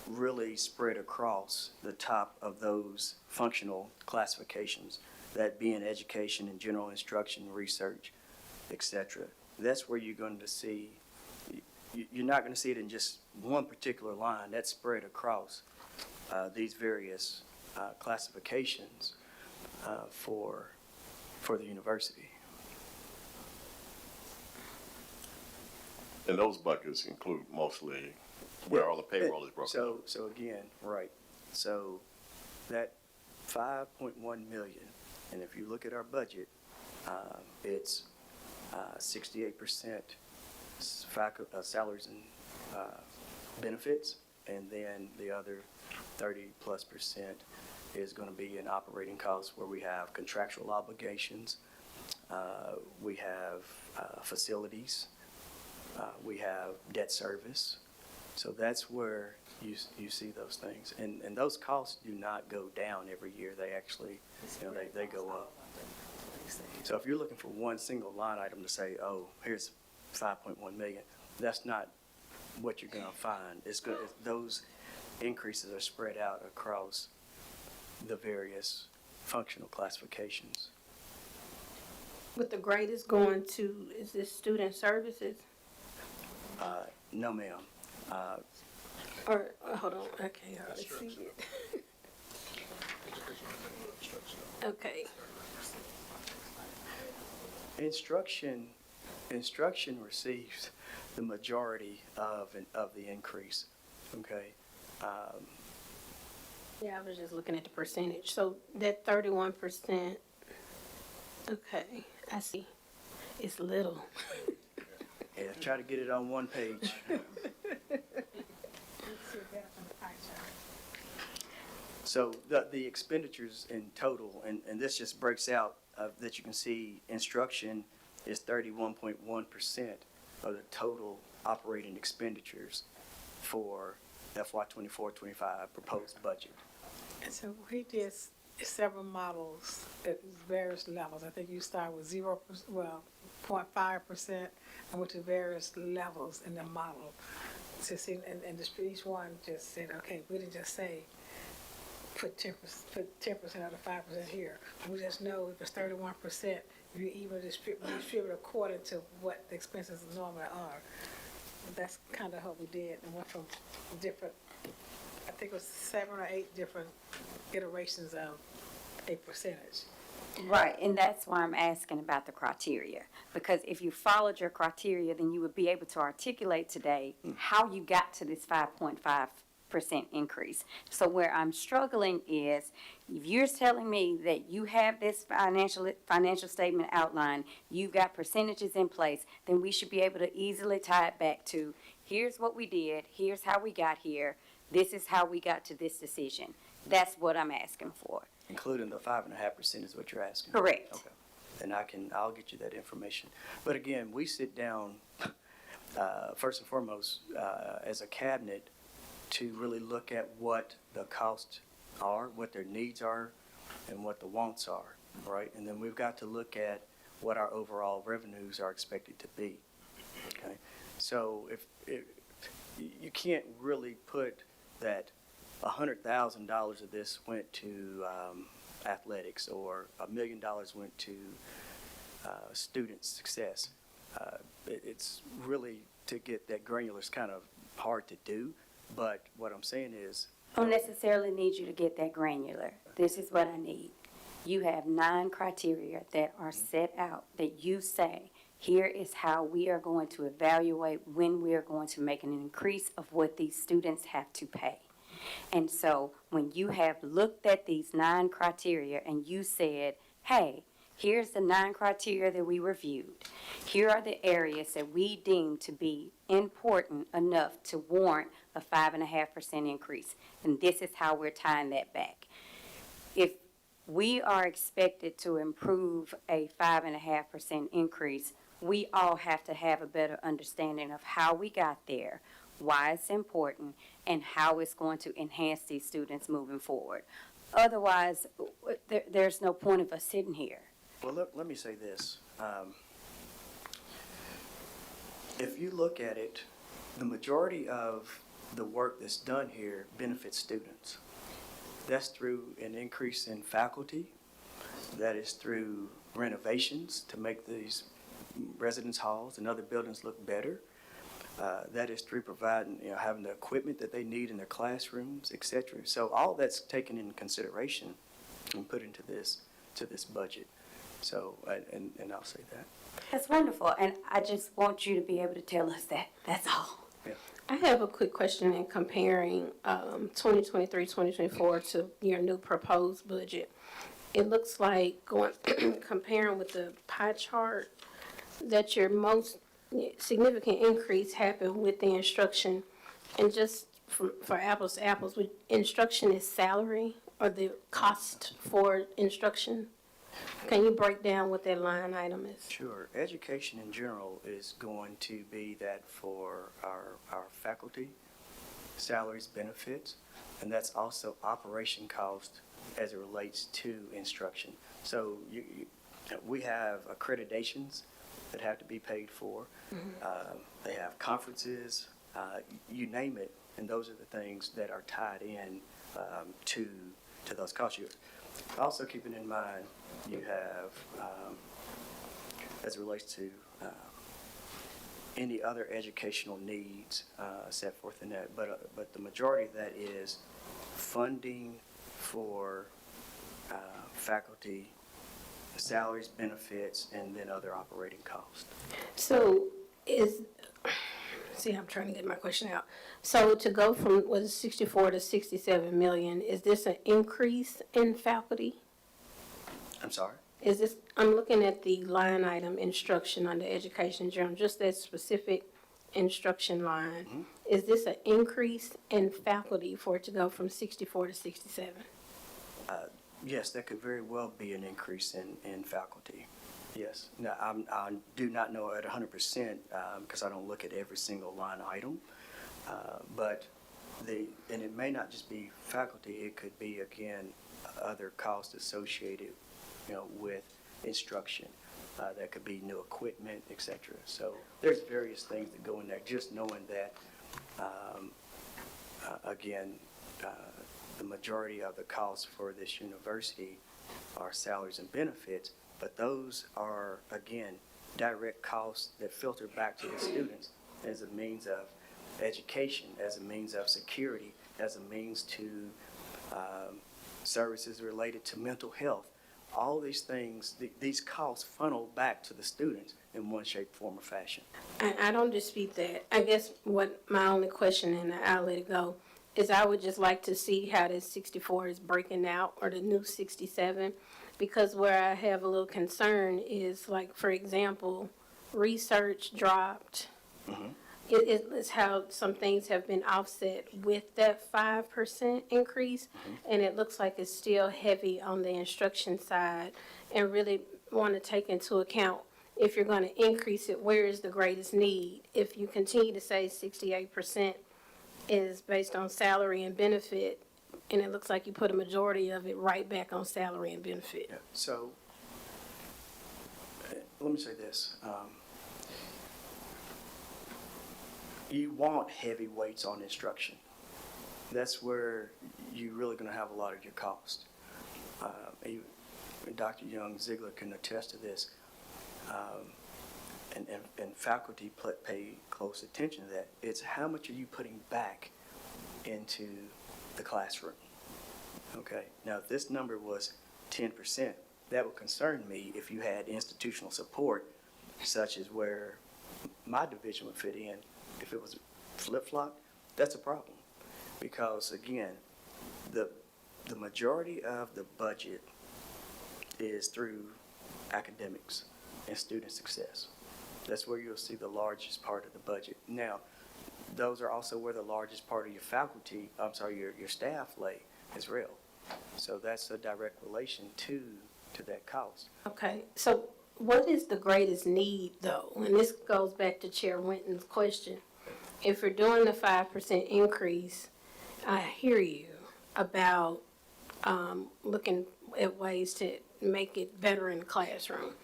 Speaker 18: really spread across the top of those functional classifications, that being education and general instruction, research, etc. That's where you're going to see, you're not going to see it in just one particular line. That's spread across these various classifications for the university.
Speaker 19: And those buckets include mostly where all the payroll is broken.
Speaker 18: So again, right. So that 5.1 million, and if you look at our budget, it's 68% salaries and benefits, and then the other 30+% is going to be in operating costs, where we have contractual obligations, we have facilities, we have debt service. So that's where you see those things. And those costs do not go down every year. They actually, they go up. So if you're looking for one single line item to say, oh, here's 5.1 million, that's not what you're going to find. Those increases are spread out across the various functional classifications.
Speaker 12: But the greatest going to, is this student services?
Speaker 18: No, ma'am.
Speaker 12: Or, hold on, I can't hardly see it. Okay.
Speaker 18: Instruction receives the majority of the increase. Okay.
Speaker 12: Yeah, I was just looking at the percentage. So that 31%, okay, I see. It's little.
Speaker 18: Yeah, try to get it on one page. So the expenditures in total, and this just breaks out that you can see, instruction is 31.1% of the total operating expenditures for FY24-25 proposed budget.
Speaker 8: And so we did several models at various levels. I think you start with 0.5%, and went to various levels in the model to see, and each one just said, okay, we didn't just say put 10% of the 5% here. We just know if it's 31%, you even distribute according to what the expenses normally are. That's kind of what we did, and went from different, I think it was 7 or 8 different iterations of a percentage.
Speaker 2: Right, and that's why I'm asking about the criteria. Because if you followed your criteria, then you would be able to articulate today how you got to this 5.5% increase. So where I'm struggling is, if you're telling me that you have this financial statement outlined, you've got percentages in place, then we should be able to easily tie it back to, here's what we did, here's how we got here, this is how we got to this decision. That's what I'm asking for.
Speaker 18: Including the 5.5% is what you're asking?
Speaker 2: Correct.
Speaker 18: Okay. And I'll get you that information. But again, we sit down, first and foremost, as a cabinet to really look at what the costs are, what their needs are, and what the wants are, right? And then we've got to look at what our overall revenues are expected to be, okay? So if you can't really put that $100,000 of this went to athletics, or $1 million went to student success. It's really, to get that granular, is kind of hard to do, but what I'm saying is,
Speaker 2: I don't necessarily need you to get that granular. This is what I need. You have 9 criteria that are set out that you say, here is how we are going to evaluate when we are going to make an increase of what these students have to pay. And so when you have looked at these 9 criteria and you said, hey, here's the 9 criteria that we reviewed. Here are the areas that we deem to be important enough to warrant a 5.5% increase. And this is how we're tying that back. If we are expected to improve a 5.5% increase, we all have to have a better understanding of how we got there, why it's important, and how it's going to enhance these students moving forward. Otherwise, there's no point of us sitting here.
Speaker 18: well, let me say this. If you look at it, the majority of the work that's done here benefits students. That's through an increase in faculty. That is through renovations to make these residence halls and other buildings look better. That is through providing, having the equipment that they need in their classrooms, et cetera. So all that's taken into consideration and put into this budget. So, and I'll say that.
Speaker 2: That's wonderful, and I just want you to be able to tell us that. That's all.
Speaker 12: I have a quick question in comparing 2023, 2024 to your new proposed budget. It looks like comparing with the pie chart that your most significant increase happened with the instruction, and just for apples to apples, with instruction is salary or the cost for instruction. Can you break down what that line item is?
Speaker 18: Sure. Education in general is going to be that for our faculty, salaries, benefits, and that's also operation cost as it relates to instruction. So we have accreditations that have to be paid for. They have conferences, you name it, and those are the things that are tied in to those costs. Also keeping in mind, you have, as it relates to any other educational needs set forth in that, but the majority of that is funding for faculty, salaries, benefits, and then other operating costs.
Speaker 12: So I'm trying to get my question out. So to go from, 64 to 67 million, is this an increase in faculty?
Speaker 18: I'm sorry?
Speaker 12: Is this, I'm looking at the line item instruction under education general, just that specific instruction line.
Speaker 18: Mm-hmm.
Speaker 12: Is this an increase in faculty for it to go from 64 to 67?
Speaker 18: Yes, that could very well be an increase in faculty. Yes. Now, I do not know at 100% because I don't look at every single line item. But and it may not just be faculty, it could be, again, other costs associated, with instruction. That could be new equipment, et cetera. So there's various things that go in there. Just knowing that, again, the majority of the costs for this university are salaries and benefits, but those are, again, direct costs that filter back to the students as a means of education, as a means of security, as a means to services related to mental health. All these things, these costs funnel back to the students in one shape, form, or fashion.
Speaker 12: I don't dispute that. I guess what my only question, and I'll let it go, is I would just like to see how this 64 is breaking out, or the new 67, because where I have a little concern is, like, for example, research dropped.
Speaker 18: Mm-hmm.
Speaker 12: It's how some things have been offset with that 5% increase, and it looks like it's still heavy on the instruction side, and really want to take into account, if you're going to increase it, where is the greatest need? If you continue to say 68% is based on salary and benefit, and it looks like you put a majority of it right back on salary and benefit.
Speaker 18: Yeah, so, let me say this. You want heavy weights on instruction. That's where you're really going to have a lot of your cost. Dr. Young Ziegler can attest to this. And faculty pay close attention to that. It's how much are you putting back into the classroom? Okay, now if this number was 10%, that would concern me if you had institutional support, such as where my division would fit in. If it was flip-flop, that's a problem. Because again, the majority of the budget is through academics and student success. That's where you'll see the largest part of the budget. Now, those are also where the largest part of your faculty, your staff lay as well. So that's a direct relation to that cost.
Speaker 12: Okay, so what is the greatest need, though? And this goes back to Chair Winton's question. If we're doing the 5% increase, I hear you about looking at ways to make it better in the classroom.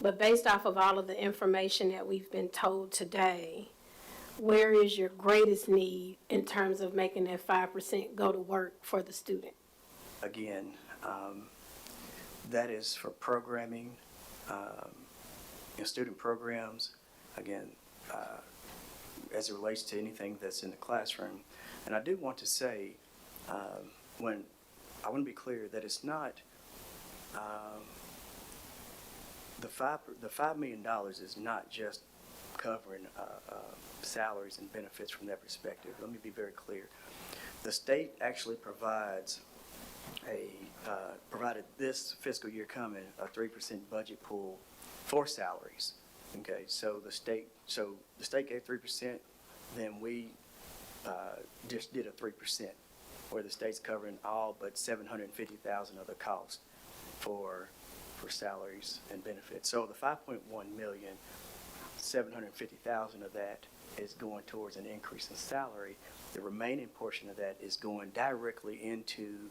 Speaker 12: But based off of all of the information that we've been told today, where is your greatest need in terms of making that 5% go to work for the student?
Speaker 18: Again, that is for programming, student programs, again, as it relates to anything that's in the classroom. And I do want to say, I want to be clear that it's not, the $5 million is not just covering salaries and benefits from that perspective. Let me be very clear. The state actually provided this fiscal year coming a 3% budget pool for salaries. Okay, so the state gave 3%, then we just did a 3%, where the state's covering all but $750,000 of the cost for salaries and benefits. So the 5.1 million, 750,000 of that is going towards an increase in salary. The remaining portion of that is going directly into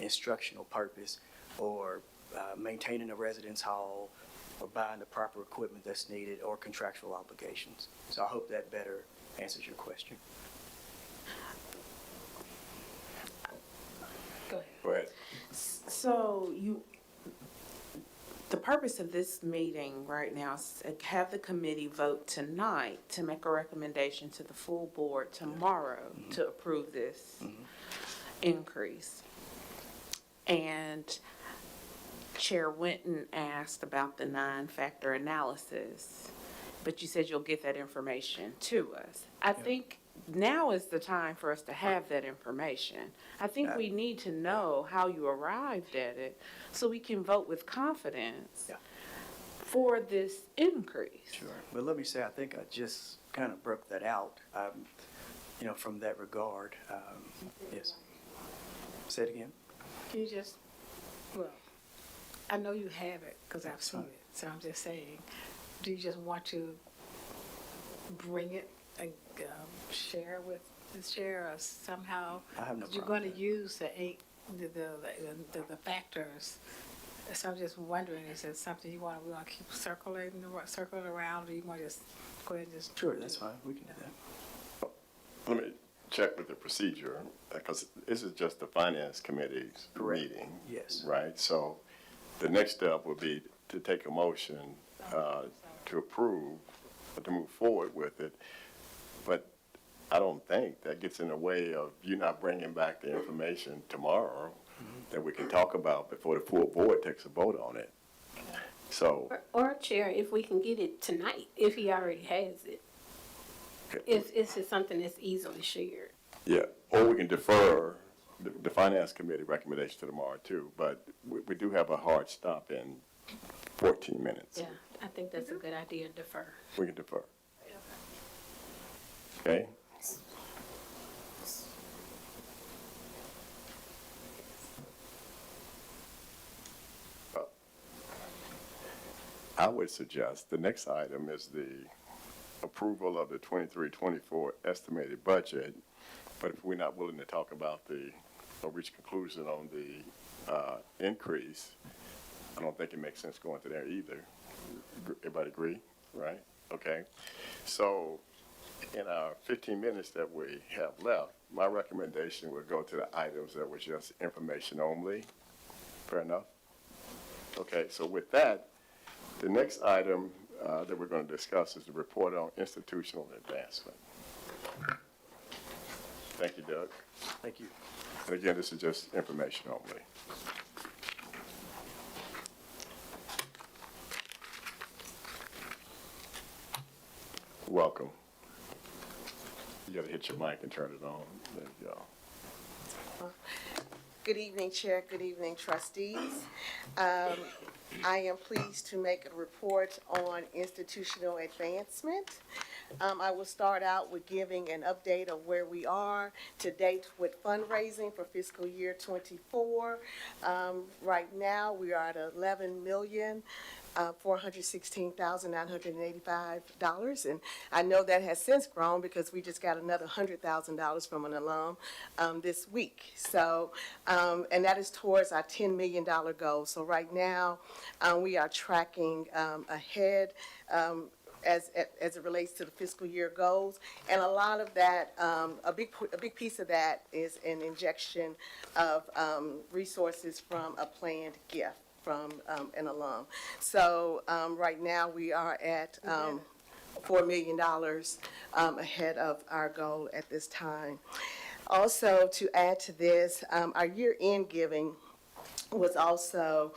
Speaker 18: instructional purpose, or maintaining a residence hall, or buying the proper equipment that's needed, or contractual obligations. So I hope that better answers your question.
Speaker 13: Go
Speaker 4: Go ahead.
Speaker 13: So the purpose of this meeting right now is to have the committee vote tonight to make a recommendation to the full board tomorrow to approve this increase. And Chair Winton asked about the 9-factor analysis, but you said you'll get that information to us. I think now is the time for us to have that information. I think we need to know how you arrived at it so we can vote with confidence for this increase.
Speaker 18: Sure. But let me say, I think I just kind of broke that out, from that regard. Yes. Say it again.
Speaker 8: Can you just, well, I know you have it because I've seen it, so I'm just saying, do you just want to bring it and share with the chair or somehow?
Speaker 18: I have no
Speaker 8: You're
Speaker 18: problem
Speaker 8: going to use the factors. So I'm just wondering, is it something we want to keep circling around, or you want to just go ahead and just?
Speaker 18: Sure, that's fine. We can do that.
Speaker 4: Let me check with the procedure, because this is just the finance committee's meeting.
Speaker 18: Yes.
Speaker 4: Right? So the next step would be to take a motion to approve, to move forward with it. But I don't think that gets in the way of you not bringing back the information tomorrow that we can talk about before the full board takes a vote on it. So.
Speaker 12: Or Chair, if we can get it tonight, if he already has it. If it's something that's easily shared.
Speaker 4: Yeah, or we can defer the finance committee recommendation to tomorrow too, but we do have a hard stop in 14 minutes.
Speaker 12: Yeah, I think that's a good idea, defer.
Speaker 4: We can defer. Okay? I would suggest the next item is the approval of the 23-24 estimated budget But if we're not willing to talk about or reach a conclusion on the increase, I don't think it makes sense going to there either. Everybody agree, right? Okay. So in our 15 minutes that we have left, my recommendation would go to the items that were just information only. Fair enough? Okay, so with that, the next item that we're going to discuss is the report on institutional advancement. Thank you, Doug.
Speaker 18: Thank you.
Speaker 4: And again, this is just information only. Welcome. You got to hit your mic and turn it on. There you go.
Speaker 20: Good evening, Chair. Good evening, trustees. I am pleased to make a report on institutional advancement. I will start out with giving an update of where we are to date with fundraising for fiscal year 24. Right now, we are at $11,416,985, and I know that has since grown because we just got another $100,000 from an alum this week. So, and that is towards our $10 million goal. So right now, we are tracking ahead as it relates to the fiscal year goals, and a lot of that, a big piece of that is an injection of resources from a planned gift from an alum. So right now we are at $4 million ahead of our goal at this time. Also, to add to this, our year-end giving was also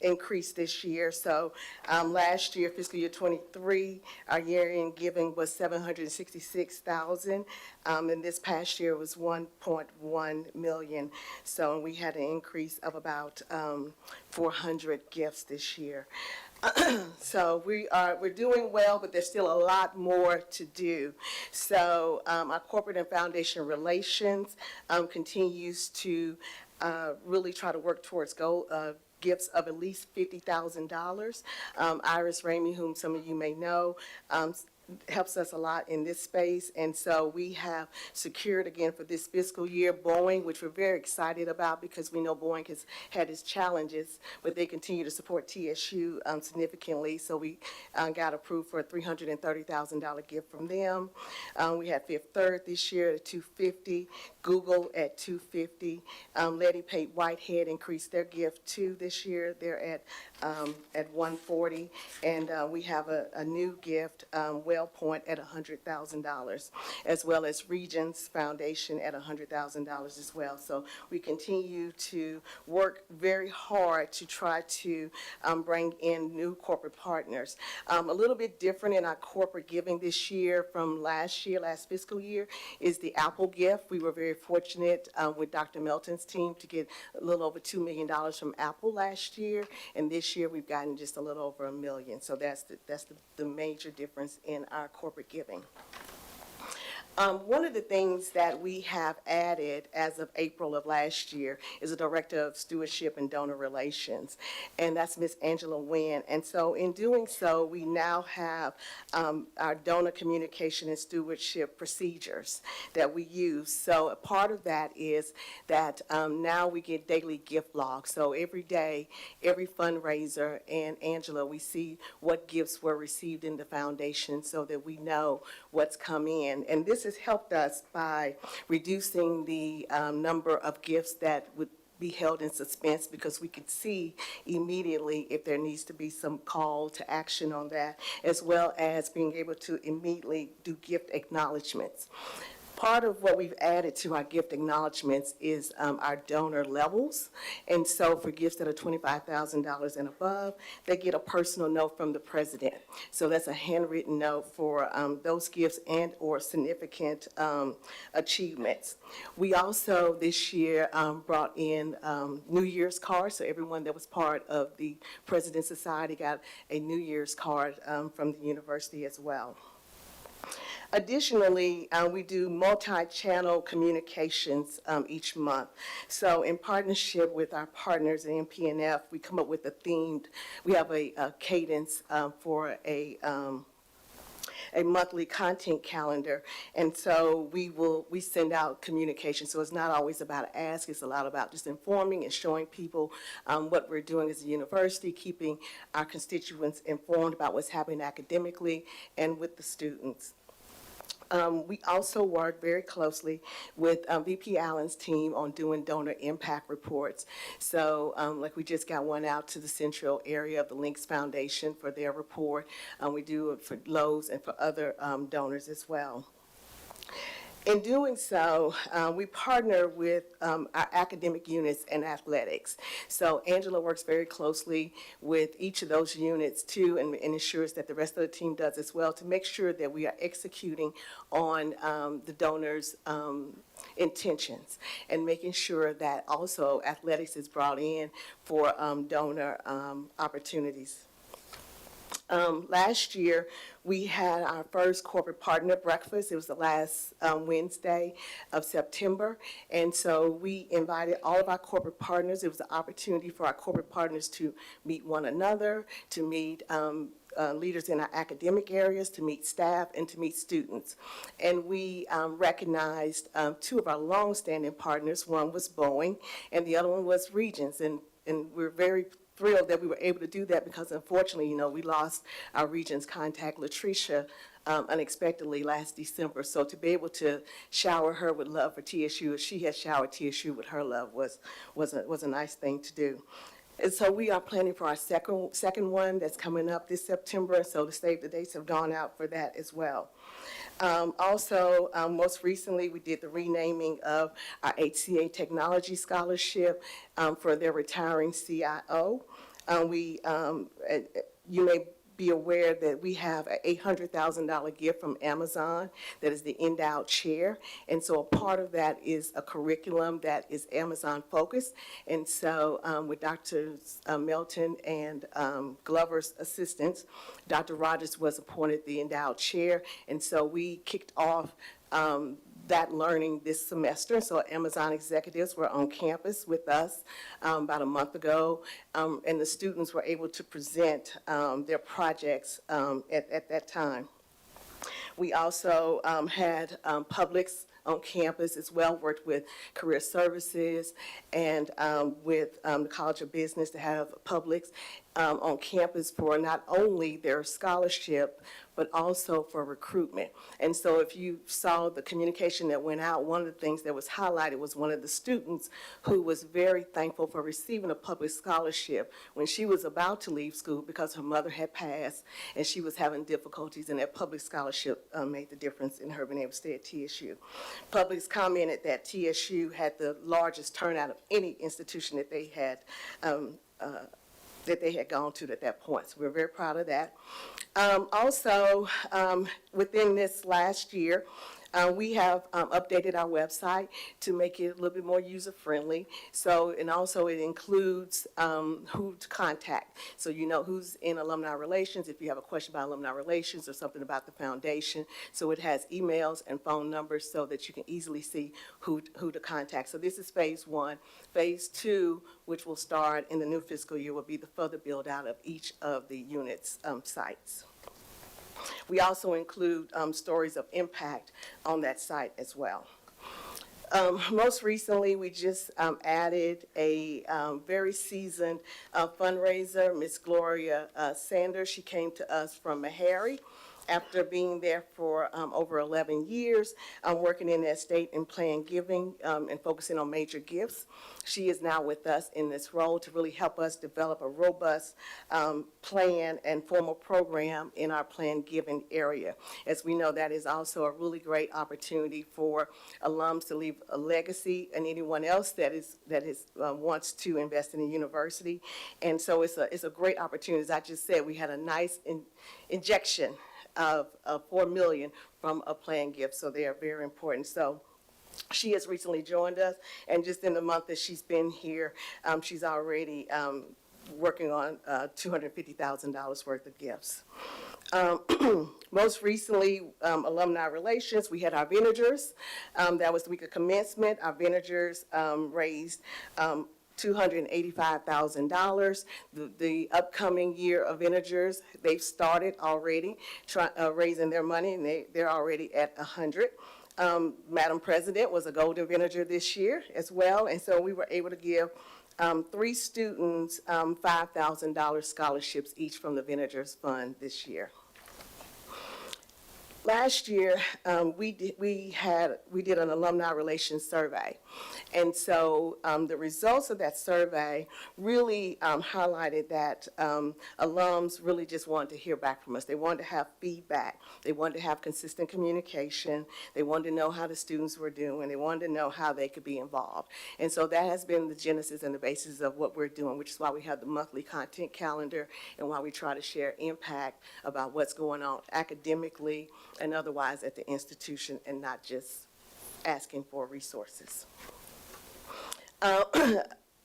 Speaker 20: increased this year. So last year, fiscal year 23, our year-end giving was $766,000, and this past year was $1.1 million. So we had an increase of about 400 gifts this year. So we're doing well, but there's still a lot more to do. So our corporate and foundation relations continues to really try to work towards gifts of at least $50,000. Iris Ramey, whom some of you may know, helps us a lot in this space, and so we have secured again for this fiscal year Boeing, which we're very excited about because we know Boeing has had its challenges, but they continue to support TSU significantly. So we got approved for a $330,000 gift from them. We had Fifth Third this year at $250,000, Google at $250,000. Letty Pate Whitehead increased their gift too this year. They're at $140,000, and we have a new gift, WellPoint, at $100,000, as well as Regions Foundation at $100,000 as well. So we continue to work very hard to try to bring in new corporate partners. A little bit different in our corporate giving this year from last fiscal year, is the Apple gift. We were very fortunate with Dr. Melton's team to get a little over $2 million from Apple last year, and this year we've gotten just a little over $1 million. So that's the major difference in our corporate giving. One of the things that we have added as of April of last year is a Director of Stewardship and Donor Relations, and that's Ms. Angela Wynn. And so in doing so, we now have our donor communication and stewardship procedures that we use. So a part of that is that now we get daily gift logs. So every day, every fundraiser, and Angela, we see what gifts were received in the foundation so that we know what's come in. And this has helped us by reducing the number of gifts that would be held in suspense, because we could see immediately if there needs to be some call to action on that, as well as being able to immediately do gift acknowledgments. Part of what we've added to our gift acknowledgments is our donor levels. And so for gifts that are $25,000 and above, they get a personal note from the president. So that's a handwritten note for those gifts and or significant achievements. We also this year brought in New Year's cards. So everyone that was part of the President's Society got a New Year's card from the university as well. Additionally, we do multi-channel communications each month. So in partnership with our partners in MPNF, we come up with we have a cadence for a a monthly content calendar. And so we send out communication. So it's not always about an ask. It's a lot about just informing and showing people what we're doing as a university, keeping our constituents informed about what's happening academically and with the students. We also work very closely with VP Allen's team on doing donor impact reports. So like we just got one out to the central area of the Links Foundation for their report. We do it for Lowe's and for other donors as well. In doing so, we partner with our academic units and athletics. So Angela works very closely with each of those units too, and ensures that the rest of the team does as well, to make sure that we are executing on the donors' intentions, and making sure that also athletics is brought in for donor opportunities. Last year, we had our first corporate partner breakfast. It was the last Wednesday of September. And so we invited all of our corporate partners. It was an opportunity for our corporate partners to meet one another, to meet leaders in our academic areas, to meet staff, and to meet students. And we recognized two of our longstanding partners. One was Boeing, and the other one was Regents. And we're very thrilled that we were able to do that, because unfortunately, we lost our Regents contact, Latricia, unexpectedly last December. So to be able to shower her with love for TSU, as she has showered TSU with her love, was a nice thing to do. And so we are planning for our second one that's coming up this September. So the save the dates have gone out for that as well. Also, most recently, we did the renaming of our HCA Technology Scholarship for their retiring CIO. You may be aware that we have an $800,000 gift from Amazon that is the endowed chair. And so a part of that is a curriculum that is Amazon focused. And so with Dr. Melton and Glover's assistance, Dr. Rogers was appointed the endowed chair. And so we kicked off that learning this semester. So Amazon executives were on campus with us about a month ago, and the students were able to present their projects at that time. We also had Publix on campus as well, worked with Career Services and with the College of Business to have Publix on campus for not only their scholarship, but also for recruitment. And so if you saw the communication that went out, one of the things that was highlighted was one of the students who was very thankful for receiving a public scholarship when she was about to leave school because her mother had passed and she was having difficulties, and that public scholarship made the difference in her being able to stay at TSU. Publix commented that TSU had the largest turnout of any institution that they had gone to at that point. So we're very proud of that. Also, within this last year, we have updated our website to make it a little bit more user-friendly. So, and also it includes who to contact. So you know who's in alumni relations if you have a question about alumni relations or something about the foundation. So it has emails and phone numbers so that you can easily see who to contact. So this is phase one. Phase two, which will start in the new fiscal year, will be the further build out of each of the units' sites. We also include stories of impact on that site as well. Most recently, we just added a very seasoned fundraiser, Miss Gloria Sanders. She came to us from Meharry after being there for over 11 years, working in that state in planned giving and focusing on major gifts. She is now with us in this role to really help us develop a robust plan and formal program in our planned giving area. As we know, that is also a really great opportunity for alums to leave a legacy, and anyone else that wants to invest in a university. And so it's a great opportunity. As I just said, we had a nice injection of $4 million from a planned gift, so they are very important. So she has recently joined us, and just in the month that she's been here, she's already working on $250,000 worth of gifts. Most recently, alumni relations, we had our vinegers. That was the week of commencement. Our vinegers raised $285,000. The upcoming year of integers, they've started already raising their money, and they're already at 100. Madam President was a golden villager this year as well, and so we were able to give 3 students $5,000 scholarships each from the Vintagers Fund this year. Last year, we did an alumni relations survey, and so the results of that survey really highlighted that alums really just wanted to hear back from us. They wanted to have feedback. They wanted to have consistent communication. They wanted to know how the students were doing. They wanted to know how they could be involved. And so that has been the genesis and the basis of what we're doing, which is why we have the monthly content calendar and why we try to share impact about what's going on academically and otherwise at the institution, and not just asking for resources.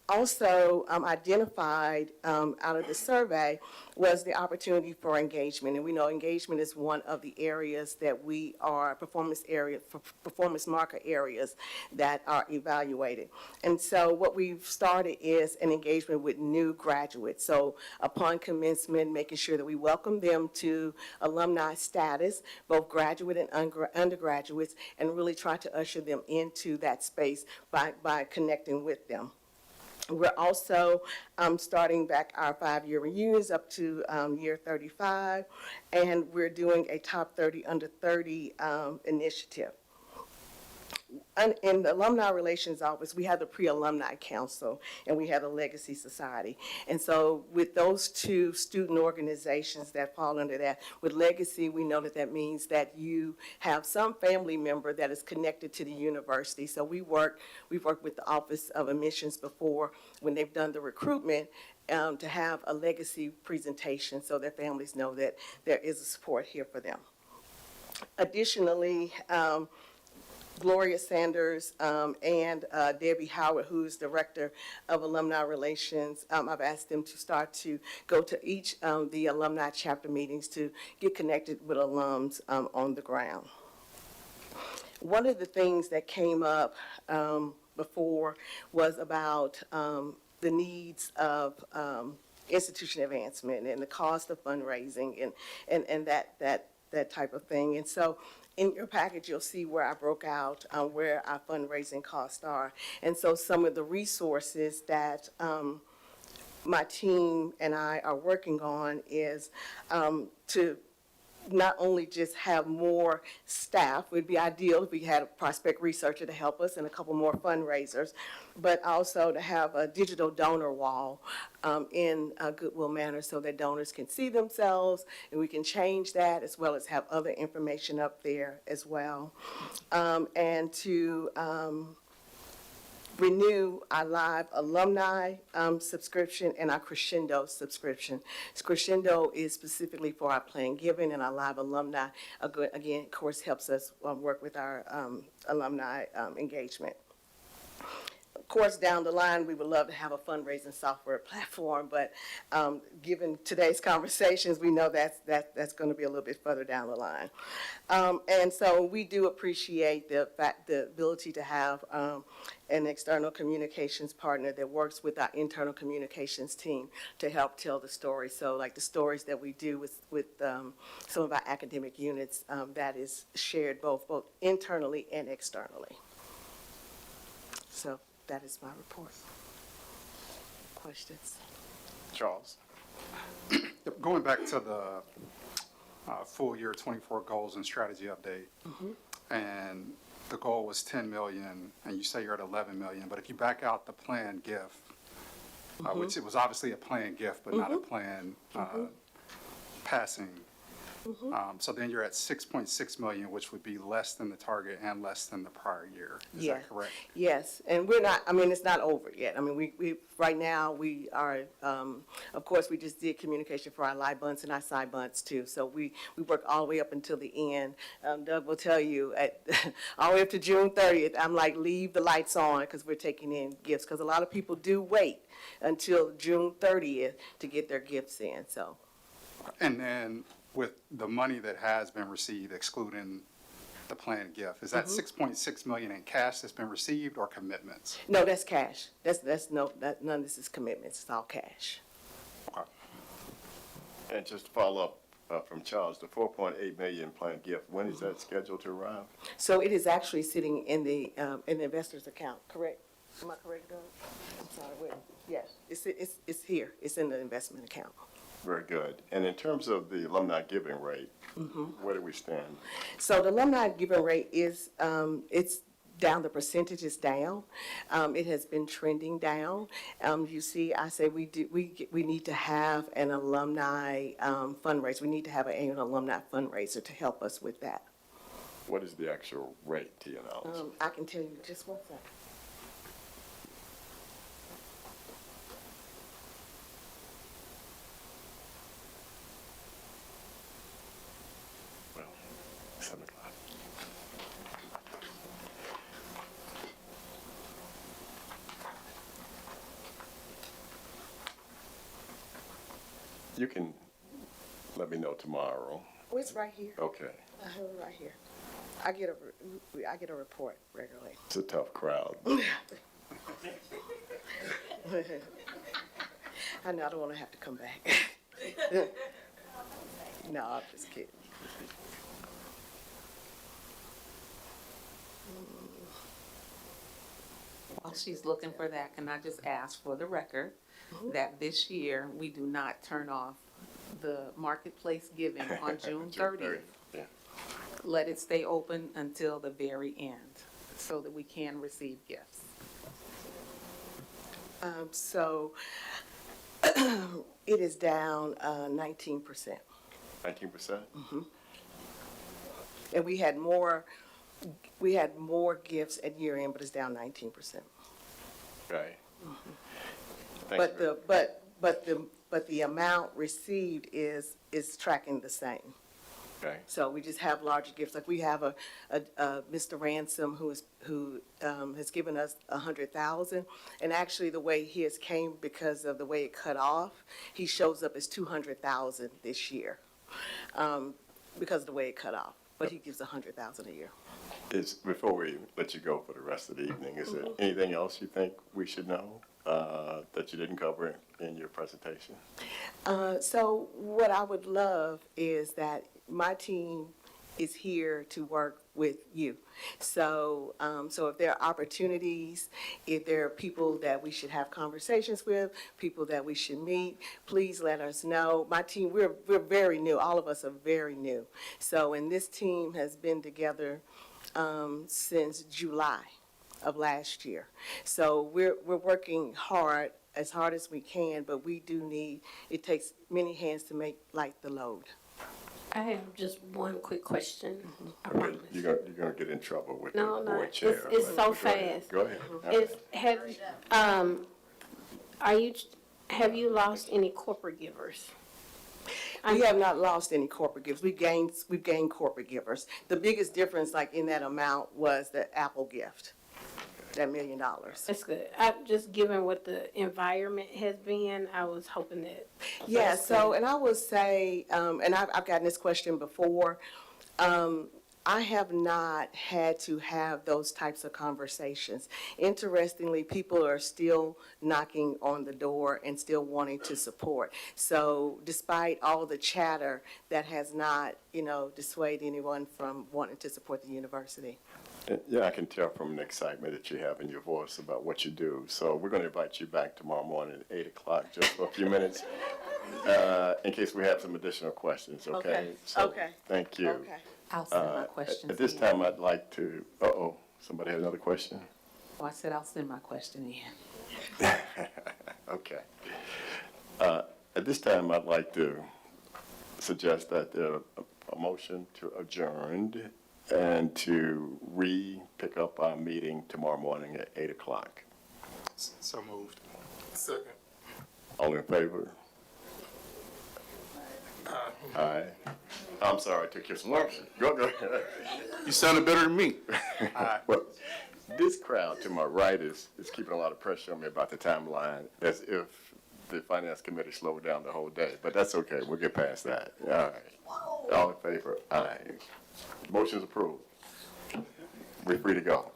Speaker 20: Also identified out of the survey was the opportunity for engagement. And we know engagement is one of the areas that we are, performance marker areas that are evaluated. And so what we've started is an engagement with new graduates. So upon commencement, making sure that we welcome them to alumni status, both graduate and undergraduates, and really try to usher them into that space by connecting with them. We're also starting back our 5-year reunions up to year 35, and we're doing a top 30 under 30 initiative. In the Alumni Relations Office, we have the Pre-Alumni Council, and we have the Legacy Society. And so with those 2 student organizations that fall under that, with Legacy, we know that that means that you have some family member that is connected to the university. So we've worked with the Office of Admissions before when they've done the recruitment to have a legacy presentation so their families know that there is a support here for them. Additionally, Gloria Sanders and Debbie Howard, who's Director of Alumni Relations, I've asked them to start to go to each of the alumni chapter meetings to get connected with alums on the ground. One of the things that came up before was about the needs of institution advancement and the cost of fundraising and that type of thing. And so in your package, you'll see where I broke out where our fundraising costs are. And so some of the resources that my team and I are working on is to not only just have more staff, would be ideal if we had a prospect researcher to help us and a couple more fundraisers, but also to have a digital donor wall in a Goodwill manner so that donors can see themselves, and we can change that as well as have other information up there as well. And to renew our live alumni subscription and our Crescendo subscription. Crescendo is specifically for our planned giving, and our live alumni, again, of course, helps us work with our alumni engagement. Of course, down the line, we would love to have a fundraising software platform, but given today's conversations, we know that's going to be a little bit further down the line. And so we do appreciate the ability to have an external communications partner that works with our internal communications team to help tell the story. So like the stories that we do with some of our academic units, that is shared both internally and externally. So that is my report. Questions?
Speaker 4: Charles?
Speaker 16: Going back to the full year 24 goals and strategy update, and the goal was 10 million, and you say you're at 11 million, but if you back out the planned gift, which it was obviously a planned gift, but not a planned passing, so then you're at 6.6 million, which would be less than the target and less than the prior year. Is that correct?
Speaker 20: Yes, and we're not, I mean, it's not over yet. I mean, we right now, we are, of course, we just did communication for our live bunts and our side bunts too. So we work all the way up until the end. Doug will tell you, all the way up to June 30th, I'm like, leave the lights on because we're taking in gifts, because a lot of people do wait until June 30th to get their gifts in, so.
Speaker 16: And then with the money that has been received, excluding the the planned gift, is that 6.6 million in cash that's been received or commitments?
Speaker 20: No, that's cash. None of this is commitments, it's all cash.
Speaker 4: And just to follow up from Charles, the 4.8 million planned gift, when is that scheduled to arrive?
Speaker 20: So it is actually sitting in the investor's account, correct? Am I correct, Doug? I'm sorry, wait, yes, it's here, it's in the investment account.
Speaker 4: Very good. And in terms of the alumni giving rate, where do we stand?
Speaker 20: So the alumni giving rate is, it's down, the percentage is down. It has been trending down. You see, I say we need to have an alumni fundraiser. We need to have an annual alumni fundraiser to help us with that.
Speaker 4: What is the actual rate, to your knowledge?
Speaker 20: I can tell you just one second.
Speaker 4: Well, 7 o'clock. You can let me know tomorrow.
Speaker 20: Oh, it's right here.
Speaker 4: Okay.
Speaker 20: I have it right here. I get a report regularly.
Speaker 4: It's a tough crowd.
Speaker 20: I know, I don't want to have to come back. No, I'm just kidding.
Speaker 1: While she's looking for that, can I just ask for the record that this year, we do not turn off the marketplace giving on June 30th?
Speaker 4: Yeah.
Speaker 1: Let it stay open until the very end, so that we can receive gifts.
Speaker 20: So it is down 19%.
Speaker 4: 19%?
Speaker 20: And we had more gifts at year end, but it's down 19%.
Speaker 4: Okay.
Speaker 20: But the amount received is tracking the same.
Speaker 4: Okay.
Speaker 20: So we just have larger gifts. Like we have a Mr. Ransom who has given us 100,000, and actually the way his came because of the way it cut off, he shows up as 200,000 this year, because of the way it cut off. But he gives 100,000 a year.
Speaker 4: Before we let you go for the rest of the evening, is there anything else you think we should know that you didn't cover in your presentation?
Speaker 20: So what I would love is that my team is here to work with you. So, so if there are opportunities, if there are people that we should have conversations with, people that we should meet, please let us know. My team, we're very new. All of us are very new. So, and this team has been together since July of last year. So we're working hard as we can, but we do need, it takes many hands to make light the load.
Speaker 12: I have just one quick question. I
Speaker 4: Okay,
Speaker 12: promise.
Speaker 4: you're gonna get in trouble with the
Speaker 12: No,
Speaker 4: board chair.
Speaker 12: it's
Speaker 4: but
Speaker 12: so
Speaker 4: go ahead.
Speaker 12: fast.
Speaker 4: Go ahead.
Speaker 12: Have you lost any corporate givers?
Speaker 20: We have not lost any corporate gifts. We've gained corporate givers. The biggest difference, like in that amount, was the Apple gift, that $1 million.
Speaker 12: That's good. Just given what the environment has been, I was hoping that.
Speaker 20: Yeah, so, and I will say, and I've gotten this question before, I have not had to have those types of conversations. Interestingly, people are still knocking on the door and still wanting to support. So despite all the chatter, that has not, dissuaded anyone from wanting to support the university.
Speaker 4: Yeah, I can tell from the excitement that you have in your voice about what you do. So we're going to invite you back tomorrow morning at 8 o'clock, just for a few minutes, in case we have some additional questions, okay? So,
Speaker 20: Okay.
Speaker 4: thank you.
Speaker 20: Okay.
Speaker 1: I'll send my questions
Speaker 4: At this
Speaker 1: in.
Speaker 4: time, I'd like to, somebody had another question?
Speaker 1: Oh, I said I'll send my question in.
Speaker 4: Okay. At this time, I'd like to suggest that a motion to adjourn and to pick up our meeting tomorrow morning at 8 o'clock.
Speaker 7: So moved. Second.
Speaker 4: All in favor? Aye. I'm sorry, I took your spot. Go ahead.
Speaker 5: You sounded better than me.
Speaker 4: Well, this crowd to my right is keeping a lot of pressure on me about the timeline, as if the finance committee slowed down the whole day, but that's okay, we'll get past that. All right. All in favor? Aye. Motion's approved.
Speaker 19: we're free to go.